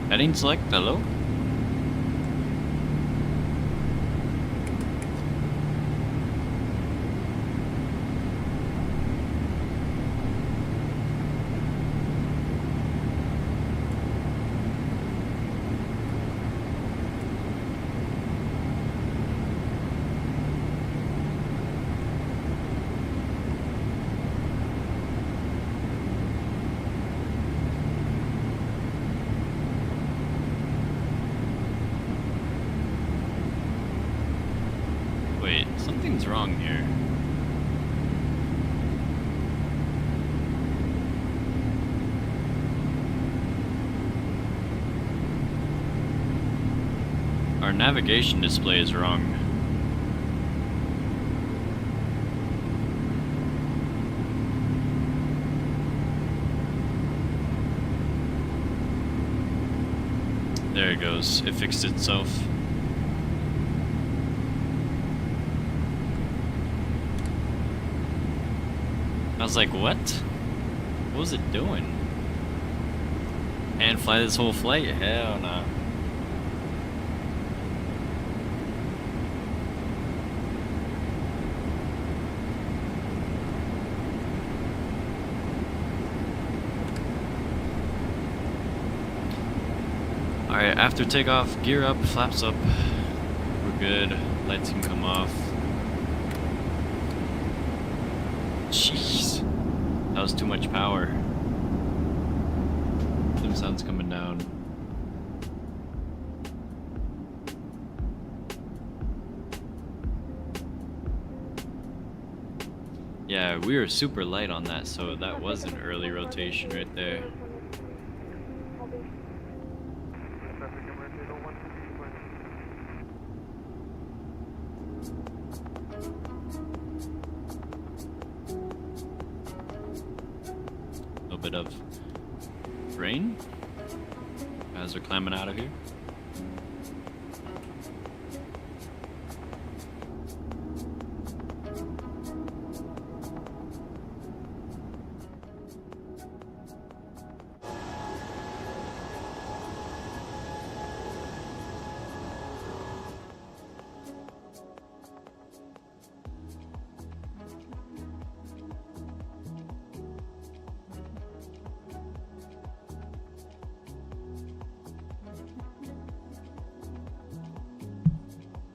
Heading select, hello? Wait, something's wrong here. Our navigation display is wrong. There it goes. It fixed itself. I was like, what? What was it doing? And fly this whole flight? Hell no. Alright, after takeoff, gear up, flaps up. We're good. Lights can come off. Jeez. That was too much power. Dim sun's coming down. Yeah, we were super light on that, so that was an early rotation right there. A bit of rain as we're climbing out of here.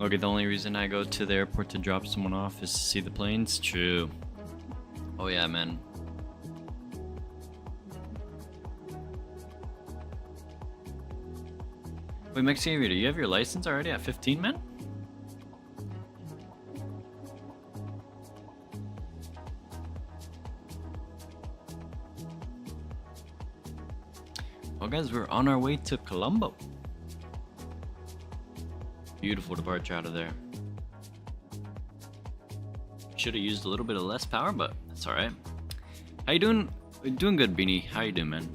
Okay, the only reason I go to the airport to drop someone off is to see the planes? True. Oh yeah, man. Wait, Mexican Aviator, you have your license already at 15, man? Well guys, we're on our way to Colombo. Beautiful departure out of there. Should have used a little bit of less power, but that's alright. How you doing? Doing good, Beanie. How you doing, man?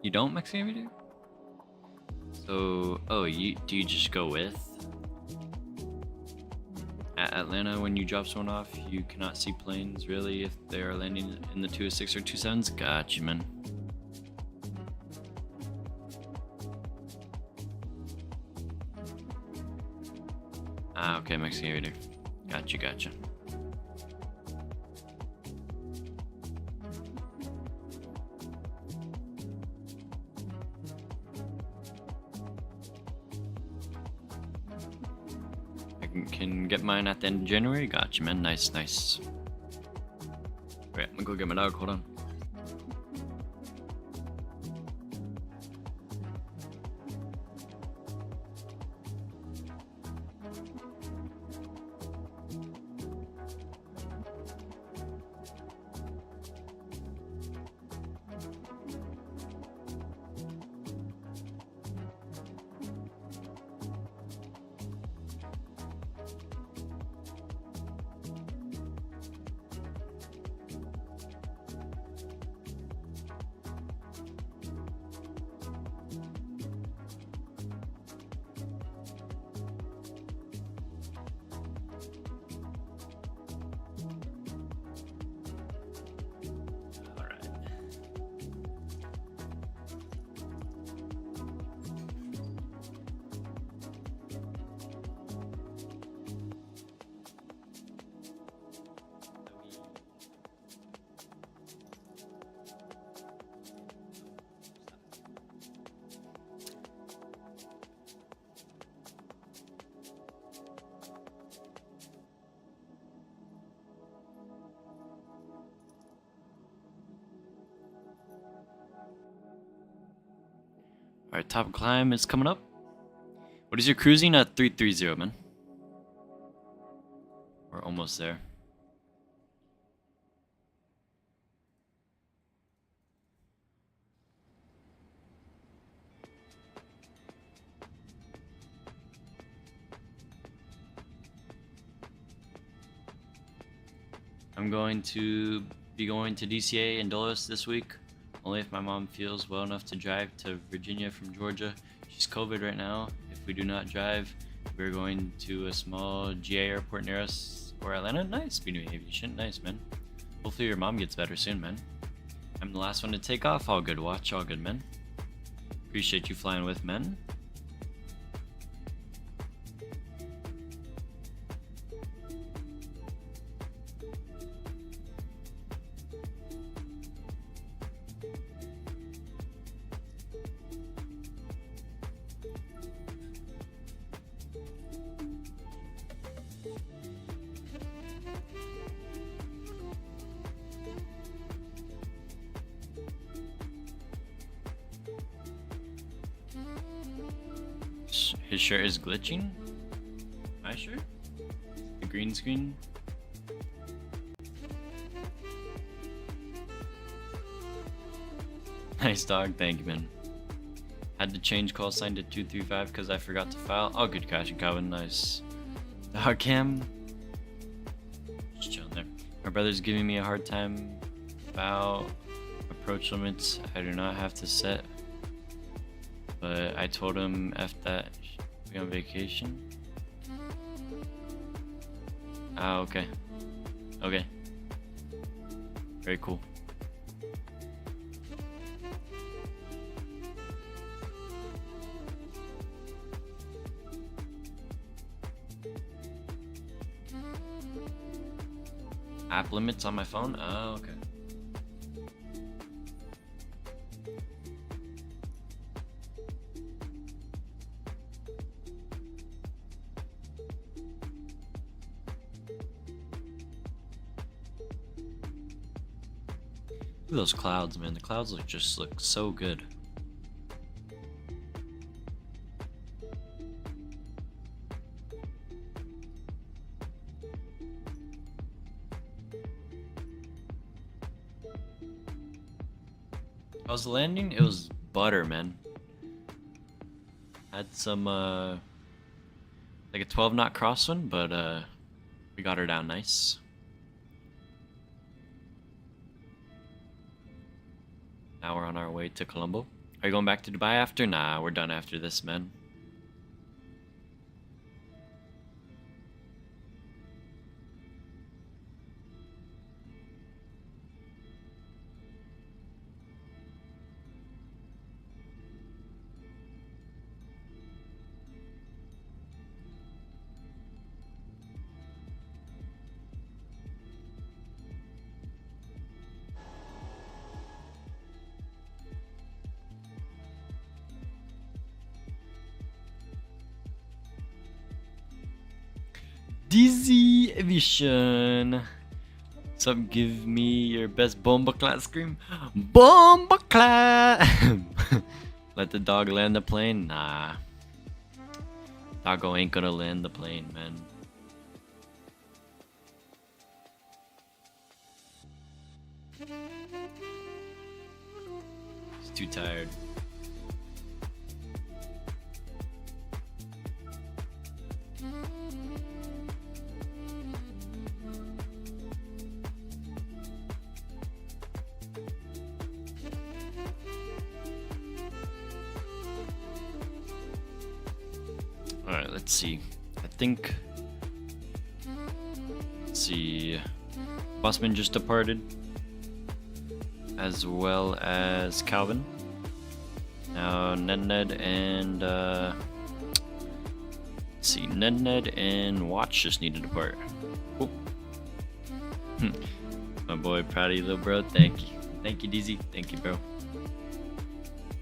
You don't Maximilian? So, oh, do you just go with? At Atlanta, when you drop someone off, you cannot see planes really if they are landing in the 206 or 27s. Gotcha, man. Ah, okay, Maximilian. Gotcha. Can get mine at the end of January. Gotcha, man. Nice. Alright, I'm gonna go get my dog. Hold on. Alright, top climb is coming up. What is your cruising at 330, man? We're almost there. I'm going to be going to DCA and Dulles this week. Only if my mom feels well enough to drive to Virginia from Georgia. She's COVID right now. If we do not drive, we're going to a small GA airport near us or Atlanta. Nice, be doing aviation. Nice, man. Hopefully your mom gets better soon, man. I'm the last one to take off. All good watch, all good, man. Appreciate you flying with, man. His shirt is glitching? My shirt? The green screen? Nice dog, thank you, man. Had to change call sign to 235 because I forgot to file. Oh, good catch, Calvin, nice. Dog cam. Just chilling there. My brother's giving me a hard time about approach limits I do not have to set. But I told him F that, be on vacation. Ah, okay. Okay. Very cool. App limits on my phone? Oh, okay. Look at those clouds, man. The clouds just look so good. How's the landing? It was butter, man. Had some like a 12-knot crosswind, but we got her down nice. Now we're on our way to Colombo. Are you going back to Dubai after? Nah, we're done after this, man. Dizzy Vision. What's up? Give me your best bomba clap scream. Bomba clap! Let the dog land the plane? Nah. Doggo ain't gonna land the plane, man. He's too tired. Alright, let's see. I think... Let's see... Bossman just departed. As well as Calvin. Now Ned and... let's see, Ned and Watch just need to depart. Oh. My boy, proud of you, little bro. Thank you. Thank you, DZ. Thank you, bro.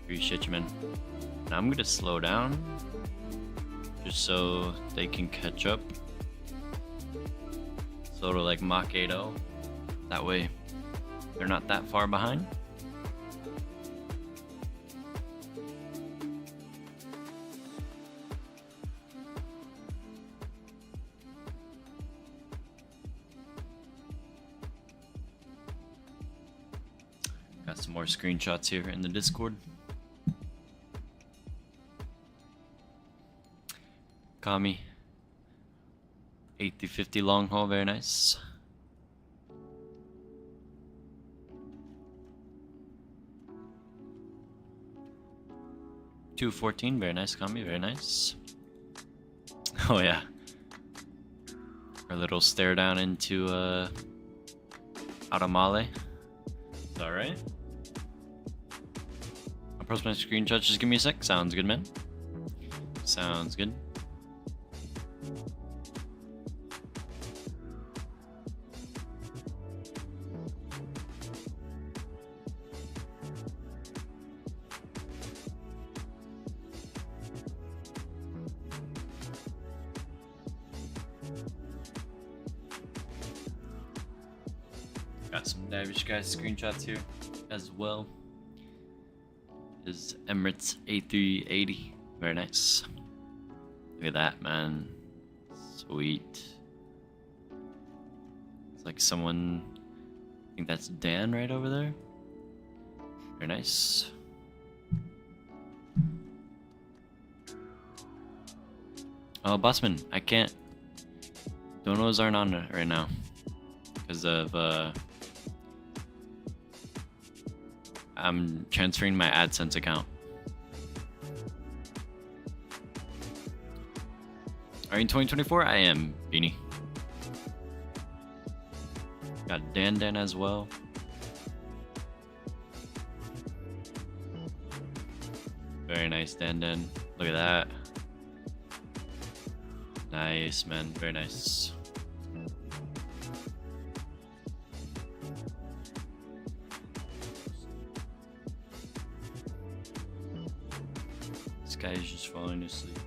Appreciate you, man. Now I'm gonna slow down. Just so they can catch up. Sort of like Mach 8.0. That way they're not that far behind. Got some more screenshots here in the Discord. Kami. 80-50 long haul, very nice. $2.14, very nice, Kami, very nice. Oh yeah. Our little stare down into Automale. Alright. I'll post my screenshot, just give me a sec. Sounds good, man. Sounds good. Got some Davish guys screenshots here as well. Is Emirates A380. Very nice. Look at that, man. Sweet. It's like someone, I think that's Dan right over there. Very nice. Oh, Bossman, I can't. Donos aren't on right now because of I'm transferring my AdSense account. Are you in 2024? I am, Beanie. Got Dan as well. Very nice, Dan. Look at that. Nice, man. Very nice. This guy is just falling asleep.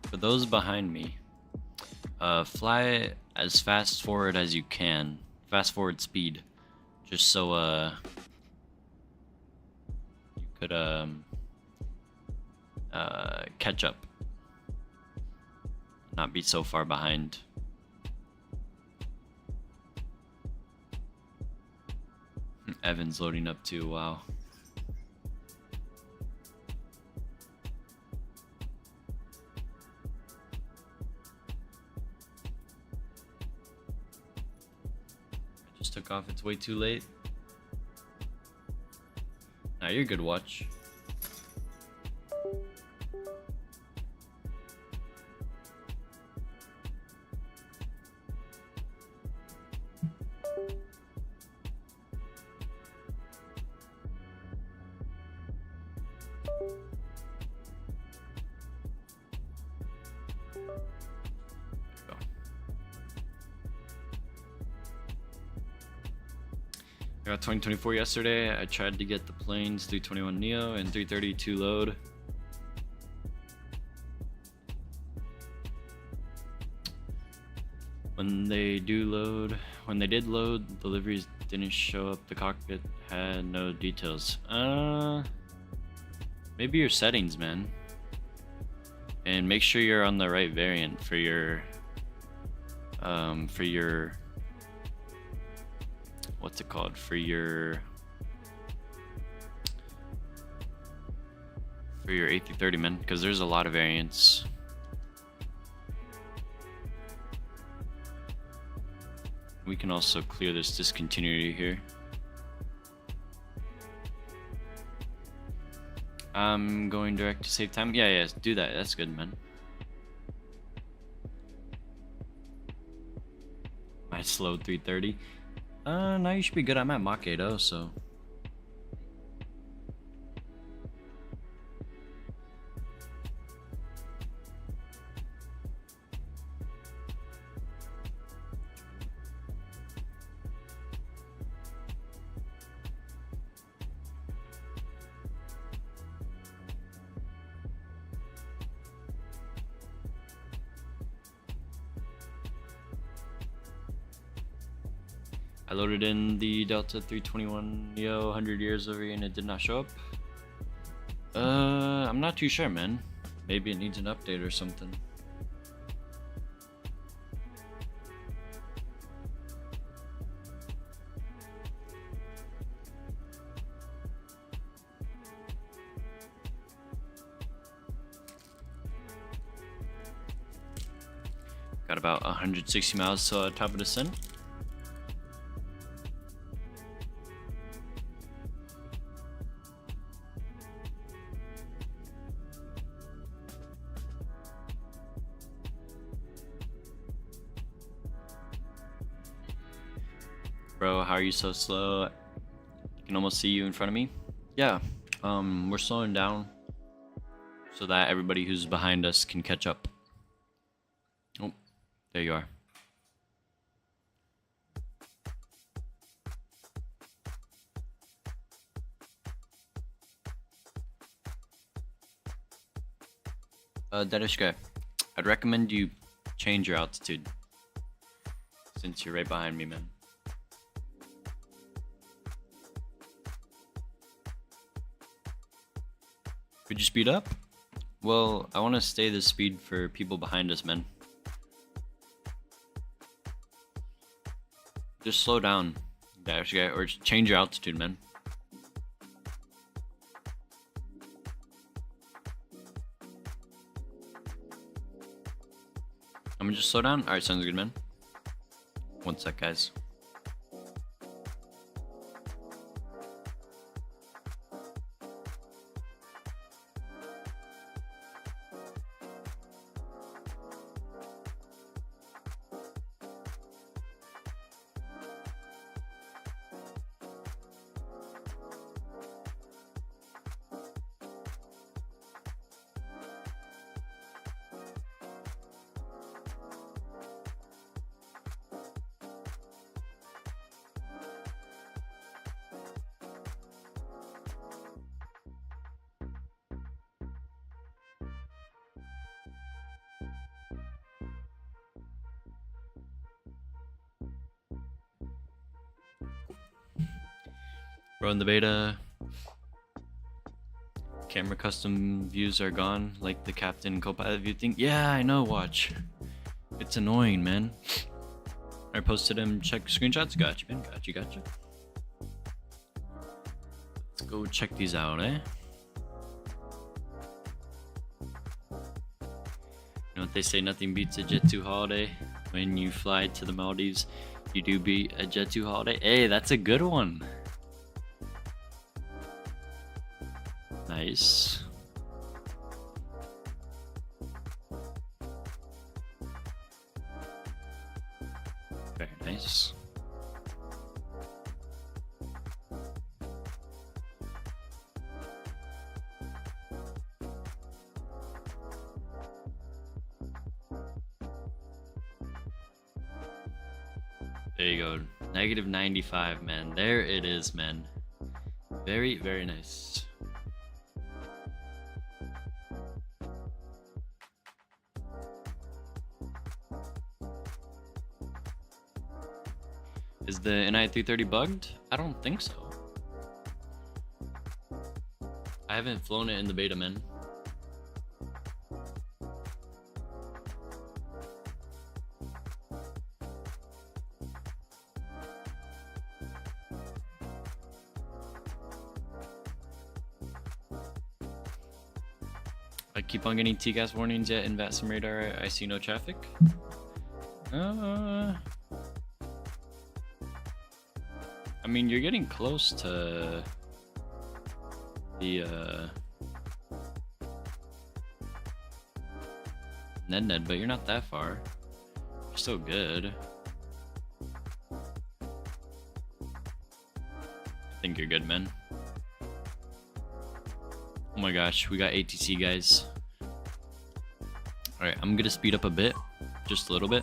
For those behind me, fly as fast forward as you can. Fast forward speed. Just so you could catch up. Not be so far behind. Evan's loading up too. Wow. I just took off. It's way too late. Nah, you're good. Watch. I got 2024 yesterday. I tried to get the planes 321 Neo and 332 load. When they did load, deliveries didn't show up. The cockpit had no details. Maybe your settings, man. And make sure you're on the right variant for your what's it called, for your A330, man, because there's a lot of variants. We can also clear this discontinuity here. I'm going direct to save time. Yeah, do that. That's good, man. I slowed 330. Now you should be good. I'm at Mach 8.0, so. I loaded in the Delta 321 Neo 100 years over here and it did not show up. I'm not too sure, man. Maybe it needs an update or something. Got about 160 miles till top of descent. Bro, how are you so slow? I can almost see you in front of me. Yeah, we're slowing down so that everybody who's behind us can catch up. Oh, there you are. Dedishka, I'd recommend you change your altitude since you're right behind me, man. Could you speed up? Well, I want to stay this speed for people behind us, man. Just slow down, or change your altitude, man. I'm gonna just slow down. Alright, sounds good, man. One sec, guys. We're in the beta. Camera custom views are gone, like the captain co-pilot view thing. Yeah, I know, watch. It's annoying, man. I posted him, check screenshots. Gotcha, man. Gotcha. go check these out, eh? You know what they say, nothing beats a Jet 2 holiday. When you fly to the Maldives, you do beat a Jet 2 holiday. Hey, that's a good one. Nice. Very nice. There you go. Negative 95, man. There it is, man. Very, very nice. Is the NI330 bugged? I don't think so. I haven't flown it in the beta, man. I keep on getting TCAS warnings yet in VATSIM radar. I see no traffic. I mean, you're getting close to the Ned, but you're not that far. You're still good. I think you're good, man. Oh my gosh, we got ATC, guys. Alright, I'm gonna speed up a bit. Just a little bit.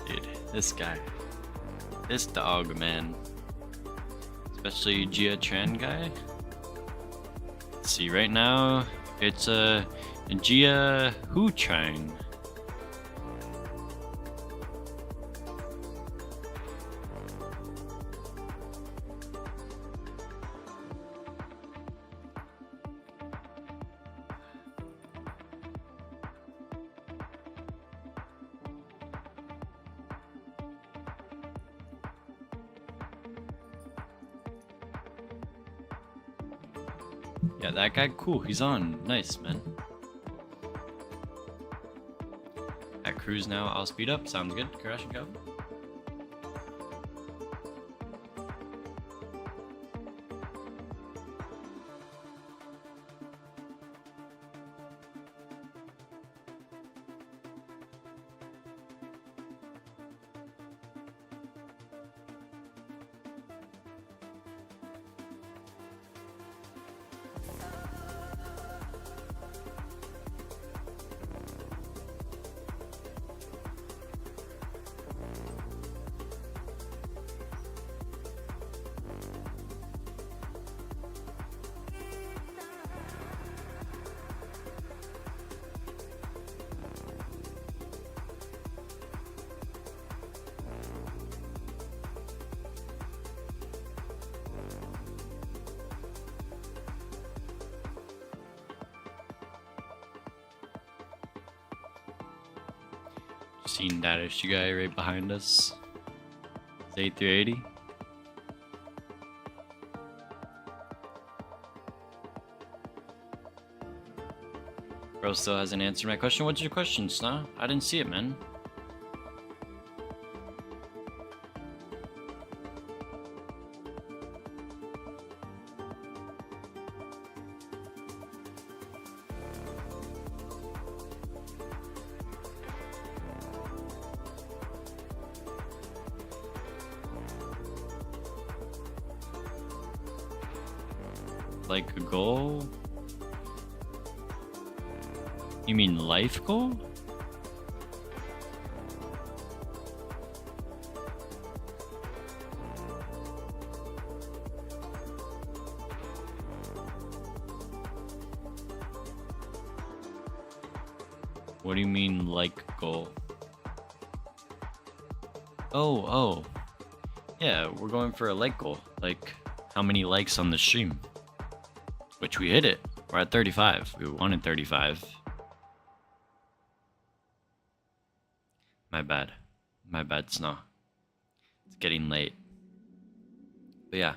Dude, this guy. This dog, man. Especially Gia Tran guy. Let's see, right now, it's a Gia Hu Tran. Yeah, that guy, cool. He's on. Nice, man. At cruise now, I'll speed up. Sounds good. Crash and go. Seen that issue guy right behind us. It's 8380. Bro still hasn't answered my question. What's your question, Sna? I didn't see it, man. Like a goal? You mean life goal? What do you mean like goal? Oh. Yeah, we're going for a like goal. Like how many likes on the stream? Which we hit it. We're at 35. We wanted 35. My bad. My bad, Snow. It's getting late. But yeah.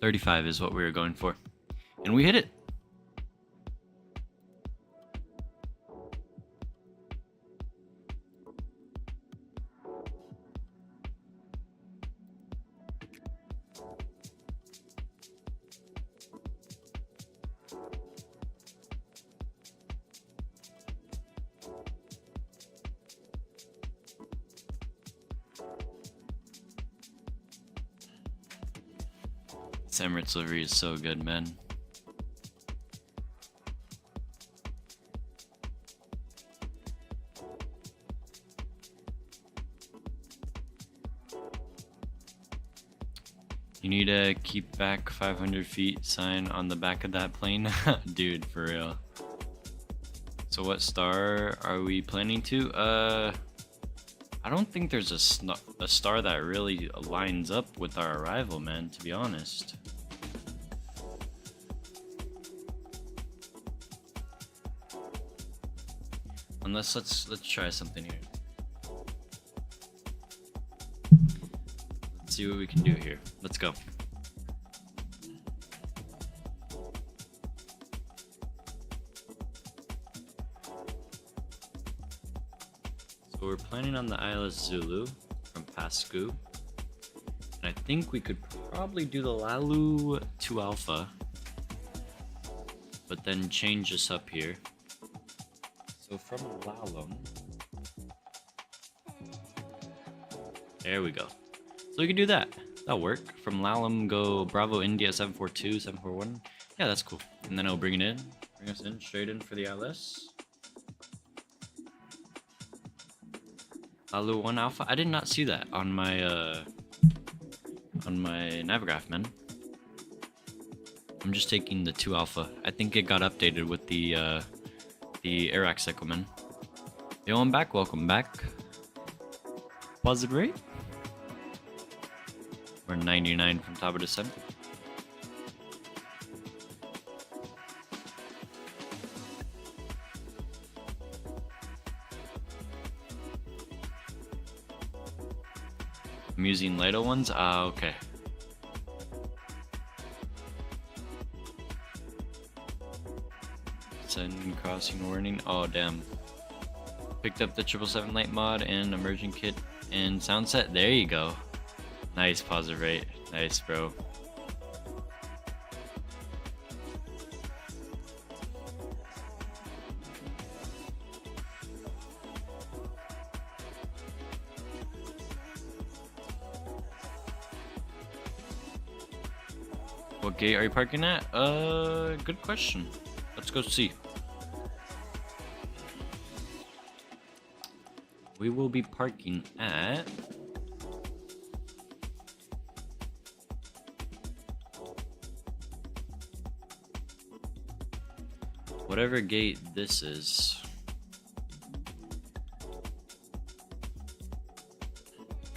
35 is what we were going for. And we hit it. Emirates livery is so good, man. You need a keep back 500 feet sign on the back of that plane? Dude, for real. So what star are we planning to? I don't think there's a star that really lines up with our arrival, man, to be honest. Unless let's try something here. Let's see what we can do here. Let's go. So we're planning on the ILS Zulu from Pascu. And I think we could probably do the Lalu 2 Alpha, but then change this up here. So from Lalum, there we go. So we can do that. That'll work. From Lalum, go Bravo India 742, 741. Yeah, that's cool. And then it'll bring us in straight in for the ILS. Lalu 1 Alpha. I did not see that on my Navigraph, man. I'm just taking the 2 Alpha. I think it got updated with the Iraq cycle, man. Yo, I'm back. Welcome back. Positive rate? We're 99 from top of descent. I'm using lighter ones? Ah, okay. Send crossing warning. Oh, damn. Picked up the 777 light mod and emerging kit and sound set. There you go. Nice positive rate. Nice, bro. What gate are you parking at? Good question. Let's go see. We will be parking at whatever gate this is.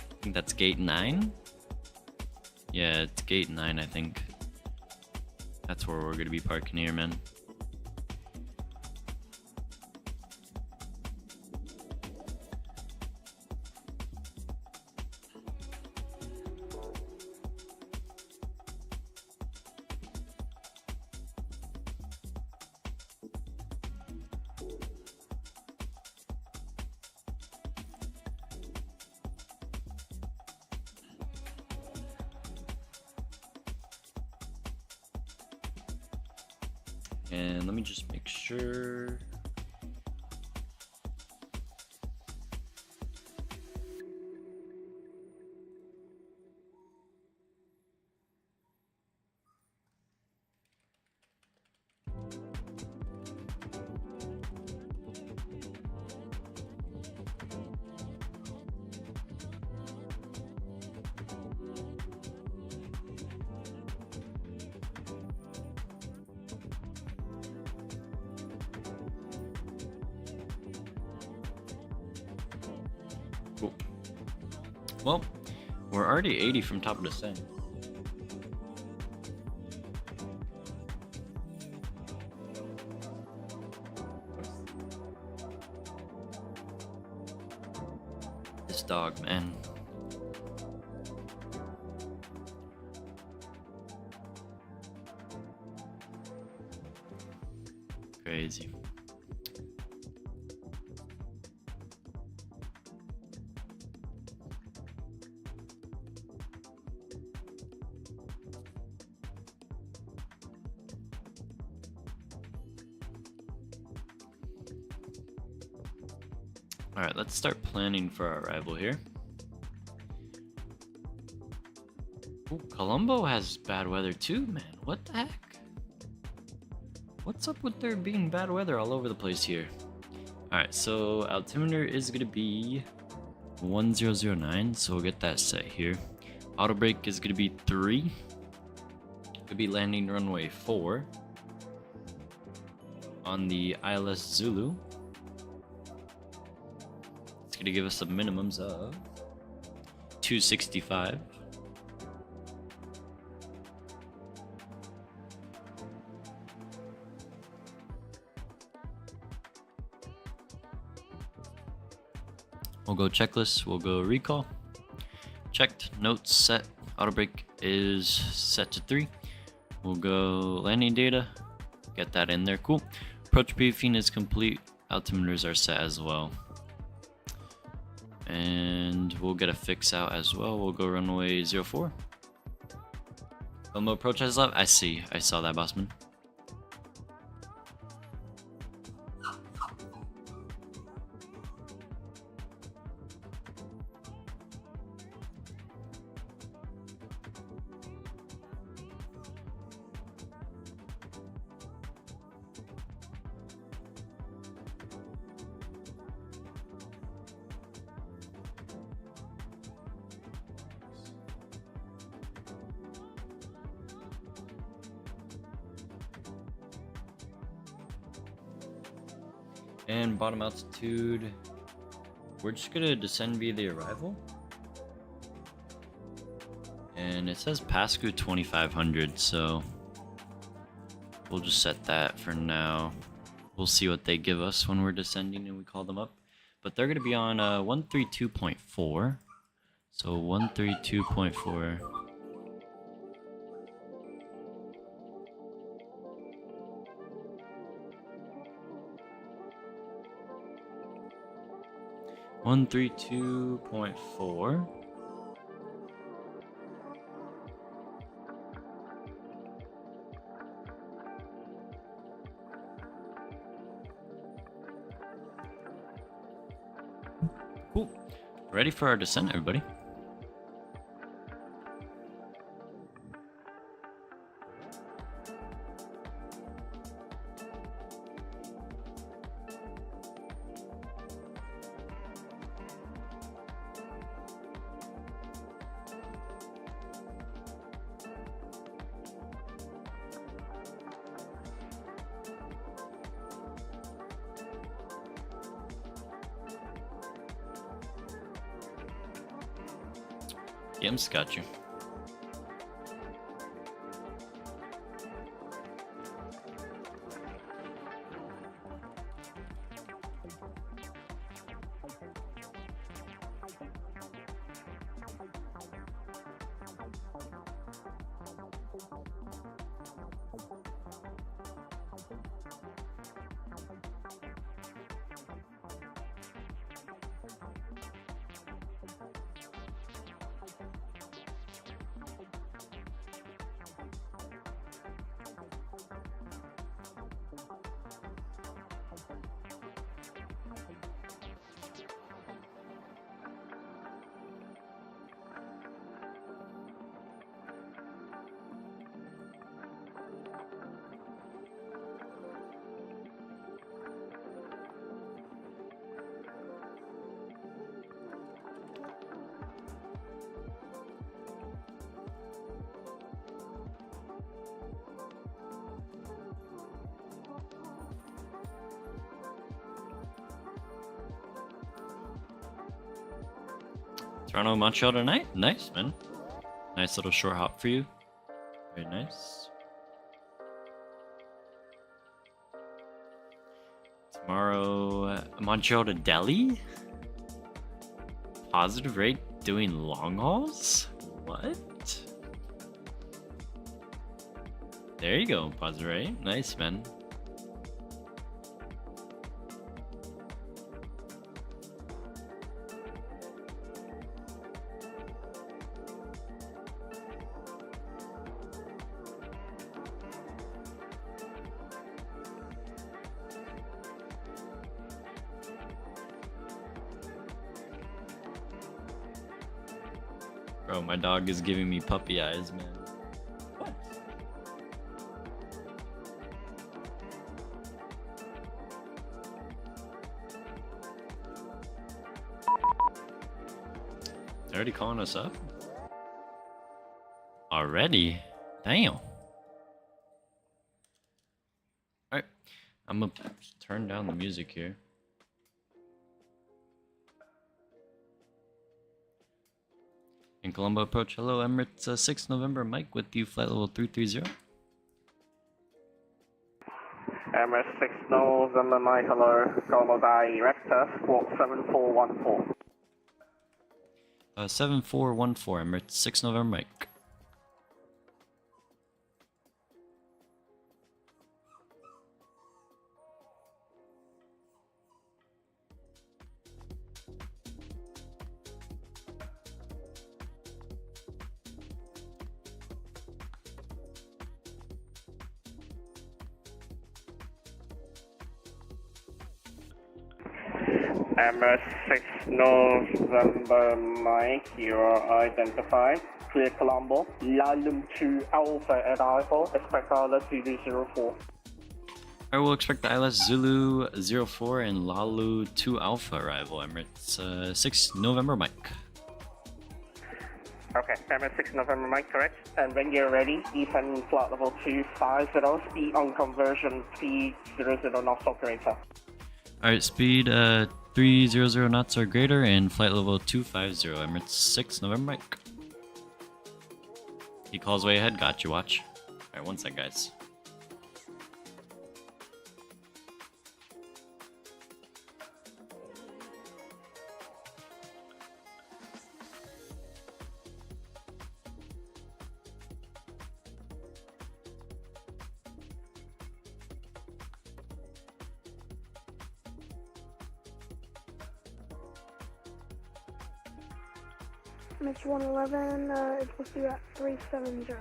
I think that's gate 9. Yeah, it's gate 9, I think. That's where we're gonna be parking here, man. And let me just make sure. Well, we're already 80 from top of descent. This dog, man. Crazy. Alright, let's start planning for our arrival here. Ooh, Colombo has bad weather too, man. What the heck? What's up with there being bad weather all over the place here? Alright, so altimeter is going to be 1009, so we'll get that set here. Auto brake is going to be 3. Could be landing runway 4 on the ILS Zulu. It's going to give us some minimums of 265. We'll go checklist, we'll go recall. Checked, notes set, auto brake is set to 3. We'll go landing data, get that in there, cool. Approach briefing is complete, altimeters are set as well. And we'll get a fix out as well, we'll go runway 04. Colombo approach has left, I saw that, bossman. And bottom altitude, we're just gonna descend via the arrival. And it says Pasco 2500, so we'll just set that for now. We'll see what they give us when we're descending and we call them up. But they're gonna be on 132.4. So 132.4. One 132.4. Cool. Ready for our descent, everybody. Yeah, I'm just got you. Toronto, Montreal tonight? Nice, man. Nice little short hop for you. Very nice. Tomorrow, Montreal to Delhi? Positive rate doing long hauls? What? There you go, positive rate. Nice, man. Bro, my dog is giving me puppy eyes, man. What? They're already calling us up? Already? Damn. Alright, I'm gonna turn down the music here. In Colombo approach, hello Emirates 6 November, Mike with you, flight level 330. MS 6 November Mike, hello, Colombo Director, squawk 7414. 7414, Emirates 6 November, Mike. MS6 November Mike, you are identified. Clear Colombo, Lalum 2 Alpha at arrival, expect ILS Zulu 04. I will expect the ILS Zulu 04 and Lalu 2 Alpha arrival, Emirates 6 November, Mike. Okay, MS6 November Mike, correct. And when you're ready, descend flight level 250, speed on conversion 300 knots operator. Alright, speed 300 knots or greater and flight level 250, Emirates 6 November, Mike. He calls way ahead, got you, watch. Alright, one sec, guys. Mitch 111, it will be at 370.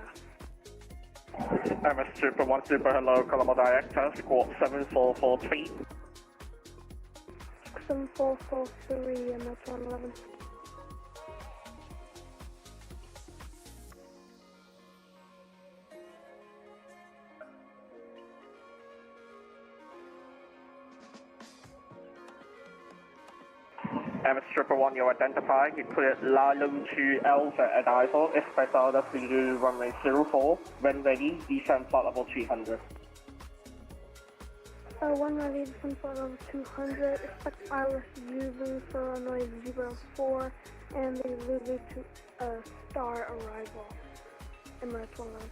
MS Super 1 Super, hello, Colombo Director, squawk 7443. 7443, and that's 111. MS Triple 1, you're identified. You cleared Lalum 2 Alpha at arrival. Expect ILS Zulu runway 04. When ready, descend flight level 300. One ready, descend flight level 200. Expect ILS Zulu for runway 04 and the Lulu to star arrival. Emirates 111.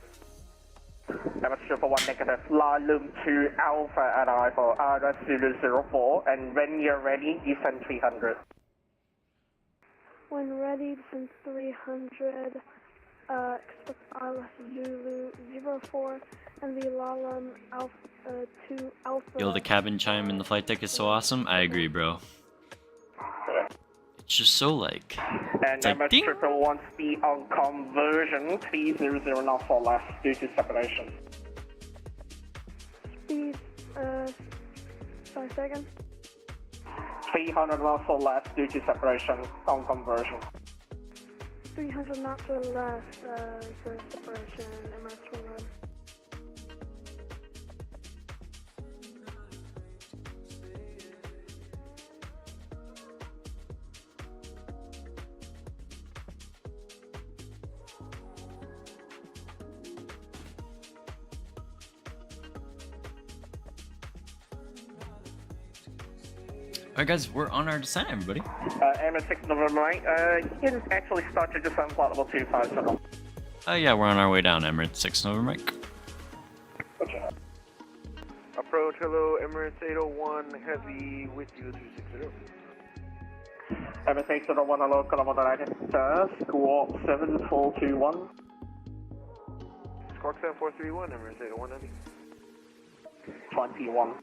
MS Triple 1 negative. Lalum 2 Alpha at arrival. ILS Zulu 04. And when you're ready, descend 300. When ready, descend 300, expect ILS Zulu 04 and the Lalum Alpha 2 Alpha. Yo, the cabin chime in the flight deck is so awesome. I agree, bro. It's just so like... And it's like, MS ding! Triple 1 speed on conversion 300 knots or less due to separation. Speed, sorry, second. 300 knots or less due to separation on conversion. 300 knots or less for separation, Emirates 111. Alright guys, we're on our descent, everybody. MS6 November 8, you can actually start your descent flight level 257. Yeah, we're on our way down, Emirates 6 Nova Mike. Approach, hello, Emirates 801, heavy with you 360. MS6 01, hello, Colombo United, squawk 7421. Squawk 7431, Emirates 801, heavy. 21.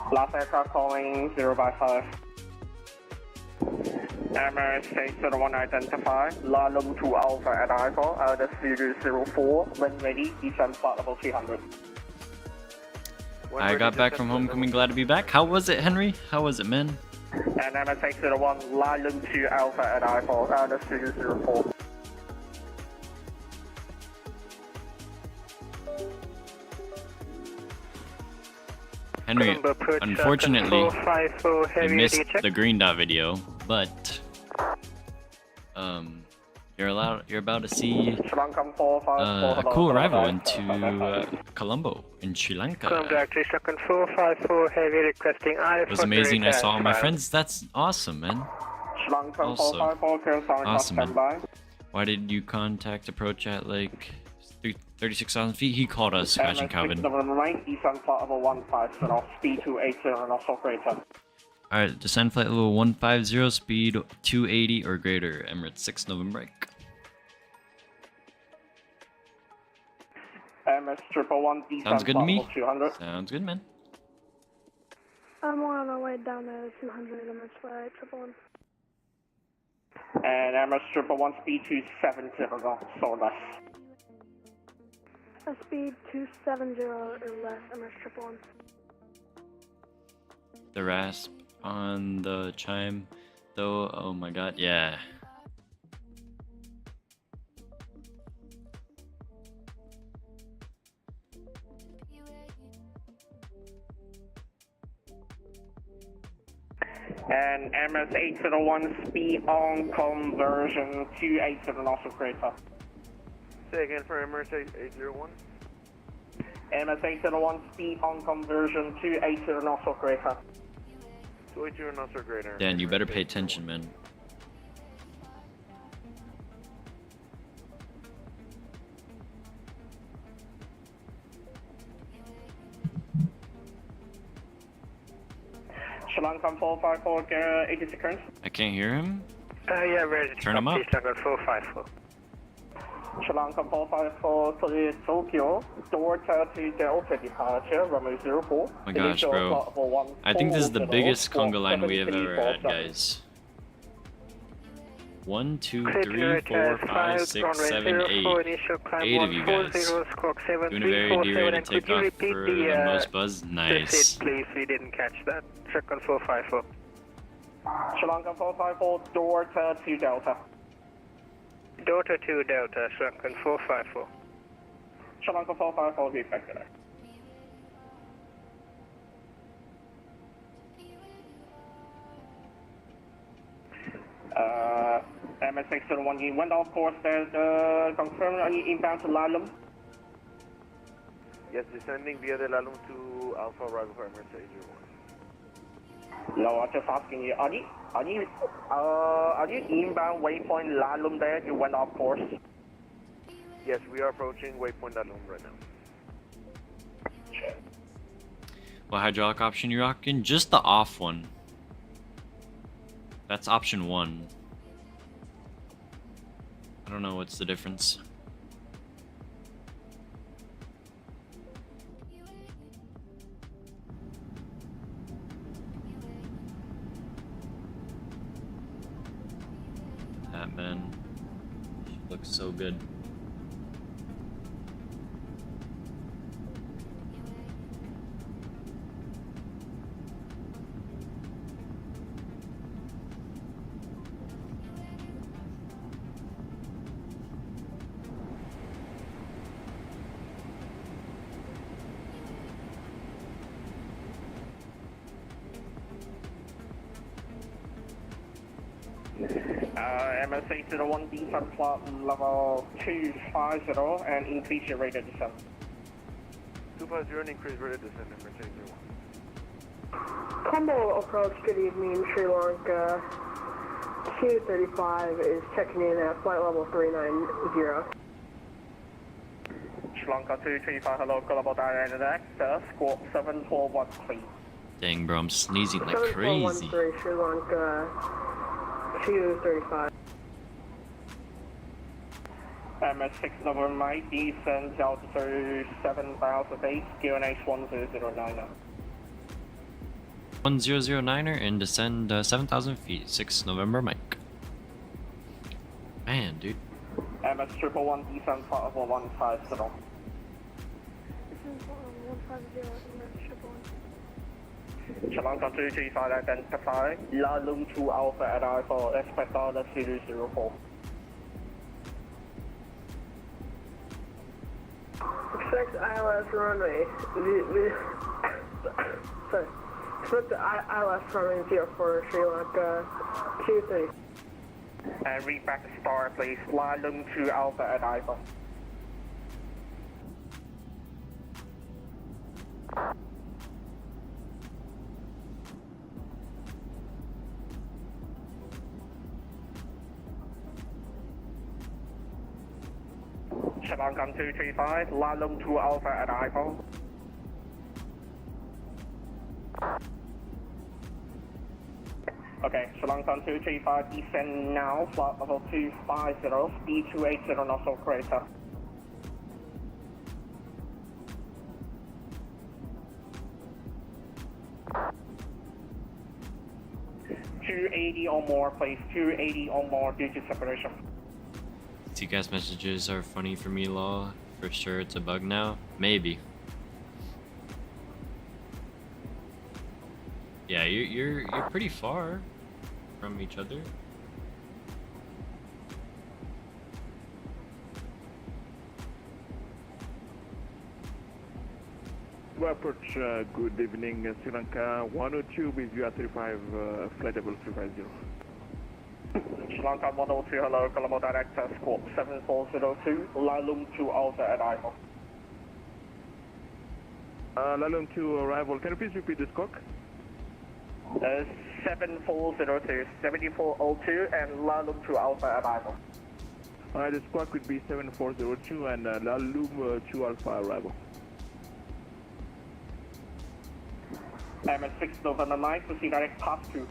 Last aircraft calling 0/5. Emirates 801 identify. Lalum to Alpha at arrival. The 004. When ready, descend flight level 300. I got back from homecoming, glad to be back. How was it, Henry? How was it, man? And MS 801, Lalum to Alpha at arrival. The 004. Henry, unfortunately, you missed the green dot video, but you're about to see a cool arrival into Colombo in Sri Lanka. It was amazing. I saw all my friends. That's awesome, man. Also, awesome, man. Why did you contact approach at like 36,000 feet? He called us Smashing Calvin. Alright, descend flight level 150, speed 280 or greater, Emirates 6 November break. Sounds good to me. Sounds good, man. I'm on our way down to 200 MS flight 111. And MS 111 speed 270 so less. A speed 270 or less, MS 111. The rasp on the chime, though, oh my god, yeah. And MS 801 speed on conversion 280 also crater. Say again for Emirates 801. MS 801 speed on conversion 280 also crater. 280 knots or greater. Dan, you better pay attention, man. Sri Lankan 454, 80 seconds. I can't hear him. Yeah, ready. Turn him up. Sri Lankan 454. Sri Lankan 454 to Tokyo, door 30 Delta departure, runway 04. Oh my gosh, bro. I think this is the biggest conga line we have ever had, guys. 1, 2, 3, 4, 5, 6, 7, 8. 8 of you guys. Doing a very dear to take off for the most buzz. Nice. Please, we didn't catch that. Sri Lankan 454. Sri Lankan 454, door 2 Delta. Daughter 2 Delta, Sri Lankan 454. Sri Lankan 454, be effective. MS601, you went off course there, confirm any inbound to Lalum? Yes, descending via the Lalum to Alpha arrival for Emirates 801. No, I'm just asking you, are you inbound waypoint Lalum there? You went off course? Yes, we are approaching waypoint Lalum right now. What hydraulic option you rocking? Just the off one. That's option 1. I don't know what's the difference. That man, she looks so good. MS801 descent flight level 250 and increase your rate of descent. 250 and increase rate of descent, Emirates 801. Colombo approach, good evening, Sri Lanka. Q35 is checking in at flight level 390. Sri Lanka 235, hello, Colombo direct squawk 7413. Dang, bro, I'm sneezing like crazy. 7413, Sri Lanka. Q35. MS6 November Mike, descent altitude 7,000 feet, QNH 1009. 1009er and descend 7,000 feet, 6 November Mike. Man, dude. MS 111 descent flight level 150. This is 150, Sri Lanka 235 identify, Lalum 2 Alpha at I4, expect order 004. Expect ILS runway. Sorry. Expect the ILS runway 04 Sri Lanka Q30. And read back to star, please. Lalum 2 Alpha at I4. Sri Lanka 235, Lalum 2 Alpha at I4. Okay, Sri Lanka 235, descend now, flight level 250, speed 280 knots operator. $280 or more, please. $280 or more due to separation. TCAS messages are funny for me, law. For sure it's a bug now. Maybe. Yeah, you're pretty far from each other. Approach, good evening, Sri Lanka 102 with VR35, flight level 350. Sri Lanka 102, hello, Colombo direct squawk 7402, Lalum 2 Alpha at I4. Lalum 2 arrival, can you please repeat the squawk? 7402, 7402 and Lalum 2 Alpha at I4. The squawk would be 7402 and Lalum 2 Alpha arrival. MS6 November Mike, proceed direct pass 2.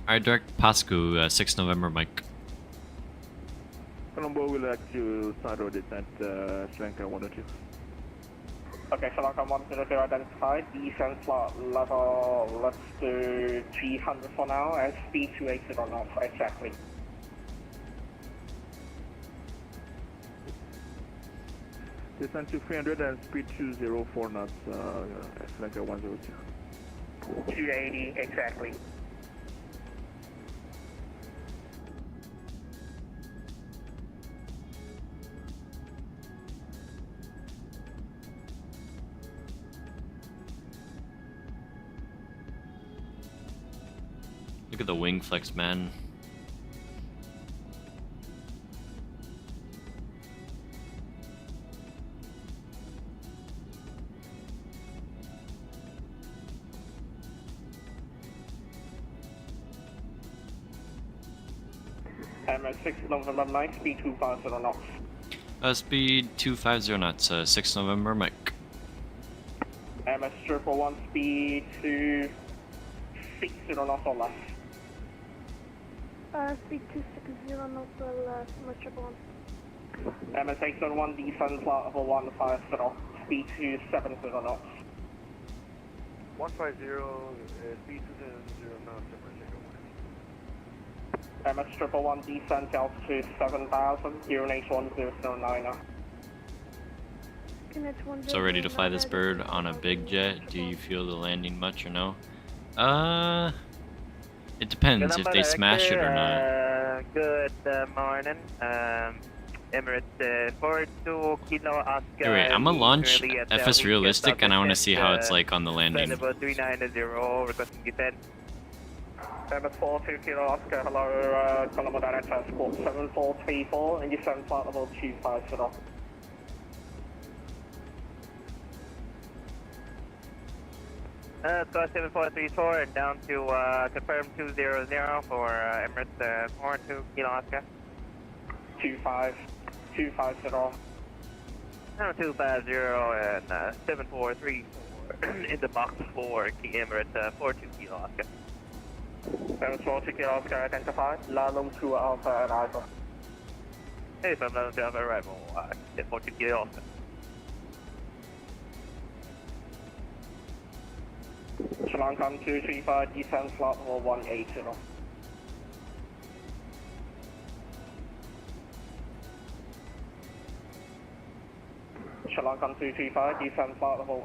Alright, direct Pascu, 6 November Mike. Colombo will like to start our descent, Sri Lanka 102. Okay, Sri Lanka 102 identified, descent slot level, let's do 300 for now, and speed 280 knots, exactly. Descent to 300 and speed 204 knots, Sri Lanka 102. 280, exactly. Look at the wing flex, man. MS6 November Mike, speed 250 knots. Speed 250 knots, 6 November Mike. MS 111, speed 260 knots or less. Speed 260 knots or less, much obliged. MS 801, descent flight level 150, speed 270 knots. 150, speed 270 knots, MS 111, descent altitude 7,000, QNH 1009. So ready to fly this bird on a big jet. Do you feel the landing much or no? It depends if they smash it or not. Good morning. Emirates 42 Kilo Oscar. Hey, wait, I'm gonna launch FS Realistic and I want to see how it's like on the landing. Flight level 390, requesting descent. MS4 2 Kilo Oscar, hello, Colombo Direct Transport 7434 and descend flight level 250. 7434 and down to confirm 200 for Emirates 42 Kilo Oscar. 250. Now 250 and 7434 in the box for Emirates 42 Kilo Oscar. MS4 2 Kilo Oscar identified, Lalum 2 Alpha arrival. Hey, from Lalum 2 Alpha arrival, 42 Kilo Oscar. Shalom 235, descend flight level 180. Shalom 235, descend flight level,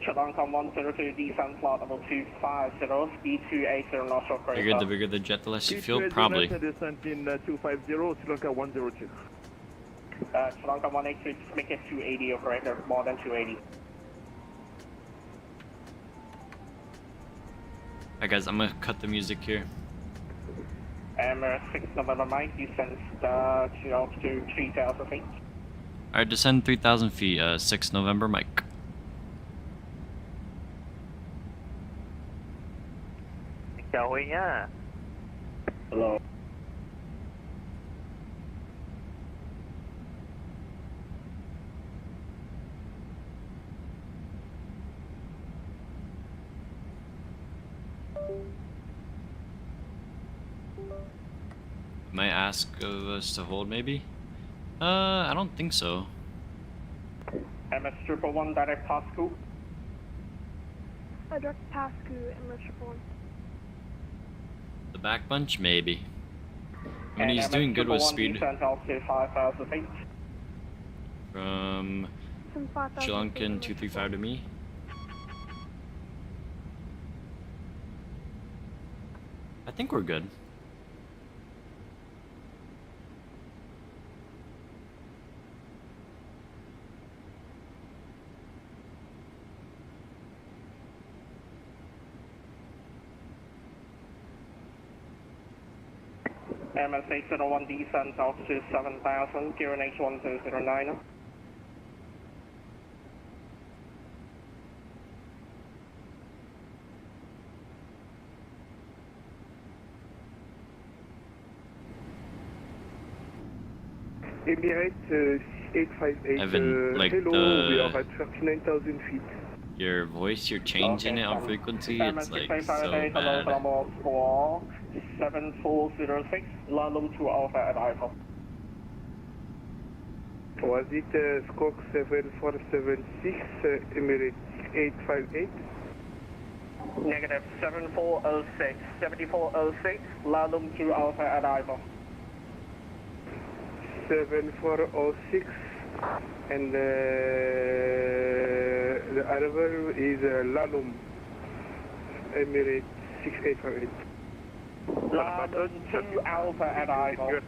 Shalom 102, descend flight level 250, speed 280, nostril correct. Figured the bigger the jet, the less you feel, probably. Descent in 250, Sri Lanka 102. Shalom 182, make it 280 operator, more than 280. Alright guys, I'm gonna cut the music here. 6 November Mike, descend to altitude 3,000 feet. Alright, descend 3,000 feet, 6 November Mike. Chào Huy nhá. Hello. Might ask of us to hold, maybe? I don't think so. MS 111 direct pass scoop. A direct pass to Emirates 1. The back bunch, maybe. I mean, he's doing good with speed. Descent altitude 5,000 feet. From Some 5,000 Sri Lankan feet, 235 to me. I think we're good. MS 801 descent altitude 7,000, gear H1209. Emirates 858, Evan, like hello, we are at 39,000 feet. Your voice, you're changing it on frequency, it's like so bad. Colombo Squall 7406, Lalum 2 Alpha at Alpha. Was it Squawk 7476, Emirates 858? Negative 7406, 7406, Lalum 2 Alpha at Alpha. 7406, and the arrival is Lalum, Emirates 6858. Lalum 2 Alpha at Alpha.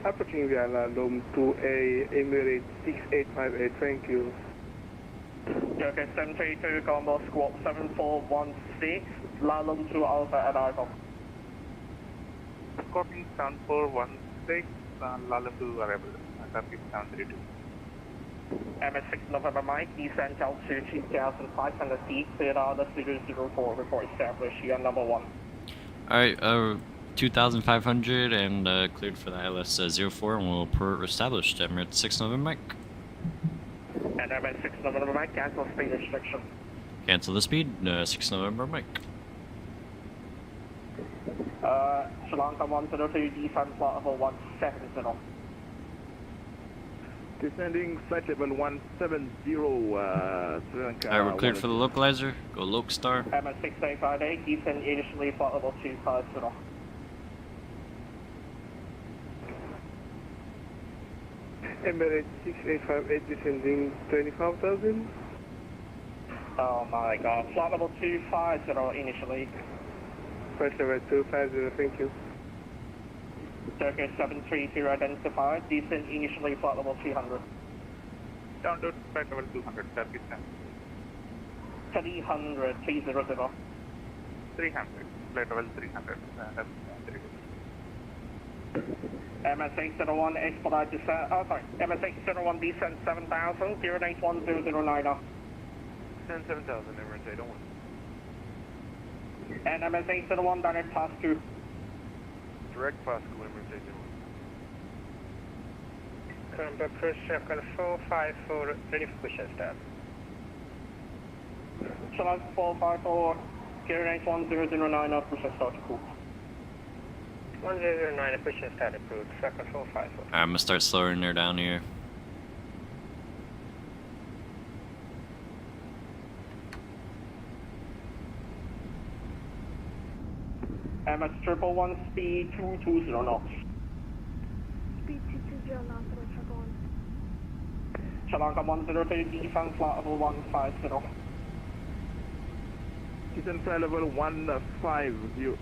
Approaching via Lalum 2A, Emirates 6858, thank you. Okay, 732 Colombo Squawk 7416, Lalum 2 Alpha at Alpha. Copy 7416, Lalum 2 arrival. Copy 732. MS 6 November Mike, descent altitude 2,500 feet, cleared out the 004, report established, you are number 1. Alright, 2,500 and cleared for the ILS 04 and we'll report established. Emirates 6 November Mike. And MS 6 November Mike, cancel speed restriction. Cancel the speed, 6 November Mike. Sri Lanka 102, descent flight level 170. Descending flight level 170, Sri Lanka. Alright, we're cleared for the localizer. Go Lokestar. MS 6858, descend initially flight level 250. Emirates 6858 descending 25,000. Oh my god, flight level 250 initially. Flight level 250, thank you. Turkish 732 identified. Descent initially flight level 200. Down to flight level 200, Turkish 300, 300. 300, flight level 300. MSA01 expedite descent, MSA01 descent 7000, 081009. 7,000, Emirates 801. And MSA01 direct pass to Direct pass to Emirates 801. Colombo approach circle 454, ready for push and start. Chinook 454, 081009, push and start to cool. 1009, push and start approved, circle 454. Alright, I'm gonna start slowing her down here. MS111 speed 220 knots. Speed 220 knots on triple one. Sri Lanka 102, descent flight level 150. Descent flight level 150.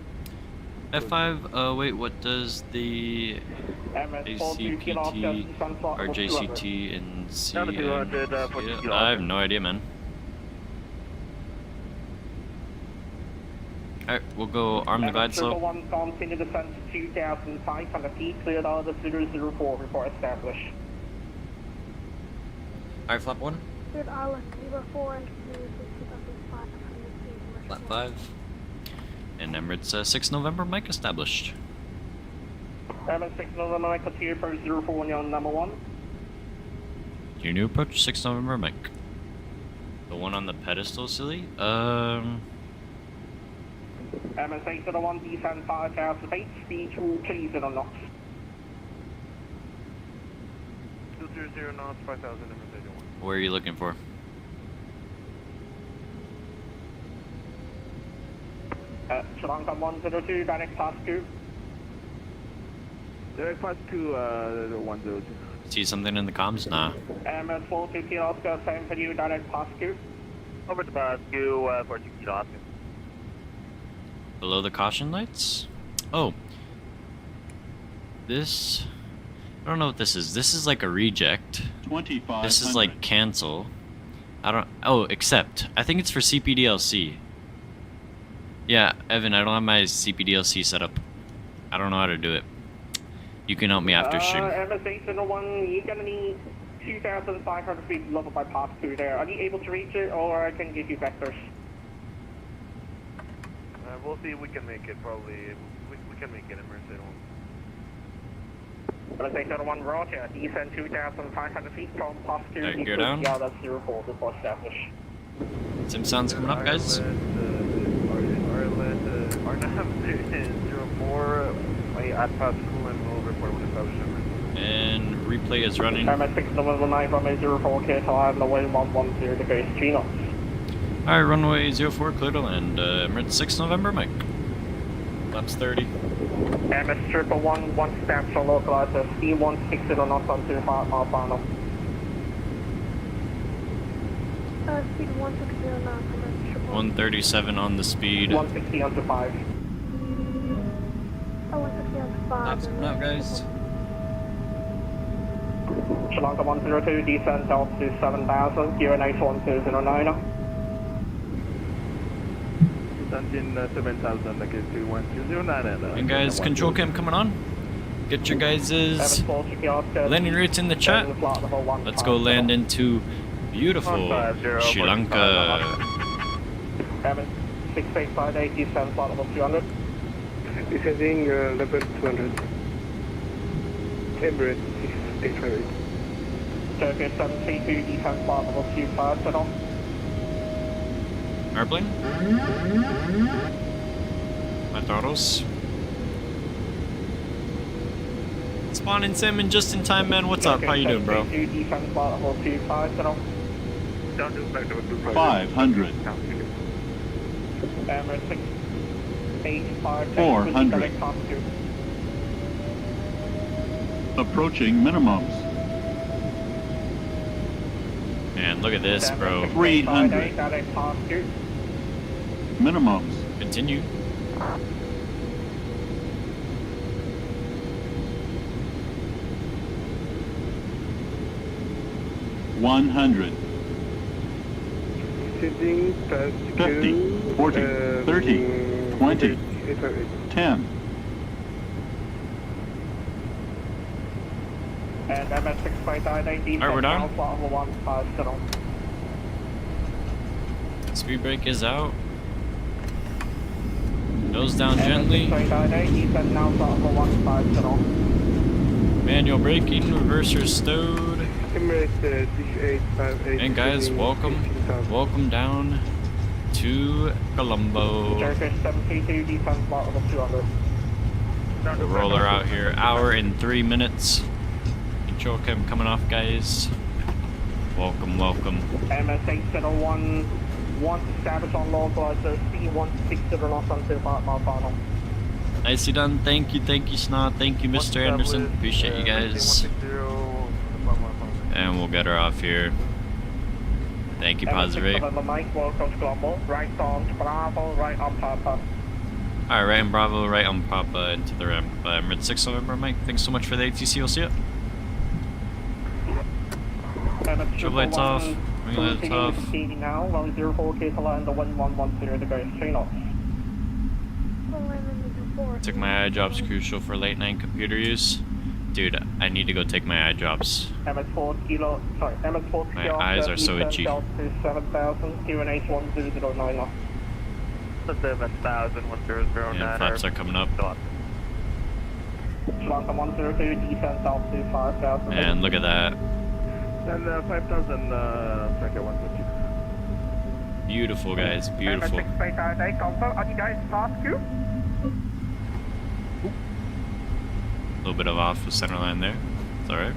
F5, wait, what does the ACPT, RJCT, and Down to 200, CM? 40 Yeah, kilometers. I have no idea, man. Alright, we'll go arm the glide slope. 1 continue descent to 2,500 feet, cleared out of the 004, report established. Alright, flap 1. Good Island 04 and continue to 2500 feet. Flat 5. And Emirates 6 November, mic established. MS6 November, continue for 04 on number 1. Your new approach, 6 November, mic. The one on the pedestal, silly? MS801, descent 5,000 feet, speed 230 knots. 230 knots, 5,000, Emirates 801. Where are you looking for? Sri Lanka 102, direct pass to. Direct pass to 102. See something in the comms? Nah. MS42 Kilo Oscar, same for you, direct pass to. Over to Basque, 42 Kilo Oscar. Below the caution lights? Oh. This... I don't know what this is. This is like a reject. 2,500. This is like cancel. I don't... Oh, accept. I think it's for CPDLC. Yeah, Evan, I don't have my CPDLC set up. I don't know how to do it. You can help me after stream. MS801, you're gonna need 2,500 feet level by pass 2 there. Are you able to reach it, or I can give you vectors? We'll see if we can make it, probably. We can make it, Emirates 801. MS801, roger. Descend 2,500 feet from pass 2. Alright, go down. Yeah, that's 04, report established. Sim sounds coming up, guys. RNAV 04, at pass school and we'll report when established. And replay is running. MS6 November 9 from 04, clear to land, away 110 degrees 3 knots. Alright, runway 04, clear to land. Emirates 6 November, mic. Laps 30. MS111, 1 steps on localizer, C160 knots on 25 mile final. Speed 160 knots on triple 137 on the speed. 160 onto 5. 160 on 5. Laps coming up, guys. Sri Lanka 102, descent altitude 7,000, gear 81209. Descent in 7,000, against 21209. And guys, control cam coming on. Get your guys' landing rates in the chat. Let's go land into beautiful Sri Lanka. 6858, descent flight level 200. Descending level 200. Emirates 688. Turkish 732, descent flight level 25, set on. Airplane. My throttles. Spawning Salmon just in time, man. What's up? How you doing, bro? Descent flight level 25, set on. Down to flight level 25. 500. Emirates 685, 400. Approaching minimums. Man, look at this, bro. 300. Minimums. Continue. 100. Sending past 50, 40, 30, 20, 10. And MS6 flight 19. Alright, we're down. Alpha 150. Speed brake is out. Nose down gently. Manual braking, reverser stowed. Emirates 6858. And guys, welcome down to Colombo. Turkish 732 defense lot level 200. The roller out here, hour and 3 minutes. Control cam coming off, guys. Welcome. MS801, one status on localizer, C160 knots on 25 mile final. Nicely done. Thank you, Snot. Thank you, Mr. Anderson. Appreciate you guys. And we'll get her off here. Thank you, positive rate. Mike, welcome to Colombo. Right on Bravo, right on Papa. Alright, right on Bravo, right on Papa, into the ramp. Emirates 6 November, Mike. Thanks so much for the ATC. We'll see ya. Strobe lights off. Wing lights off. Now, 104K to land the 1110 degrees, 3 knots. Took my eye drops, crucial for late night computer use. Dude, I need to go take my eye drops. MS4 kilo, sorry, MS4 My eyes are so itchy. 7000, QNH 1009 knots. 7000, 1009. And flaps are coming up. Atlanta 102, descent altitude 5000. And look at that. And 5000, Frank 150. Beautiful, guys. Beautiful. MS6 flight 8, confirm, are you guys fast queue? A little bit of off with center line there. It's alright.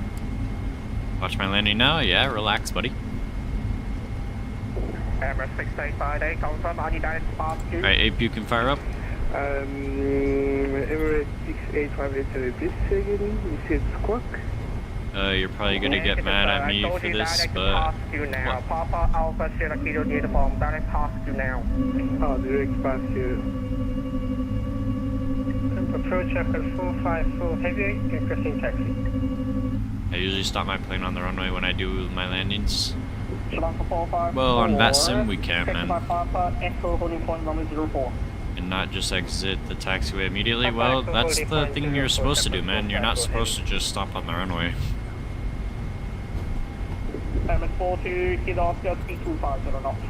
Watch my landing now. Yeah, relax, buddy. MS6858, confirm, are you guys fast queue? Alright, AP, you can fire up. Emirates 6858, repeat again. You said squawk? You're probably gonna get mad at me for this, but... What? Papa Alpha Sierra Kilo uniform, direct pass to now. Oh, direct pass here. Approach after 454 heavy, requesting taxi. I usually stop my plane on the runway when I do my landings. Well, Well, on VATSIM we can't, man. Echo holding point 104. And not just exit the taxiway immediately. Well, that's the thing you're supposed to do, man. You're not supposed to just stop on the runway. MS42, Kilo Oscar 325 knots.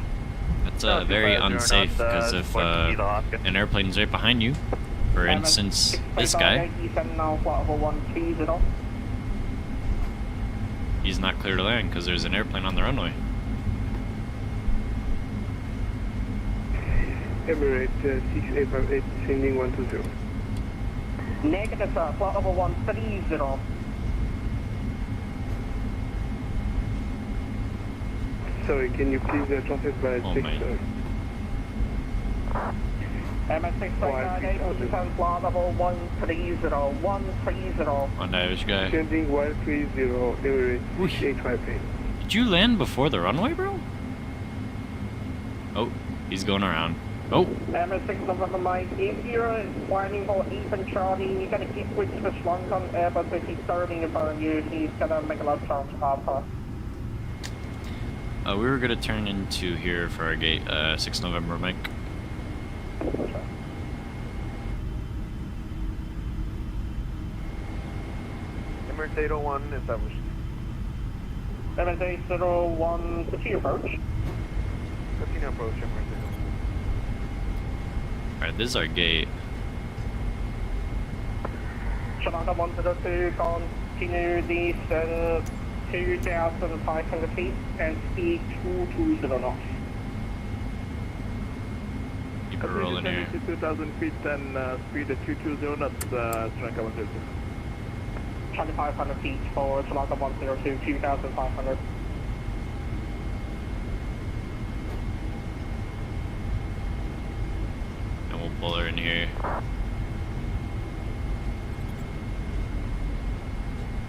That's very unsafe, because if an airplane's right behind you, for instance, this guy, he's not clear to land because there's an airplane on the runway. Emirates 6858, sending 120. Negative, sir, flight level 130. Sorry, can you please translate by Oh, text? mate. MS658, descent flight level 130. On the Irish guy. Sending 130, Emirates 6858. Did you land before the runway, bro? Oh, he's going around. Oh, MS6 November Mike, if you're planning for Ethan Charlie, you gotta keep with the slunk on air, but if he's starting in front of you, he's gonna make a left turn to Alpha. we were gonna turn into here for our gate, 6 November, Mike. Emirates 801 established. MS 801, continue approach. Continue approach, Emirates 801. Alright, this is our gate. Shalanda 102, continue descent 2,500 feet and speed 220 knots. Keep it rolling here. 2,000 feet and speed at 220 knots, Stranka 102. 2,500 feet for Shalanda 102, 2,500. And we'll pull her in here.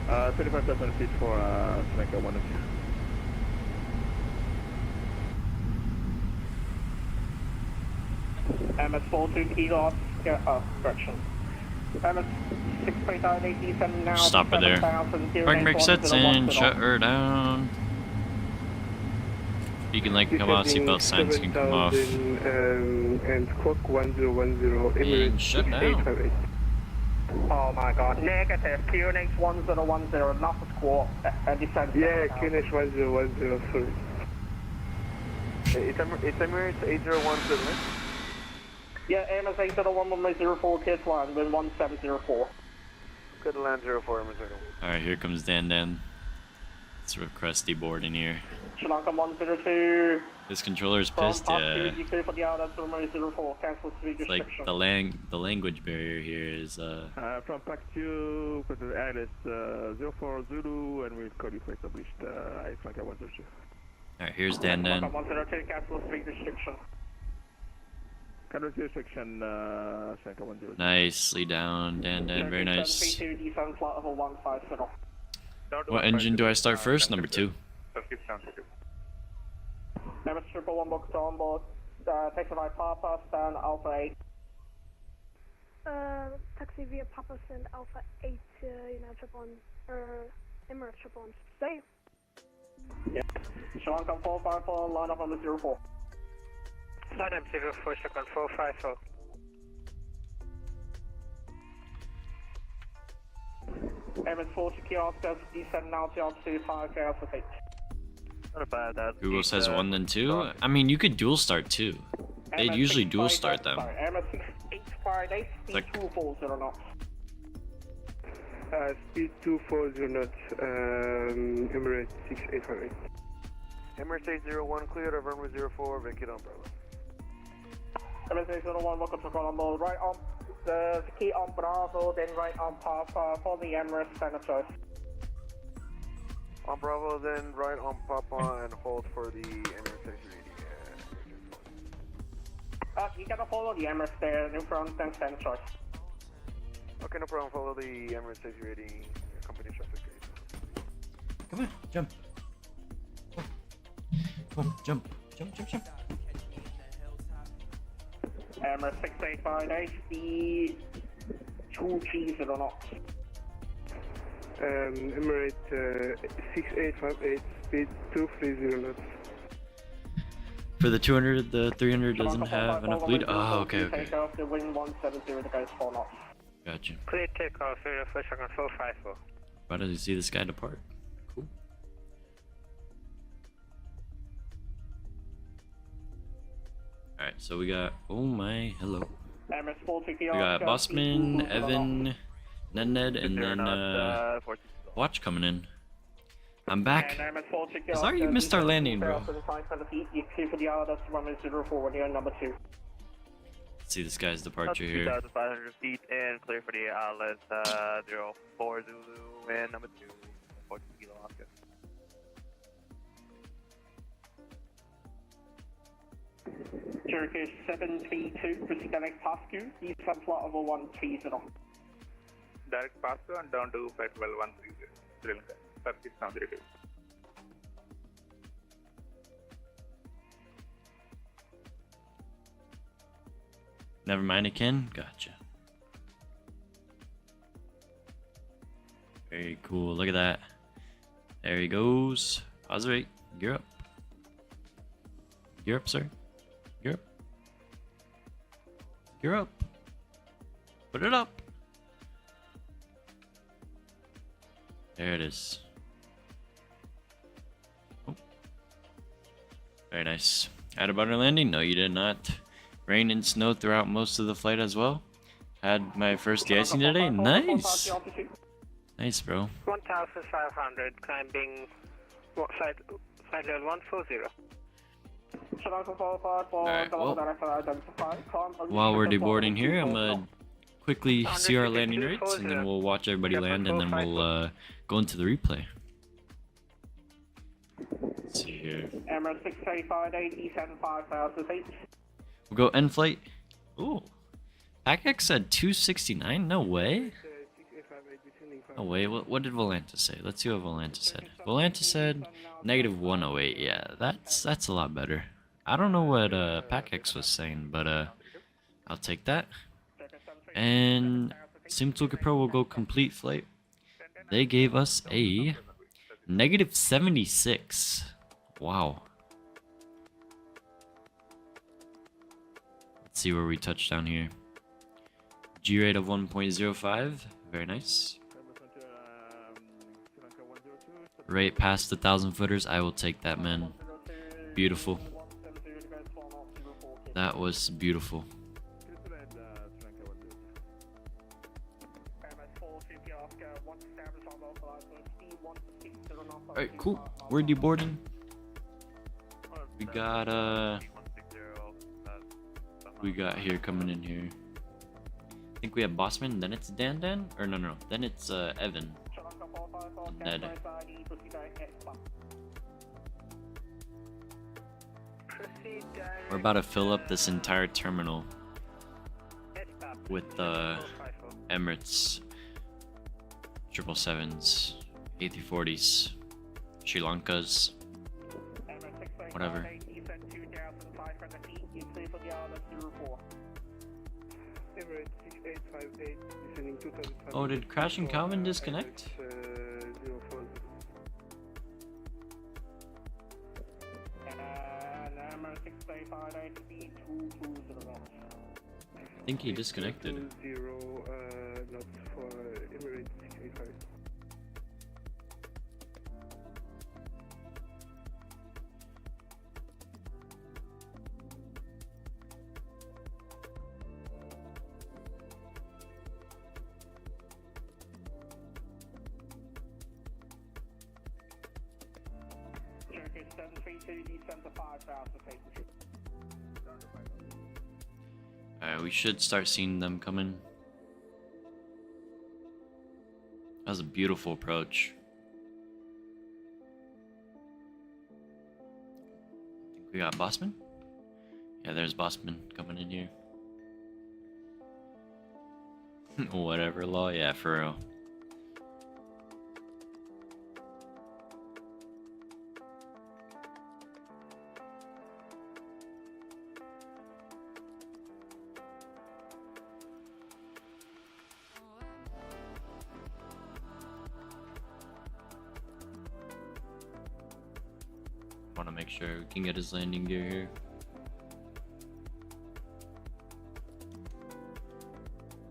25,000 feet for Stranka 102. MS42 Kilo, correction. MS659 now. Stop her there. Park brake sets in, shut her down. Beacon light can come off, seatbelt signs can come off. And squawk 1010, And Emirates shut down. 6858. Oh my god, negative. QNH 1010, not the squawk. Descend. Yeah, QNH 1010, sorry. It's Emirates 8017, right? Yeah, MS 801 kids line, wind 1704. Good to land 04, Emirates 81. Alright, here comes Dan Dan. Sort of crusty board in here. Sri Lanka 102. This controller's From pissed, Park yeah. 2, you clear for the outer to runway 04, cancel speed It's like restriction. the language barrier here is From Park 2, put the Alice 04 Zulu, and we'll call you for established Inflight 102. Alright, here's Dan Dan. 102, cancel speed restriction. Cancel restriction, Inflight 102. Nicely down, Dan Dan, very nice. 32, descend flight level 150. What engine do I start first? Number 2. MS 111 booked on board. Taxi by Papa, stand Alpha 8. Taxi via Papa Send Alpha 8, United Triple One, Emirates Triple One. Stay. Yeah. Sri Lanka 454, line up on the 04. Line up 04, second 454. MS 40 kilometers, descend now to altitude 5 Alpha 8. Not about that. Google says 1 then 2. I mean, you could dual start too. They'd usually dual start them. MS 6858, speed Like- 240 knots. Speed 240 knots, Emirates 6858. Emirates 801 cleared of runway 04, vacate on Bravo. MS 801, welcome to Colombo. Right on the key on Bravo, then right on Papa for the Emirates center choice. On Bravo, then right on Papa, and hold for the Emirates 880. You gotta follow the Emirates there in front and center choice. Okay, no problem. Follow the Emirates 880 company traffic. Come on, jump. Come on, jump. Jump, jump, jump. Emirates 6858, speed 230 knots. Emirates 6858, speed 230 knots. For the 200, the 300 doesn't have enough lead. Oh, okay, okay. Take off the wind 170 to goes 4 knots. Gotcha. Clear takeoff, 04, second 454. Why does he see this guy depart? Cool. Alright, so we got, oh my, hello. Emirates 40 We got Bossman, Evan, Ned, and then Watch coming in. I'm back. Sorry you missed our landing, bro. You clear for the outer runway 04 near number 2. Let's see this guy's departure here. 2,500 feet and clear for the outlet 04 Zulu and number 2, 40 Kilo Oscar. Turkish 732, proceed direct past you, descend flight over 130. Direct pass through and down to flight level 130. Sri Lanka. Turkish now 32. Never mind again. Gotcha. Very cool. Look at that. There he goes. Osirate. Gear up. Gear up, sir. Gear up. Gear up. Put it up. There it is. Oh. Very nice. Had a butter landing? No, you did not. Rain and snow throughout most of the flight as well. Had my first de-icing today. Nice. Nice, bro. 1,500 climbing flight level 140. Alright, well, while we're deboarding here, I'm gonna quickly see our landing rates, and then we'll watch everybody land, and then we'll go into the replay. Let's see here. Emirates 6858, E75,000 feet. We'll go end flight. Ooh. PACX said 269? No way. No way. What did Volanta say? Let's see what Volanta said. Volanta said negative 108. Yeah, that's a lot better. I don't know what PACX was saying, but I'll take that. And SimToolkit Pro will go complete flight. They gave us a negative 76. Wow. Let's see where we touch down here. G rate of 1.05. Very nice. Right past the 1,000 footers. I will take that, man. Beautiful. That was beautiful. Alright, cool. Where are you boarding? We got here coming in here. I think we have Bossman, then it's Dan, or no, then it's Evan. And Ned. We're about to fill up this entire terminal with Emirates 777s, A340s, Sri Lankas, whatever. Oh, did Crashing Calvin disconnect? I think he disconnected. We should start seeing them coming. That was a beautiful approach. I think we got Bossman? Yeah, there's Bossman coming in here. Whatever, law, yeah, for real. Want to make sure we can get his landing gear here.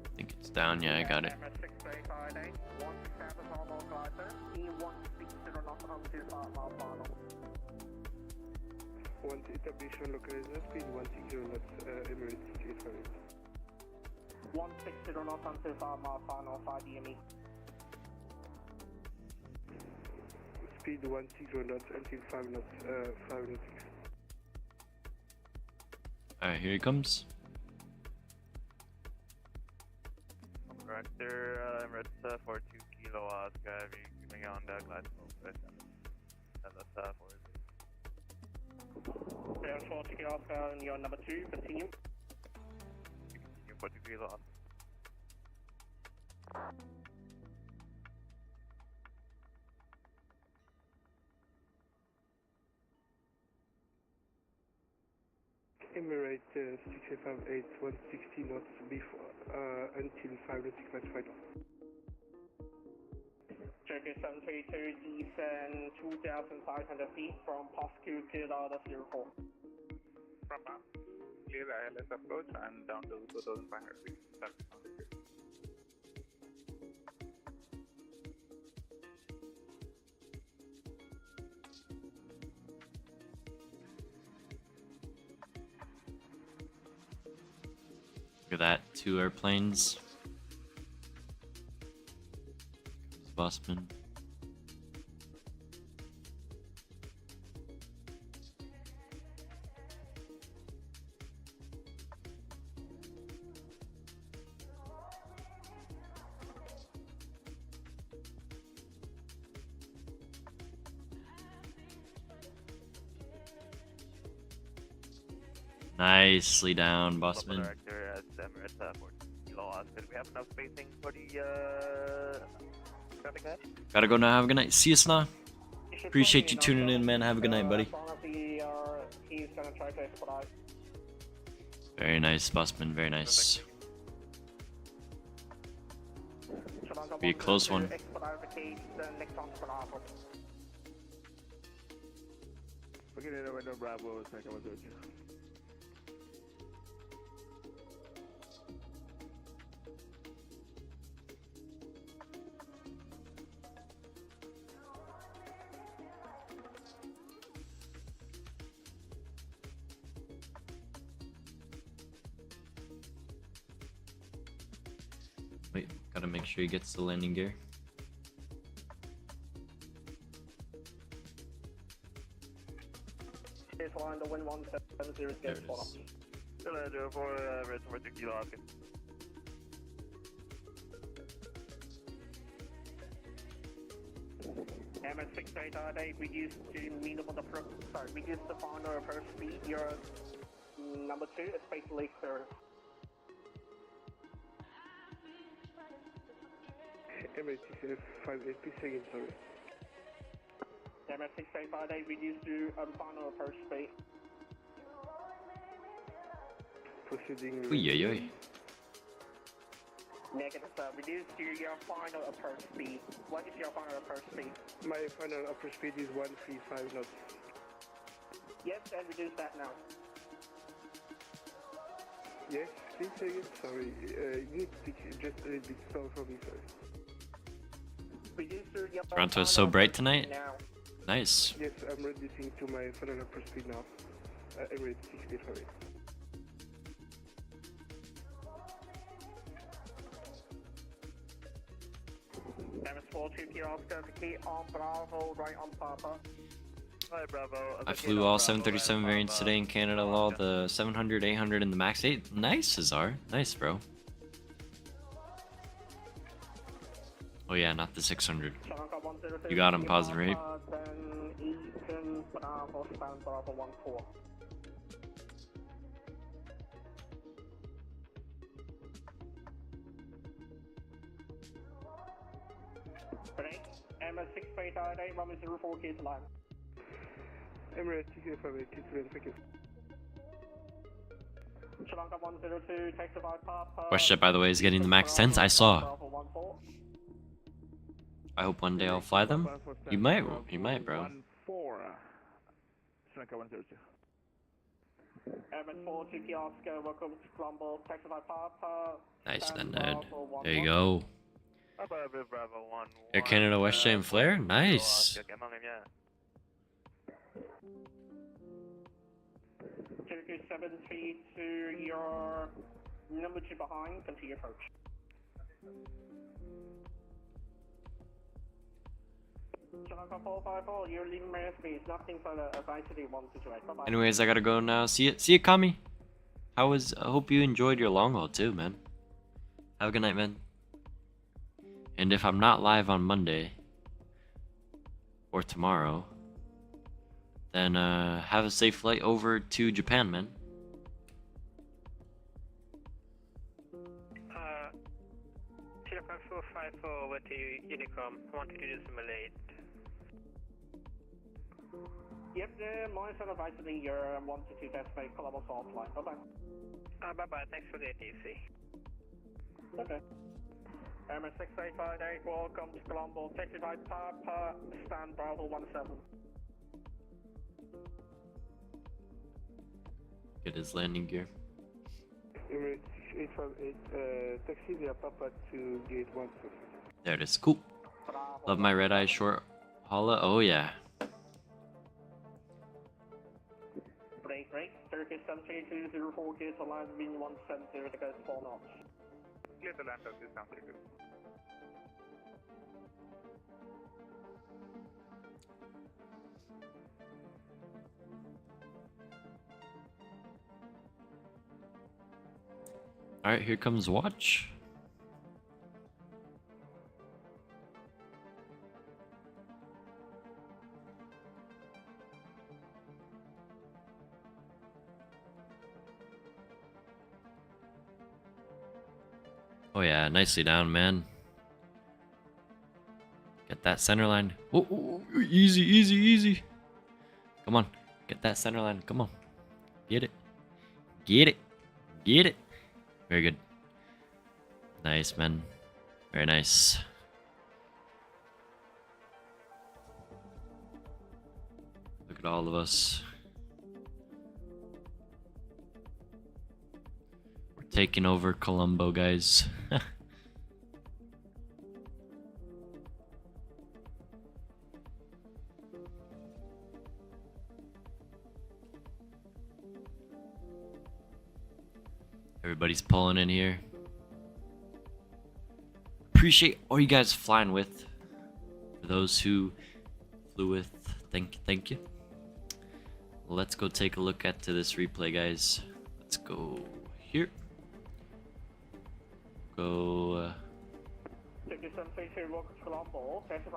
I think it's down. Yeah, I got it. Once establishment localizer, speed 160 knots, Emirates 800. 160 knots until 5 miles final 5 DME. Speed 160 knots until 5 knots, 506. Alright, here he comes. Director, Emirates 42 Kilo Oscar, coming on the glide slope. That's 40 Kilo Oscar and your number 2, continue. Continue 40 Kilo Oscar. Emirates 658, 160 knots before, until 506 knots final. Turkey 732, descend 2,500 feet from Pascu to the 04. From now, clear ILS approach and down to 2,500 feet. Look at that, 2 airplanes. Bossman. Nicely down, Bossman. Director at Emirates 14 Kilo Oscar. Do we have enough spacing for the traffic head? Gotta go now. Have a good night. See you, Sna. Appreciate you tuning in, man. Have a good night, buddy. He's gonna try to expedite. Very nice, Bossman. Very nice. Be a close one. Okay, window Bravo, second 102. Wait, gotta make sure he gets the landing gear. Here's line, the wind 170 is There getting it spot is. Kilo 04, red for 2 kilo Oscar. MS688, reduce to minimum approach, sorry, reduce the final approach speed, your number 2 is basically clear. MS658, please say again, sorry. MS688, reduce to final approach speed. Proceeding. Uy, uy, uy. Negative, sir. Reduce to your final approach speed. What is your final approach speed? My final approach speed is 135 knots. Yes, and reduce that now. Yes, please say again, sorry. You need to speak just a little bit slow for me, sorry. Reduce to your Toronto is so final bright approach tonight. speed now. Nice. Yes, I'm reducing to my final approach speed now. Emirates 60 for it. MS42 Kilo Oscar, key on Bravo, right on Papa. Hi, Bravo. I flew all 737 variants today in Canada, all the 700, 800, and the MAX 8. Nice, Cesar. Nice, bro. Oh yeah, not the 600. You got him, positive, right? Then Eastern Bravo, stand Bravo 14. Break, MS688, runway 04, clear to land. Emirates 658, clear to land, thank you. Sri Lanka 102, taxi by Papa. WestJet, by the way, is getting the MAX 10s. I saw. Bravo 14. I hope one day I'll fly them. You might, bro. Sri Lanka 102. MS4 to Oscar, welcome to Colombo, taxi by Papa. Nice, stand Ned. Bravo 11. There you go. Bravo 1. Air Canada, WestJet, and Flair. Nice. Turkish 73 to your number 2 behind, continue approach. Shanghai 454, you're leaving my airspace, nothing further, advisory 128, bye-bye. Anyways, I gotta go now. See you, Kami. I hope you enjoyed your long haul too, man. Have a good night, man. And if I'm not live on Monday or tomorrow, then have a safe flight over to Japan, man. Kilo 454 over to Unicom. I wanted to do simulate. Yep, monitor advisory, you're 1 to 2 destination, Colombo South line, bye-bye. Bye-bye, thanks for the ATC. Okay. MS6858, welcome to Colombo, taxi by Papa, stand Bravo 17. Get his landing gear. Emirates 858, taxi via Papa to gate 1. There it is. Cool. Love my red eye short holla. Oh yeah. Break, Turkish 73204, clear to land, wind 170, to go 4 knots. Clear to land at this sounds pretty good. Alright, here comes watch. Oh yeah, nicely down, man. Get that center line. Oh, easy, easy, easy. Come on, get that center line. Come on, get it, get it, get it. Very good. Nice, man. Very nice. Look at all of us. We're taking over Colombo, guys. Everybody's pulling in here. appreciate all you guys flying with. For those who flew with, thank you. Let's go take a look at this replay, guys. Let's go here. Go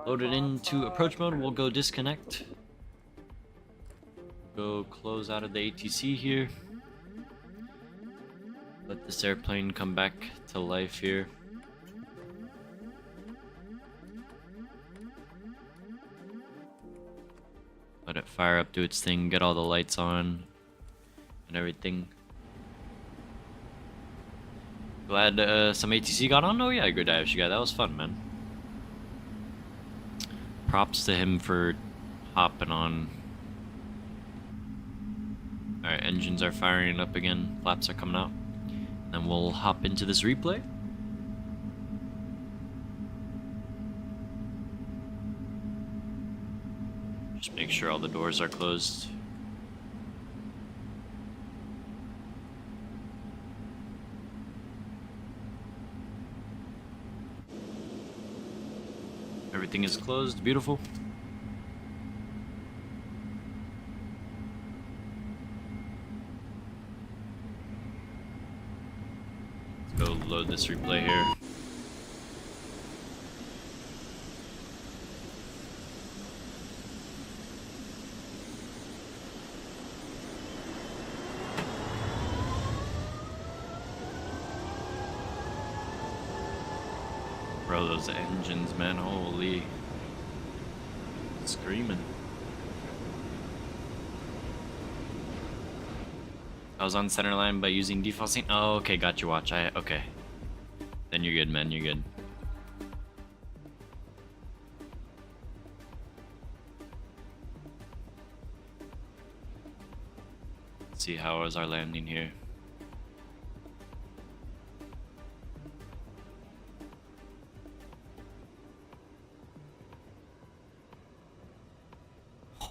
load it into approach mode. We'll go disconnect. Go close out of the ATC here. Let this airplane come back to life here. Let it fire up, do its thing, get all the lights on and everything. Glad some ATC got on. Oh yeah, good dive, guy. That was fun, man. Props to him for hopping on. Alright, engines are firing up again. Flaps are coming out. Then we'll hop into this replay. Just make sure all the doors are closed. Everything is closed. Beautiful. Let's go load this replay here. Bro, those engines, man, holy. Screaming. I was on center line by using default scene. Oh, okay, got your watch. Okay. Then you're good, man, you're good. Let's see, how was our landing here?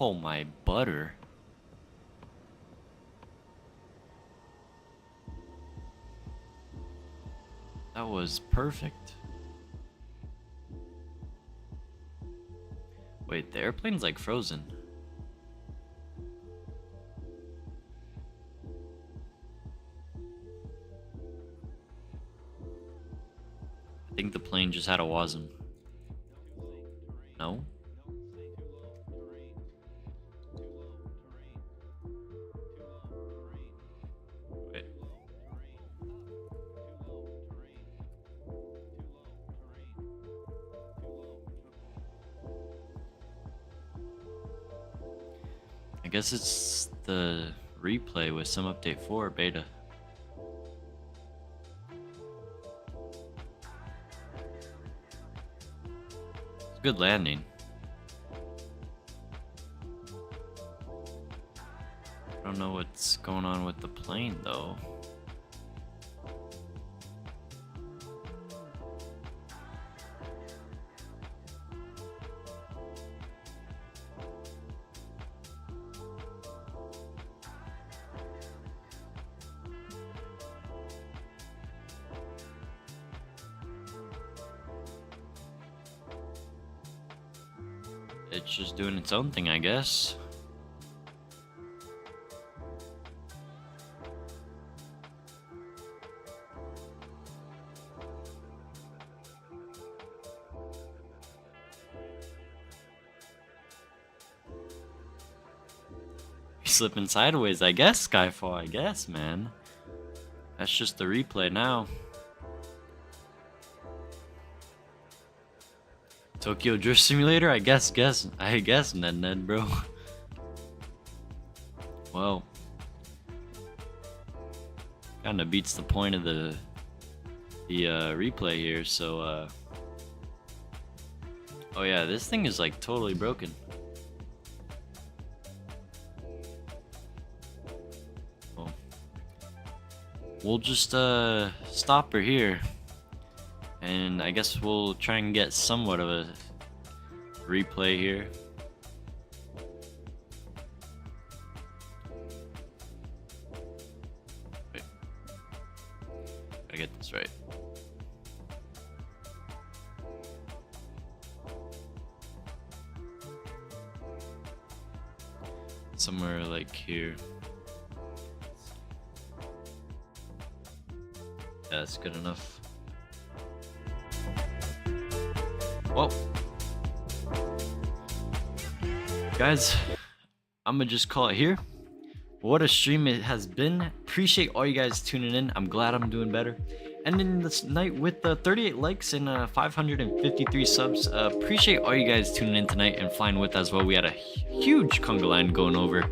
Oh my butter. That was perfect. Wait, the airplane's like frozen. I think the plane just had a WASM. No? I guess it's the replay with some update 4 beta. It's a good landing. I don't know what's going on with the plane though. It's just doing its own thing, I guess. He's slipping sideways, I guess, Skyfall, I guess, man. That's just the replay now. Tokyo Drift Simulator? I guess, Ned, bro. Well, kinda beats the point of the replay here, so, oh yeah, this thing is like totally broken. Well, we'll just, stop her here. And I guess we'll try and get somewhat of a replay here. Wait. Gotta get this right. somewhere like here. Yeah, that's good enough. Well, guys, I'm gonna just call it here. What a stream it has been. Appreciate all you guys tuning in. I'm glad I'm doing better. Ending this night with 38 likes and 553 subs. Appreciate all you guys tuning in tonight and flying with as well. We had a huge conga line going over.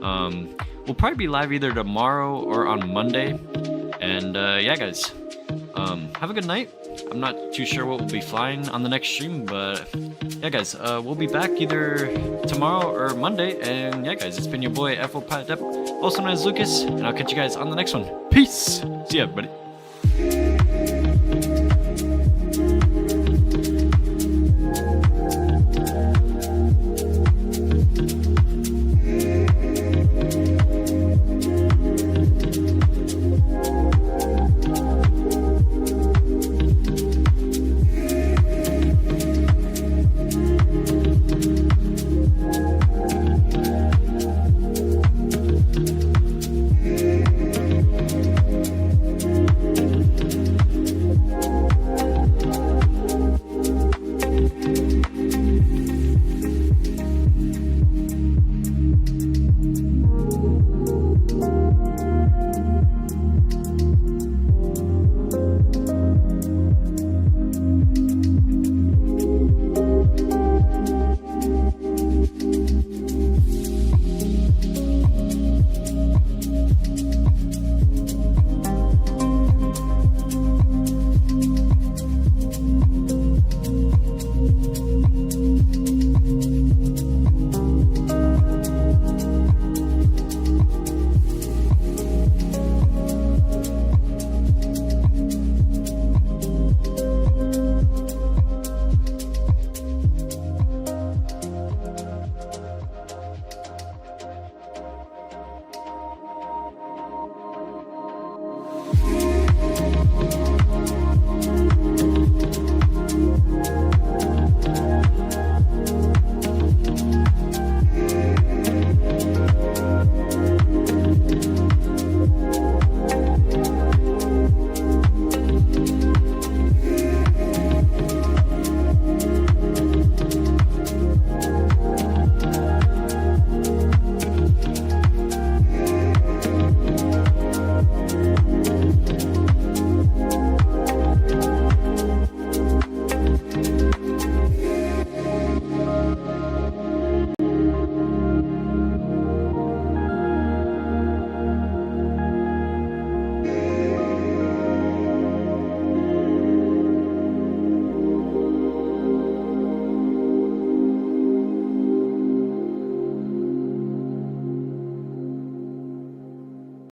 We'll probably be live either tomorrow or on Monday. And yeah, guys, have a good night. I'm not too sure what we'll be flying on the next stream, but yeah, guys, we'll be back either tomorrow or Monday. And yeah, guys, it's been your boy FO Pilot Dep, also known as Lucas, and I'll catch you guys on the next one. Peace. See ya, buddy.